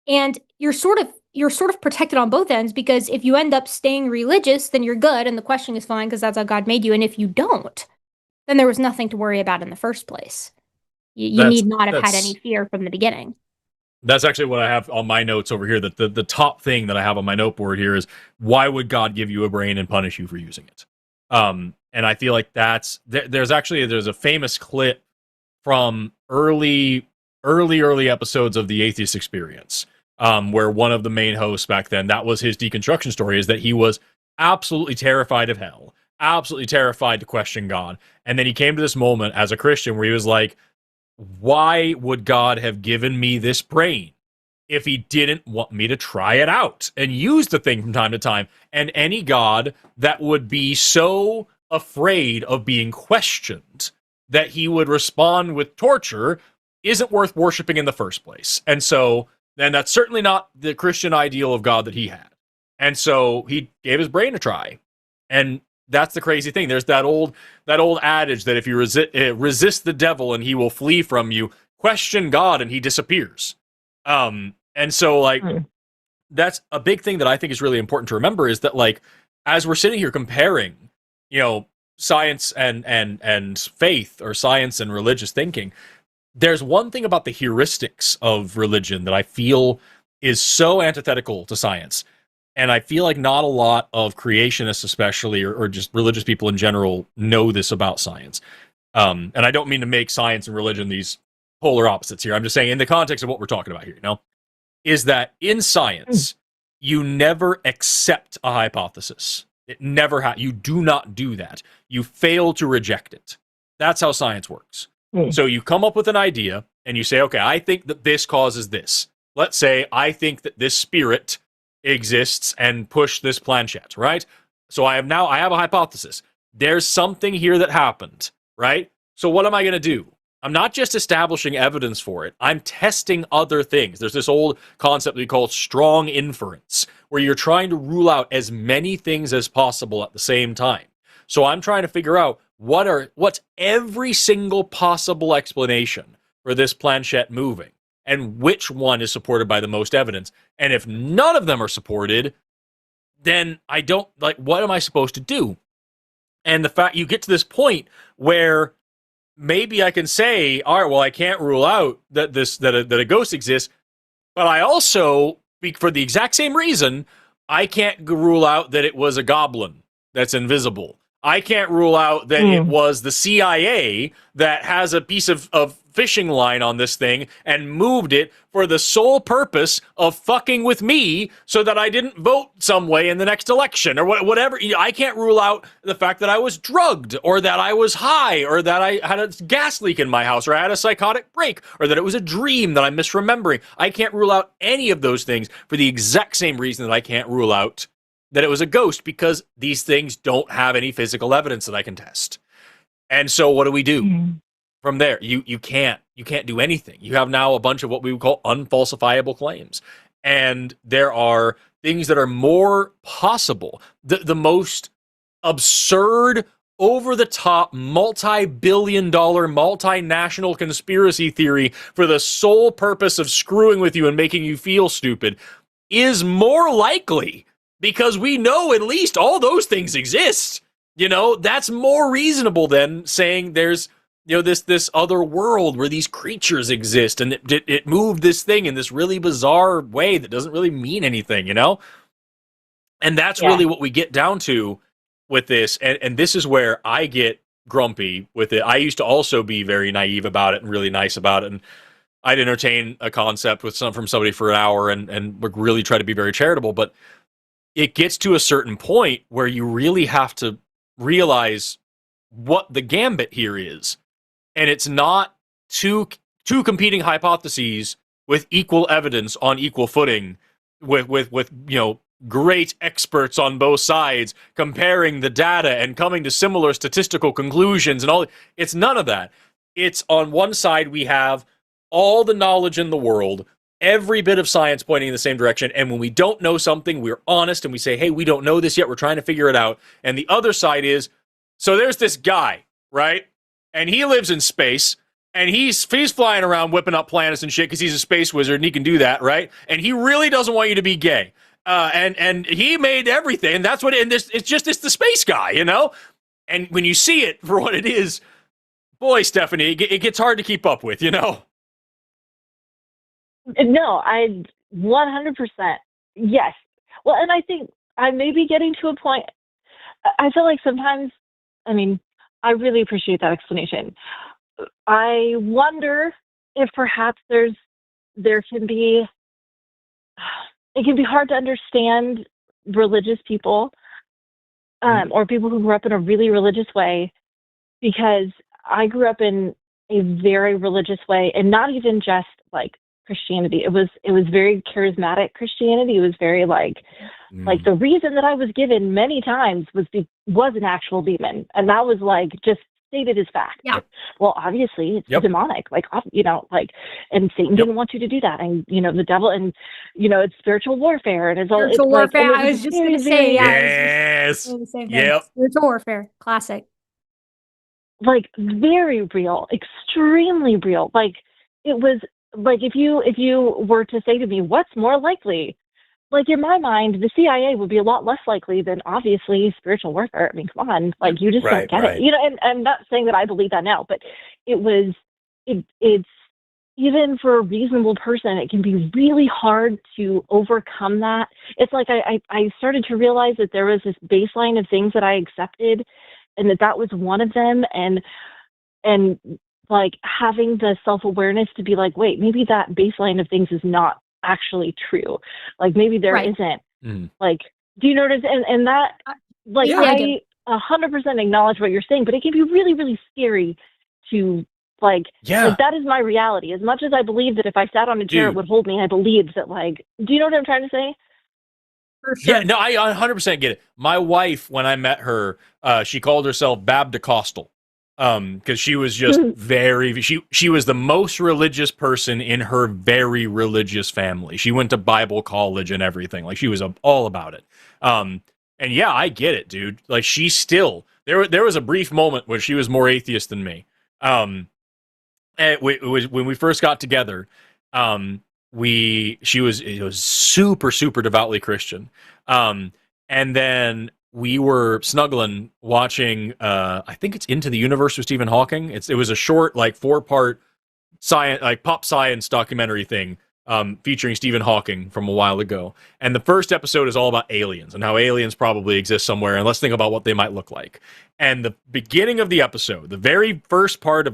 And you're sort of protected on both ends, because if you end up staying religious, then you're good and the questioning is fine because that's how God made you. And if you don't, then there was nothing to worry about in the first place. You need not have had any fear from the beginning. That's actually what I have on my notes over here. That the top thing that I have on my noteboard here is, why would God give you a brain and punish you for using it? And I feel like there's a famous clip from early episodes of the Atheist Experience, where one of the main hosts back then, that was his deconstruction story, is that he was absolutely terrified of hell, absolutely terrified to question God. And then he came to this moment as a Christian where he was like, why would God have given me this brain if he didn't want me to try it out and use the thing from time to time? And any God that would be so afraid of being questioned that he would respond with torture isn't worth worshiping in the first place. And so then that's certainly not the Christian ideal of God that he had. And so he gave his brain a try. And that's the crazy thing. There's that old adage that if you resist the devil and he will flee from you, question God and he disappears. And so like that's a big thing that I think is really important to remember, is that like as we're sitting here comparing, science and faith, or science and religious thinking, there's one thing about the heuristics of religion that I feel is so antithetical to science. And I feel like not a lot of creationists, especially, or just religious people in general, know this about science. And I don't mean to make science and religion these polar opposites here. I'm just saying in the context of what we're talking about here, is that in science, you never accept a hypothesis. It never you do not do that. You fail to reject it. That's how science works. So you come up with an idea and you say, okay, I think that this causes this. Let's say I think that this spirit exists and push this planchette, right? So I have a hypothesis. There's something here that happened, right? So what am I going to do? I'm not just establishing evidence for it. I'm testing other things. There's this old concept we call strong inference, where you're trying to rule out as many things as possible at the same time. So I'm trying to figure out what's every single possible explanation for this planchette moving, and which one is supported by the most evidence. And if none of them are supported, then I don't, what am I supposed to do? And the fact you get to this point where maybe I can say, all right, well, I can't rule out that a ghost exists, but I also, for the exact same reason, I can't rule out that it was a goblin that's invisible. I can't rule out that it was the CIA that has a piece of fishing line on this thing and moved it for the sole purpose of fucking with me so that I didn't vote some way in the next election or whatever. I can't rule out the fact that I was drugged or that I was high or that I had a gas leak in my house or I had a psychotic break or that it was a dream that I'm misremembering. I can't rule out any of those things for the exact same reason that I can't rule out that it was a ghost, because these things don't have any physical evidence that I can test. And so what do we do from there? You can't do anything. You have now a bunch of what we would call unfalsifiable claims. And there are things that are more possible. The most absurd, over-the-top, multi-billion-dollar, multinational conspiracy theory for the sole purpose of screwing with you and making you feel stupid is more likely, because we know at least all those things exist. You know, that's more reasonable than saying there's, you know, this other world where these creatures exist and it moved this thing in this really bizarre way that doesn't really mean anything, you know? And that's really what we get down to with this. And this is where I get grumpy with it. I used to also be very naive about it and really nice about it. And I'd entertain a concept with from somebody for an hour and would really try to be very charitable, but it gets to a certain point where you really have to realize what the gambit here is. And it's not two competing hypotheses with equal evidence on equal footing with you know, great experts on both sides comparing the data and coming to similar statistical conclusions and all. It's none of that. It's on one side we have all the knowledge in the world, every bit of science pointing in the same direction, and when we don't know something, we're honest and we say, hey, we don't know this yet, we're trying to figure it out. And the other side is, so there's this guy, right? And he lives in space, and he's flying around whipping up planets and shit because he's a space wizard and he can do that, right? And he really doesn't want you to be gay. And he made everything, and that's what it's the space guy, you know? And when you see it for what it is, boy, Stephanie, it gets hard to keep up with, you know? No, I 100%. Yes. Well, and I think I may be getting to a point. I feel like sometimes, I mean, I really appreciate that explanation. I wonder if perhaps there can be, it can be hard to understand religious people or people who grew up in a really religious way, because I grew up in a very religious way, and not even just like Christianity. It was very charismatic Christianity. It was very like the reason that I was given many times was an actual demon, and that was like just stated as fact. Yeah. Well, obviously it's demonic, like, you know, like, and Satan didn't want you to do that, and you know the devil, and you know it's spiritual warfare, and it's all spiritual warfare. Like, I was just going to say, yes, spiritual warfare, classic. Like very real, extremely real. Like it was. Like if you were to say to me, what's more likely? Like in my mind, the CIA would be a lot less likely than obviously spiritual warfare. I mean, come on, like you just don't get it. You know, and I'm not saying that I believe that now, but it's even for a reasonable person, it can be really hard to overcome that. It's like I started to realize that there was this baseline of things that I accepted, and that was one of them, and like having the self-awareness to be like, wait, maybe that baseline of things is not actually true. Like maybe there isn't. Like, do you notice? And that, like, I 100% acknowledge what you're saying, but it can be really, really scary to like that is my reality. As much as I believe that if I sat on a chair, it would hold me, I believe that, like, do you know what I'm trying to say? For sure. Yeah, no, I 100% get it. My wife, when I met her, she called herself Babdicostal. Because she was just she was the most religious person in her very religious family. She went to Bible college and everything. Like she was all about it. And yeah, I get it, dude. Like she still there was a brief moment where she was more atheist than me. And when we first got together, she was super devoutly Christian. And then we were snuggling watching, I think it's Into the Universe with Stephen Hawking. It was a short, like 4-part science, like pop science documentary thing featuring Stephen Hawking from a while ago. And the first episode is all about aliens and how aliens probably exist somewhere. And let's think about what they might look like. And the beginning of the episode, the very first episode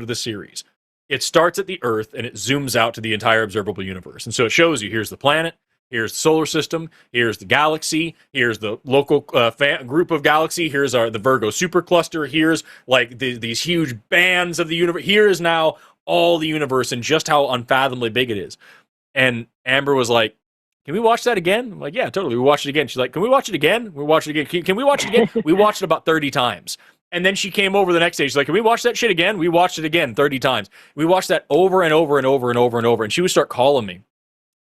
of this series, it starts at the Earth and it zooms out to the entire observable universe. And so it shows you, here's the planet, here's the solar system, here's the galaxy, here's the local group of galaxy, here's the Virgo supercluster, here's like these huge bands of the universe. Here is now all the universe and just how unfathomably big it is. And Amber was like, can we watch that again? I'm like, yeah, totally. We watched it again. She's like, can we watch it again? We watched it again. Can we watch it again? We watched it about 30 times. And then she came over the next day. She's like, can we watch that shit again? We watched it again 30 times. We watched that over and over and over and over and over. And she would start calling me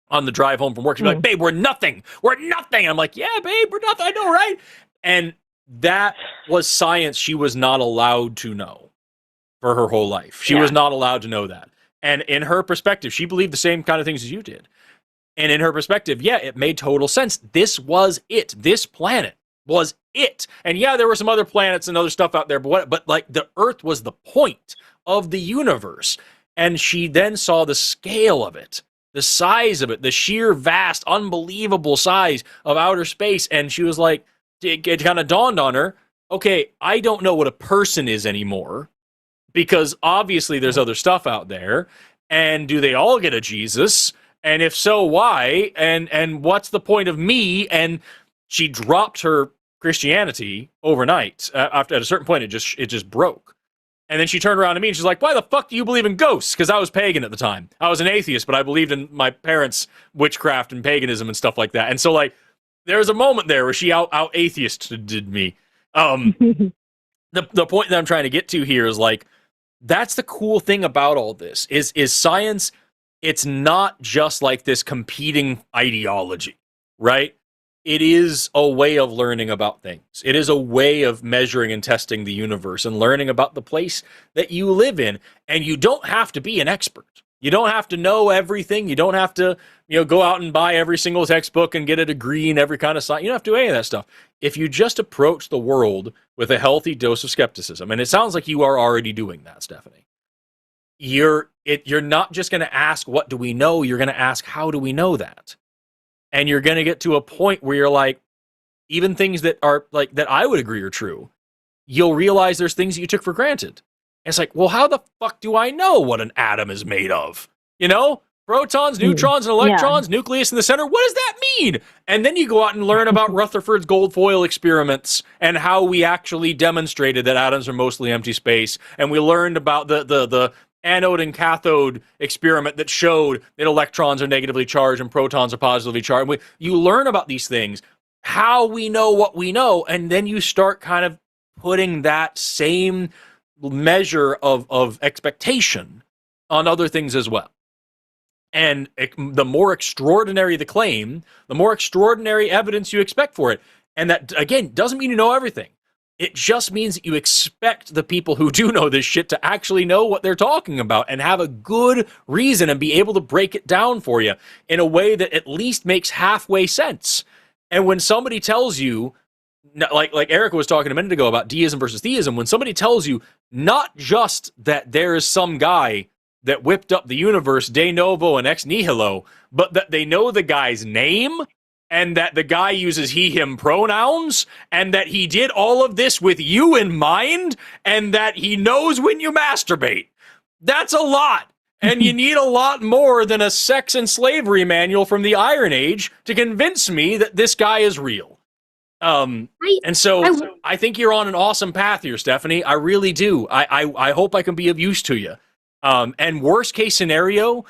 on the drive home from work. She'd be like, babe, we're nothing. We're nothing. I'm like, yeah, babe, we're nothing. I know, right? And that was science she was not allowed to know for her whole life. She was not allowed to know that. And in her perspective, she believed the same kind of things as you did. And in her perspective, yeah, it made total sense. This was it. This planet was it. And yeah, there were some other planets and other stuff out there, but like the Earth was the point of the universe. And she then saw the scale of it, the size of it, the sheer vast, unbelievable size of outer space. And she was like, it kind of dawned on her, okay, I don't know what a person is anymore, because obviously there's other stuff out there. And do they all get a Jesus? And if so, why? And what's the point of me? And she dropped her Christianity overnight. At a certain point, it just broke. And then she turned around to me and she's like, why the fuck do you believe in ghosts? Because I was pagan at the time. I was an atheist, but I believed in my parents' witchcraft and paganism and stuff like that. And so, like, there was a moment there where she out atheisted me. The point that I'm trying to get to here is, like, that's the cool thing about all this is science. It's not just like this competing ideology, right? It is a way of learning about things. It is a way of measuring and testing the universe and learning about the place that you live in. And you don't have to be an expert. You don't have to know everything. You don't have to, go out and buy every single textbook and get a degree in every kind of science. You don't have to do any of that stuff. If you just approach the world with a healthy dose of skepticism, and it sounds like you are already doing that, Stephanie, you're not just going to ask, what do we know? You're going to ask, how do we know that? And you're going to get to a point where you're like, even things that are like, that I would agree are true, you'll realize there's things that you took for granted. And it's like, well, how the fuck do I know what an atom is made of? Protons, neutrons, and electrons, nucleus in the center. What does that mean? And then you go out and learn about Rutherford's gold foil experiments and how we actually demonstrated that atoms are mostly empty space. And we learned about the anode and cathode experiment that showed that electrons are negatively charged and protons are positively charged. You learn about these things, how we know what we know, and then you start kind of putting that same measure of expectation on other things as well. And the more extraordinary the claim, the more extraordinary evidence you expect for it. And that, again, doesn't mean you know everything. It just means that you expect the people who do know this shit to actually know what they're talking about and have a good reason and be able to break it down for you in a way that at least makes halfway sense. And when somebody tells you, like Erika was talking a minute ago about deism versus theism, when somebody tells you not just that there is some guy that whipped up the universe de novo and ex nihilo, but that they know the guy's name, and that the guy uses he, him pronouns, and that he did all of this with you in mind, and that he knows when you masturbate. That's a lot. And you need a lot more than a sex and slavery manual from the Iron Age to convince me that this guy is real. And so I think you're on an awesome path here, Stephanie. I really do. I hope I can be of use to you. And worst case scenario,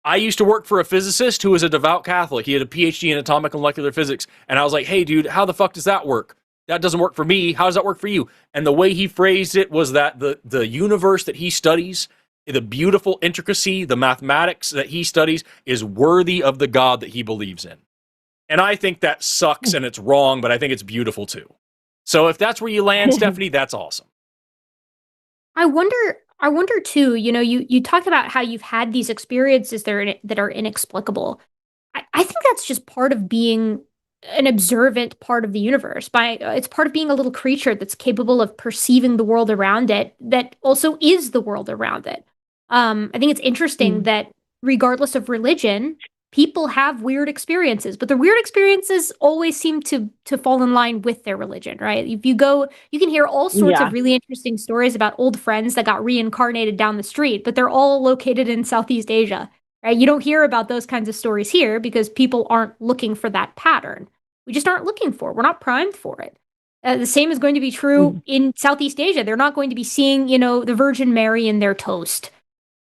I used to work for a physicist who was a devout Catholic. He had a PhD in atomic and molecular physics. And I was like, hey, dude, how the fuck does that work? That doesn't work for me. How does that work for you? And the way he phrased it was that the universe that he studies, the beautiful intricacy, the mathematics that he studies is worthy of the God that he believes in. And I think that sucks and it's wrong, but I think it's beautiful too. So if that's where you land, Stephanie, that's awesome. I wonder too, you talk about how you've had these experiences that are inexplicable. I think that's just part of being an observant part of the universe. It's part of being a little creature that's capable of perceiving the world around it that also is the world around it. I think it's interesting that regardless of religion, people have weird experiences, but the weird experiences always seem to fall in line with their religion, right? If you go, you can hear all sorts of really interesting stories about old friends that got reincarnated down the street, but they're all located in Southeast Asia, right? You don't hear about those kinds of stories here because people aren't looking for that pattern. We just aren't looking for it. We're not primed for it. The same is going to be true in Southeast Asia. They're not going to be seeing, the Virgin Mary in their toast.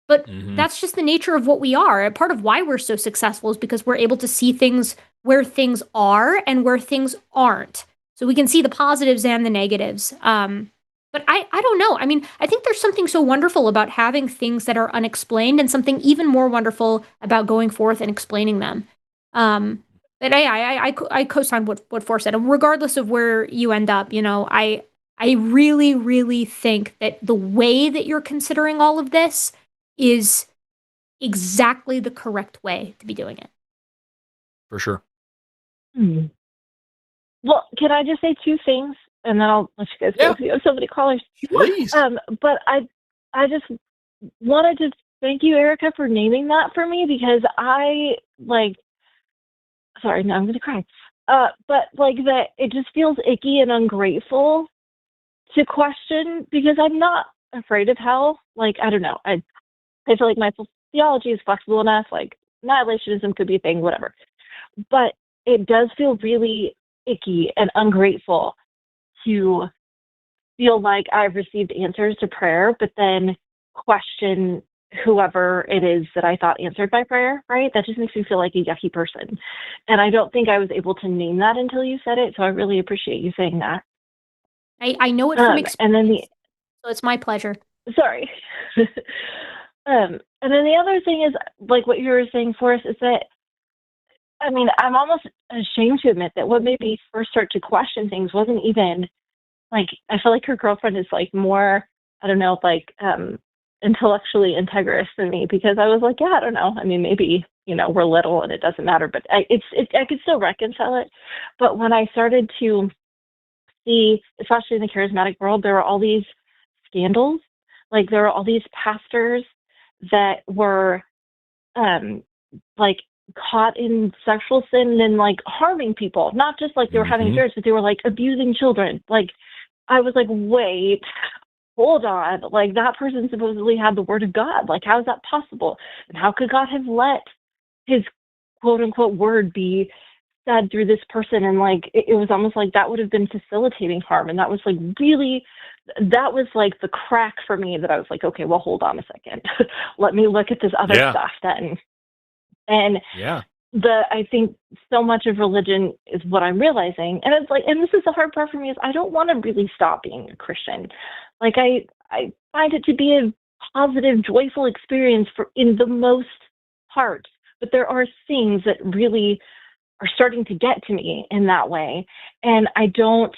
But that's just the nature of what we are. Part of why we're so successful is because we're able to see things where things are and where things aren't. So we can see the positives and the negatives. But I don't know. I mean, I think there's something so wonderful about having things that are unexplained and something even more wonderful about going forth and explaining them. But I co-sign what Forrest said. And regardless of where you end up, I really, really think that the way that you're considering all of this is exactly the correct way to be doing it. For sure. Well, can I just say two things, and then I'll let you guys go. You have so many callers. Please. But I just wanted to thank you, Erika, for naming that for me, because sorry, now I'm going to cry. But that it just feels icky and ungrateful to question, because I'm not afraid of hell. I don't know. I feel like my theology is flexible enough. Annihilationism could be a thing, whatever. But it does feel really icky and ungrateful to feel like I've received answers to prayer, but then question whoever it is that I thought answered my prayer, right? That just makes me feel like a yucky person. And I don't think I was able to name that until you said it, so I really appreciate you saying that. I know it from experience, and then so it's my pleasure. Sorry. And then the other thing is, what you were saying, Forrest, is that, I mean, I'm almost ashamed to admit that what made me first start to question things wasn't even, I feel like her girlfriend is, more, I don't know, intellectually integrous than me, because I was like, yeah, I don't know. I mean, maybe, we're little and it doesn't matter, but I could still reconcile it. But when I started to see, especially in the charismatic world, there were all these scandals. There were all these pastors that were, caught in sexual sin and, harming people. Not just, they were having affairs, but they were, abusing children. I was like, wait, hold on. That person supposedly had the word of God. How is that possible? And how could God have let his quote-unquote word be said through this person? And, it was almost like that would have been facilitating harm. And that was, really... that was the crack for me, that I was like, okay, well, hold on a second. Let me look at this other stuff then. And I think so much of religion is what I'm realizing. And it's and this is the hard part for me, is I don't want to really stop being a Christian. I find it to be a positive, joyful experience in the most part. But there are things that really are starting to get to me in that way. And I don't,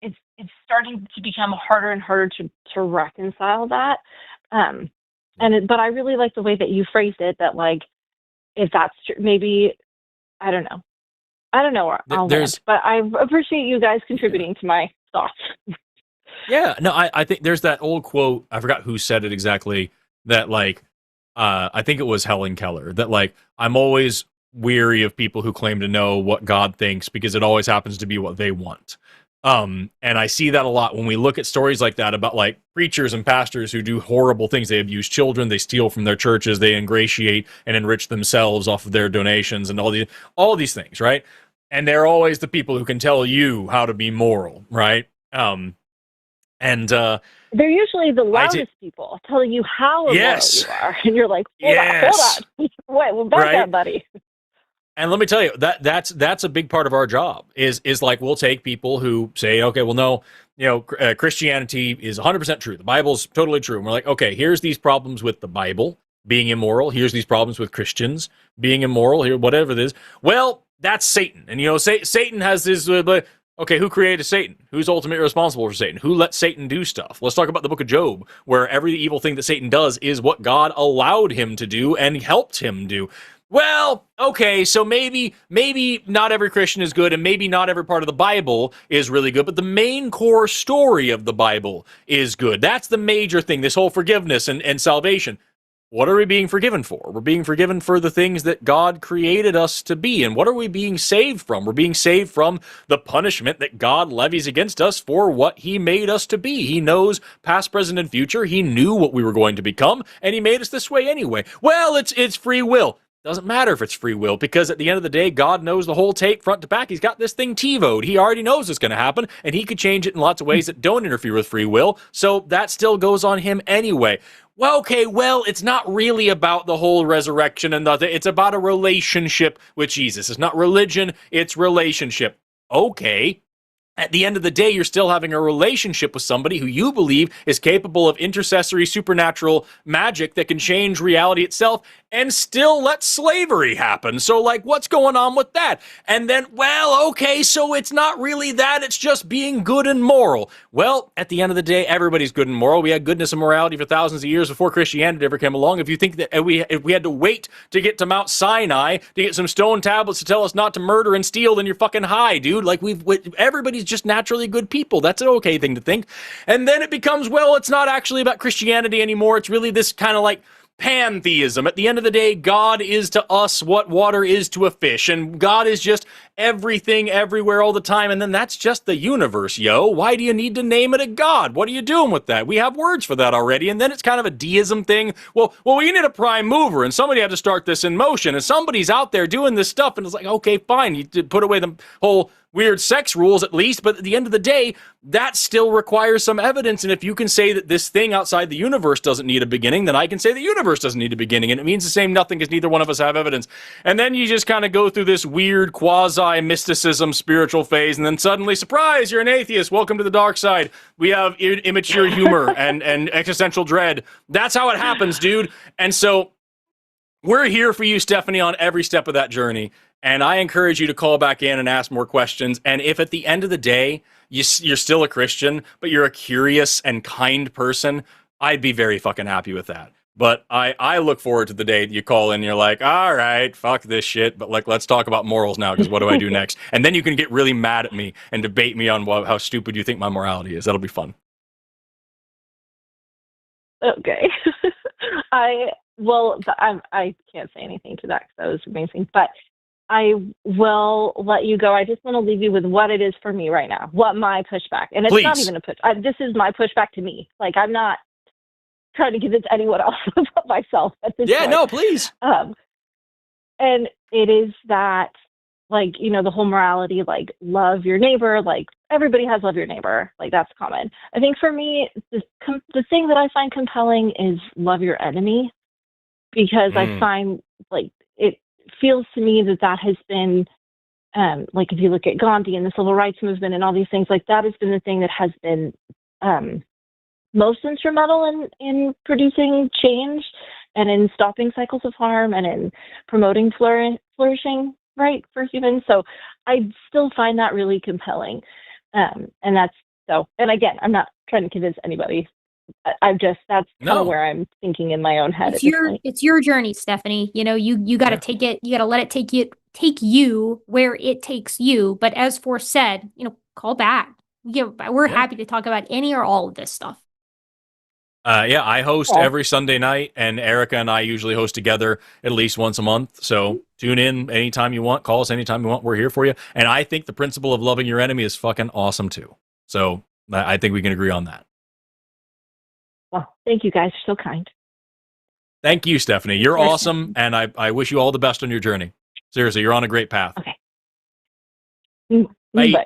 it's starting to become harder and harder to reconcile that. But I really like the way that you phrased it, that if that's true, maybe, I don't know where I'll land, but I appreciate you guys contributing to my thoughts. Yeah, no, I think there's that old quote, I forgot who said it exactly, that I think it was Helen Keller, that I'm always weary of people who claim to know what God thinks, because it always happens to be what they want. And I see that a lot when we look at stories like that about preachers and pastors who do horrible things. They abuse children, they steal from their churches, they ingratiate and enrich themselves off of their donations and all these things, right? And they're always the people who can tell you how to be moral, right? They're usually the loudest people telling you how immoral you are, and you're like, hold on, wait, well, back up, buddy. And let me tell you, that's a big part of our job is we'll take people who say, okay, well, no, Christianity is 100% true. The Bible's totally true. And we're like, okay, here's these problems with the Bible being immoral. Here's these problems with Christians being immoral. Here, whatever it is. Well, that's Satan. And, Satan has this, okay, who created Satan? Who's ultimately responsible for Satan? Who let Satan do stuff? Let's talk about the book of Job, where every evil thing that Satan does is what God allowed him to do and helped him do. Well, okay, so maybe not every Christian is good, and maybe not every part of the Bible is really good, but the main core story of the Bible is good. That's the major thing, this whole forgiveness and salvation. what are we being forgiven for? We're being forgiven for the things that God created us to be. And what are we being saved from? We're being saved from the punishment that God levies against us for what he made us to be. He knows past, present, and future. He knew what we were going to become, and he made us this way anyway. Well, it's free will. Doesn't matter if it's free will, because at the end of the day, God knows the whole tape front to back. He's got this thing TiVoed. He already knows it's going to happen, and he could change it in lots of ways that don't interfere with free will, so that still goes on him anyway. Well, okay, well, it's not really about the whole resurrection and it's about a relationship with Jesus. It's not religion, it's relationship. Okay. At the end of the day, you're still having a relationship with somebody who you believe is capable of intercessory supernatural magic that can change reality itself and still let slavery happen. So, like, what's going on with that? And then, well, okay, so it's not really that, it's just being good and moral. Well, at the end of the day, everybody's good and moral. We had goodness and morality for thousands of years before Christianity ever came along. If you think that if we had to wait to get to Mount Sinai to get some stone tablets to tell us not to murder and steal, then you're fucking high, dude. Like, everybody's just naturally good people. That's an okay thing to think. And then it becomes, well, it's not actually about Christianity anymore. It's really this kind of like pantheism. At the end of the day, God is to us what water is to a fish, and God is just everything, everywhere, all the time, and then that's just the universe, yo. Why do you need to name it a God? What are you doing with that? We have words for that already, and then it's kind of a deism thing. Well, we need a prime mover, and somebody had to start this in motion, and somebody's out there doing this stuff, and it's like, okay, fine, you put away the whole weird sex rules at least, but at the end of the day, that still requires some evidence. And if you can say that this thing outside the universe doesn't need a beginning, then I can say the universe doesn't need a beginning, and it means the same nothing because neither one of us have evidence. And then you just kind of go through this weird quasi-mysticism spiritual phase, and then suddenly, surprise, you're an atheist. Welcome to the dark side. We have immature humor and existential dread. That's how it happens, dude. And so we're here for you, Stephanie, on every step of that journey. And I encourage you to call back in and ask more questions. And if at the end of the day, you're still a Christian, but you're a curious and kind person, I'd be very fucking happy with that. But I look forward to the day that you call in and you're like, all right, fuck this shit, but like, let's talk about morals now, because what do I do next? And then you can get really mad at me and debate me on how stupid you think my morality is. That'll be fun. Okay. I can't say anything to that because that was amazing, but I will let you go. I just want to leave you with what it is for me right now, what my pushback, and it's not even a push. This is my pushback to me. Like, I'm not trying to convince anyone else about myself at this point. No, please. And it is that, like, you know, the whole morality, like, love your neighbor, like, everybody has love your neighbor, like, that's common. I think for me, the thing that I find compelling is love your enemy, because I find, like, it feels to me that has been, like, if you look at Gandhi and the civil rights movement and all these things, like, that has been the thing that has been most instrumental in producing change and in stopping cycles of harm and in promoting flourishing, right, for humans. So I still find that really compelling. And again, I'm not trying to convince anybody. That's kind of where I'm thinking in my own head. It's your journey, Stephanie. You know, you got to take it. You got to let it take you where it takes you. But as Forrest said, you know, call back. We're happy to talk about any or all of this stuff. I host every Sunday night, and Erika and I usually host together at least once a month. So tune in anytime you want. Call us anytime you want. We're here for you. And I think the principle of loving your enemy is fucking awesome too. So I think we can agree on that. Well, thank you guys. You're so kind. Thank you, Stephanie. You're awesome, and I wish you all the best on your journey. Seriously, you're on a great path. Okay. Bye.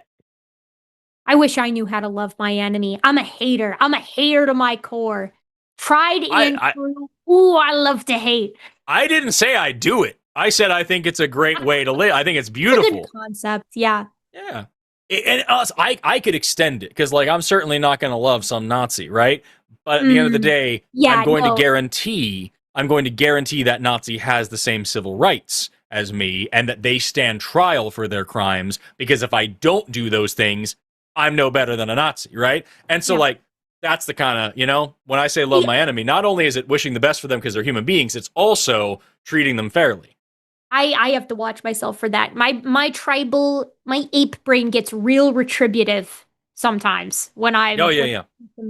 I wish I knew how to love my enemy. I'm a hater. I'm a hater to my core. Tried and true. Ooh, I love to hate. I didn't say I do it. I said I think it's a great way to live. I think it's beautiful. It's a good concept, yeah. Yeah. And I could extend it, because, like, I'm certainly not going to love some Nazi, right? But at the end of the day, I'm going to guarantee that Nazi has the same civil rights as me, and that they stand trial for their crimes, because if I don't do those things, I'm no better than a Nazi, right? And so, like, that's the kind of, you know, when I say love my enemy, not only is it wishing the best for them because they're human beings, it's also treating them fairly. I have to watch myself for that. My ape brain gets real retributive sometimes when I'm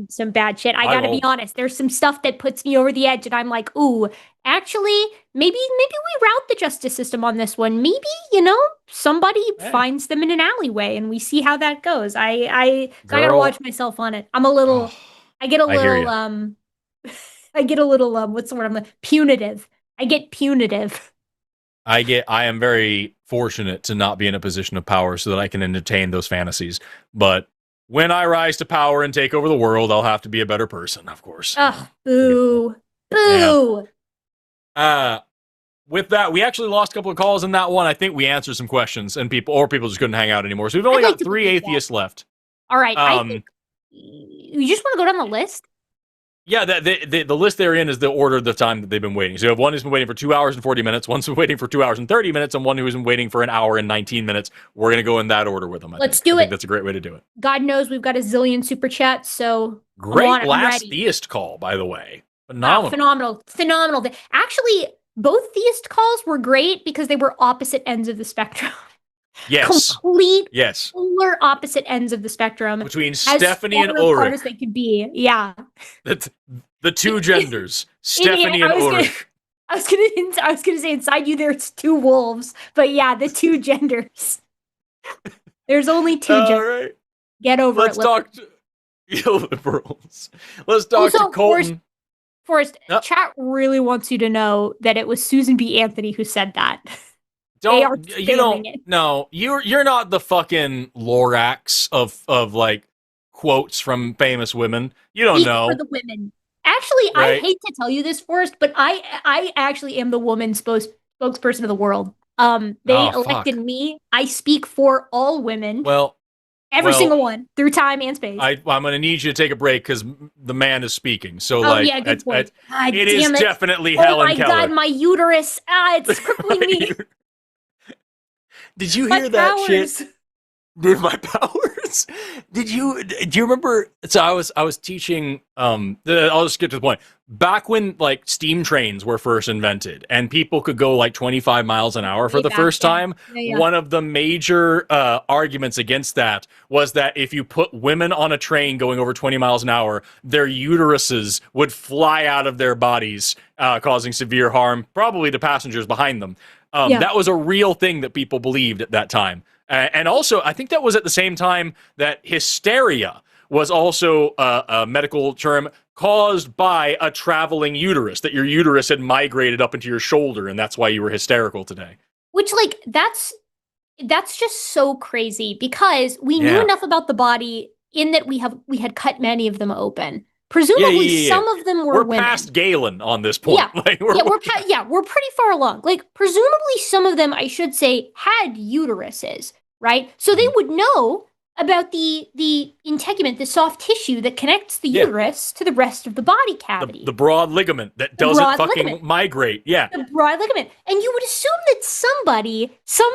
some bad shit. I gotta be honest. There's some stuff that puts me over the edge, and I'm like, ooh, actually, maybe we route the justice system on this one. Maybe, somebody finds them in an alleyway, and we see how that goes. I gotta watch myself on it. I'm a little. I get a little. I get a little. What's the word? I'm like punitive. I get punitive. I am very fortunate to not be in a position of power so that I can entertain those fantasies. But when I rise to power and take over the world, I'll have to be a better person, of course. Ugh, boo. Boo. Yeah. With that, we actually lost a couple of calls in that one. I think we answered some questions, and people just couldn't hang out anymore. So we've only got 3 atheists left. All right. I think you just want to go down the list? Yeah, the list they're in is the order of the time that they've been waiting. So you have one who's been waiting for 2 hours and 40 minutes, one's been waiting for 2 hours and 30 minutes, and one who's been waiting for an hour and 19 minutes. We're going to go in that order with them. Let's do it. I think that's a great way to do it. God knows we've got a zillion super chats, so great last theist call, by the way. Phenomenal. Phenomenal. Actually, both theist calls were great because they were opposite ends of the spectrum. Yes. Complete polar opposite ends of the spectrum. Between Stephanie and Ulrich. As they could be. Yeah. The two genders. Stephanie and Ulrich. I was gonna say inside you there's two wolves, but yeah, the two genders. There's only two genders. All right. Get over Let's it. Talk to liberals. Let's talk to Colton. Forrest, chat really wants you to know that it was Susan B. Anthony who said that. No, you're not the fucking Lorax of like quotes from famous women. You don't know. For the women. Actually, right? I hate to tell you this, Forrest, but I actually am the woman spokesperson of the world. They elected me. I speak for all women. Every single one through time and space. I'm going to need you to take a break because the man is speaking. So, good point. It is definitely Helen Keller. Oh my God, my uterus! It's crippling me. Did you hear that shit? Dude, my powers. Do you remember? So I was teaching. I'll just get to the point. Back when like steam trains were first invented and people could go like 25 miles an hour for the first time, one of the major arguments against that was that if you put women on a train going over 20 miles an hour, their uteruses would fly out of their bodies, causing severe harm, probably to passengers behind them. That was a real thing that people believed at that time. And also, I think that was at the same time that hysteria was also a medical term caused by a traveling uterus, that your uterus had migrated up into your shoulder, and that's why you were hysterical today. Which, like, that's just so crazy because we knew enough about the body in that we had cut many of them open. Presumably, some of them were women. We're past Galen on this point. We're pretty far along. Like, presumably, some of them, I should say, had uteruses, right? So they would know about the integument, the soft tissue that connects the uterus to the rest of the body cavity. The broad ligament that doesn't fucking migrate. Yeah. The broad ligament. And you would assume that somebody, some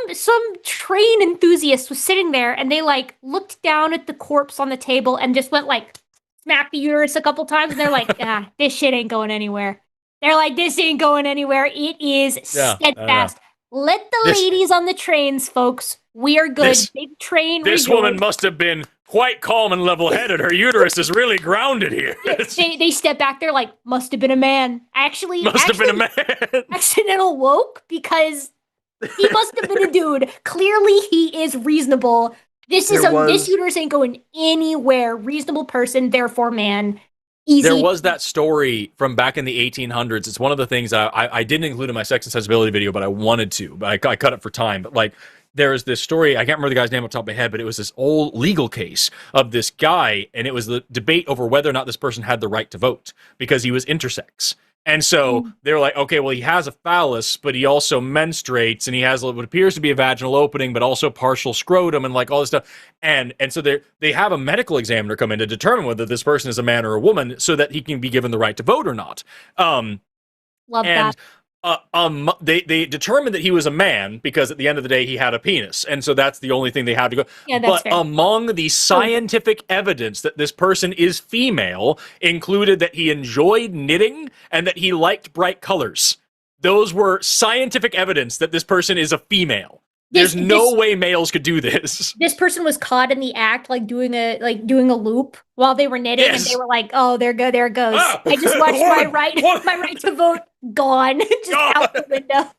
train enthusiast was sitting there and they like looked down at the corpse on the table and just went like, smack the uterus a couple times, and they're like, this shit ain't going anywhere. They're like, this ain't going anywhere. It is steadfast. Let the ladies on the trains, folks. We are good. Big train. This woman must have been quite calm and level-headed. Her uterus is really grounded here. They step back. They're like, must have been a man. Must have been a man. Accidental woke because he must have been a dude. Clearly, he is reasonable. This uterus ain't going anywhere. Reasonable person, therefore man. Easy. There was that story from back in the 1800s. It's one of the things I didn't include in my sex and sensibility video, but I wanted to. But I cut it for time. But like, there was this story. I can't remember the guy's name off the top of my head, but it was this old legal case of this guy, and it was the debate over whether or not this person had the right to vote because he was intersex. And so they were like, okay, well, he has a phallus, but he also menstruates, and he has what appears to be a vaginal opening, but also partial scrotum and like all this stuff. And so they have a medical examiner come in to determine whether this person is a man or a woman so that he can be given the right to vote or not. Love that. They determined that he was a man because at the end of the day he had a penis, and so that's the only thing they had to go. But fair. Among the scientific evidence that this person is female included that he enjoyed knitting and that he liked bright colors. Those were scientific evidence that this person is a female. There's no way males could do this. This person was caught in the act, like doing a loop while they were knitting, and they were like, "Oh, there it goes. Ah, I just watched my right to vote gone, just out the window."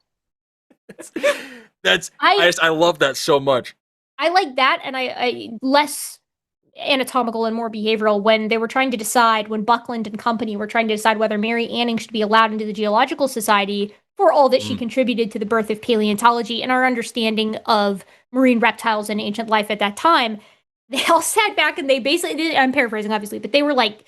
I love that so much. I like that, and I less anatomical and more behavioral when they were trying to decide, when Buckland and company were trying to decide whether Mary Anning should be allowed into the Geological Society for all that she contributed to the birth of paleontology and our understanding of marine reptiles and ancient life at that time. They all sat back and they basically, I'm paraphrasing obviously, but they were like,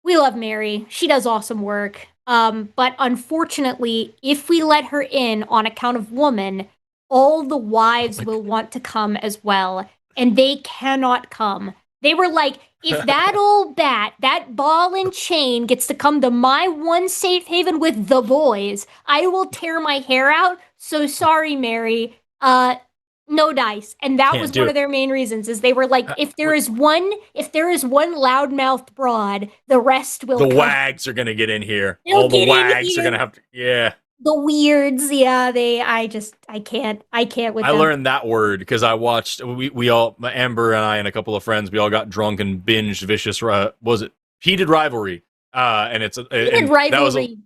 "We love Mary. She does awesome work. But unfortunately, if we let her in on account of woman, all the wives will want to come as well, and they cannot come." They were like, "If that old bat, that ball and chain gets to come to my one safe haven with the boys, I will tear my hair out. So sorry, Mary. No dice." And that was one of their main reasons, is they were like, if there is one loudmouthed broad, the rest will come. Wags are gonna get in here. All the wags are gonna have to, The weirds, I can't with them. I learned that word because I watched, we all, Amber and I and a couple of friends, we all got drunk and binged Vicious, Heated Rivalry. And it's Heated Rivalry.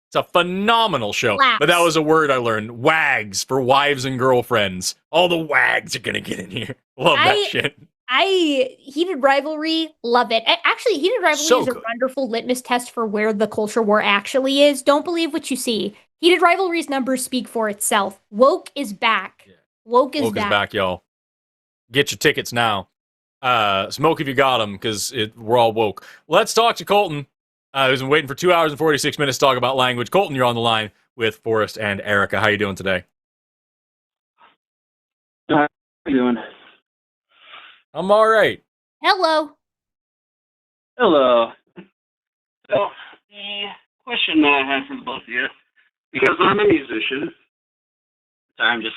It's a phenomenal show. Slaps. But that was a word I learned. Wags, for wives and girlfriends. All the wags are gonna get in here. Love that shit. Heated Rivalry, love it. Actually, Heated Rivalry is a wonderful litmus test for where the culture war actually is. Don't believe what you see. Heated Rivalry's numbers speak for itself. Woke is back. Woke is back, y'all. Get your tickets now. Smoke if you got them, because we're all woke. Let's talk to Colton, who's been waiting for 2 hours and 46 minutes to talk about language. Colton, you're on the line with Forrest and Erika. How you doing today? How you doing? I'm all right. Hello. Hello. So, the question that I have for the both of you, because I'm a musician, sorry, I'm just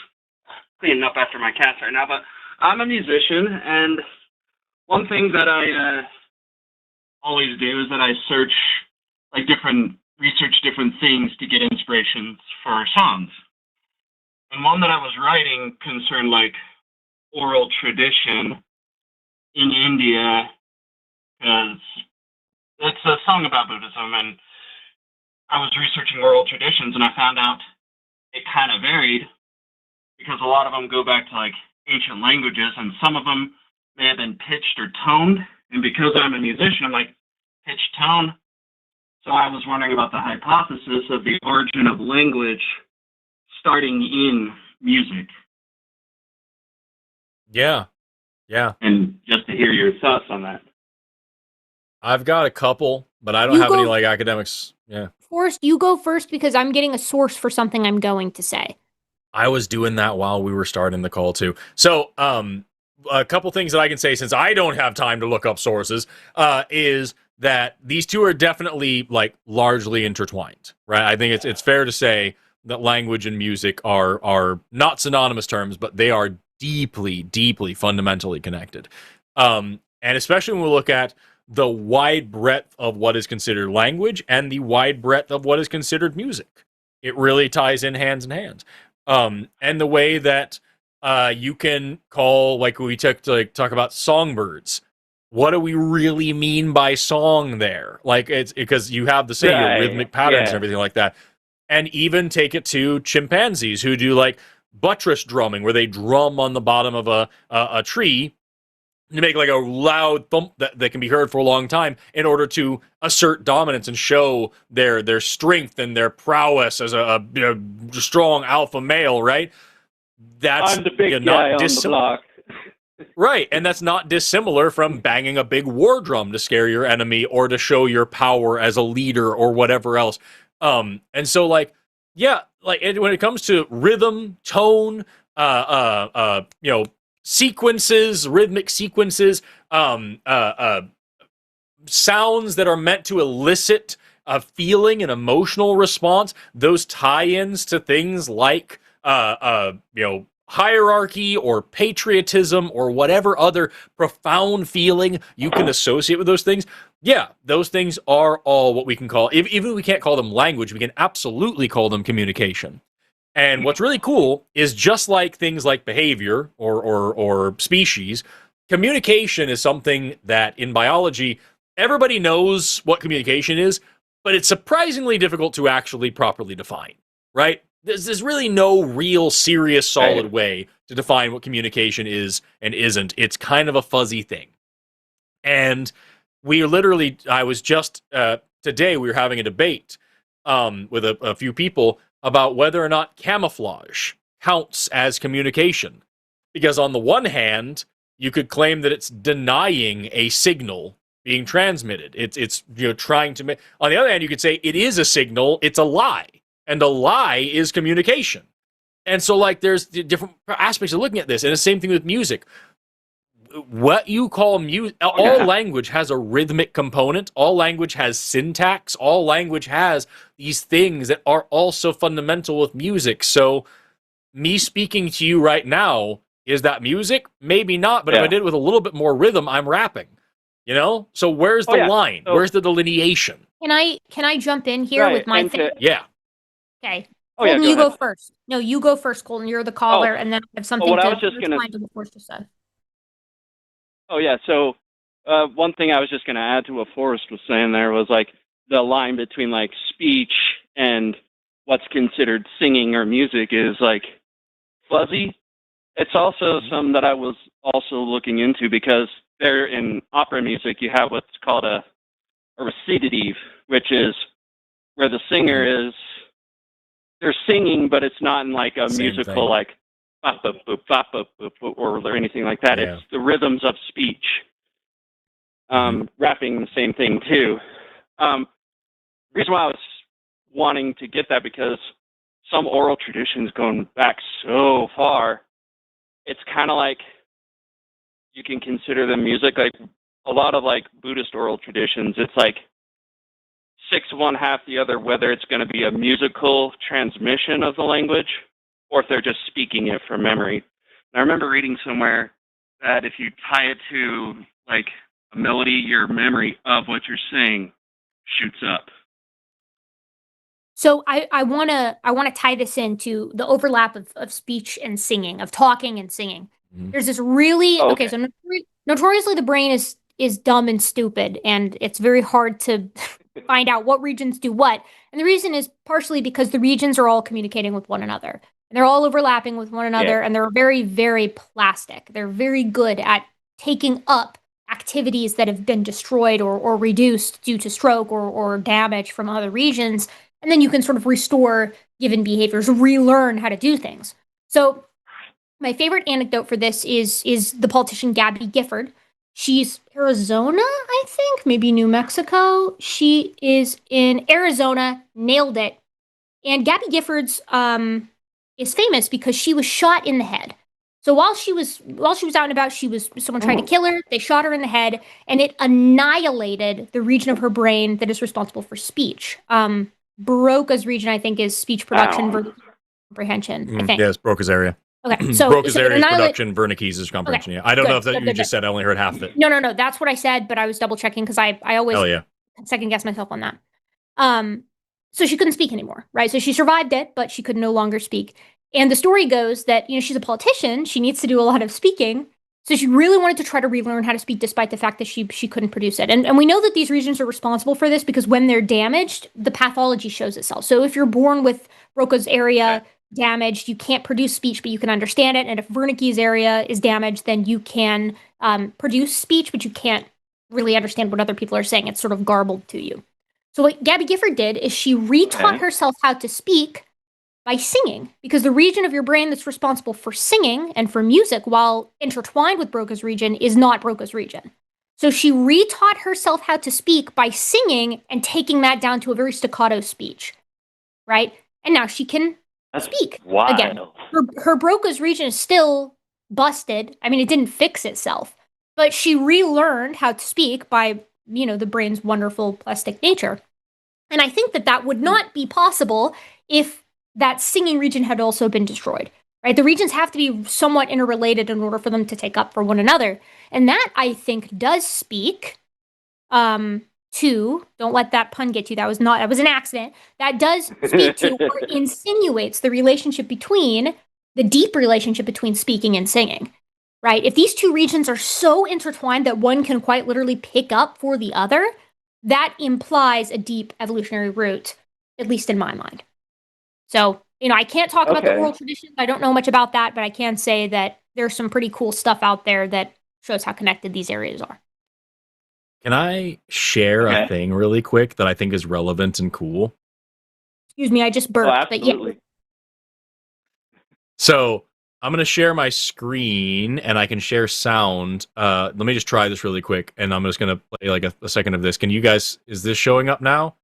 cleaning up after my cats right now, but I'm a musician, and one thing that I always do is that I research different things to get inspirations for songs. And one that I was writing concerned like oral tradition in India, because it's a song about Buddhism, and I was researching oral traditions, and I found out it kind of varied, because a lot of them go back to like ancient languages, and some of them may have been pitched or toned, and because I'm a musician, I'm like, pitch tone. So I was wondering about the hypothesis of the origin of language starting in music. Yeah. And just to hear your thoughts on that. I've got a couple, but I don't have any like academics. Yeah. Forrest, you go first, because I'm getting a source for something I'm going to say. I was doing that while we were starting the call too. So, a couple things that I can say, since I don't have time to look up sources, is that these two are definitely like largely intertwined, right? I think it's fair to say that language and music are not synonymous terms, but they are deeply, deeply fundamentally connected. And especially when we look at the wide breadth of what is considered language and the wide breadth of what is considered music. It really ties in hand in hand. And the way that you can call, like we talk about songbirds. What do we really mean by song there? Like, it's because you have the same rhythmic patterns and everything like that. And even take it to chimpanzees who do like buttress drumming, where they drum on the bottom of a tree to make like a loud thump that can be heard for a long time in order to assert dominance and show their strength and their prowess as a strong alpha male, right? That's I'm the big guy on the block. Right, and that's not dissimilar from banging a big war drum to scare your enemy or to show your power as a leader or whatever else. And so, like, yeah, like when it comes to rhythm, tone, sequences, rhythmic sequences, sounds that are meant to elicit a feeling, an emotional response, those tie-ins to things like, hierarchy or patriotism or whatever other profound feeling you can associate with those things. Yeah, those things are all what we can call, even if we can't call them language, we can absolutely call them communication. And what's really cool is just like things like behavior or species, communication is something that in biology, everybody knows what communication is, but it's surprisingly difficult to actually properly define, right? There's really no real serious solid way to define what communication is and isn't. It's kind of a fuzzy thing. And I was just, today we were having a debate with a few people about whether or not camouflage counts as communication. Because on the one hand, you could claim that it's denying a signal being transmitted. It's trying to make. On the other hand, you could say it is a signal, it's a lie. And a lie is communication. And so, like, there's different aspects of looking at this. And the same thing with music. What you call music, all language has a rhythmic component. All language has syntax. All language has these things that are also fundamental with music. So me speaking to you right now, is that music? Maybe not, but if I did it with a little bit more rhythm, I'm rapping. So where's the line? Where's the delineation? Can I jump in here with my thing? Okay. Colton, you go first. No, you go first, Colton. You're the caller, and then I have something to respond to what Forrest just said. Oh, yeah. So one thing I was just going to add to what Forrest was saying there was, like, the line between, like, speech and what's considered singing or music is, like, fuzzy. It's also something that I was also looking into because there in opera music, you have what's called a recitative, which is where the singer is, they're singing, but it's not in, like, a musical, like, or anything like that. It's the rhythms of speech. Rapping, the same thing too. Reason why I was wanting to get that, because some oral traditions going back so far, it's kind of like you can consider them music. Like a lot of like Buddhist oral traditions, it's like 6 one half the other, whether it's going to be a musical transmission of the language or if they're just speaking it from memory. And I remember reading somewhere that if you tie it to like a melody, your memory of what you're saying shoots up. So I wanna tie this into the overlap of speech and singing, of talking and singing. There's this really so notoriously the brain is dumb and stupid, and it's very hard to find out what regions do what. And the reason is partially because the regions are all communicating with one another. And they're all overlapping with one another, and they're very, very plastic. They're very good at taking up activities that have been destroyed or reduced due to stroke or damage from other regions. And then you can sort of restore given behaviors, relearn how to do things. So my favorite anecdote for this is the politician Gabby Gifford. She's Arizona, I think, maybe New Mexico. She is in Arizona, nailed it. And Gabby Gifford's is famous because she was shot in the head. So while she was out and about, someone tried to kill her. They shot her in the head, and it annihilated the region of her brain that is responsible for speech. Broca's region, I think, is speech production, comprehension. I think. Yes, Broca's area. Okay, so Broca's area is production, Wernicke's is comprehension. I don't know if that you just said. I only heard half of it. No, that's what I said, but I was double checking because I always second guess myself on that. So she couldn't speak anymore, right? So she survived it, but she could no longer speak. And the story goes that, she's a politician. She needs to do a lot of speaking. So she really wanted to try to relearn how to speak despite the fact that she couldn't produce it. And we know that these regions are responsible for this because when they're damaged, the pathology shows itself. So if you're born with Broca's area damaged, you can't produce speech, but you can understand it. And if Wernicke's area is damaged, then you can produce speech, but you can't really understand what other people are saying. It's sort of garbled to you. So what Gabby Gifford did is she retaught herself how to speak by singing, because the region of your brain that's responsible for singing and for music, while intertwined with Broca's region, is not Broca's region. So she retaught herself how to speak by singing and taking that down to a very staccato speech, right? And now she can speak again. Her Broca's region is still busted. I mean, it didn't fix itself, but she relearned how to speak by the brain's wonderful plastic nature. And I think that would not be possible if that singing region had also been destroyed, right? The regions have to be somewhat interrelated in order for them to take up for one another. And that, I think, does speak to to, don't let that pun get you, that was an accident, that does speak to or insinuates the deep relationship between speaking and singing, right? If these two regions are so intertwined that one can quite literally pick up for the other, that implies a deep evolutionary root, at least in my mind. So, I can't talk about the oral traditions. I don't know much about that, but I can say that there's some pretty cool stuff out there that shows how connected these areas are. Can I share a thing really quick that I think is relevant and cool? Excuse me, I just burped. Absolutely. But yeah. So I'm going to share my screen and I can share sound. Let me just try this really quick, and I'm just going to play like a second of this. Can you guys, is this showing up now?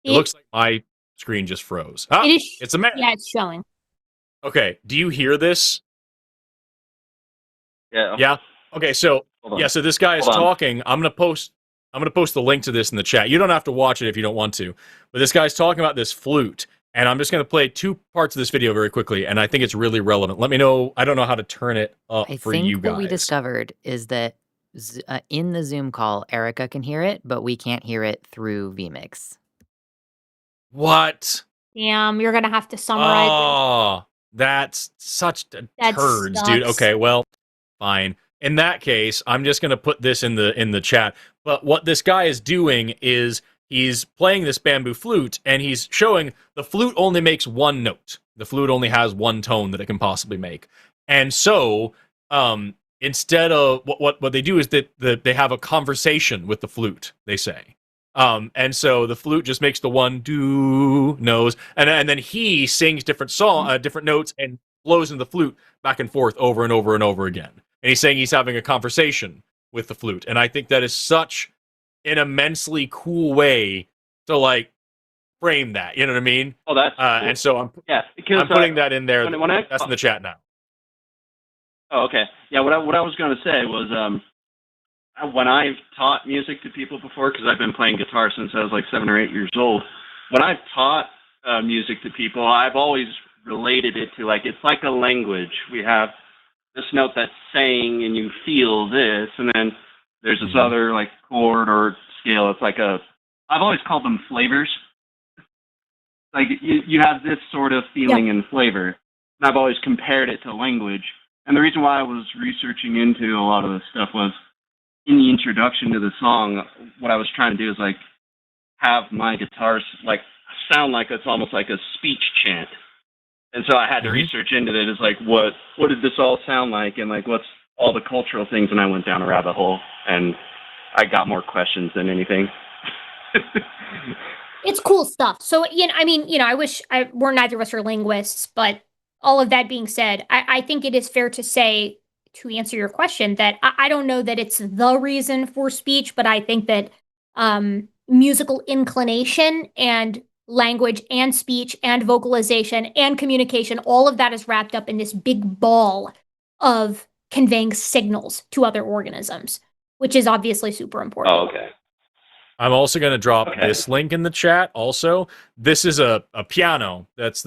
It looks like my screen just froze. It's a man. Yeah, it's showing. Okay, do you hear this? Yeah. Yeah. Okay, so so this guy is talking. I'm gonna post the link to this in the chat. You don't have to watch it if you don't want to, but this guy's talking about this flute, and I'm just gonna play 2 parts of this video very quickly, and I think it's really relevant. Let me know. I don't know how to turn it up for you guys. What we discovered is that in the Zoom call, Erika can hear it, but we can't hear it through vMix. What? Damn, you're gonna have to summarize. Oh, that's such turds, dude. Okay, well, fine. In that case, I'm just gonna put this in the chat. But what this guy is doing is he's playing this bamboo flute, and he's showing the flute only makes one note. The flute only has one tone that it can possibly make. And so, instead of what they do is that they have a conversation with the flute, they say. And so the flute just makes the one do nose, and then he sings different different notes and blows into the flute back and forth over and over and over again. And he's saying he's having a conversation with the flute, and I think that is such an immensely cool way to like frame that. You know what I mean? Oh, that's cool. And so I'm because, putting that in there. When That's in the chat now. Oh, okay. Yeah, what I was going to say was when I've taught music to people before, because I've been playing guitar since I was like 7 or 8 years old, when I've taught music to people, I've always related it to, like, it's like a language. We have this note that's saying, and you feel this, and then there's this other, like, chord or scale. It's like I've always called them flavors. Like, you have this sort of feeling and flavor. And I've always compared it to language. And the reason why I was researching into a lot of this stuff was, in the introduction to the song, what I was trying to do is like have my guitars like sound like it's almost like a speech chant. And so I had to research into it. It's like, what did this all sound like? And like, what's all the cultural things? And I went down a rabbit hole, and I got more questions than anything. It's cool stuff. So, I wish we're neither of us are linguists, but all of that being said, I think it is fair to say, to answer your question, that I don't know that it's the reason for speech, but I think that musical inclination and language and speech and vocalization and communication, all of that is wrapped up in this big ball of conveying signals to other organisms, which is obviously super important. Oh, okay. I'm also going to drop this link in the chat. Also, this is a piano that's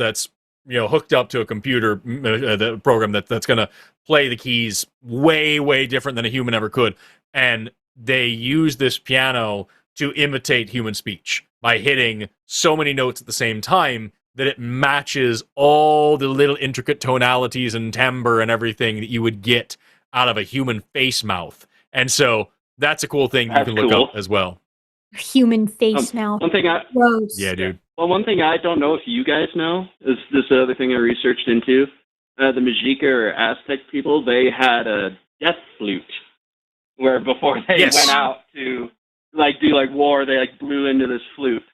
hooked up to a computer, the program that's going to play the keys way different than a human ever could. And they use this piano to imitate human speech by hitting so many notes at the same time that it matches all the little intricate tonalities and timbre and everything that you would get out of a human face mouth. And so that's a cool thing you can look up as well. Human face mouth. One thing yeah, dude. Well, one thing I don't know if you guys know is this other thing I researched into. The Mexica or Aztec people, they had a death flute, where before they went out to like do like war, they like blew into this flute.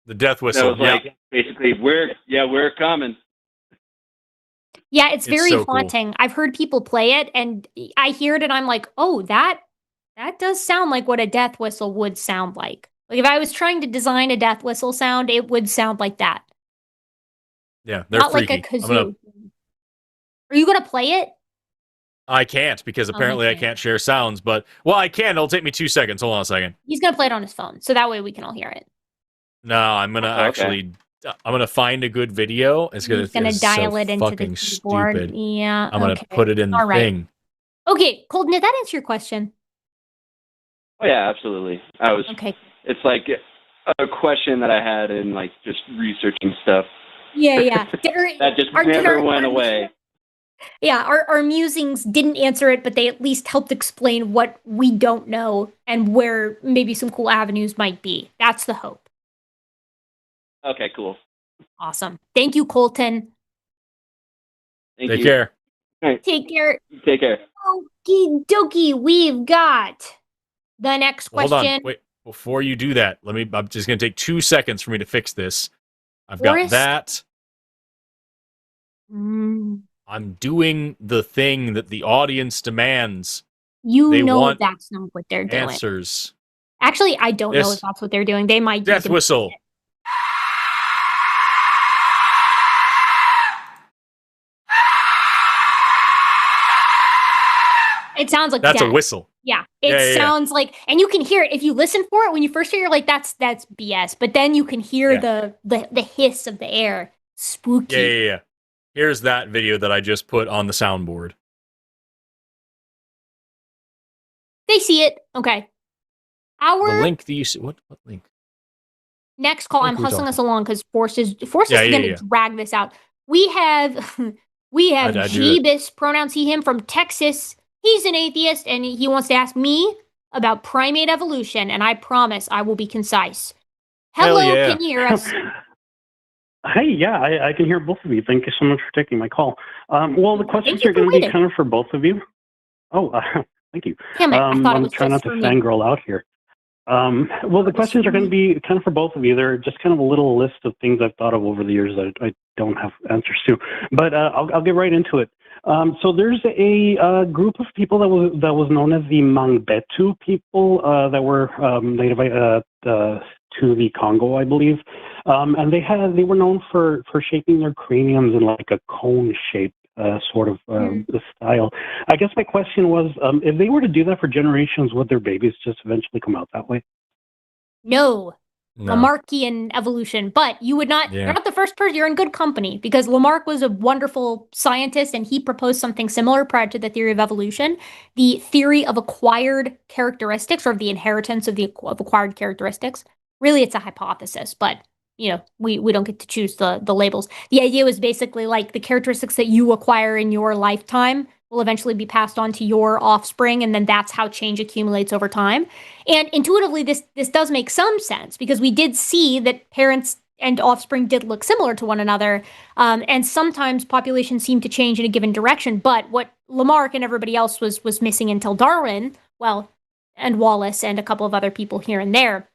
The death whistle. That was like basically we're coming. Yeah, it's very haunting. Cool. I've heard people play it, and I hear it, and I'm like, oh, that does sound like what a death whistle would sound like. Like if I was trying to design a death whistle sound, it would sound like that. Yeah, they're not freaky. Like a kazoo. Are you gonna play it? I can't because apparently I can't share sounds. But I can. It'll take me 2 seconds. Hold on a second. He's gonna play it on his phone, so that way we can all hear it. No, I'm gonna I'm gonna find a good video. He's gonna dial it into the keyboard. Stupid. Yeah, I'm gonna put it in the thing. Okay, Colton, did that answer your question? Oh yeah, absolutely. I was It's like a question that I had in like just researching stuff. Yeah. That just never went away. Yeah, our musings didn't answer it, but they at least helped explain what we don't know and where maybe some cool avenues might be. That's the hope. Okay, cool. Awesome. Thank you, Colton. Take care. Right. Take care. Take care. Okie dokie, we've got the next question. Hold on. Wait. Before you do that, I'm just going to take 2 seconds for me to fix this. I've Forrest? got that. I'm doing the thing that the audience demands. You They know want that's not what they're doing. answers. Actually, I don't know if that's what they're doing. They might be Death whistle. It sounds like That's death. a whistle. Yeah, it sounds like, and you can hear it if you listen for it. When you first hear, you're like, "That's BS," but then you can hear the hiss of the air. Spooky. Yeah. Here's that video that I just put on the soundboard. They see it. Okay. The link that you see. What link? Next call. I'm hustling us along because Forrest is going to drag this out. We have Jeebus, pronouns he, him, from Texas. He's an atheist, and he wants to ask me about primate evolution, and I promise I will be concise. Hello, can you hear us? Hey, yeah, I can hear both of you. Thank you so much for taking my call. Well, the questions are going to be kind of for both of you. Oh, thank you. Damn it, I thought it was trying not just to for me. fangirl out here. Well, the questions are going to be kind of for both of you. They're just kind of a little list of things I've thought of over the years that I don't have answers to. But I'll get right into it. So there's a group of people that was known as the Mangbetu people that were native to the Congo, I believe, and they were known for shaping their craniums in like a cone shape sort of style. I guess my question was, if they were to do that for generations, would their babies just eventually come out that way? No. Lamarckian evolution, but you would not. You're not the first person. You're in good company because Lamarck was a wonderful scientist, and he proposed something similar prior to the theory of evolution, the theory of acquired characteristics, or of the inheritance of acquired characteristics. Really, it's a hypothesis, but we don't get to choose the labels. The idea was basically like the characteristics that you acquire in your lifetime will eventually be passed on to your offspring, and then that's how change accumulates over time. And intuitively, this does make some sense because we did see that parents and offspring did look similar to one another, and sometimes populations seem to change in a given direction. But what Lamarck and everybody else was missing until Darwin, and Wallace and a couple of other people here and there,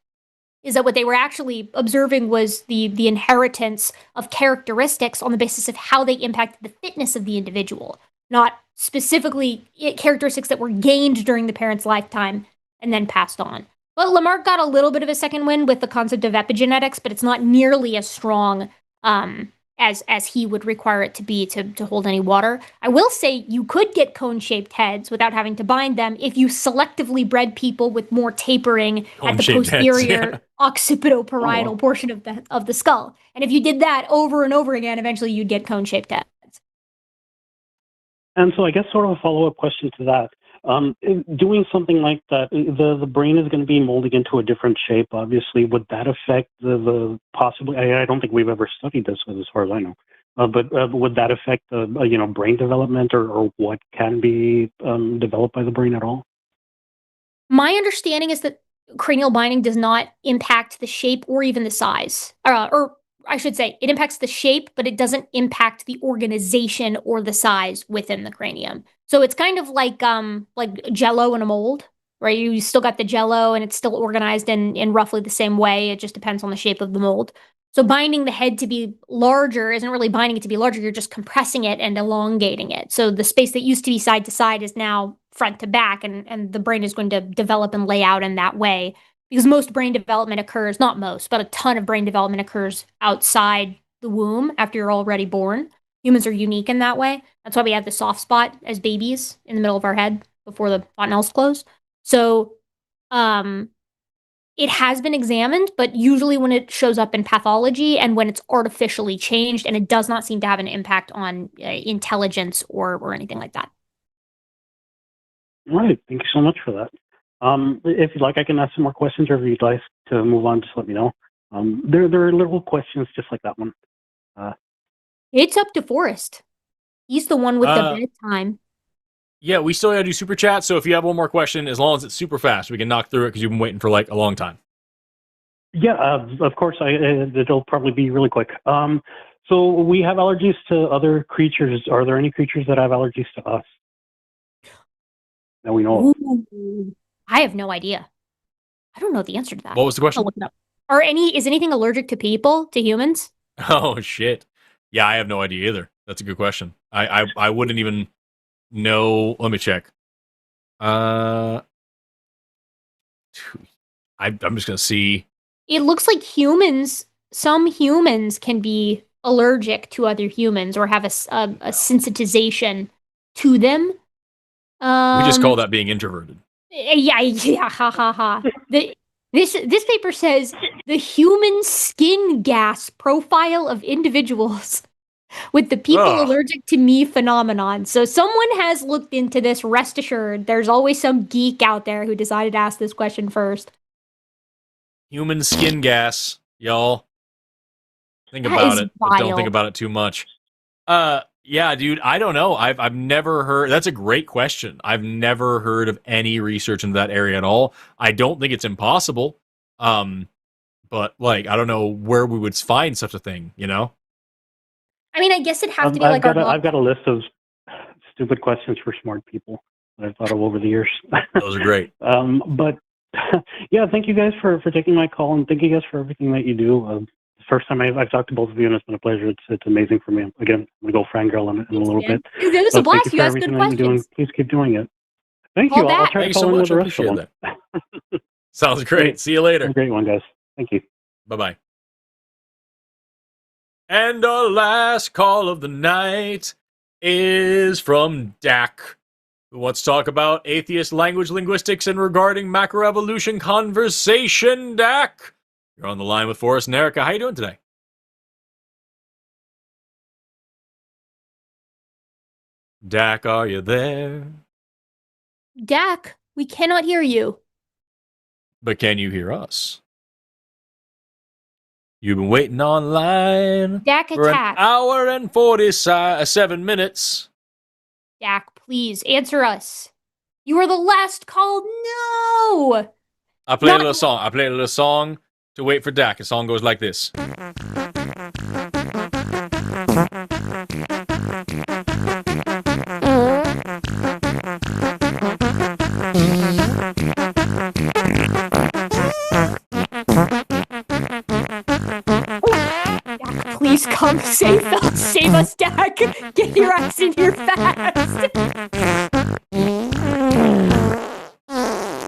is that what they were actually observing was the inheritance of characteristics on the basis of how they impacted the fitness of the individual, not specifically characteristics that were gained during the parent's lifetime and then passed on. But Lamarck got a little bit of a second wind with the concept of epigenetics, but it's not nearly as strong as he would require it to be to hold any water. I will say you could get cone-shaped heads without having to bind them if you selectively bred people with more tapering at the posterior occipitoparietal portion of the skull. And if you did that over and over again, eventually you'd get cone-shaped heads. And so I guess sort of a follow-up question to that. Doing something like that, the brain is going to be molding into a different shape, obviously. Would that affect the possibly, I don't think we've ever studied this as far as I know, but would that affect brain development or what can be developed by the brain at all? My understanding is that cranial binding does not impact the shape or even the size, or I should say, it impacts the shape, but it doesn't impact the organization or the size within the cranium. So it's kind of like Jell-O in a mold, right? You still got the Jell-O, and it's still organized in roughly the same way. It just depends on the shape of the mold. So binding the head to be larger isn't really binding it to be larger. You're just compressing it and elongating it. So the space that used to be side to side is now front to back, and the brain is going to develop and lay out in that way. Because most brain development occurs, not most, but a ton of brain development occurs outside the womb after you're already born. Humans are unique in that way. That's why we have the soft spot as babies in the middle of our head before the fontanelles close. So it has been examined, but usually when it shows up in pathology and when it's artificially changed, and it does not seem to have an impact on intelligence or anything like that. All right. Thank you so much for that. If you'd like, I can ask some more questions, or if you'd like to move on, just let me know. There are little questions just like that one. It's up to Forrest. He's the one with the bedtime. Yeah, we still gotta do super chat. So if you have one more question, as long as it's super fast, we can knock through it because you've been waiting for like a long time. Yeah, of course. It'll probably be really quick. So we have allergies to other creatures. Are there any creatures that have allergies to us that we know of? Ooh, I have no idea. I don't know the answer to that. What was the question? I'll look it up. Is anything allergic to people, to humans? Oh shit. Yeah, I have no idea either. That's a good question. I wouldn't even know. Let me check. I'm just gonna see. It looks like some humans can be allergic to other humans or have a sensitization to them. We just call that being introverted. Yeah, ha ha ha. This paper says the human skin gas profile of individuals with the people allergic to me phenomenon. So someone has looked into this, rest assured. There's always some geek out there who decided to ask this question first. Human skin gas, y'all. Think about it, but don't think about it too much. Yeah, dude, I don't know. I've never heard. That's a great question. I've never heard of any research into that area at all. I don't think it's impossible. But like, I don't know where we would find such a thing. You know? I mean, I guess it'd have to be I've got a list of stupid questions for smart people that I've thought of over the years. Those are great. But yeah, thank you guys for taking my call, and thank you guys for everything that you do. First time I've talked to both of you, and it's been a pleasure. It's amazing for me. Again, I'm going to go fangirl in a little bit. It was a blast. Thank you You for asked good everything that you're doing. questions. Please keep doing it. Thank Call you. I'll back. try Thank to you so call in much. with the I rest of appreciate them. that. Sounds great. See you later. Have a great one, guys. Thank you. Bye-bye. And our last call of the night is from Dak, who wants to talk about atheist language linguistics and regarding macroevolution conversation. Dak, you're on the line with Forrest and Erika. How you doing today? Dak, are you there? Dak, we cannot hear you. But can you hear us? You've been waiting online Dak for attack. an hour and 47 minutes. Dak, please answer us. You are the last call. No. I played a little song. I played a little song to wait for Dak. The song goes like this. Please come save us, Dak. Get your ass in here fast.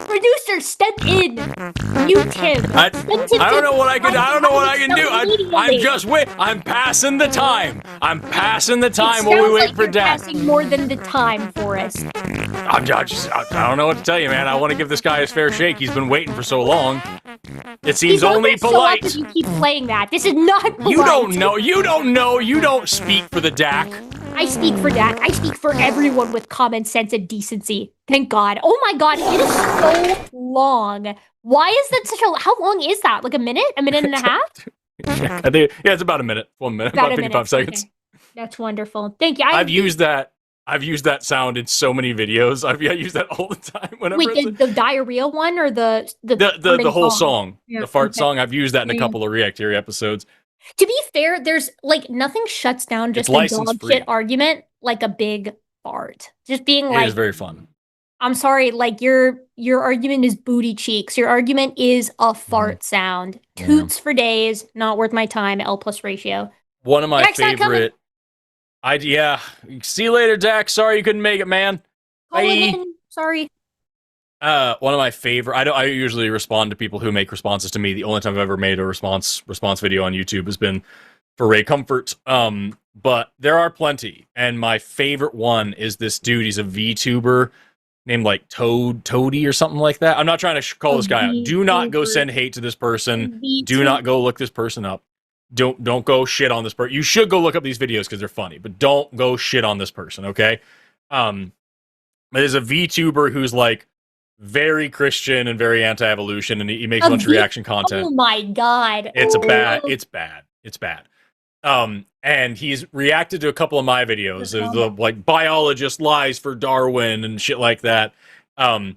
Producer, step in. Mute him. I don't know what I can. I don't know what I can do. I'm just wait. I'm passing the time. I'm passing the time while we wait for Dak. Passing more than the time, Forrest. I don't know what to tell you, man. I want to give this guy his fair shake. He's been waiting for so long. It seems only polite. If you keep playing that, this is not polite. You don't know. You don't know. You don't speak for the Dak. I speak for Dak. I speak for everyone with common sense and decency. Thank God. Oh my God, it is so long. Why is that such a? How long is that? Like a minute? A minute and a half? I think it's about a minute. 1 minute. About 55 seconds. Okay. That's wonderful. Thank you. I've used that sound in so many videos. I use that all the time. Whenever wait, the diarrhea one or the whole song, yeah, the fart song. I've used that in a couple of React Theory episodes. To be fair, there's like nothing shuts down just a dog shit argument like a big fart. Just being like, it is very fun. I'm sorry, like your argument is booty cheeks. Your argument is a fart sound. Toots for days, not worth my time. L plus ratio. One of my favorite. Yeah. See you later, Dak. Sorry you couldn't make it, man. Bye. Sorry. One of my favorite. I usually respond to people who make responses to me. The only time I've ever made a response video on YouTube has been for Ray Comfort. But there are plenty, and my favorite one is this dude. He's a VTuber named like Toady or something like that. I'm not trying to call this guy out. Do not go send hate to this person. Do not go look this person up. Don't go shit on this person. You should go look up these videos because they're funny, but don't go shit on this person, okay? There's a VTuber who's like very Christian and very anti-evolution, and he makes a bunch of reaction content. Oh my god. It's bad. And he's reacted to a couple of my videos. There's the like biologist lies for Darwin and shit like that. And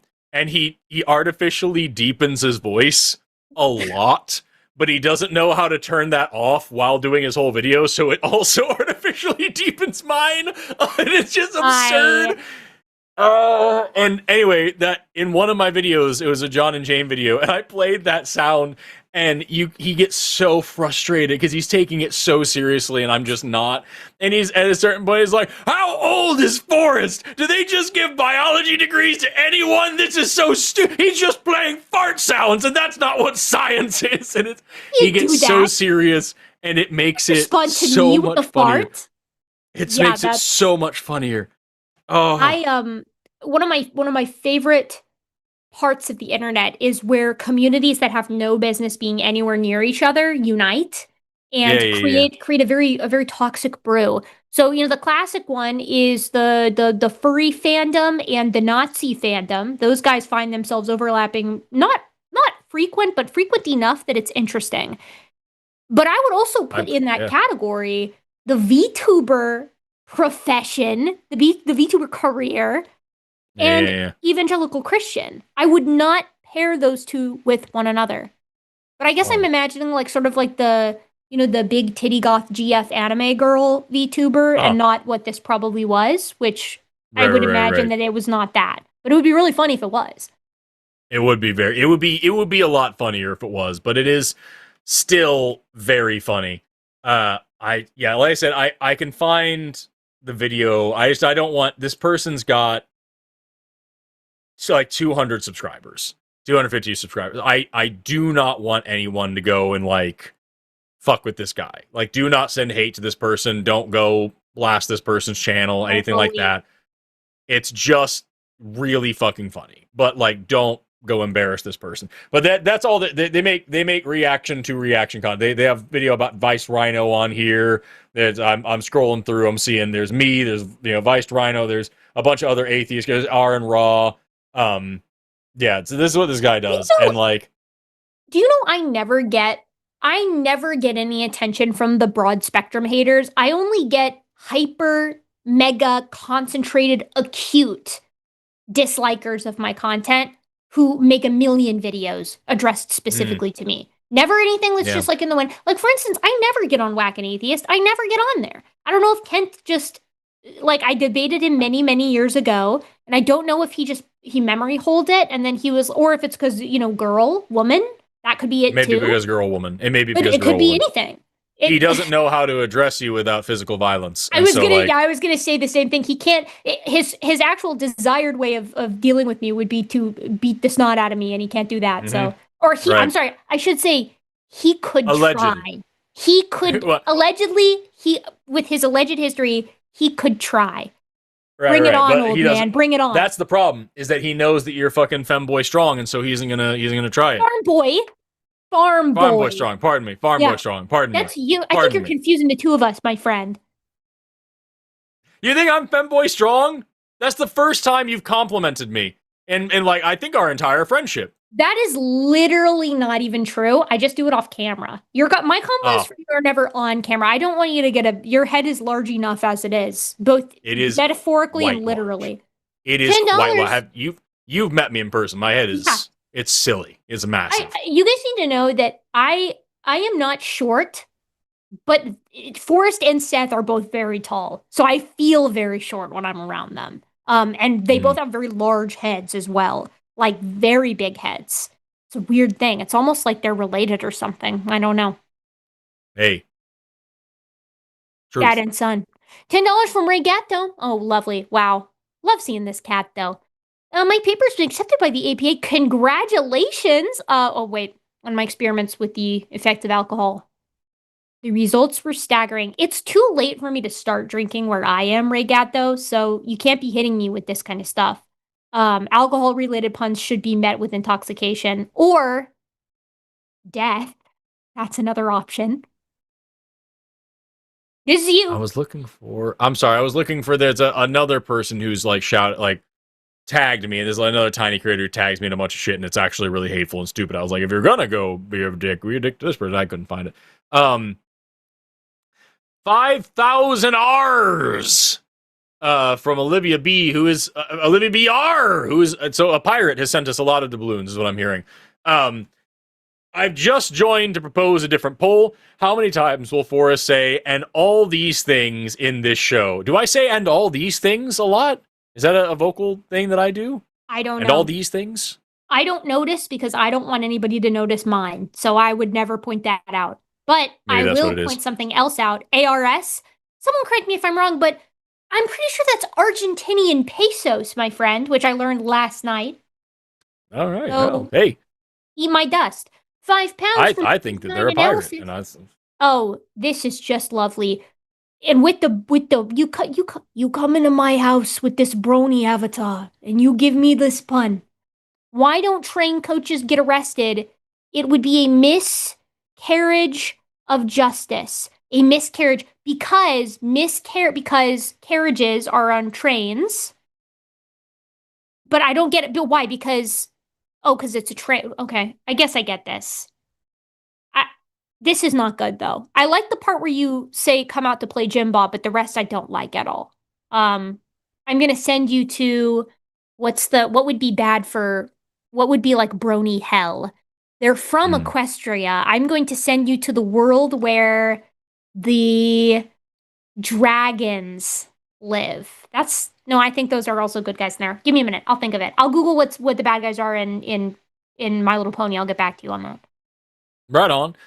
he artificially deepens his voice a lot, but he doesn't know how to turn that off while doing his whole video, so it also artificially deepens mine. And it's just absurd. And anyway, that in one of my videos, it was a John and Jane video, and I played that sound, and he gets so frustrated because he's taking it so seriously, and I'm just not. And he's at a certain point, he's like, "How old is Forrest? Do they just give biology degrees to anyone? This is so stupid. He's just playing fart sounds, and that's not what science is." And he gets so serious, and it makes it so much funnier. It makes it so much funnier. Oh, one of my favorite parts of the internet is where communities that have no business being anywhere near each other unite and create a very toxic brew. So, the classic one is the furry fandom and the Nazi fandom. Those guys find themselves overlapping, not frequent, but frequent enough that it's interesting. But I would also put in that category the VTuber profession, the VTuber career, and evangelical Christian. I would not pair those two with one another. But I guess I'm imagining like sort of like the big titty goth GF anime girl VTuber and not what this probably was, which I would imagine that it was not that. But it would be really funny if it was. It would be a lot funnier if it was, but it is still very funny. Like I said, I can find the video. I don't want, this person's got like 200 subscribers, 250 subscribers. I do not want anyone to go and like fuck with this guy. Like, do not send hate to this person. Don't go blast this person's channel, anything like that. It's just really fucking funny. But like, don't go embarrass this person. But that's all that they make reaction to reaction content. They have video about Vice Rhino on here. I'm scrolling through, I'm seeing there's me, there's Vice Rhino, there's a bunch of other atheists, there's R and Raw. So this is what this guy does. And like, do you know I never get any attention from the broad spectrum haters. I only get hyper mega concentrated acute dislikers of my content who make a million videos addressed specifically to me. Never anything that's just like in the wind. Like, for instance, I never get on Whack an Atheist. I never get on there. I don't know if Kent just, like, I debated him many, many years ago, and I don't know if he memory hold it, and then he was, or if it's because, woman. That could be it, maybe too. Maybe because girl, woman. It may be because it girl, could be woman. anything. He doesn't know how to address you without physical violence. I was gonna say the same thing. He can't. His actual desired way of dealing with me would be to beat the snot out of me, and he can't do that. Mm-hmm. So, or he. Right. I'm sorry. I should say he could try. He could allegedly. He with his alleged history, he could try. Bring it on, old man. Bring it on. That's the problem. Is that he knows that you're fucking femboy strong, and so he isn't gonna try it. Farm boy strong. Pardon me. Farm boy strong. Pardon me. That's you. I think you're confusing the two of us, my friend. You think I'm femboy strong? That's the first time you've complimented me, and like I think our entire friendship. That is literally not even true. I just do it off camera. My compliments for you are never on camera. I don't want you to get your head is large enough as it is, both metaphorically and literally. It is $10. You've met me in person. My head is. Yeah. It's silly. It's massive. You guys need to know that I am not short, but Forrest and Seth are both very tall. So I feel very short when I'm around them. And they both have very large heads as well. Like very big heads. It's a weird thing. It's almost like they're related or something. I don't know. Hey. Truth. Dad and son. $10 from Ray Gatto. Oh, lovely. Wow. Love seeing this cat though. My paper's been accepted by the APA. Congratulations! On my experiments with the effect of alcohol. The results were staggering. It's too late for me to start drinking where I am, Regato, so you can't be hitting me with this kind of stuff. Alcohol-related puns should be met with intoxication or death. That's another option. This is you. I'm sorry. I was looking for. There's another person who's like tagged me, and there's another tiny creator who tags me in a bunch of shit, and it's actually really hateful and stupid. I was like, if you're gonna go be a dick to this person. I couldn't find it. 5,000 R's from Olivia B, who is Olivia BR, who is so a pirate has sent us a lot of doubloons, is what I'm hearing. I've just joined to propose a different poll. How many times will Forrest say "and all these things" in this show? Do I say "and all these things" a lot? Is that a vocal thing that I do? I don't know. And all these things? I don't notice because I don't want anybody to notice mine, so I would never point that out. But Maybe I will point something else out. ARS, someone correct me if I'm wrong, but I'm pretty sure that's Argentinian pesos, my friend, which I learned last night. All right. So, well, hey. Eat my dust. £5 I think that they're a pirate. Oh, this is just lovely. And with the you come into my house with this brony avatar and you give me this pun. Why don't train coaches get arrested? It would be a miscarriage of justice. A miscarriage because carriages are on trains. But I don't get it. But why? Because it's a train. Okay, I guess I get this. This is not good, though. I like the part where you say come out to play Jim Bob, but the rest I don't like at all. I'm going to send you to what would be like brony hell. They're from Equestria. I'm going to send you to the world where the dragons live. I think those are also good guys in there. Give me a minute. I'll think of it. I'll Google what the bad guys are in My Little Pony. I'll get back to you on that. Right on.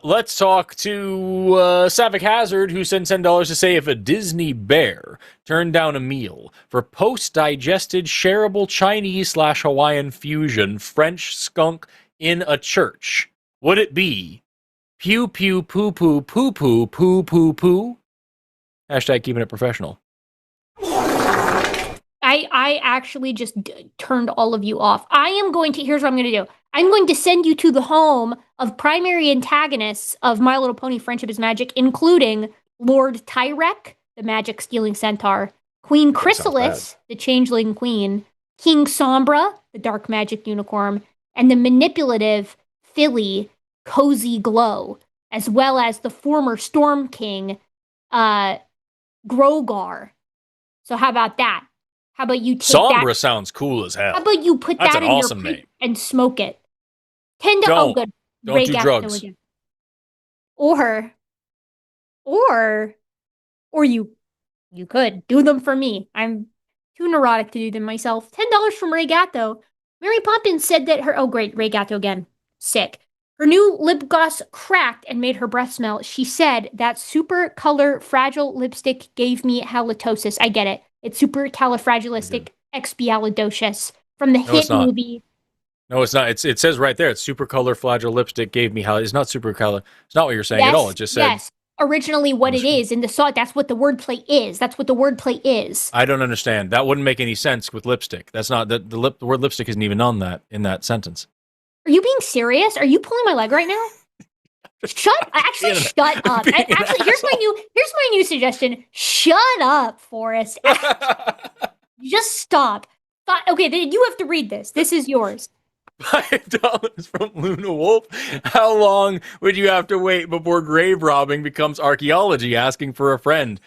Let's talk to Savick Hazard, who sent $10 to say if a Disney bear turned down a meal for post-digested shareable Chinese/Hawaiian fusion French skunk in a church, would it be pew pew poo poo poo poo poo poo poo? Hashtag keeping it professional. I actually just turned all of you off. Here's what I'm going to do. I'm going to send you to the home of primary antagonists of My Little Pony Friendship is Magic, including Lord Tyrek, the magic-stealing centaur, Queen Chrysalis, the changeling queen, King Sombra, the dark magic unicorn, and the manipulative filly, Cozy Glow, as well as the former Storm King, Grogar. So how about that? How about you take Sombra sounds cool as hell. How about you put That's that in awesome your name. and smoke it? $10. Don't. Oh, good. Don't do drugs. Again. Or you could do them for me. I'm too neurotic to do them myself. $10 from Ray Gatto. Mary Poppins said that Ray Gatto again. Sick. Her new lip gloss cracked and made her breath smell. She said that super color fragile lipstick gave me halitosis. I get it. It's supercalifragilisticexpialidocious from the hit movie. No, it's not. It says right there. It's super color fragile lipstick gave me It's not super color. It's not what you're saying at all. It just said. Yes. Originally, what it is in the song. That's what the wordplay is. I don't understand. That wouldn't make any sense with lipstick. That's not the word lipstick isn't even on that in that sentence. Are you being serious? Are you pulling my leg right now? Shut up. Here's my new suggestion. Shut up, Forrest. Just stop. Okay, then you have to read this. This is yours. $5 from Luna Wolf. How long would you have to wait before grave robbing becomes archaeology? Asking for a friend.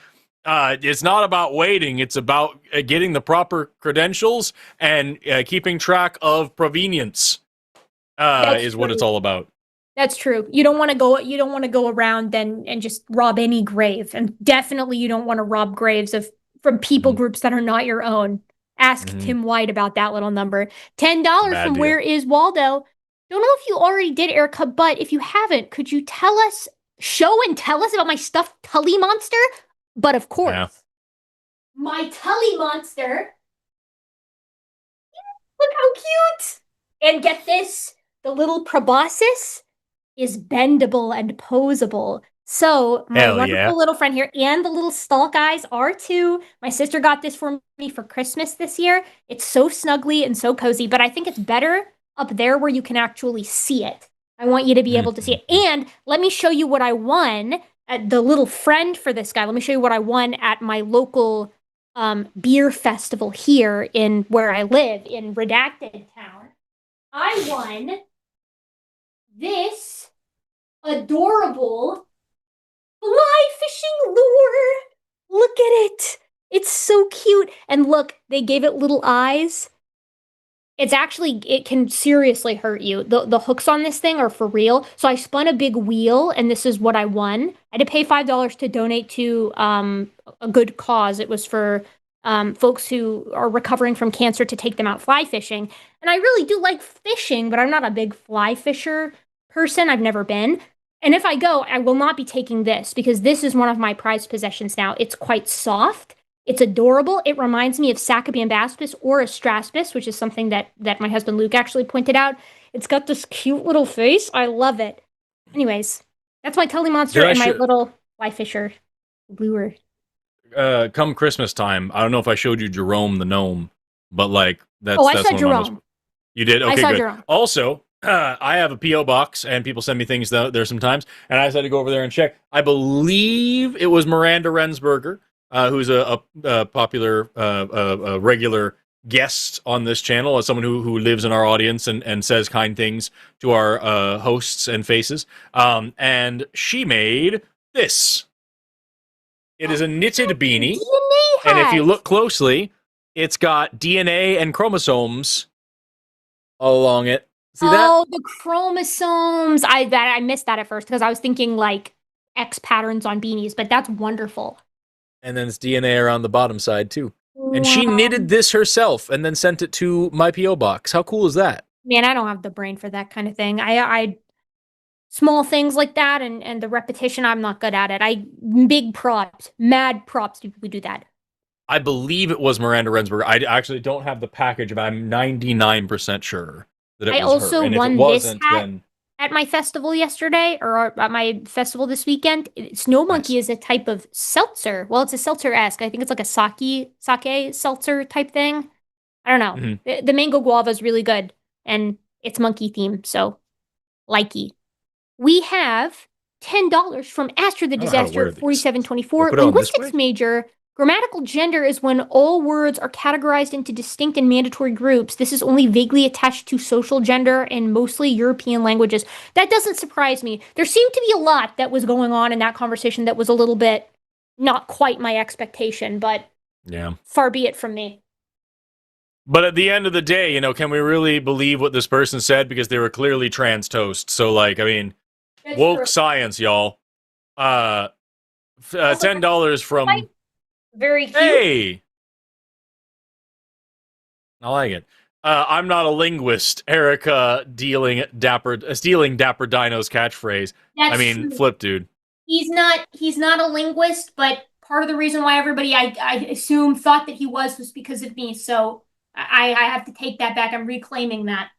It's not about waiting. It's about getting the proper credentials and keeping track of provenience. Is what it's all about. That's true. You don't want to go around and just rob any grave, and definitely you don't want to rob graves from people groups that are not your own. Ask Tim White about that little number. $10 from Where Is Waldo? Don't know if you already did, Erika, but if you haven't, could you show and tell us about my stuffed Tully monster? But of course, my Tully monster. Look how cute! And get this, the little proboscis is bendable and posable. So my wonderful little friend here and the little stalk eyes are too. My sister got this for me for Christmas this year. It's so snuggly and so cozy, but I think it's better up there where you can actually see it. I want you to be able to see it. And let me show you what I won at the little friend for this guy. Let me show you what I won at my local beer festival here in where I live in Redacted Town, I won this adorable fly fishing lure. Look at it. It's so cute. And look, they gave it little eyes. It can seriously hurt you. The hooks on this thing are for real. So I spun a big wheel, and this is what I won. I had to pay $5 to donate to a good cause. It was for folks who are recovering from cancer to take them out fly fishing. And I really do like fishing, but I'm not a big fly fisher person. I've never been. And if I go, I will not be taking this because this is one of my prized possessions now. It's quite soft. It's adorable. It reminds me of Sacabiambaspis or Astraspis, which is something that my husband Luke actually pointed out. It's got this cute little face. I love it. Anyways, that's my Tully Monster and my little fly fisher lure. Come Christmas time, I don't know if I showed you Jerome the gnome, but like that's I that's saw one Jerome. of my You did? Okay, I saw good. Jerome. Also, I have a P.O. box, and people send me things there sometimes, and I decided to go over there and check. I believe it was Miranda Rensberger, who's a popular, regular guest on this channel, as someone who lives in our audience and says kind things to our hosts and faces. And she made this. It is a knitted beanie, and if you look closely, it's got DNA and chromosomes along it. See that? Oh, the chromosomes. I missed that at first because I was thinking like X patterns on beanies, but that's wonderful. And then it's DNA around the bottom side too. And she knitted this herself and then sent it to my P.O. box. How cool is that? Man, I don't have the brain for that kind of thing. I small things like that and the repetition, I'm not good at it. Big props, mad props to people who do that. I believe it was Miranda Rensberger. I actually don't have the package, but I'm 99% sure that it was her. I also And if won it wasn't, this hat then at my festival yesterday, or at my festival this weekend. Snow Monkey is a type of seltzer. Well, it's a seltzer-esque. I think it's like a sake seltzer type thing. I don't know. Mm-hmm. The mango guava is really good, and it's monkey themed, so likey. We have $10 from Astro the Disaster 4724. Linguistics major. Grammatical gender is when all words are categorized into distinct and mandatory groups. This is only vaguely attached to social gender in mostly European languages. That doesn't surprise me. There seemed to be a lot that was going on in that conversation that was a little bit not quite my expectation, but yeah, far be it from me. But at the end of the day, can we really believe what this person said? Because they were clearly trans toast. So, like, I mean, That's woke true. science, y'all. $10 from... Very cute. Hey! I like it. I'm not a linguist. Erika stealing Dapper Dino's catchphrase. That's I mean, true. flip, dude. He's not a linguist, but part of the reason why everybody, I assume, thought that he was because of me. So I have to take that back. I'm reclaiming that.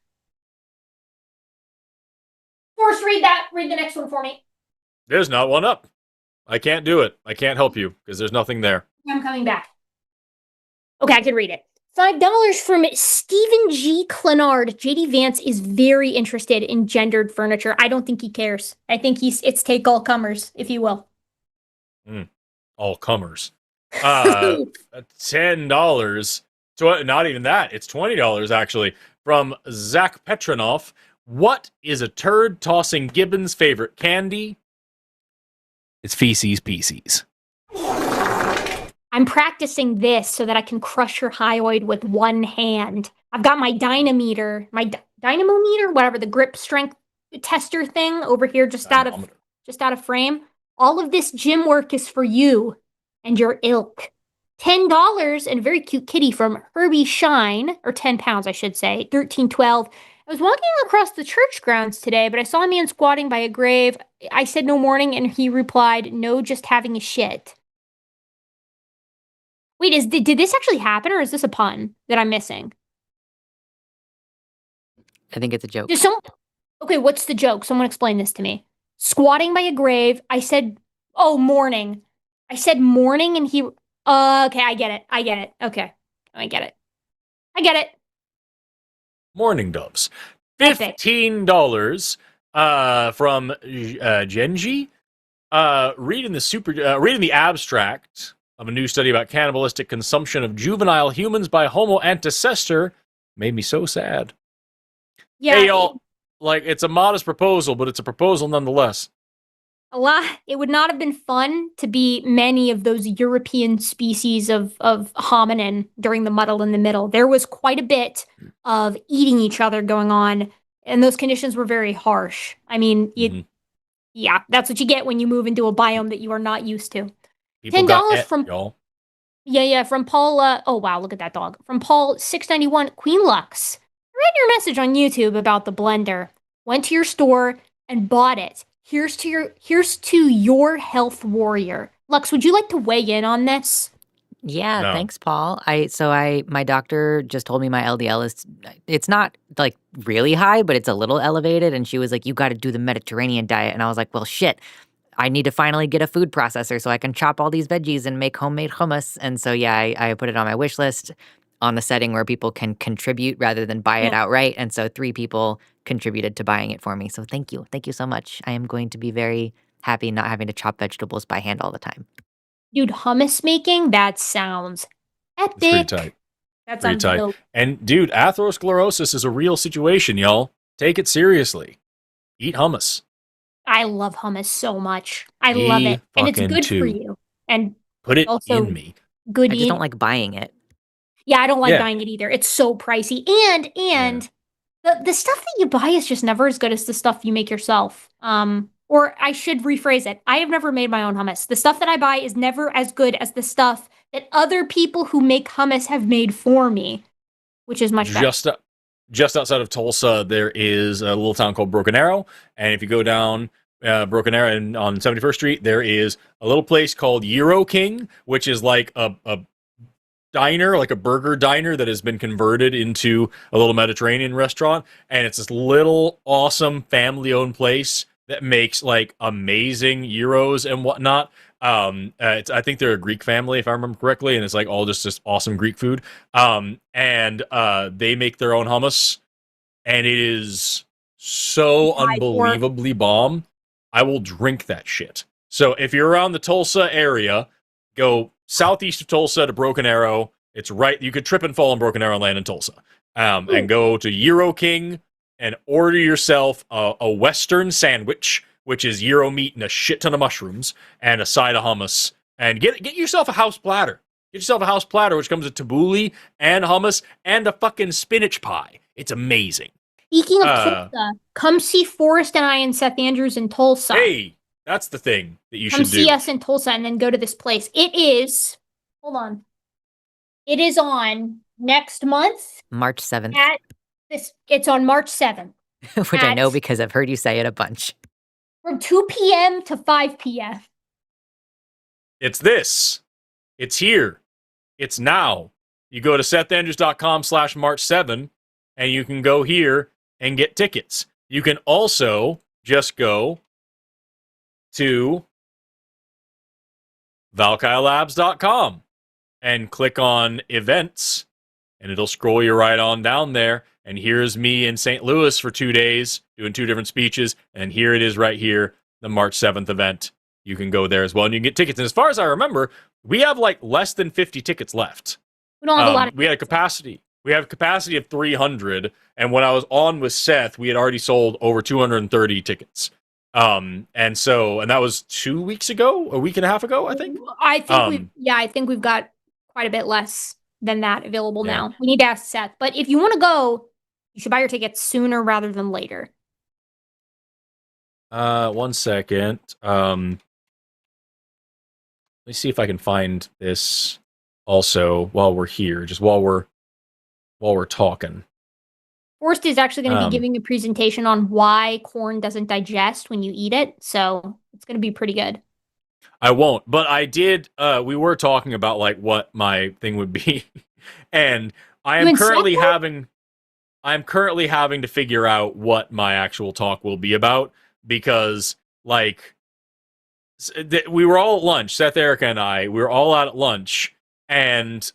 Forrest, read the next one for me. There's not one up. I can't do it. I can't help you because there's nothing there. I'm coming back. Okay, I can read it. $5 from Stephen G. Clenard. JD Vance is very interested in gendered furniture. I don't think he cares. I think it's take all comers, if you will. All comers. $10. Not even that. It's $20 actually from Zach Petronoff. What is a turd tossing Gibbon's favorite candy? It's feces pieces. I'm practicing this so that I can crush her hyoid with one hand. I've got my dynamometer, whatever, the grip strength tester thing over here just out of frame. All of this gym work is for you and your ilk. $10 and a very cute kitty from Herbie Shine, or 10 pounds, I should say, 1312. I was walking across the church grounds today, but I saw a man squatting by a grave. I said no mourning, and he replied, no, just having a shit. Wait, did this actually happen, or is this a pun that I'm missing? I think it's a joke. Okay, what's the joke? Someone explain this to me. Squatting by a grave. I said, mourning. I said mourning, and he... okay, I get it. Okay, I get it. Morning doves. $15 from Genji. Reading the abstract of a new study about cannibalistic consumption of juvenile humans by Homo antecessor made me so sad. Yeah, hey, y'all, like, it's a modest proposal, but it's a proposal nonetheless. It would not have been fun to be many of those European species of hominin during the muddle in the middle. There was quite a bit of eating each other going on, and those conditions were very harsh. I mean, yeah, that's what you get when you move into a biome that you are not used to. People $10 from y'all. Yeah, from Paul. Oh wow, look at that dog. From Paul 691 Queen Lux. I read your message on YouTube about the blender. Went to your store and bought it. Here's to your health warrior. Lux, would you like to weigh in on this? Yeah, thanks, Paul. My doctor just told me my LDL it's not like really high, but it's a little elevated. And she was like, you got to do the Mediterranean diet. And I was like, well, shit, I need to finally get a food processor so I can chop all these veggies and make homemade hummus. And so, yeah, I put it on my wish list on the setting where people can contribute rather than buy it outright. And so 3 people contributed to buying it for me. So thank you. Thank you so much. I am going to be very happy not having to chop vegetables by hand all the time. Dude, hummus making, that sounds epic. It's pretty tight. That Pretty sounds tight. dope. And dude, atherosclerosis is a real situation, y'all. Take it seriously. Eat hummus. I love hummus so much. I love it. And it's good for you. And put it also in me. Good I just don't like buying it. Yeah, I don't like buying it either. It's so pricey. And the stuff that you buy is just never as good as the stuff you make yourself. Or I should rephrase it. I have never made my own hummus. The stuff that I buy is never as good as the stuff that other people who make hummus have made for me, which is much better. Just outside of Tulsa, there is a little town called Broken Arrow. And if you go down Broken Arrow and on 71st Street, there is a little place called Euro King, which is like a diner, like a burger diner that has been converted into a little Mediterranean restaurant. And it's this little awesome family-owned place that makes like amazing gyros and whatnot. I think they're a Greek family, if I remember correctly, and it's like all just awesome Greek food. And they make their own hummus, and it is so unbelievably bomb. I will drink that shit. So if you're around the Tulsa area, go southeast of Tulsa to Broken Arrow. It's right. You could trip and fall in Broken Arrow land in Tulsa. And go to Euro King and order yourself a Western sandwich, which is gyro meat and a shit ton of mushrooms and a side of hummus. And get yourself a house platter. Get yourself a house platter, which comes with tabbouleh and hummus and a fucking spinach pie. It's amazing. Speaking of Tulsa, come see Forrest and I and Seth Andrews in Tulsa. Hey, that's the thing that you should do. Come see us in Tulsa and then go to this place. It is, hold on. It is on next month. March 7th. It's on March 7th. Which I know because I've heard you say it a bunch. From 2 p.m. to 5 p.m. It's this. It's here. It's now. You go to sethandrews.com/March7 and you can go here and get tickets. You can also just go to valkailabs.com and click on events, and it'll scroll you right on down there. And here's me in St. Louis for 2 days doing 2 different speeches. And here it is right here, the March 7th event. You can go there as well and you can get tickets. And as far as I remember, we have like less than 50 tickets left. We don't have a lot of We had a capacity. We have a capacity of 300. And when I was on with Seth, we had already sold over 230 tickets. And that was 2 weeks ago, a week and a half ago, I think. I think we've got quite a bit less than that available now. We need to ask Seth. But if you want to go, you should buy your tickets sooner rather than later. 1 second. Let me see if I can find this also while we're here, just while we're talking. Forrest is actually going to be giving a presentation on why corn doesn't digest when you eat it, so it's going to be pretty good. I won't, but I did. We were talking about like what my thing would be, and I'm currently having to figure out what my actual talk will be about because like we were all at lunch. Seth, Erika, and we were all out at lunch, and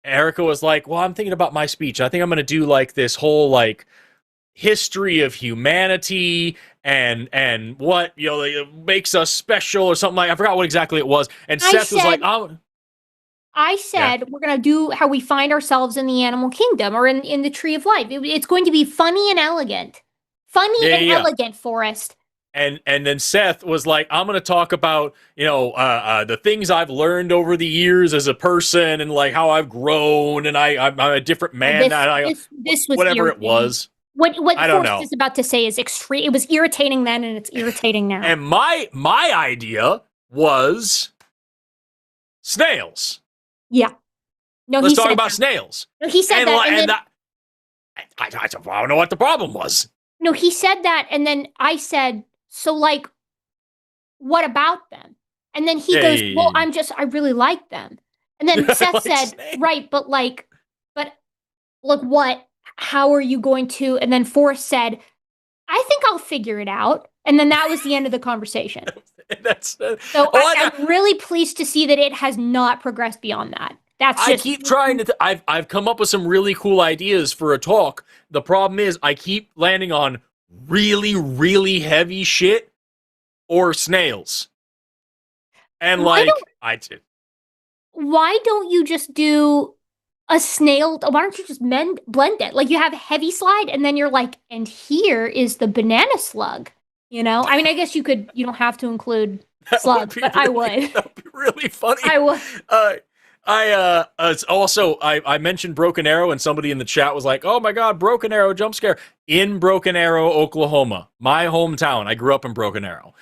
Erika was like, well, I'm thinking about my speech. I think I'm going to do like this whole like history of humanity and what it makes us special or something like. I forgot what exactly it was. And Seth was like, "Oh." I said we're gonna do how we find ourselves in the animal kingdom or in the tree of life. It's going to be funny and elegant, elegant, Forrest. And then Seth was like, "I'm going to talk about the things I've learned over the years as a person and like how I've grown and I'm a different man." This was whatever irritating. It was. What I don't Forrest know. is about to say is extreme. It was irritating then, and it's irritating now. And my idea was snails. Yeah. No, Let's he talk said about that. snails. No, he said that. I don't know what the problem was. No, he said that, and then I said, so like, what about them? And then he goes, well, I really like them. And then Seth said, right, but what? How are you going to? And then Forrest said, I think I'll figure it out. And then that was the end of the conversation. I'm really pleased to see that it has not progressed beyond that. I keep trying to. I've come up with some really cool ideas for a talk. The problem is I keep landing on really, really heavy shit or snails. And why don't you just do a snail? Why don't you just blend it? Like you have a heavy slide, and then you're like, and here is the banana slug. I mean, I guess you could. You don't have to include slug, but I would. That'd be really funny. I would. I mentioned Broken Arrow, and somebody in the chat was like, "Oh my God, Broken Arrow jump scare in Broken Arrow, Oklahoma, my hometown. I grew up in Broken Arrow.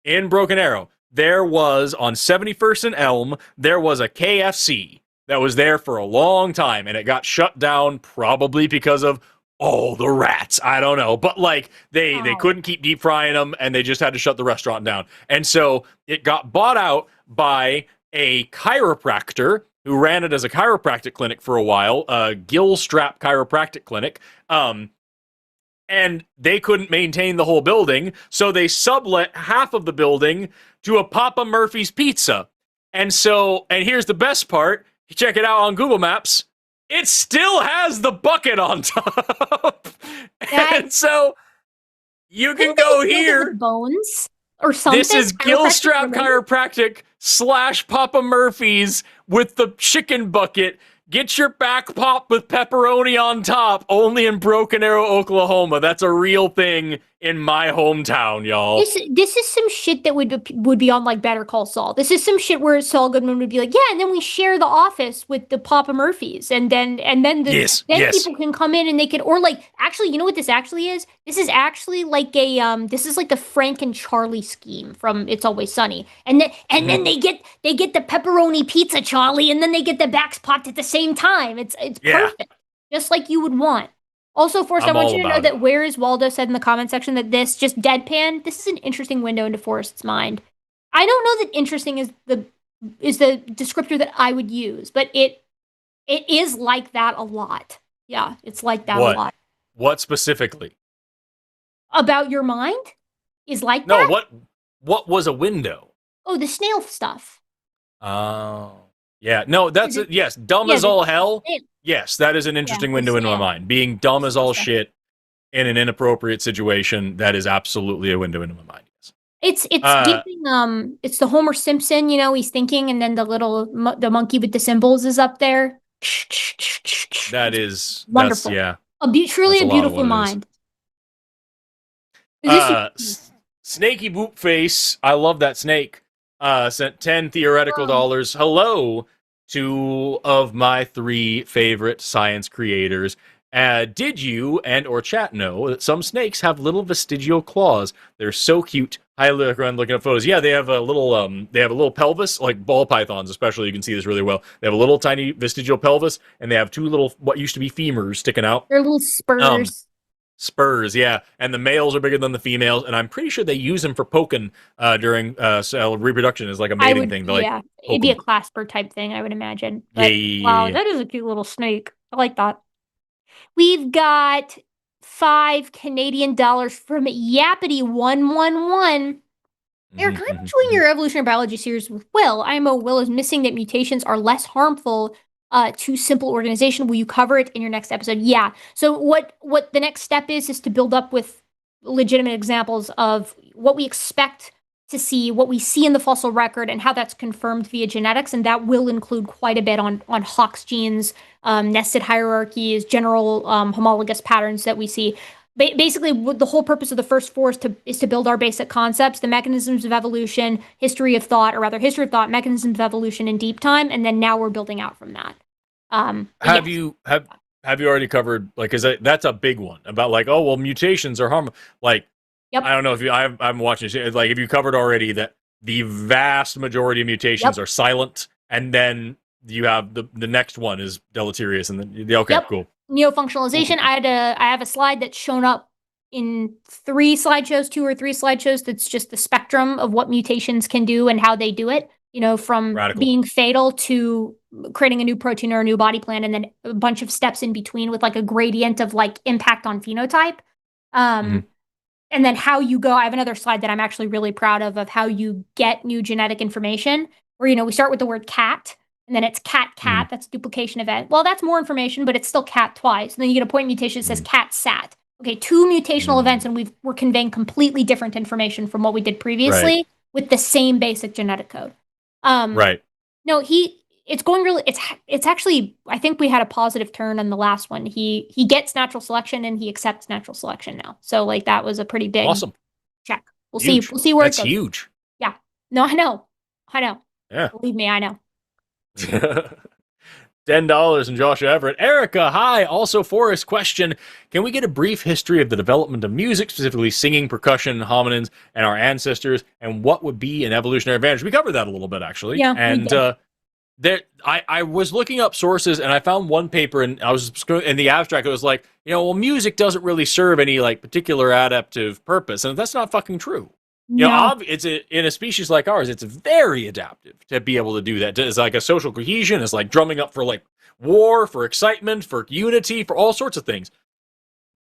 In Broken Arrow, there was on 71st and Elm, there was a KFC that was there for a long time, and it got shut down probably because of all the rats. I don't know, but like they couldn't keep deep frying them, and they just had to shut the restaurant down. And so it got bought out by a chiropractor who ran it as a chiropractic clinic for a while, Gill Strap Chiropractic Clinic. And they couldn't maintain the whole building, so they sublet half of the building to a Papa Murphy's Pizza. And here's the best part. You check it out on Google Maps. It still has the bucket on top. And so you can go here. Bones or something. This is Gillstrap Chiropractic / Papa Murphy's with the chicken bucket. Get your back popped with pepperoni on top, only in Broken Arrow, Oklahoma. That's a real thing in my hometown, y'all. This is some shit that would be on like Better Call Saul. This is some shit where Saul Goodman would be like, yeah, and then we share the office with the Papa Murphys, and then people can come in and they can, or like, actually, you know what this actually is? This is actually like this is like the Frank and Charlie scheme from It's Always Sunny, and then they get the pepperoni pizza, Charlie, and then they get the backs popped at the same time. It's perfect, just like you would want. Also, Forrest, I want you to know that Where is Waldo said in the comment section that this just deadpan. This is an interesting window into Forrest's mind. I don't know that interesting is the descriptor that I would use, but it is like that a lot. Yeah, it's like that a lot. What specifically? About your mind is like that? No, what was a window? Oh, the snail stuff. Oh. Yeah, no, that's it. Yes, dumb as all hell. Yes, that is an interesting window into my mind. Being dumb as all shit in an inappropriate situation, that is absolutely a window into my mind. Yes. It's giving it's the Homer Simpson, he's thinking, and then the monkey with the symbols is up there. That is wonderful. Truly a beautiful mind. Snaky Boop Face, I love that snake. Sent 10 theoretical dollars. Hello, 2 of my 3 favorite science creators. Did you and or chat know that some snakes have little vestigial claws? They're so cute. Highly recommend looking at photos. Yeah, they have a little pelvis, like ball pythons especially. You can see this really well. They have a little tiny vestigial pelvis, and they have 2 little what used to be femurs sticking out. They're little spurs. Spurs, yeah, and the males are bigger than the females, and I'm pretty sure they use them for poking during reproduction as like a mating thing. Yeah, it'd be a clasper type thing, I would imagine. But, wow, that is a cute little snake. I like that. We've got 5 Canadian dollars from Yappity111. Eric, I'm enjoying your evolutionary biology series with Will. IMO Will is missing that mutations are less harmful to simple organization. Will you cover it in your next episode? Yeah. So what the next step is to build up with legitimate examples of what we expect to see, what we see in the fossil record, and how that's confirmed via genetics, and that will include quite a bit on Hox genes, nested hierarchies, general homologous patterns that we see. Basically, the whole purpose of the first four is to build our basic concepts, the mechanisms of evolution, history of thought, mechanisms of evolution in deep time, and then now we're building out from that. Have you already covered, like, is that's a big one about, like, oh well, mutations are harmful, like. Yep. I don't know if I'm watching it. Like, if you covered already that the vast majority of mutations are silent, and then you have the next one is deleterious, and then okay, cool. Neofunctionalization. I have a slide that's shown up in 2 or 3 slideshows. That's just the spectrum of what mutations can do and how they do it. From Radical. Being fatal to creating a new protein or a new body plan, and then a bunch of steps in between with like a gradient of like impact on phenotype. And then how you go, I have another slide that I'm actually really proud of how you get new genetic information, where, we start with the word cat, and then it's cat, that's duplication event. Well, that's more information, but it's still cat twice. And then you get a point mutation that says cat sat. Okay, 2 mutational events, and we're conveying completely different information from what we did previously with the same basic genetic code. Right. No, it's going really, it's actually, I think we had a positive turn on the last one. He gets natural selection and he accepts natural selection now. So like that was a pretty big check. We'll see where it goes. That's huge. Yeah. No, I know. Yeah. Believe me, I know. $10 and Josh Everett. Erika, hi. Also, Forrest, question. Can we get a brief history of the development of music, specifically singing, percussion, hominins, and our ancestors, and what would be an evolutionary advantage? We covered that a little bit, actually. Yeah, and I was looking up sources, and I found one paper, and I was in the abstract. It was like, music doesn't really serve any like particular adaptive purpose, and that's not fucking true. It's in a species like ours, it's very adaptive to be able to do that. It's like a social cohesion. It's like drumming up for like war, for excitement, for unity, for all sorts of things.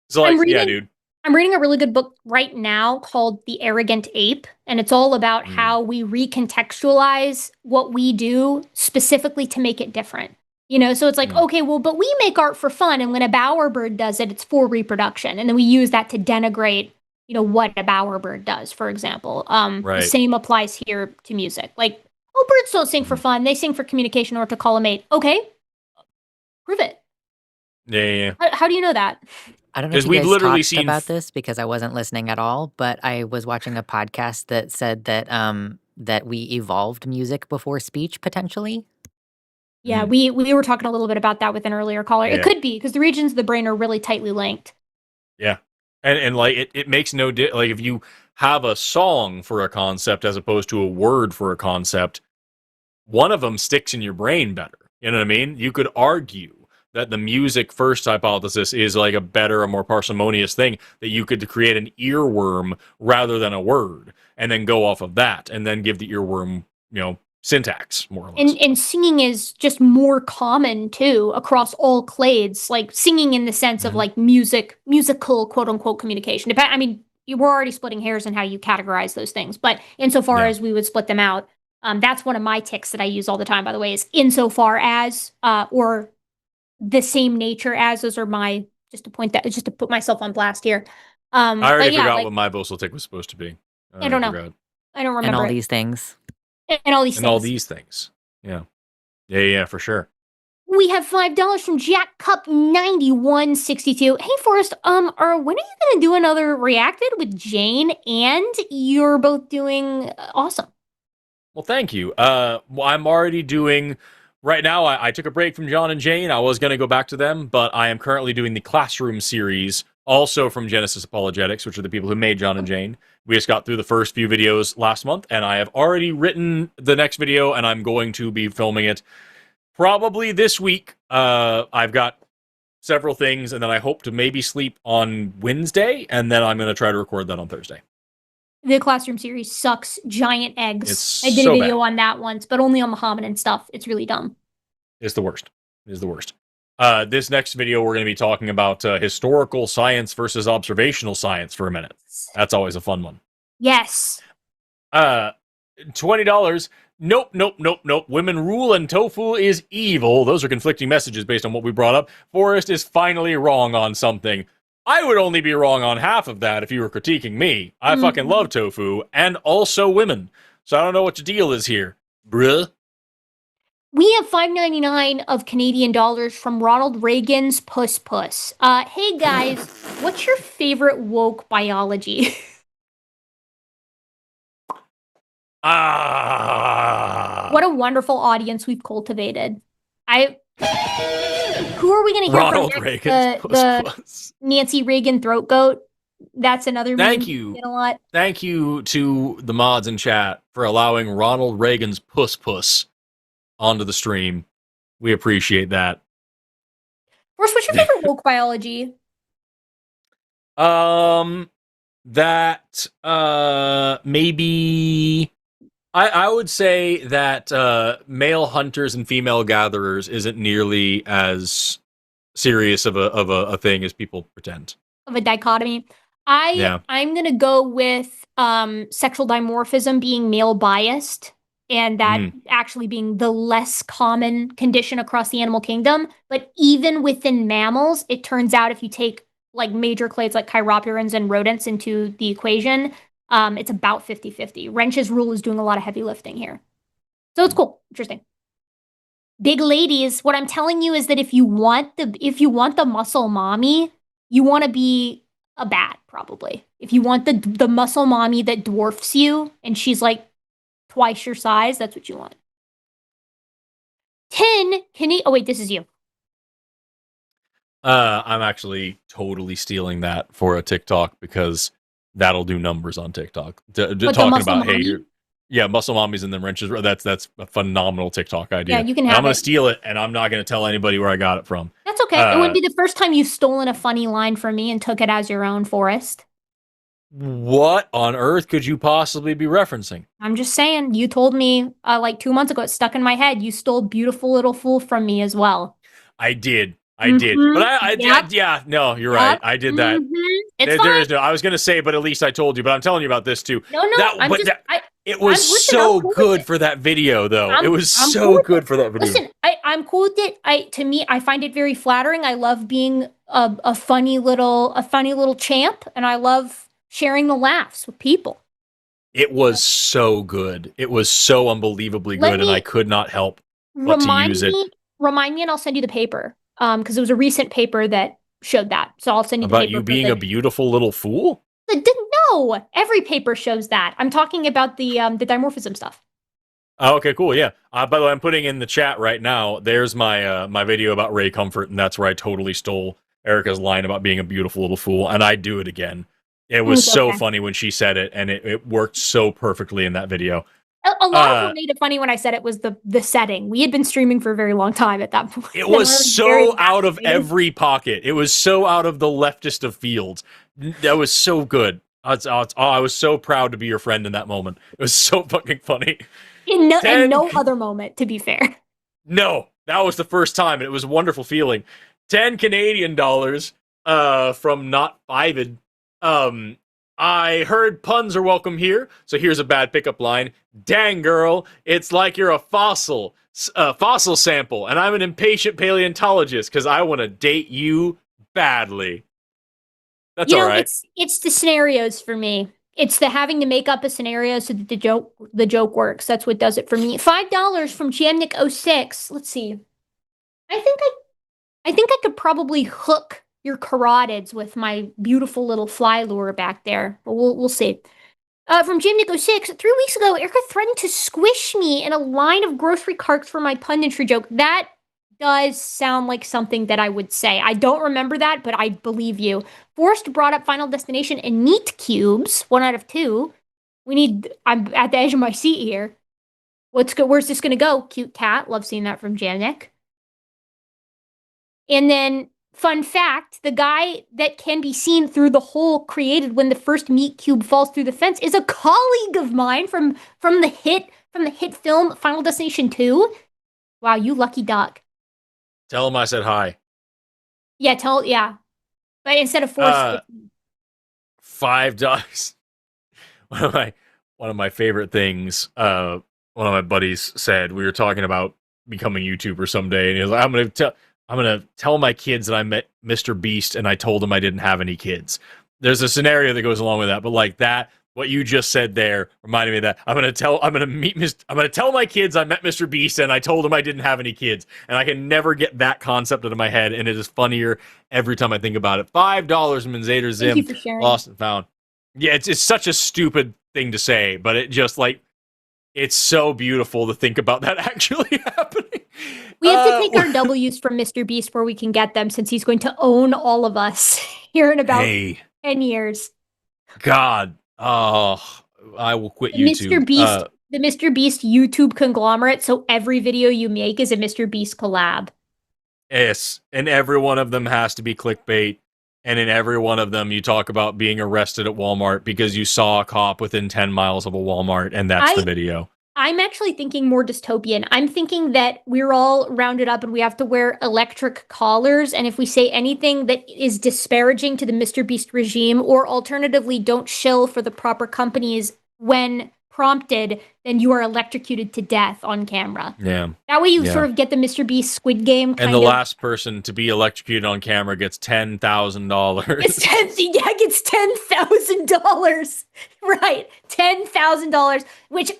So like, dude. I'm reading a really good book right now called The Arrogant Ape, and it's all about how we recontextualize what we do specifically to make it different. So it's like, okay, well, but we make art for fun, and when a bowerbird does it, it's for reproduction, and then we use that to denigrate, what a bowerbird does, for example. The same applies here to music. Like, birds don't sing for fun; they sing for communication or to call a mate. Okay, prove it. Yeah. How do you know that? I don't know if you guys talked about this because I wasn't listening at all, but I was watching a podcast that said that that we evolved music before speech potentially. Yeah, we were talking a little bit about that with an earlier caller. Yeah. It could be because the regions of the brain are really tightly linked. Yeah, and like it makes no like if you have a song for a concept as opposed to a word for a concept, one of them sticks in your brain better. You know what I mean? You could argue that the music first hypothesis is like a better, a more parsimonious thing, that you could create an earworm rather than a word, and then go off of that, and then give the earworm, syntax, more or less. And singing is just more common, too, across all clades, like singing in the sense of like musical, quote-unquote, communication. You were already splitting hairs in how you categorize those things, but insofar as we would split them out, that's one of my tics that I use all the time, by the way, is insofar as, or the same nature as. Those are my, just to put myself on blast here. I already forgot what my vocal tick was supposed to be. I don't know. I don't remember. And all these things. And all these things. And all these things. Yeah. Yeah, for sure. We have $5 from Jack Cup 9162. Hey Forrest, when are you gonna do another Reacted with Jane? And you're both doing awesome. Well, thank you. I'm already doing. Right now, I took a break from John and Jane. I was going to go back to them, but I am currently doing the Classroom series, also from Genesis Apologetics, which are the people who made John and Jane. We just got through the first few videos last month, and I have already written the next video, and I'm going to be filming it probably this week. I've got several things, and then I hope to maybe sleep on Wednesday, and then I'm going to try to record that on Thursday. The Classroom series sucks giant eggs. I did so a video on that once, but only on the hominin stuff. It's really dumb. It's the worst. This next video, we're going to be talking about historical science versus observational science for a minute. That's always a fun one. Yes. $20. Nope. Women rule and tofu is evil. Those are conflicting messages based on what we brought up. Forrest is finally wrong on something. I would only be wrong on half of that if you were critiquing me. I fucking love tofu and also women. So I don't know what your deal is here, bruh. We have $5.99 of Canadian dollars from Ronald Reagan's Puss Puss. Hey guys, what's your favorite woke biology? What a wonderful audience we've cultivated. Who are we going to hear Ronald from next? Reagan's Puss Puss. Nancy Reagan throat goat. That's another meme Thank we you. get a lot. Thank you to the mods in chat for allowing Ronald Reagan's Puss Puss onto the stream. We appreciate that. Forrest, what's your favorite woke biology? Maybe I would say that male hunters and female gatherers isn't nearly as serious of a thing as people pretend. Of a dichotomy. I'm gonna go with sexual dimorphism being male biased, and that actually being the less common condition across the animal kingdom. But even within mammals, it turns out if you take like major clades like chiropterans and rodents into the equation, it's about 50-50. Wrench's rule is doing a lot of heavy lifting here. So it's cool. Interesting. Big ladies, what I'm telling you is that if you want the muscle mommy, you want to be a bat, probably. If you want the muscle mommy that dwarfs you and she's like twice your size, that's what you want. 10, oh wait, this is you. I'm actually totally stealing that for a TikTok because that'll do numbers on TikTok. Talking about, hey, muscle mommies and then wrenches. That's a phenomenal TikTok idea. Yeah, you can have I'm going it. to steal it, and I'm not going to tell anybody where I got it from. That's okay. It would be the first time you've stolen a funny line from me and took it as your own, Forrest. What on earth could you possibly be referencing? I'm just saying. You told me like 2 months ago. It stuck in my head. You stole "Beautiful Little Fool" from me as well. I did. But no, you're right. I did that. It's there is no. I was going to say, but at least I told you. But I'm telling you about this too. No, it was so good for that video, though. It was so good for that video. Listen, I'm cool with it. To me, I find it very flattering. I love being a funny little champ, and I love sharing the laughs with people. It was so good. It was so unbelievably good, and I could not help but to use it. Remind me, and I'll send you the paper. Because it was a recent paper that showed that. So I'll send you the paper. About you being a beautiful little fool? No, every paper shows that. I'm talking about the dimorphism stuff. Oh, okay, cool, yeah. By the way, I'm putting in the chat right now. There's my my video about Ray Comfort, and that's where I totally stole Erika's line about being a beautiful little fool, and I do it again. It was so funny when she said it, and it worked so perfectly in that video. A lot of what made it funny when I said it was the setting. We had been streaming for a very long time at that point. It was so out of every pocket. It was so out of the leftist of fields. That was so good. I was so proud to be your friend in that moment. It was so fucking funny. In no other moment, to be fair. No, that was the first time, and it was a wonderful feeling. 10 Canadian dollars from Not Fivid. I heard puns are welcome here, so here's a bad pickup line. Dang, girl, it's like you're a fossil sample, and I'm an impatient paleontologist because I want to date you badly. That's all right. It's the scenarios for me. It's the having to make up a scenario so that the joke works. That's what does it for me. $5 from Jamnik06. Let's see. I think I could probably hook your carotids with my beautiful little fly lure back there. But we'll see. From Jamnik06, 3 weeks ago, Erika threatened to squish me in a line of grocery carts for my punditry joke. That does sound like something that I would say. I don't remember that, but I believe you. Forrest brought up Final Destination and meat cubes, 1 out of 2. I'm at the edge of my seat here. Where's this gonna go? Cute cat. Love seeing that from Jamnik. And then, fun fact, the guy that can be seen through the hole created when the first meat cube falls through the fence is a colleague of mine from the hit film Final Destination 2. Wow, you lucky duck. Tell him I said hi. Yeah. But instead of Forrest, $5. One of my favorite things. One of my buddies said we were talking about becoming a YouTuber someday, and he was like, "I'm gonna tell." I'm gonna tell my kids that I met Mr. Beast and I told him I didn't have any kids. There's a scenario that goes along with that, but like that, what you just said there reminded me of that. I'm gonna tell my kids I met Mr. Beast and I told him I didn't have any kids, and I can never get that concept out of my head, and it is funnier every time I think about it. $5 from Invader Zim, Thank you for sharing. lost and found. Yeah, it's such a stupid thing to say, but it just like it's so beautiful to think about that actually happening. We have to take our W's from Mr. Beast where we can get them, since he's going to own all of us here in about 10 years. God, oh, I will quit The YouTube. Mr. Beast, the Mr. Beast YouTube conglomerate, so every video you make is a Mr. Beast collab. Yes, and every one of them has to be clickbait, and in every one of them you talk about being arrested at Walmart because you saw a cop within 10 miles of a Walmart, and that's the video. I'm actually thinking more dystopian. I'm thinking that we're all rounded up and we have to wear electric collars, and if we say anything that is disparaging to the Mr. Beast regime, or alternatively don't shill for the proper companies when prompted, then you are electrocuted to death on camera. Yeah. That way you sort of get the Mr. Beast Squid Game kind and the of... last person to be electrocuted on camera gets $10,000. Gets $10,000. Right. $10,000, which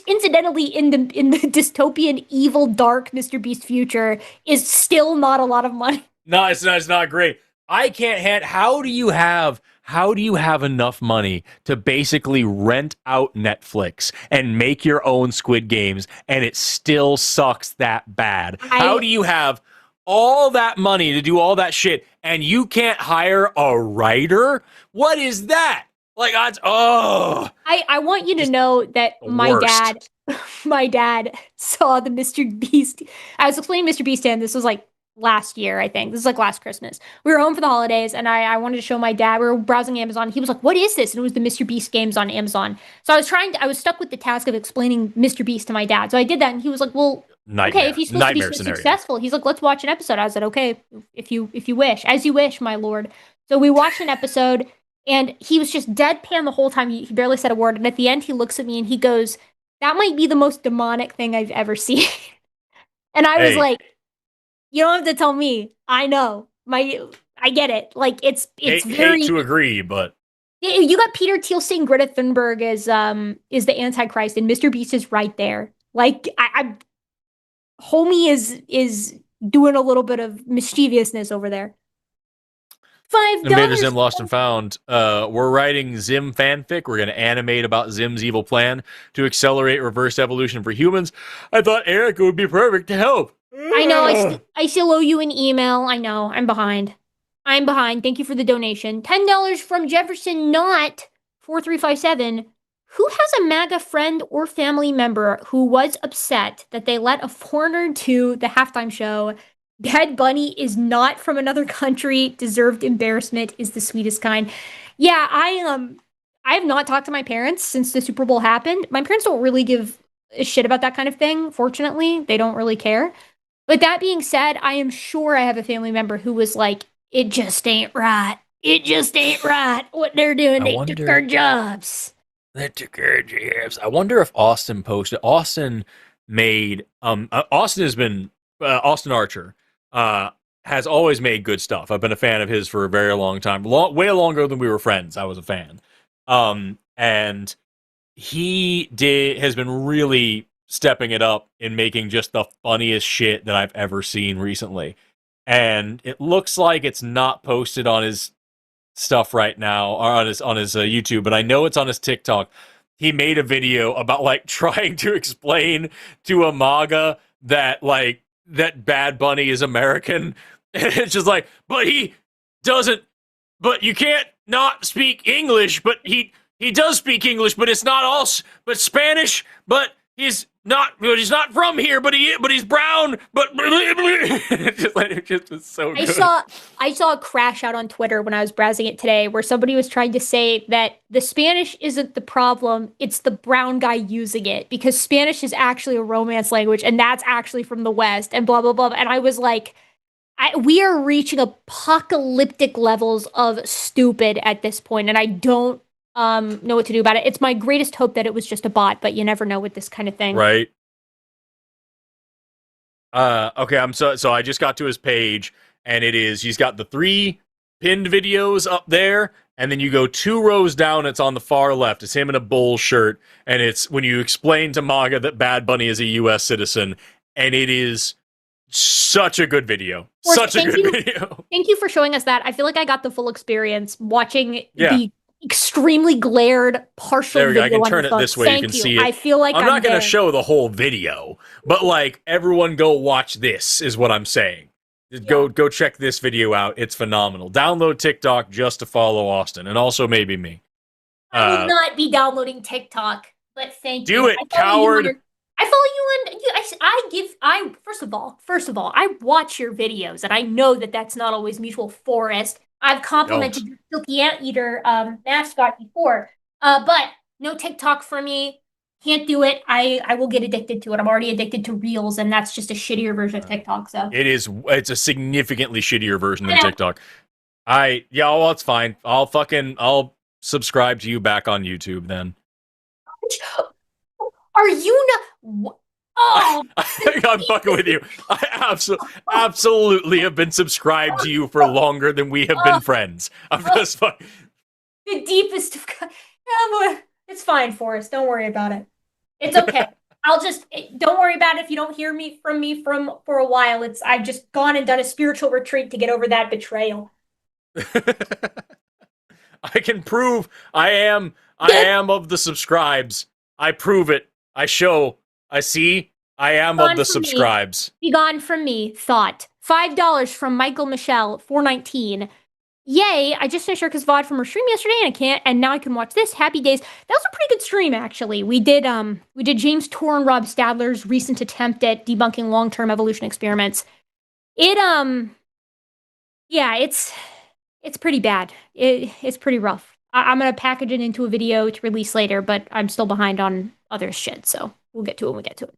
incidentally in the dystopian evil dark Mr. Beast future is still not a lot of money. No, it's not great. I can't how do you have enough money to basically rent out Netflix and make your own Squid Games and it still sucks that bad? How do you have all that money to do all that shit and you can't hire a writer? What is that? Like, I want you to know that my dad saw the Mr. Beast. I was explaining Mr. Beast, and this was like last year, I think. This is like last Christmas. We were home for the holidays, and I wanted to show my dad. We were browsing Amazon. He was like, "What is this?" And it was the Mr. Beast games on Amazon. So I was stuck with the task of explaining Mr. Beast to my dad. So I did that, and he was like, "Well, okay, if he's supposed to be so successful," he's like, "Let's watch an episode." I said, "Okay, if you wish, as you wish, my lord." So we watched an episode, and he was just deadpan the whole time. He barely said a word. And at the end, he looks at me and he goes, "That might be the most demonic thing I've ever seen." And I was like, you don't have to tell me. I know. I get it. Like it's very hate to agree, but you got Peter Thiel saying Greta Thunberg is the Antichrist, and Mr. Beast is right there. Like I homie is doing a little bit of mischievousness over there. $5. Invader Zim Lost and Found. We're writing Zim fanfic. We're going to animate about Zim's evil plan to accelerate reverse evolution for humans. I thought Erika would be perfect to help. I know. I still owe you an email. I know. I'm behind. Thank you for the donation. $10 from Jefferson Not 4357. Who has a MAGA friend or family member who was upset that they let a foreigner to the halftime show? Bad Bunny is not from another country. Deserved embarrassment is the sweetest kind. Yeah, I have not talked to my parents since the Super Bowl happened. My parents don't really give a shit about that kind of thing. Fortunately, they don't really care. But that being said, I am sure I have a family member who was like, "It just ain't right. It just ain't right what they're doing. They took our jobs." They took our jobs. I wonder if Austin posted. Austin made. Austin has been. Austin Archer has always made good stuff. I've been a fan of his for a very long time. Way longer than we were friends. I was a fan. And he has been really stepping it up in making just the funniest shit that I've ever seen recently. And it looks like it's not posted on his stuff right now, or on his YouTube, but I know it's on his TikTok. He made a video about like trying to explain to a MAGA that like that Bad Bunny is American. And it's just like, but he doesn't, but you can't not speak English, but he does speak English, but it's not all, but Spanish, but he's not from here, but he's brown, but it just was so good. I saw a crash out on Twitter when I was browsing it today where somebody was trying to say that the Spanish isn't the problem, it's the brown guy using it, because Spanish is actually a Romance language and that's actually from the West and blah blah blah. And I was like, we are reaching apocalyptic levels of stupid at this point, and I don't know what to do about it. It's my greatest hope that it was just a bot, but you never know with this kind of thing. Right. Okay, so I just got to his page, and he's got the 3 pinned videos up there, and then you go 2 rows down, it's on the far left. It's him in a bull shirt, and it's when you explain to MAGA that Bad Bunny is a U.S. citizen, and it is such a good video. Such a good video. Thank you for showing us that. I feel like I got the full experience watching the extremely glared partial there we go. video. I can turn it this way. You can see it. I feel like I'm not going there. to show the whole video, but like everyone go watch this is what I'm saying. Go check this video out. It's phenomenal. Download TikTok just to follow Austin, and also maybe me. I will not be downloading TikTok, but thank you. Do it, coward. I follow you on. First of all, I watch your videos, and I know that that's not always mutual. Forrest, I've complimented your Silky Anteater mascot before, but no TikTok for me. Can't do it. I will get addicted to it. I'm already addicted to Reels, and that's just a shittier version of TikTok. So it's a significantly shittier version than TikTok. Well, it's fine. I'll subscribe to you back on YouTube then. Are you not? Oh, I'm fucking with you. I absolutely have been subscribed to you for longer than we have been friends. I'm just fucking. The deepest of. It's fine, Forrest. Don't worry about it. It's okay. Don't worry about it if you don't hear from me for a while. I've just gone and done a spiritual retreat to get over that betrayal. I can prove I am of the subscribes. I prove it. I show. I see. I am of the subscribes. Be gone from me. Thought. $5 from Michael Michelle. $4.19. Yay! I just finished Erika's VOD from her stream yesterday, and now I can watch this. Happy days. That was a pretty good stream, actually. We did James Tour and Rob Stadler's recent attempt at debunking long-term evolution experiments. It's pretty bad. It's pretty rough. I'm gonna package it into a video to release later, but I'm still behind on other shit, so we'll get to it when we get to it.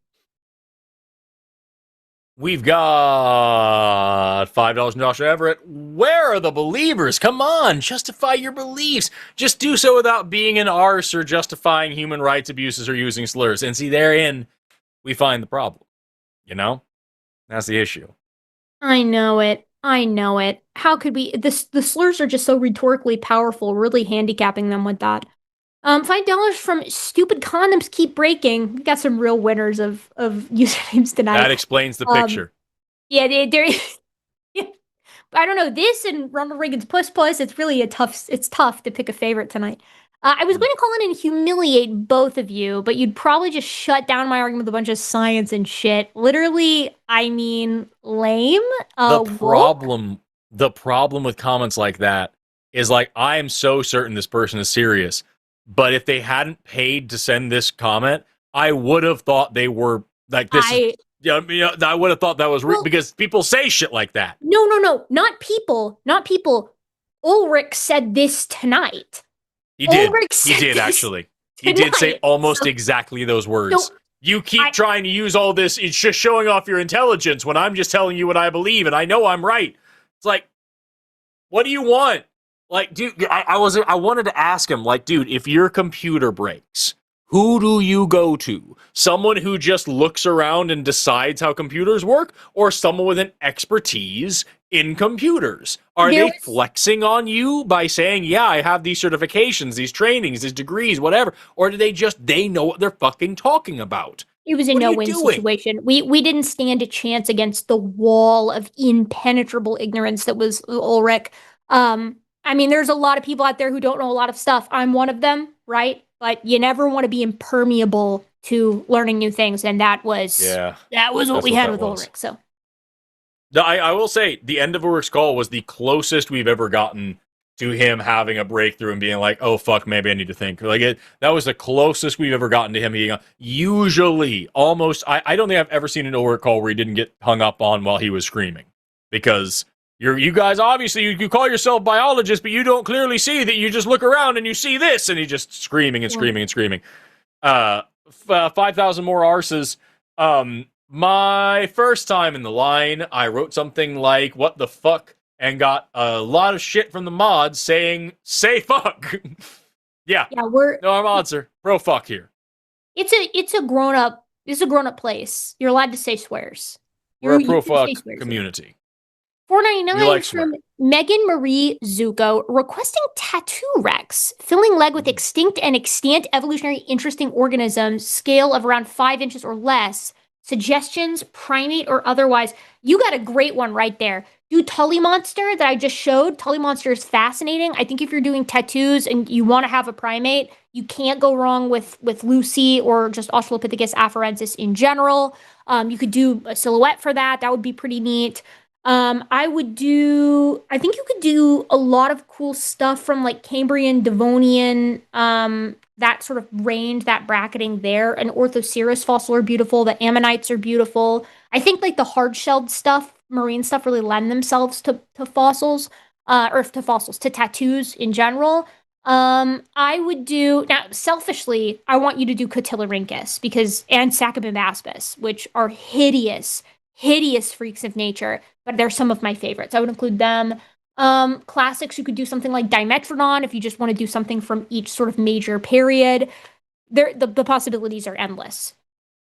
We've got $5 from Joshua Everett. Where are the believers? Come on, justify your beliefs. Just do so without being an arse or justifying human rights abuses or using slurs. And see, therein, we find the problem. You know? That's the issue. I know it. How could we? The slurs are just so rhetorically powerful, really handicapping them with that. $5 from Stupid Condoms Keep Breaking. We got some real winners of usernames tonight. That explains the picture. Yeah, there. I don't know, this and Ronald Reagan's Puss Puss. It's tough to pick a favorite tonight. I was going to call in and humiliate both of you, but you'd probably just shut down my argument with a bunch of science and shit. Literally, I mean, lame. The problem with comments like that is like, I am so certain this person is serious. But if they hadn't paid to send this comment, I would have thought they were like this. I would have thought that was because people say shit like that. No, not people. Ulrich said this tonight. He did actually. He did say almost exactly those words. You keep trying to use all this. It's just showing off your intelligence when I'm just telling you what I believe, and I know I'm right. It's like, what do you want? Like, dude, I wanted to ask him, like, dude, if your computer breaks, who do you go to? Someone who just looks around and decides how computers work, or someone with an expertise in computers? Are they flexing on you by saying, yeah, I have these certifications, these trainings, these degrees, whatever? Or do they know what they're fucking talking about? It was a no-win situation. We didn't stand a chance against the wall of impenetrable ignorance that was Ulrich. I mean, there's a lot of people out there who don't know a lot of stuff. I'm one of them, right? But you never want to be impermeable to learning new things, and that was what we had with Ulrich. So, I will say the end of Ulrich's call was the closest we've ever gotten to him having a breakthrough and being like, "Oh fuck, maybe I need to think." That was the closest we've ever gotten to him being. Usually, almost, I don't think I've ever seen an Ulrich call where he didn't get hung up on while he was screaming, because. You guys, obviously, you call yourself biologists, but you don't clearly see that. You just look around and you see this, and he's just screaming and screaming and screaming. 5,000 more arses. My first time in the line, I wrote something like, what the fuck, and got a lot of shit from the mods saying, say fuck. Yeah, our mods are pro fuck here. It's a grown-up place. You're allowed to say swears. We're a You pro can say fuck swears. community. $4.99 We like from swear. Megan Marie Zuko, requesting tattoo Rex, filling leg with extinct and extant evolutionary interesting organisms, scale of around 5 inches or less. Suggestions, primate or otherwise. You got a great one right there. Do Tully Monster that I just showed. Tully Monster is fascinating. I think if you're doing tattoos and you want to have a primate, you can't go wrong with Lucy or just Australopithecus afarensis in general. You could do a silhouette for that. That would be pretty neat. I think you could do a lot of cool stuff from like Cambrian, Devonian, that sort of range, that bracketing there. An Orthoceras fossil are beautiful. The Ammonites are beautiful. I think like the hard-shelled stuff, marine stuff really lend themselves to fossils, to tattoos in general. I would do, now selfishly, I want you to do Cotylarhynchus and Saccabimbaspis, which are hideous freaks of nature, but they're some of my favorites. I would include them. Classics, you could do something like Dimetrodon if you just want to do something from each sort of major period. The possibilities are endless.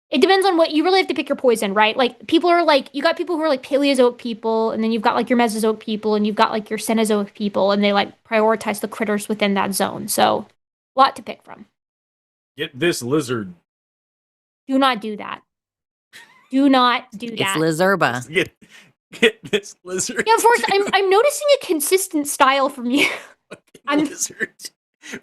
It depends on what you really have to pick your poison, right? Like people are like, you got people who are like Paleozoic people, and then you've got like your Mesozoic people, and you've got like your Cenozoic people, and they like prioritize the critters within that zone. So, a lot to pick from. Get this lizard. Do not do that. Do not do that. It's Lizurba. Get this lizard. Yeah, Forrest, I'm noticing a consistent style from you. Lizard.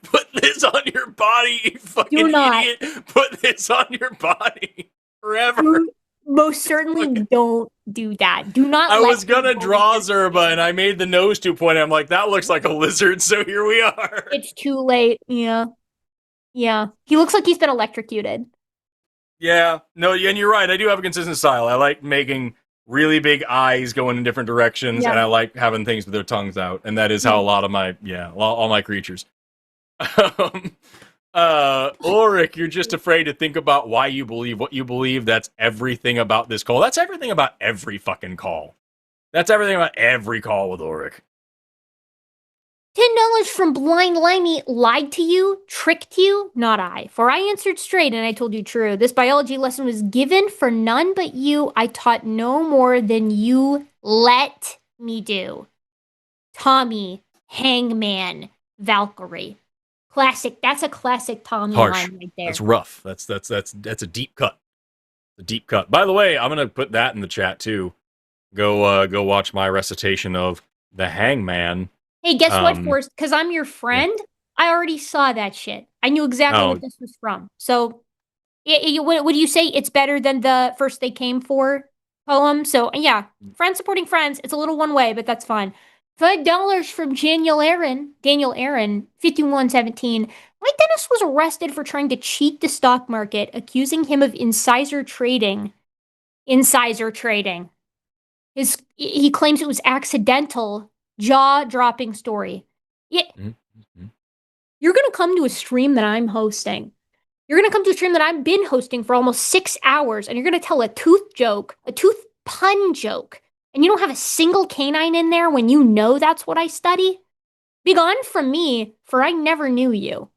Put this on your body, you fucking Do not. idiot. Put this on your body forever. You most certainly don't do that. Do not. I was gonna draw Zerba, and I made the nose too pointy. I'm like, that looks like a lizard, so here we are. It's too late. Yeah. He looks like he's been electrocuted. Yeah, no, and you're right. I do have a consistent style. I like making really big eyes going in different directions, and I like having things with their tongues out, and that is how a lot of all my creatures. Ulrich, you're just afraid to think about why you believe what you believe. That's everything about this call. That's everything about every fucking call. That's everything about every call with Ulrich. $10 from Blind Limey. Lied to you, tricked you, not I. For I answered straight and I told you true. This biology lesson was given for none but you. I taught no more than you let me do. Tommy, Hangman, Valkyrie. Classic. That's a classic Tommy Harsh. line right there. That's rough. That's a deep cut. A deep cut. By the way, I'm gonna put that in the chat too. Go watch my recitation of the Hangman. Hey, guess what, Forrest? Because I'm your friend, I already saw that shit. I knew exactly what this was from. So, what do you say? It's better than the First They Came For poem. So, yeah, friends supporting friends. It's a little one way, but that's fine. $5 from Daniel Aaron, 5117. Mike Dennis was arrested for trying to cheat the stock market, accusing him of insider trading. He claims it was accidental. Jaw-dropping story. Yeah. You're going to come to a stream that I'm hosting. You're going to come to a stream that I've been hosting for almost 6 hours, and you're going to tell a tooth pun joke, and you don't have a single canine in there when you know that's what I study? Be gone from me, for I never knew you.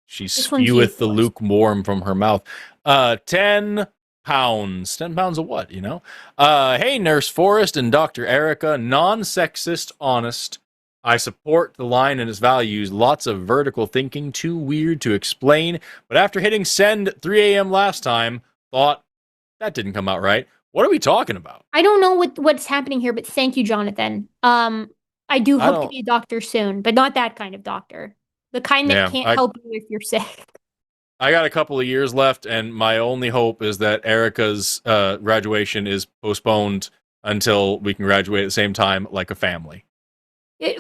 She speweth the lukewarm from her mouth. 10 pounds. 10 pounds of what, you know? Hey, Nurse Forrest and Dr. Erika, non-sexist, honest. I support the line and its values. Lots of vertical thinking, too weird to explain. But after hitting send at 3 a.m. last time, thought, that didn't come out right. What are we talking about? I don't know what's happening here, but thank you, Jonathan. I do hope to be a doctor soon, but not that kind of doctor. The kind that can't help you if you're sick. I got a couple of years left, and my only hope is that Erika's graduation is postponed until we can graduate at the same time, like a family.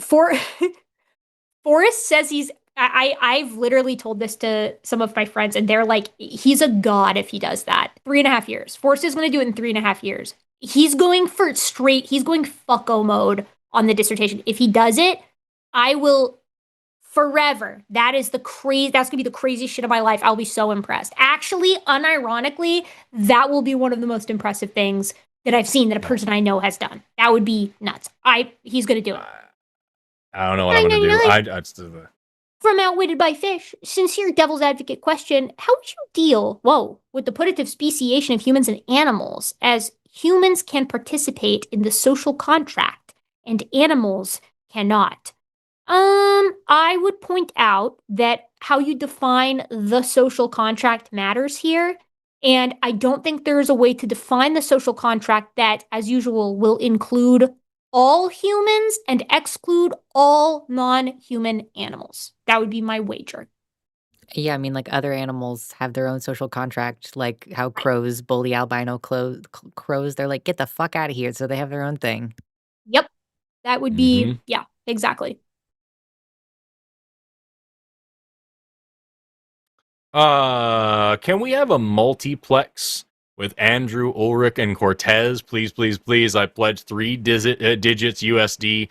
Forrest says I've literally told this to some of my friends, and they're like, he's a god if he does that. 3.5 years. Forrest is going to do it in 3.5 years. He's going fucko mode on the dissertation. If he does it, I will forever. That's going to be the craziest shit of my life. I'll be so impressed. Actually, unironically, that will be one of the most impressive things that I've seen that a person I know has done. That would be nuts. He's going to do it. I don't know what I'm going to do. From Outwitted by Fish, sincere devil's advocate question, how would you deal, with the putative speciation of humans and animals, as humans can participate in the social contract and animals cannot? I would point out that how you define the social contract matters here, and I don't think there is a way to define the social contract that, as usual, will include all humans and exclude all non-human animals. That would be my wager. Yeah, I mean, like other animals have their own social contract, like how crows bully albino crows. They're like, get the fuck out of here. So they have their own thing. Yep. That would be, yeah, exactly. Can we have a multiplex with Andrew, Ulrich, and Cortez? Please, please, please. I pledge 3 digits USD.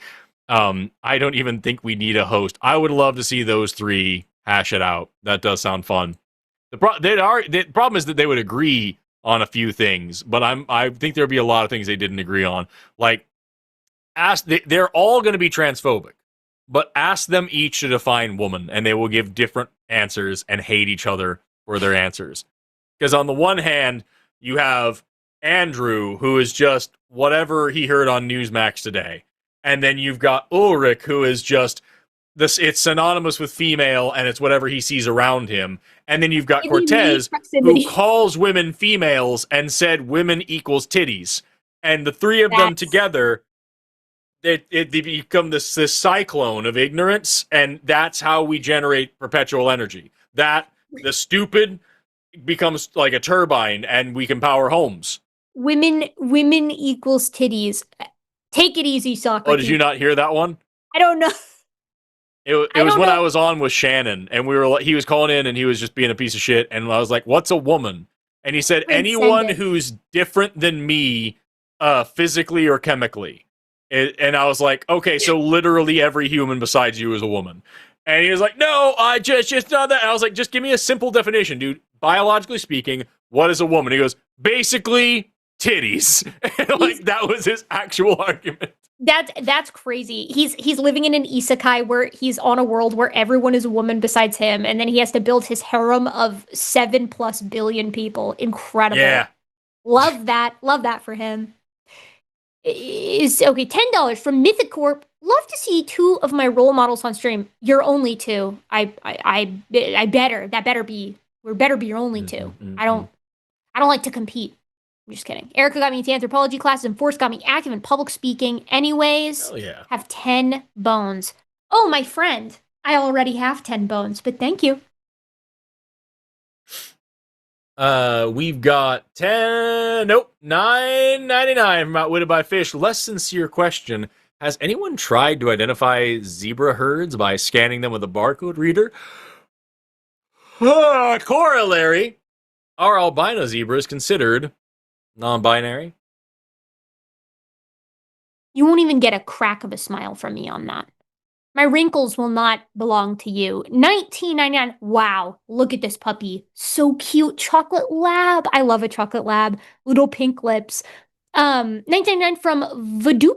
I don't even think we need a host. I would love to see those 3 hash it out. That does sound fun. The problem is that they would agree on a few things, but I think there'd be a lot of things they didn't agree on. Like, they're all going to be transphobic, but ask them each to define woman, and they will give different answers and hate each other for their answers. Because on the one hand, you have Andrew, who is just whatever he heard on Newsmax today. And then you've got Ulrich, who is just this, it's synonymous with female, and it's whatever he sees around him. And then you've got Cortez, who calls women females and said women equals titties. And the 3 of them together, they become this cyclone of ignorance, and that's how we generate perpetual energy. That the stupid becomes like a turbine, and we can power homes. Women equals titties. Take it easy, Socrates. Oh, did you not hear that one? I don't know. It was when I was on with Shannon, and he was calling in, and he was just being a piece of shit, and I was like, "What's a woman?" And he said, "Anyone who's different than me, physically or chemically." And I was like, "Okay, so literally every human besides you is a woman." And he was like, "No, I just not that." And I was like, "Just give me a simple definition, dude. Biologically speaking, what is a woman?" He goes, "Basically, titties." And like that was his actual argument. That's crazy. He's living in an isekai where he's on a world where everyone is a woman besides him, and then he has to build his harem of 7+ billion people. Incredible. Yeah. Love that for him. Is okay. $10 from Mythic Corp. Love to see 2 of my role models on stream. You're only 2. I better. That better be. We better be your only 2. I don't like to compete. I'm just kidding. Erika got me into anthropology classes, and Forrest got me active in public speaking. Anyways, have 10 bones. Oh, my friend. I already have 10 bones, but thank you. We've got 9.99 from Outwitted by Fish. Less sincere question. Has anyone tried to identify zebra herds by scanning them with a barcode reader? Corollary. Are albino zebras considered non-binary? You won't even get a crack of a smile from me on that. My wrinkles will not belong to you. $19.99. Wow, look at this puppy. So cute. Chocolate lab. I love a chocolate lab. Little pink lips. $19.99 from Voodoo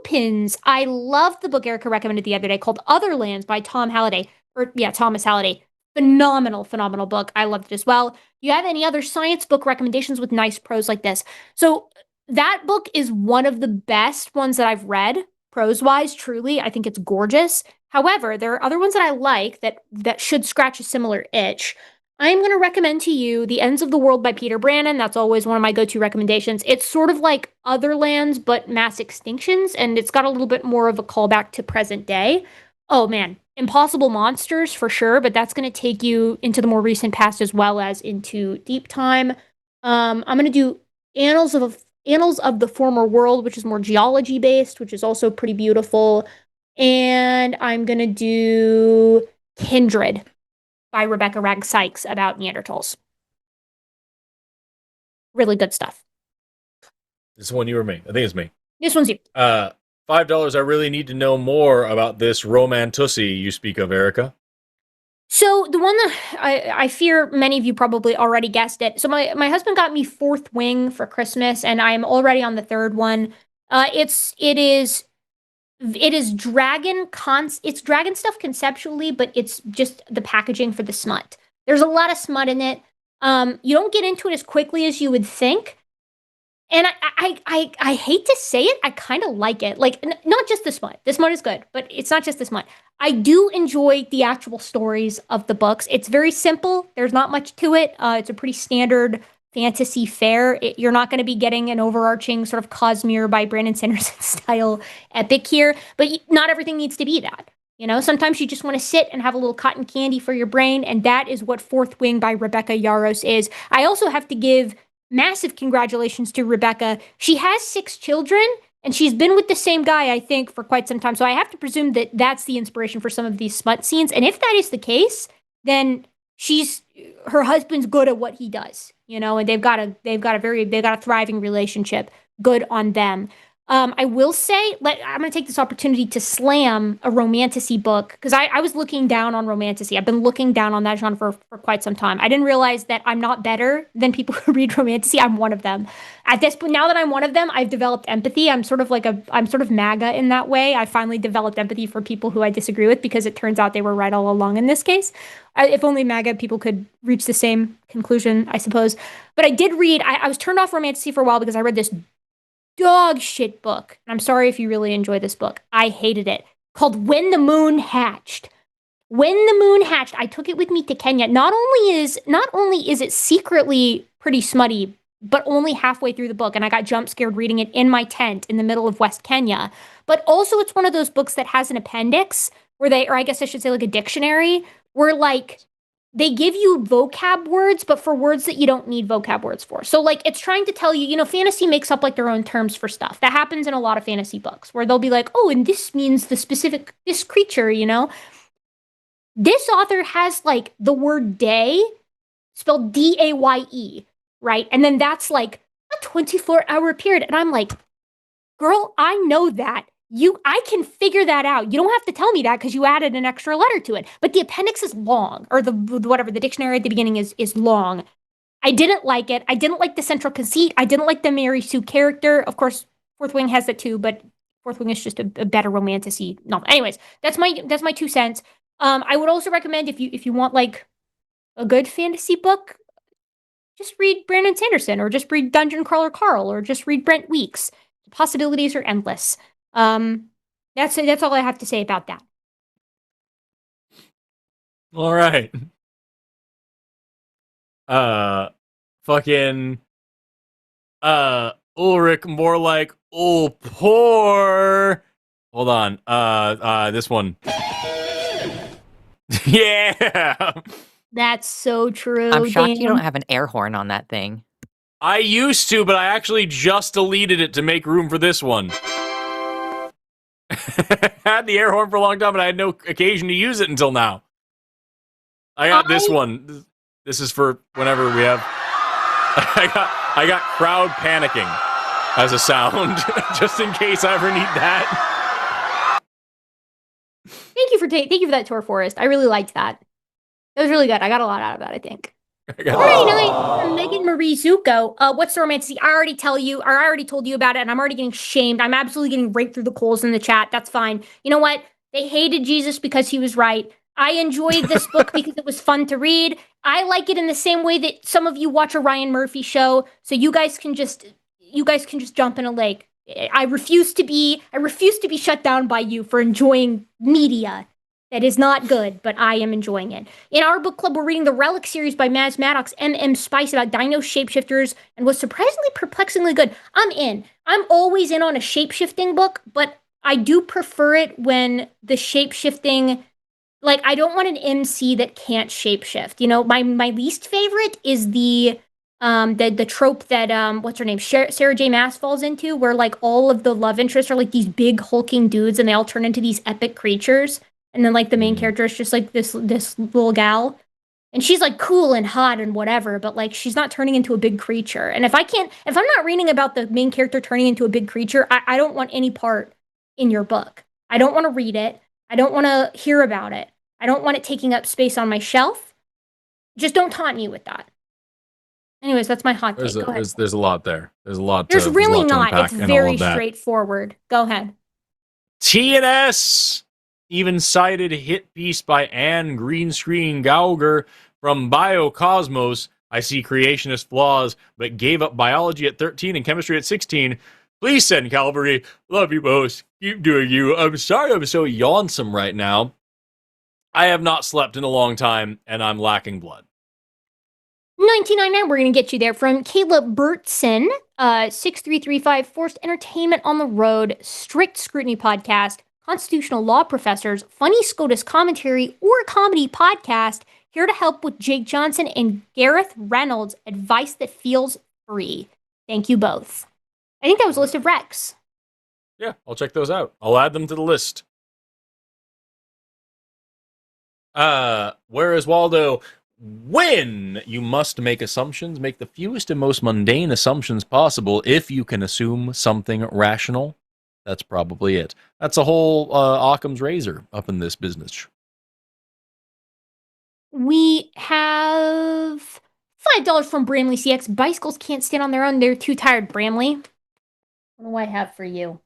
I love the book Erika recommended the other day called Otherlands by Thomas Halliday. Phenomenal book. I loved it as well. Do you have any other science book recommendations with nice prose like this? So that book is one of the best ones that I've read, prose-wise, truly. I think it's gorgeous. However, there are other ones that I like that should scratch a similar itch. I'm going to recommend to you The Ends of the World by Peter Brannon. That's always one of my go-to recommendations. It's sort of like Otherlands, but mass extinctions, and it's got a little bit more of a callback to present day. Oh, man. Impossible Monsters, for sure, but that's going to take you into the more recent past as well as into deep time. I'm going to do Annals of the Former World, which is more geology-based, which is also pretty beautiful. And I'm going to do Kindred by Rebecca Ragg Sykes about Neanderthals. Really good stuff. This is one you or me? I think it's me. This one's you. $5. I really need to know more about this romantussy you speak of, Erika. So the one that I fear many of you probably already guessed it. So my husband got me Fourth Wing for Christmas, and I'm already on the third one. It is it is it's dragon stuff conceptually, but it's just the packaging for the smut. There's a lot of smut in it. You don't get into it as quickly as you would think. And I hate to say it, I kind of like it. Like, not just the smut. The smut is good, but it's not just the smut. I do enjoy the actual stories of the books. It's very simple. There's not much to it. It's a pretty standard fantasy fare. You're not going to be getting an overarching sort of Cosmere by Brandon Sanderson style epic here, but not everything needs to be that. You know, sometimes you just want to sit and have a little cotton candy for your brain, and that is what Fourth Wing by Rebecca Yarros is. I also have to give massive congratulations to Rebecca. She has 6 children, and she's been with the same guy, I think, for quite some time. So I have to presume that that's the inspiration for some of these smut scenes. And if that is the case, then her husband's good at what he does, you know, and they've got a thriving relationship. Good on them. I will say, I'm going to take this opportunity to slam a romantasy book, because I was looking down on romantasy. I've been looking down on that genre for quite some time. I didn't realize that I'm not better than people who read romantasy. I'm one of them. At this point, now that I'm one of them, I've developed empathy. I'm sort of MAGA in that way. I finally developed empathy for people who I disagree with, because it turns out they were right all along in this case. If only MAGA people could reach the same conclusion, I suppose. But I did read, I was turned off romantasy for a while because I read this dog shit book. I'm sorry if you really enjoy this book. I hated it. Called When the Moon Hatched. When the Moon Hatched. I took it with me to Kenya. Not only is it secretly pretty smutty, but only halfway through the book, and I got jump scared reading it in my tent in the middle of West Kenya. But also it's one of those books that has an appendix or I guess I should say like a dictionary, where like they give you vocab words, but for words that you don't need vocab words for. So like it's trying to tell you, you know, fantasy makes up like their own terms for stuff. That happens in a lot of fantasy books where they'll be like, oh, and this means this creature, you know? This author has like the word day spelled D-A-Y-E, right? And then that's like a 24-hour period. And I'm like, girl, I know that. I can figure that out. You don't have to tell me that because you added an extra letter to it. But the appendix is long, or the dictionary at the beginning is long. I didn't like it. I didn't like the central conceit. I didn't like the Mary Sue character. Of course, Fourth Wing has that too, but Fourth Wing is just a better romantasy novel. Anyways, that's my 2 cents. I would also recommend if you want like a good fantasy book, just read Brandon Sanderson, or just read Dungeon Crawler Carl, or just read Brent Weeks. The possibilities are endless. That's all I have to say about that. All right. Ulrich, more like poor. Hold on. This one. Yeah. That's so true. I'm shocked you don't have an air horn on that thing. I used to, but I actually just deleted it to make room for this one. Had the air horn for a long time, but I had no occasion to use it until now. I got this one. This is for whenever we have. I got crowd panicking as a sound, just in case I ever need that. Thank you for that tour, Forrest. I really liked that. It was really good. I got a lot out of that, I think. All right, Megan Marie Zuko. What's the romantasy? I already told you about it, and I'm already getting shamed. I'm absolutely getting raked through the coals in the chat. That's fine. You know what? They hated Jesus because he was right. I enjoyed this book because it was fun to read. I like it in the same way that some of you watch a Ryan Murphy show, so you guys can just jump in a lake. I refuse to be shut down by you for enjoying media that is not good, but I am enjoying it. In our book club, we're reading the Relic series by Maz Maddox, M.M. Spice, about dino shapeshifters, and was surprisingly perplexingly good. I'm in. I'm always in on a shapeshifting book, but I do prefer it when the shapeshifting, like, I don't want an MC that can't shapeshift. You know, my least favorite is the trope that what's her name, Sarah J. Maas falls into, where like all of the love interests are like these big hulking dudes, and they all turn into these epic creatures. And then, like, the main character is just, like, this little gal. And she's, like, cool and hot and whatever, but, like, she's not turning into a big creature. And if I'm not reading about the main character turning into a big creature, I don't want any part in your book. I don't want to read it. I don't want to hear about it. I don't want it taking up space on my shelf. Just don't taunt me with that. Anyways, that's my hot take. Go ahead. There's a lot there. There's a lot. There's really not. It's very straightforward. Go ahead. TNS even cited a hit piece by Anne Green Screen Gauger from Biocosmos. I see creationist flaws, but gave up biology at 13 and chemistry at 16. Please send Calvary. Love you both. Keep doing you. I'm sorry I'm so yawnsome right now. I have not slept in a long time, and I'm lacking blood. 1999, we're going to get you there from Caleb Burtson, 6335, Forced Entertainment on the Road, Strict Scrutiny Podcast, Constitutional Law Professors, Funny SCOTUS Commentary, or Comedy Podcast, here to help with Jake Johnson and Gareth Reynolds, advice that feels free. Thank you both. I think that was a list of recs. Yeah, I'll check those out. I'll add them to the list. Where is Waldo? When you must make assumptions, make the fewest and most mundane assumptions possible. If you can assume something rational, that's probably it. That's a whole Occam's razor up in this business. We have $5 from Bramley CX. Bicycles can't stand on their own. They're too tired, Bramley. What do I have for you?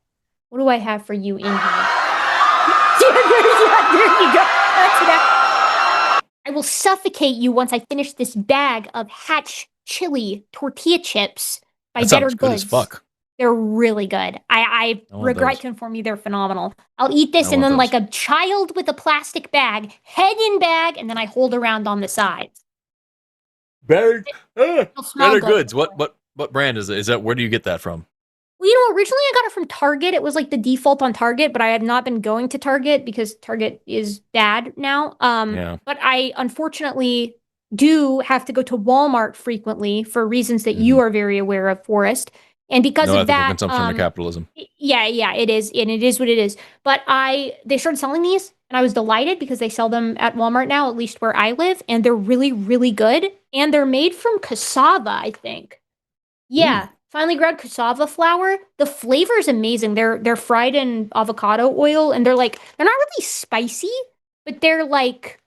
What do I have for you in here? There you go. That's enough. I will suffocate you once I finish this bag of Hatch chili tortilla chips by That Better sounds good as Goods. fuck. They're really good. I regret to inform you they're phenomenal. I'll eat this and then like a child with a plastic bag, head in bag, and then I hold around on the sides. Better smell Goods. What brand is it? Is that, where do you get that from? Well, you know, originally I got it from Target. It was like the default on Target, but I have not been going to Target because Target is bad now. Yeah. But I unfortunately do have to go to Walmart frequently for reasons that you are very aware of, Forrest. And because No of ethical that, consumption of capitalism. yeah, it is, and it is what it is. But they started selling these, and I was delighted because they sell them at Walmart now, at least where I live, and they're really, really good. And they're made from cassava, I think. Yeah, finely ground cassava flour. The flavor is amazing. They're fried in avocado oil, and they're not really spicy, but they're like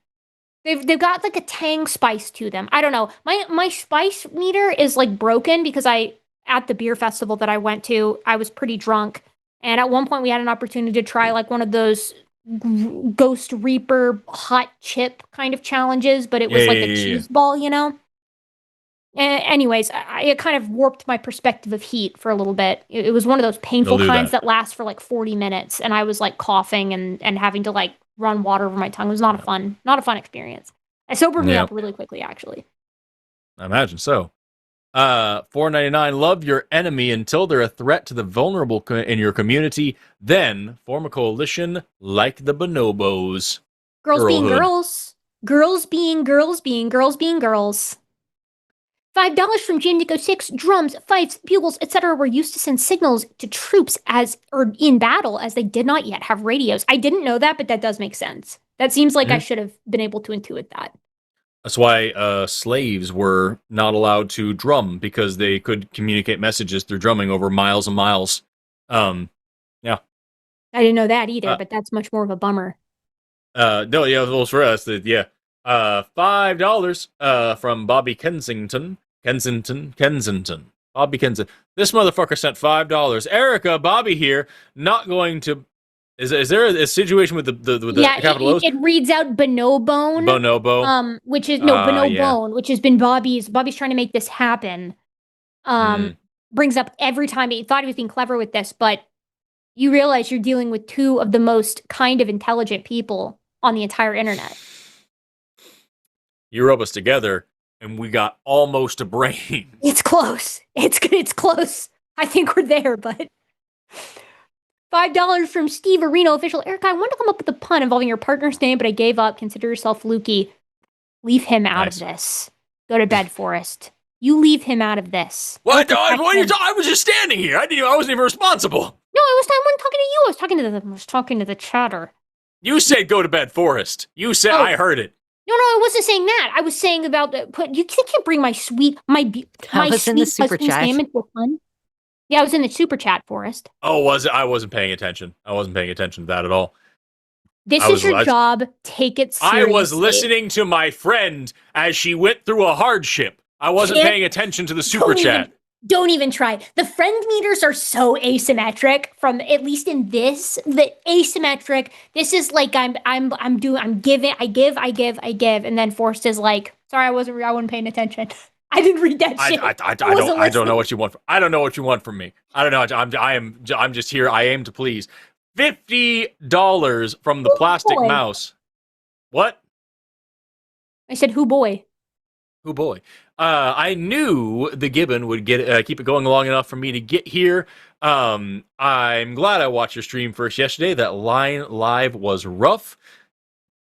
they've got like a tang spice to them. I don't know. My spice meter is like broken because at the beer festival that I went to, I was pretty drunk. And at one point we had an opportunity to try like one of those Ghost Reaper hot chip kind of challenges, but it was a cheese ball, you know? Anyways, it kind of warped my perspective of heat for a little bit. It was one of those painful kinds that last for like 40 minutes. And I was like coughing and having to like run water over my tongue. It was not a fun experience. It sobered me up really quickly, actually. I imagine so. $4.99. Love your enemy until they're a threat to the vulnerable in your community. Then form a coalition like the bonobos. Girls being girls. Girls being girls being girls being girls. $5 from Jindigo 6. Drums, fifes, bugles, etc. were used to send signals to troops in battle as they did not yet have radios. I didn't know that, but that does make sense. That seems like I should have been able to intuit that. That's why slaves were not allowed to drum, because they could communicate messages through drumming over miles and miles. Yeah. I didn't know that either, but that's much more of a bummer. No, yeah, well, for us, $5 from Bobby Kensington. Bobby Kensington. This motherfucker sent $5. Erika, Bobby here, not going to... Is there a situation with the capital O's? It reads out bonobone. Bonobo. Which is bonobone, which has been Bobby's trying to make this happen. Brings up every time he thought he was being clever with this, but you realize you're dealing with two of the most kind of intelligent people on the entire internet. You rub us together, and we got almost a brain. It's close. It's close. I think we're there, but... $5 from Steve Areno official. Erika, I wanted to come up with a pun involving your partner's name, but I gave up. Consider yourself Lukey. Leave him out of this. Go to bed, Forrest. You leave him out of this. What? I was just standing here. I wasn't even responsible. No, I wasn't talking to you. I was talking to the chatter. You said go to bed, Forrest. You said I heard it. No, I wasn't saying that. I was saying about you can't bring my sweet husband's name into a pun. Yeah, I was in the super chat, Forrest. Oh, was it? I wasn't paying attention. I wasn't paying attention to that at all. This is your job. Take it seriously. I was listening to my friend as she went through a hardship. I wasn't paying attention to the super chat. Don't even try. The friend meters are so asymmetric from, at least in this, the asymmetric. This is like I'm giving, I give, and then Forrest is like, sorry, I wasn't paying attention. I didn't read that shit. I don't know what you want. I don't know what you want from me. I don't know. I'm just here. I aim to please. $50 from the plastic boy. mouse. What? I said, who boy? Who boy? I knew the Gibbon would keep it going long enough for me to get here. I'm glad I watched your stream first yesterday. That line live was rough.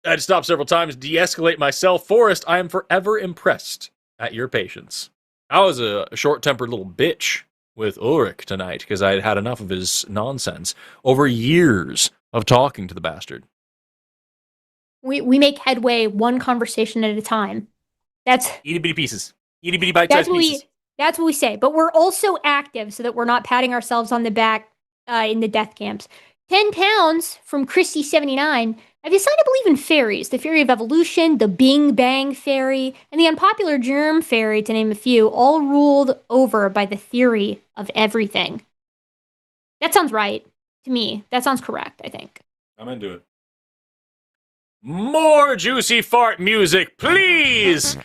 I had to stop several times, de-escalate myself. Forrest, I am forever impressed at your patience. I was a short-tempered little bitch with Ulrich tonight because I had had enough of his nonsense over years of talking to the bastard. We make headway one conversation at a time. That's itty bitty pieces. Itty bitty bite-sized pieces. That's what we say. But we're also active so that we're not patting ourselves on the back in the death camps. 10 pounds from Christy79. I've decided to believe in fairies. The theory of evolution, the Bing Bang theory, and the unpopular germ theory, to name a few, all ruled over by the theory of everything. That sounds right to me. That sounds correct, I think. I'm into it. More juicy fart music, please!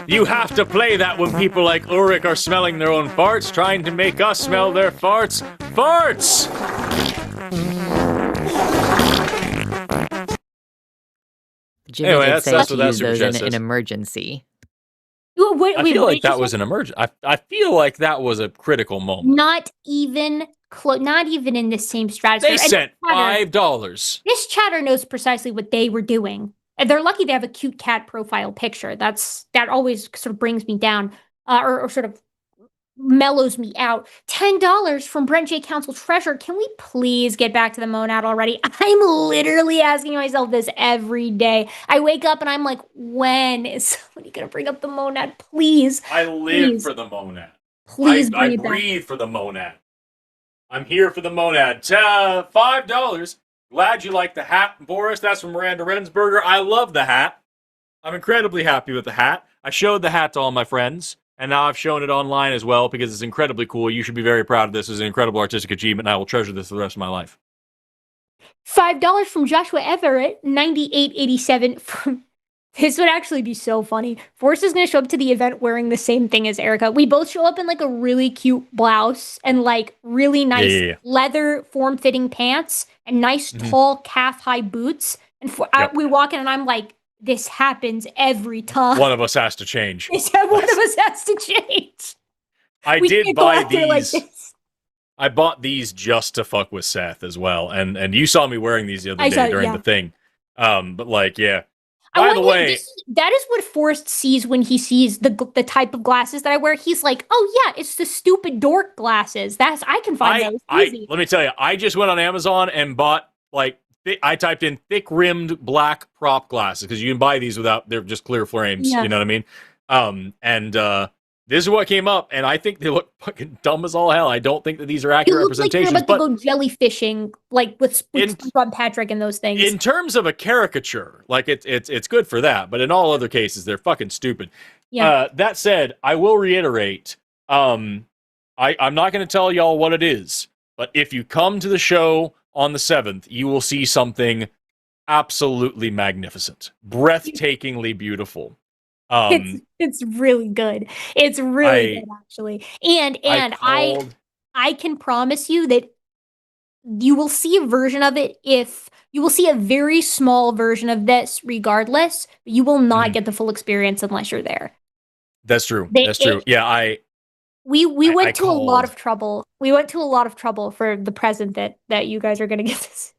You have to play that when people like Ulrich are smelling their own farts, trying to make us smell their farts. Farts! Jimmy Anyway, did that's say what to that use super those chat in says. an emergency. I feel like that was an emergency. I feel like that was a critical moment. Not even not even in the same stratosphere. They sent $5. This chatter knows precisely what they were doing. And they're lucky they have a cute cat profile picture. That always sort of brings me down, or sort of mellows me out. $10 from Brent J. Council Treasure. Can we please get back to the monad already? I'm literally asking myself this every day. I wake up and I'm like, when is somebody going to bring up the monad? Please. I live for the monad. Please I bring it back. breathe for the monad. I'm here for the monad. $5. Glad you like the hat, Boris. That's from Miranda Rensberger. I love the hat. I'm incredibly happy with the hat. I showed the hat to all my friends, and now I've shown it online as well because it's incredibly cool. You should be very proud of this. It's an incredible artistic achievement, and I will treasure this for the rest of my life. $5 from Joshua Everett, 9887 from... This would actually be so funny. Forrest is going to show up to the event wearing the same thing as Erika. We both show up in like a really cute blouse and like really nice leather form-fitting pants and nice tall calf-high boots. And we walk in and I'm like, this happens every time. One of us has to change. One of us has to change. I did buy these. I bought these just to fuck with Seth as well. And you saw me wearing these the other day during the thing. But like, yeah. By the way, that is what Forrest sees when he sees the type of glasses that I wear. He's like, "Oh yeah, it's the stupid dork glasses." I can find those easy. Let me tell you, I just went on Amazon and bought I typed in thick rimmed black prop glasses because you can buy these they're just clear frames. Yeah. You know what I mean? This is what came up, and I think they look fucking dumb as all hell. I don't think that these are accurate representations. Like you're about to go jellyfishing, like with Bob Patrick and those things. In terms of a caricature, like it's good for that, but in all other cases, they're fucking stupid. Yeah. That said, I will reiterate. I'm not going to tell y'all what it is, but if you come to the show on the 7th, you will see something absolutely magnificent, breathtakingly beautiful. It's really good. It's really good, actually. And I can promise you that you will see a version of it you will see a very small version of this regardless, but you will not get the full experience unless you're there. That's true. That's true. Yeah, we went to a lot of trouble. We went to a lot of trouble for the present that you guys are going to get this.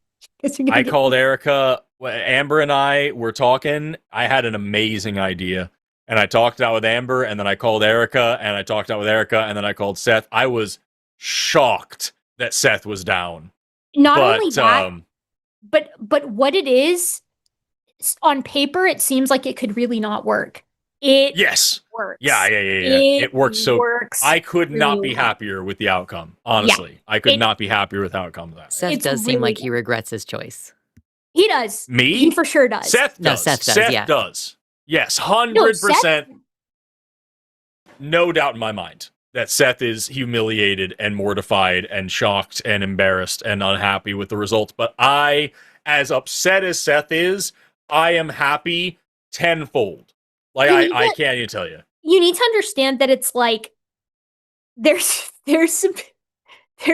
I called Erika. Amber and I were talking. I had an amazing idea. And I talked out with Amber, and then I called Erika, and I talked out with Erika, and then I called Seth. I was shocked that Seth was down. Not only that, but what it is, on paper, it seems like it could really not work. It works. Yeah. It works so. I could not be happier with the outcome. Honestly, I could not be happier with the outcome of that. Seth does seem like he regrets his choice. He does. Me? He for sure does. Seth does. No, Seth does. Seth does. Yes, 100%. No doubt in my mind. that Seth is humiliated and mortified and shocked and embarrassed and unhappy with the results. But I, as upset as Seth is, I am happy tenfold. Like, I can't even tell you. You need to understand that it's like there's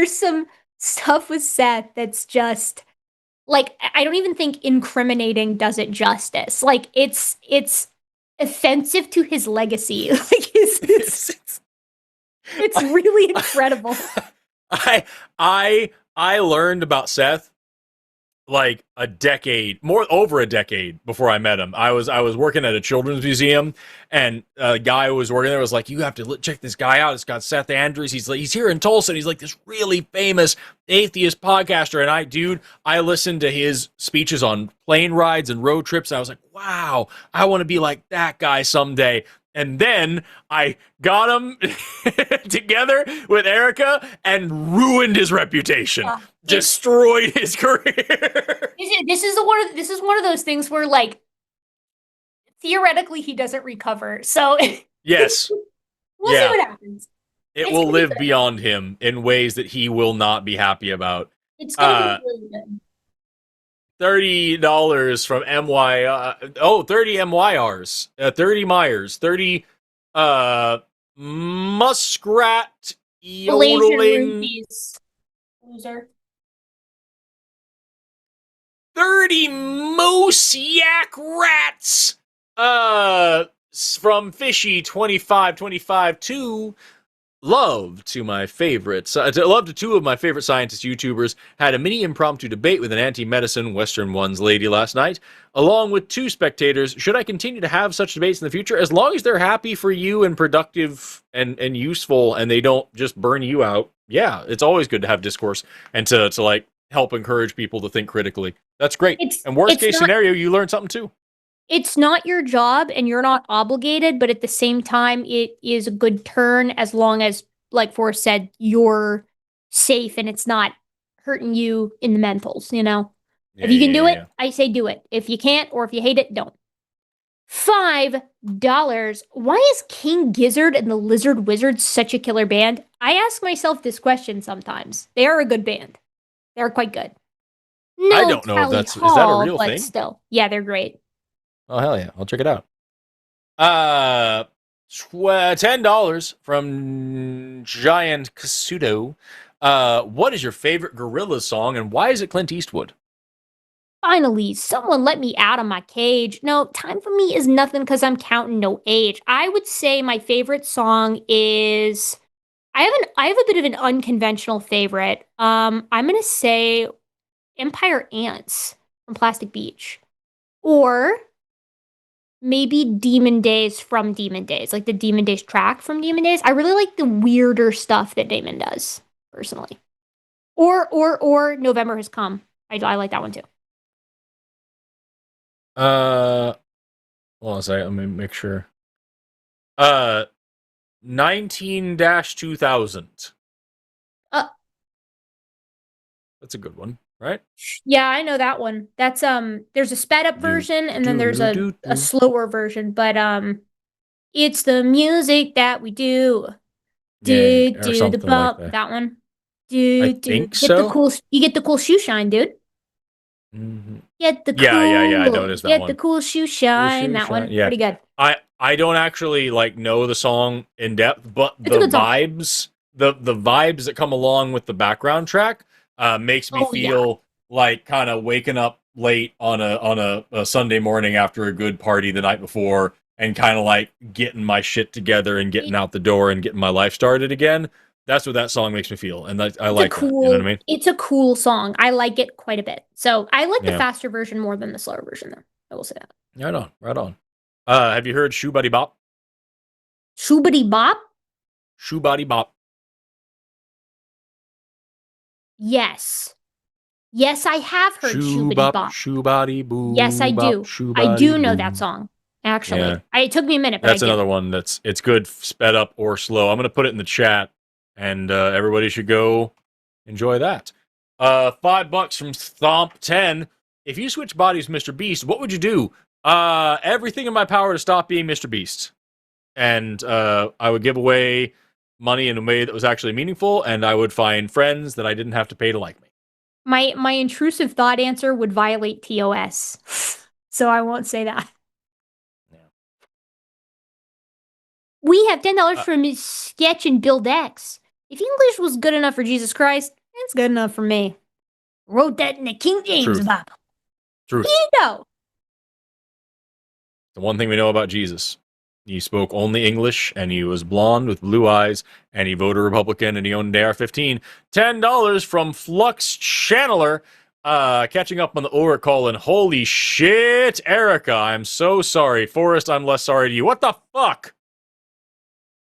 some stuff with Seth that's just like, I don't even think incriminating does it justice. Like, it's offensive to his legacy. Like, it's really incredible. I learned about Seth like over a decade before I met him. I was working at a children's museum, and a guy who was working there was like, "You have to check this guy out. It's got Seth Andrews. He's here in Tulsa. And he's like this really famous atheist podcaster." And I listened to his speeches on plane rides and road trips. And I was like, "Wow, I want to be like that guy someday." And then I got him together with Erika and ruined his reputation, destroyed his career. This is one of those things where, like, theoretically he doesn't recover. So yes, we'll see what happens. It will live beyond him in ways that he will not be happy about. It's gonna be really good. $30 from MY. 30 MYRs. 30 Myers. 30 muskrat yodeling. Loser. 30 moose yak rats. From Fishy 2525 to love to my favorites. Love to two of my favorite scientist YouTubers had a mini impromptu debate with an anti-medicine Western ones lady last night, along with two spectators. Should I continue to have such debates in the future? As long as they're happy for you and productive and useful, and they don't just burn you out. Yeah, it's always good to have discourse and to like help encourage people to think critically. That's great. And worst case scenario, you learn something too. It's not your job and you're not obligated, but at the same time, it is a good turn as long as, like Forrest said, you're safe and it's not hurting you in the mentals, you know? If you can do it, I say do it. If you can't, or if you hate it, don't. $5. Why is King Gizzard and the Lizard Wizards such a killer band? I ask myself this question sometimes. They are a good band. They're quite good. No, I don't know if is that a real thing? Still, yeah, they're great. Oh, hell yeah. I'll check it out. $10 from Giant Casudo. What is your favorite Gorillaz song, and why is it Clint Eastwood? Finally, someone let me out of my cage. No, time for me is nothing because I'm counting no age. I would say my favorite song is... I have a bit of an unconventional favorite. I'm going to say Empire Ants from Plastic Beach. Or... maybe Demon Days from Demon Days, like the Demon Days track from Demon Days. I really like the weirder stuff that Damon does, personally. Or November Has Come. I like that one too. Hold on a second, let me make sure. 19-2000. That's a good one, right? Yeah, I know that one. That's there's a sped up version and then there's a slower version, but it's the music that we do. Do the bump, like that one. You get the cool shoe shine, dude. Mm-hmm. Get the I know it is that one. Get the cool shoe shine. That one, yeah. Pretty good. I don't actually like know the song in depth, but the vibes, the vibes that come along with the background track, makes me feel like kind of waking up late on a Sunday morning after a good party the night before, and kind of like getting my shit together and getting out the door and getting my life started again. That's what that song makes me feel, and I like that. You know what I mean? It's a cool song. I like it quite a bit. So I like the faster version more than the slower version, though. I will say that. Right on. Have you heard Shoe Buddy Bop? Shoe Buddy Bop? Shoe Buddy Bop. Yes. Yes, I have heard Shoe Buddy Bop. Shoe Body Boo. Yes, I do. I do know that song. Actually, it took me a minute. But that's another one it's good sped up or slow. I'm gonna put it in the chat, and everybody should go enjoy that. $5 from Thomp10. If you switch bodies, Mr. Beast, what would you do? Everything in my power to stop being Mr. Beast, and I would give away money in a way that was actually meaningful, and I would find friends that I didn't have to pay to like me. My intrusive thought answer would violate TOS. So I won't say that. Yeah. We have $10 from Sketch and Build X. If English was good enough for Jesus Christ, it's good enough for me. Wrote that in the King James Truth. Bible. Truth. Bingo! The one thing we know about Jesus. He spoke only English, and he was blonde with blue eyes, and he voted Republican, and he owned an AR-15. $10 from Flux Channeler. Catching up on the Ulrich call, and holy shit, Erika, I'm so sorry. Forrest, I'm less sorry to you. What the fuck?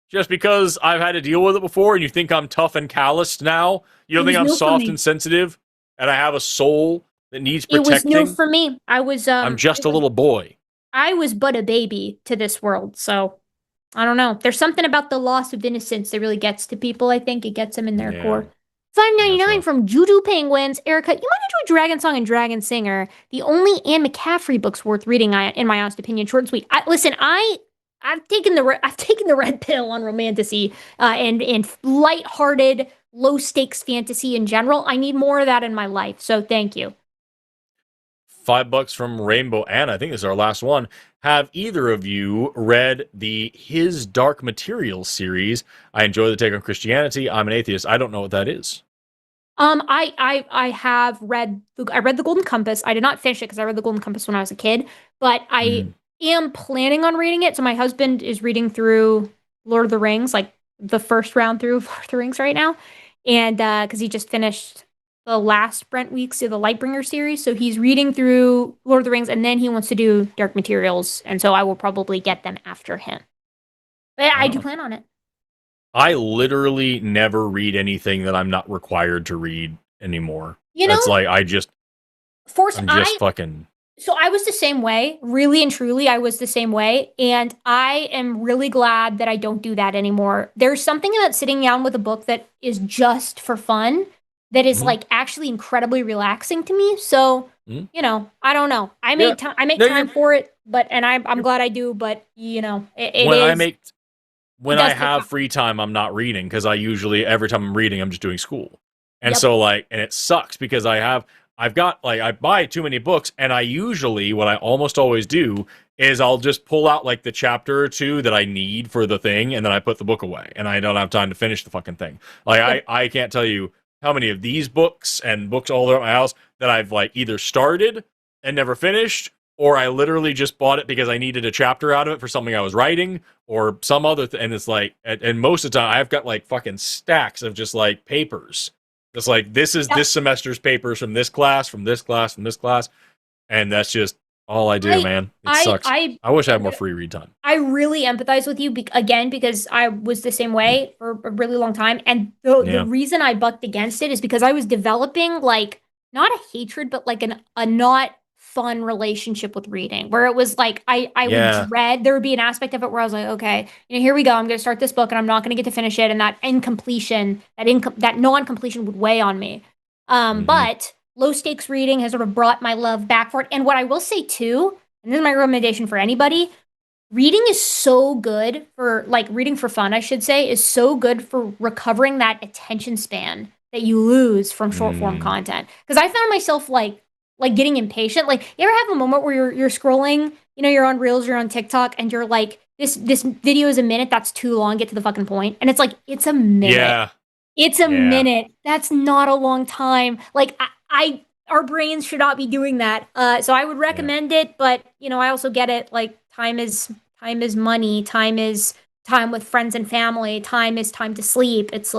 Just because I've had to deal with it before, and you think I'm tough and calloused now? You don't think I'm soft and sensitive, and I have a soul that needs protecting? It was no for me. I'm just a little boy. I was but a baby to this world, so I don't know. There's something about the loss of innocence that really gets to people, I think. It gets them in their core. $5.99 from Juju Penguins. Erika, you might enjoy Dragon Song and Dragon Singer, the only Anne McCaffrey books worth reading, in my honest opinion. Short and sweet. I've taken the red pill on romantasy and lighthearted, low stakes fantasy in general. I need more of that in my life, so thank you. $5 from Rainbow Anna. I think this is our last one. Have either of you read the His Dark Materials series? I enjoy the take on Christianity. I'm an atheist. I don't know what that is. I have read the Golden Compass. I did not finish it because I read the Golden Compass when I was a kid, but I am planning on reading it. So my husband is reading through Lord of the Rings, like the first round through Lord of the Rings right now, and because he just finished the last Brent Weeks of the Lightbringer series. So he's reading through Lord of the Rings, and then he wants to do Dark Materials, and so I will probably get them after him. But I do plan on it. I literally never read anything that I'm not required to read anymore. You know, it's like I'm just fucking. So I was the same way, really and truly. I was the same way, and I am really glad that I don't do that anymore. There's something about sitting down with a book that is just for fun that is like actually incredibly relaxing to me. So, you know, I don't know. I make time for it, and I'm glad I do, but you know, when I have free time, I'm not reading because I usually every time I'm reading, I'm just doing school. And so and it sucks because I've got I buy too many books, and I usually what I almost always do is I'll just pull out like the chapter or two that I need for the thing, and then I put the book away, and I don't have time to finish the fucking thing. I can't tell you how many of these books and books all over my house that I've either started and never finished, or I literally just bought it because I needed a chapter out of it for something I was writing or some other thing. And it's and most of the time I've got fucking stacks of just papers. It's this is this semester's papers from this class, from this class, from this class. And that's just all I do, man. It sucks. I wish I had more free read time. I really empathize with you again, because I was the same way for a really long time. And the reason I bucked against it is because I was developing not a hatred, but a not fun relationship with reading, where it was I would dread, there would be an aspect of it where I was like, okay, here we go, I'm going to start this book and I'm not going to get to finish it, and that incompletion, that non-completion would weigh on me. But low stakes reading has sort of brought my love back for it. And what I will say too, and this is my recommendation for anybody, reading is so good for reading for fun, I should say, is so good for recovering that attention span that you lose from short form content. Because I found myself getting impatient. You ever have a moment where you're scrolling, you're on Reels, you're on TikTok, and you're this video is a minute, that's too long, get to the fucking point. And it's it's a minute. Yeah. It's a minute. That's not a long time. Our brains should not be doing that. So I would recommend it, but I also get it. Time is money. Time is time with friends and family. Time is time to sleep. It's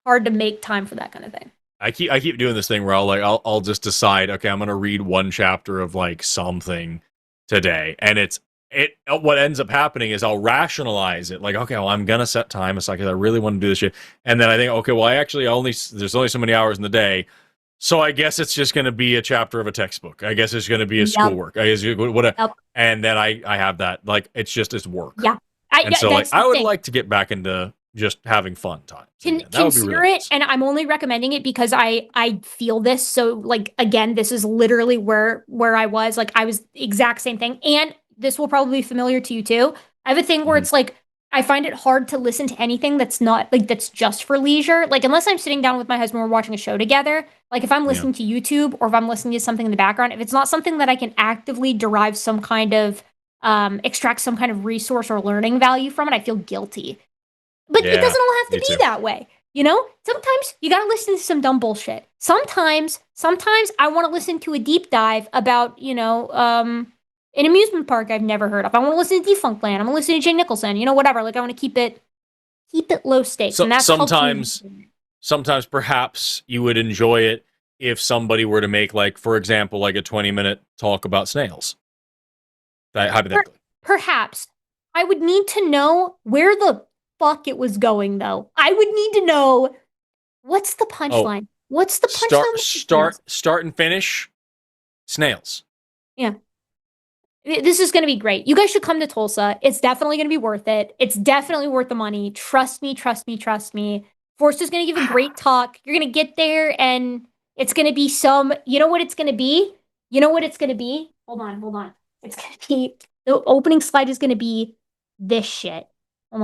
hard to make time for that kind of thing. I keep doing this thing where I'll just decide, okay, I'm gonna read one chapter of something today, and what ends up happening is I'll rationalize it, okay, well, I'm gonna set time aside because I really want to do this shit, and then I think, okay, well, there's only so many hours in the day, so I guess it's just gonna be a chapter of a textbook. I guess it's gonna be a schoolwork. I guess whatever, and then I have that it's work. Yeah, I would like to get back into just having fun time. Consider it, and I'm only recommending it because I feel this. So again, this is literally where I was. I was the exact same thing, and this will probably be familiar to you too. I have a thing where it's I find it hard to listen to anything that's not like that's just for leisure. Like unless I'm sitting down with my husband, we're watching a show together. Like if I'm listening to YouTube or if I'm listening to something in the background, if it's not something that I can actively derive some kind of extract some kind of resource or learning value from it, I feel guilty. But it doesn't all have to be that way. You know, sometimes you gotta listen to some dumb bullshit. Sometimes I want to listen to a deep dive about, you know, an amusement park I've never heard of. I want to listen to Defunct Land. I'm gonna listen to Jay Nicholson. You know, whatever. Like I want to keep it low stakes. So, and that's sometimes perhaps you would enjoy it if somebody were to make, like, for example, like a 20-minute talk about snails. Hypothetically. Perhaps. I would need to know where the fuck it was going, though. I would need to know what's the punchline. What's the punchline? Start and finish. Snails. Yeah. This is going to be great. You guys should come to Tulsa. It's definitely going to be worth it. It's definitely worth the money. Trust me, trust me, trust me. Forrest is going to give a great talk. You're going to get there and it's going to be you know what it's going to be? You know what it's going to be? Hold on. It's going to be, the opening slide is going to be this shit. Hold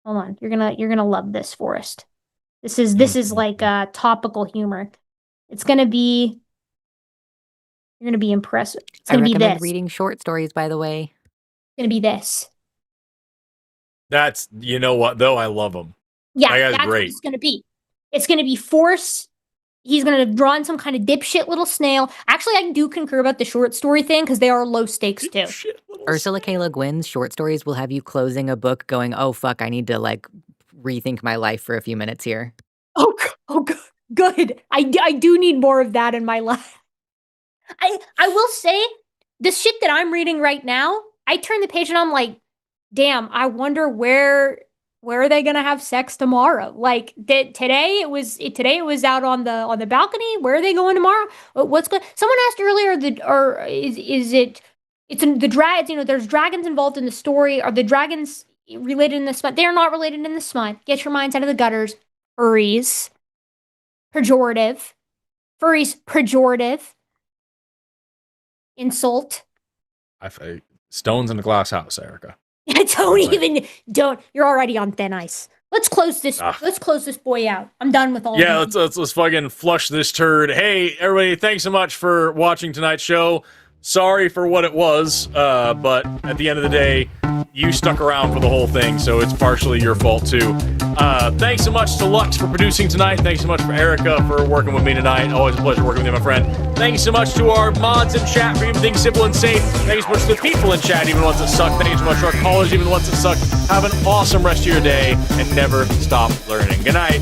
on. You're going to love this, Forrest. This is like topical humor. It's going to be, you're going to be impressed. It's going to be this. I recommend reading short stories, by the way. It's going to be this. That's, you know what, though? I love them. Yeah, that's great. What it's going to be. It's going to be Forrest. He's going to draw in some kind of dipshit little snail. Actually, I do concur about the short story thing because they are low stakes, too. Ursula K. Le Guin's short stories will have you closing a book going, oh, fuck, I need to, like, rethink my life for a few minutes here. Oh good. I do need more of that in my life. I will say, the shit that I'm reading right now, I turn the page and I'm like, damn, I wonder where are they gonna have sex tomorrow? Like today it was out on the balcony. Where are they going tomorrow? What's going? Someone asked earlier the dragons? You know, there's dragons involved in the story. Are the dragons related in the smut? They are not related in the smut. Get your minds out of the gutters. Furries, pejorative. Insult. Stones in a glass house, Erika. You're already on thin ice. Let's close this. Let's close this boy out. I'm done with all. Yeah, let's fucking flush this turd. Hey, everybody! Thanks so much for watching tonight's show. Sorry for what it was, but at the end of the day, you stuck around for the whole thing, so it's partially your fault too. Thanks so much to Lux for producing tonight. Thanks so much for Erika for working with me tonight. Always a pleasure working with you, my friend. Thank you so much to our mods in chat for keeping things simple and safe. Thank you so much to the people in chat, even the ones that suck. Thank you so much to our callers, even the ones that suck. Have an awesome rest of your day, and never stop learning. Good night.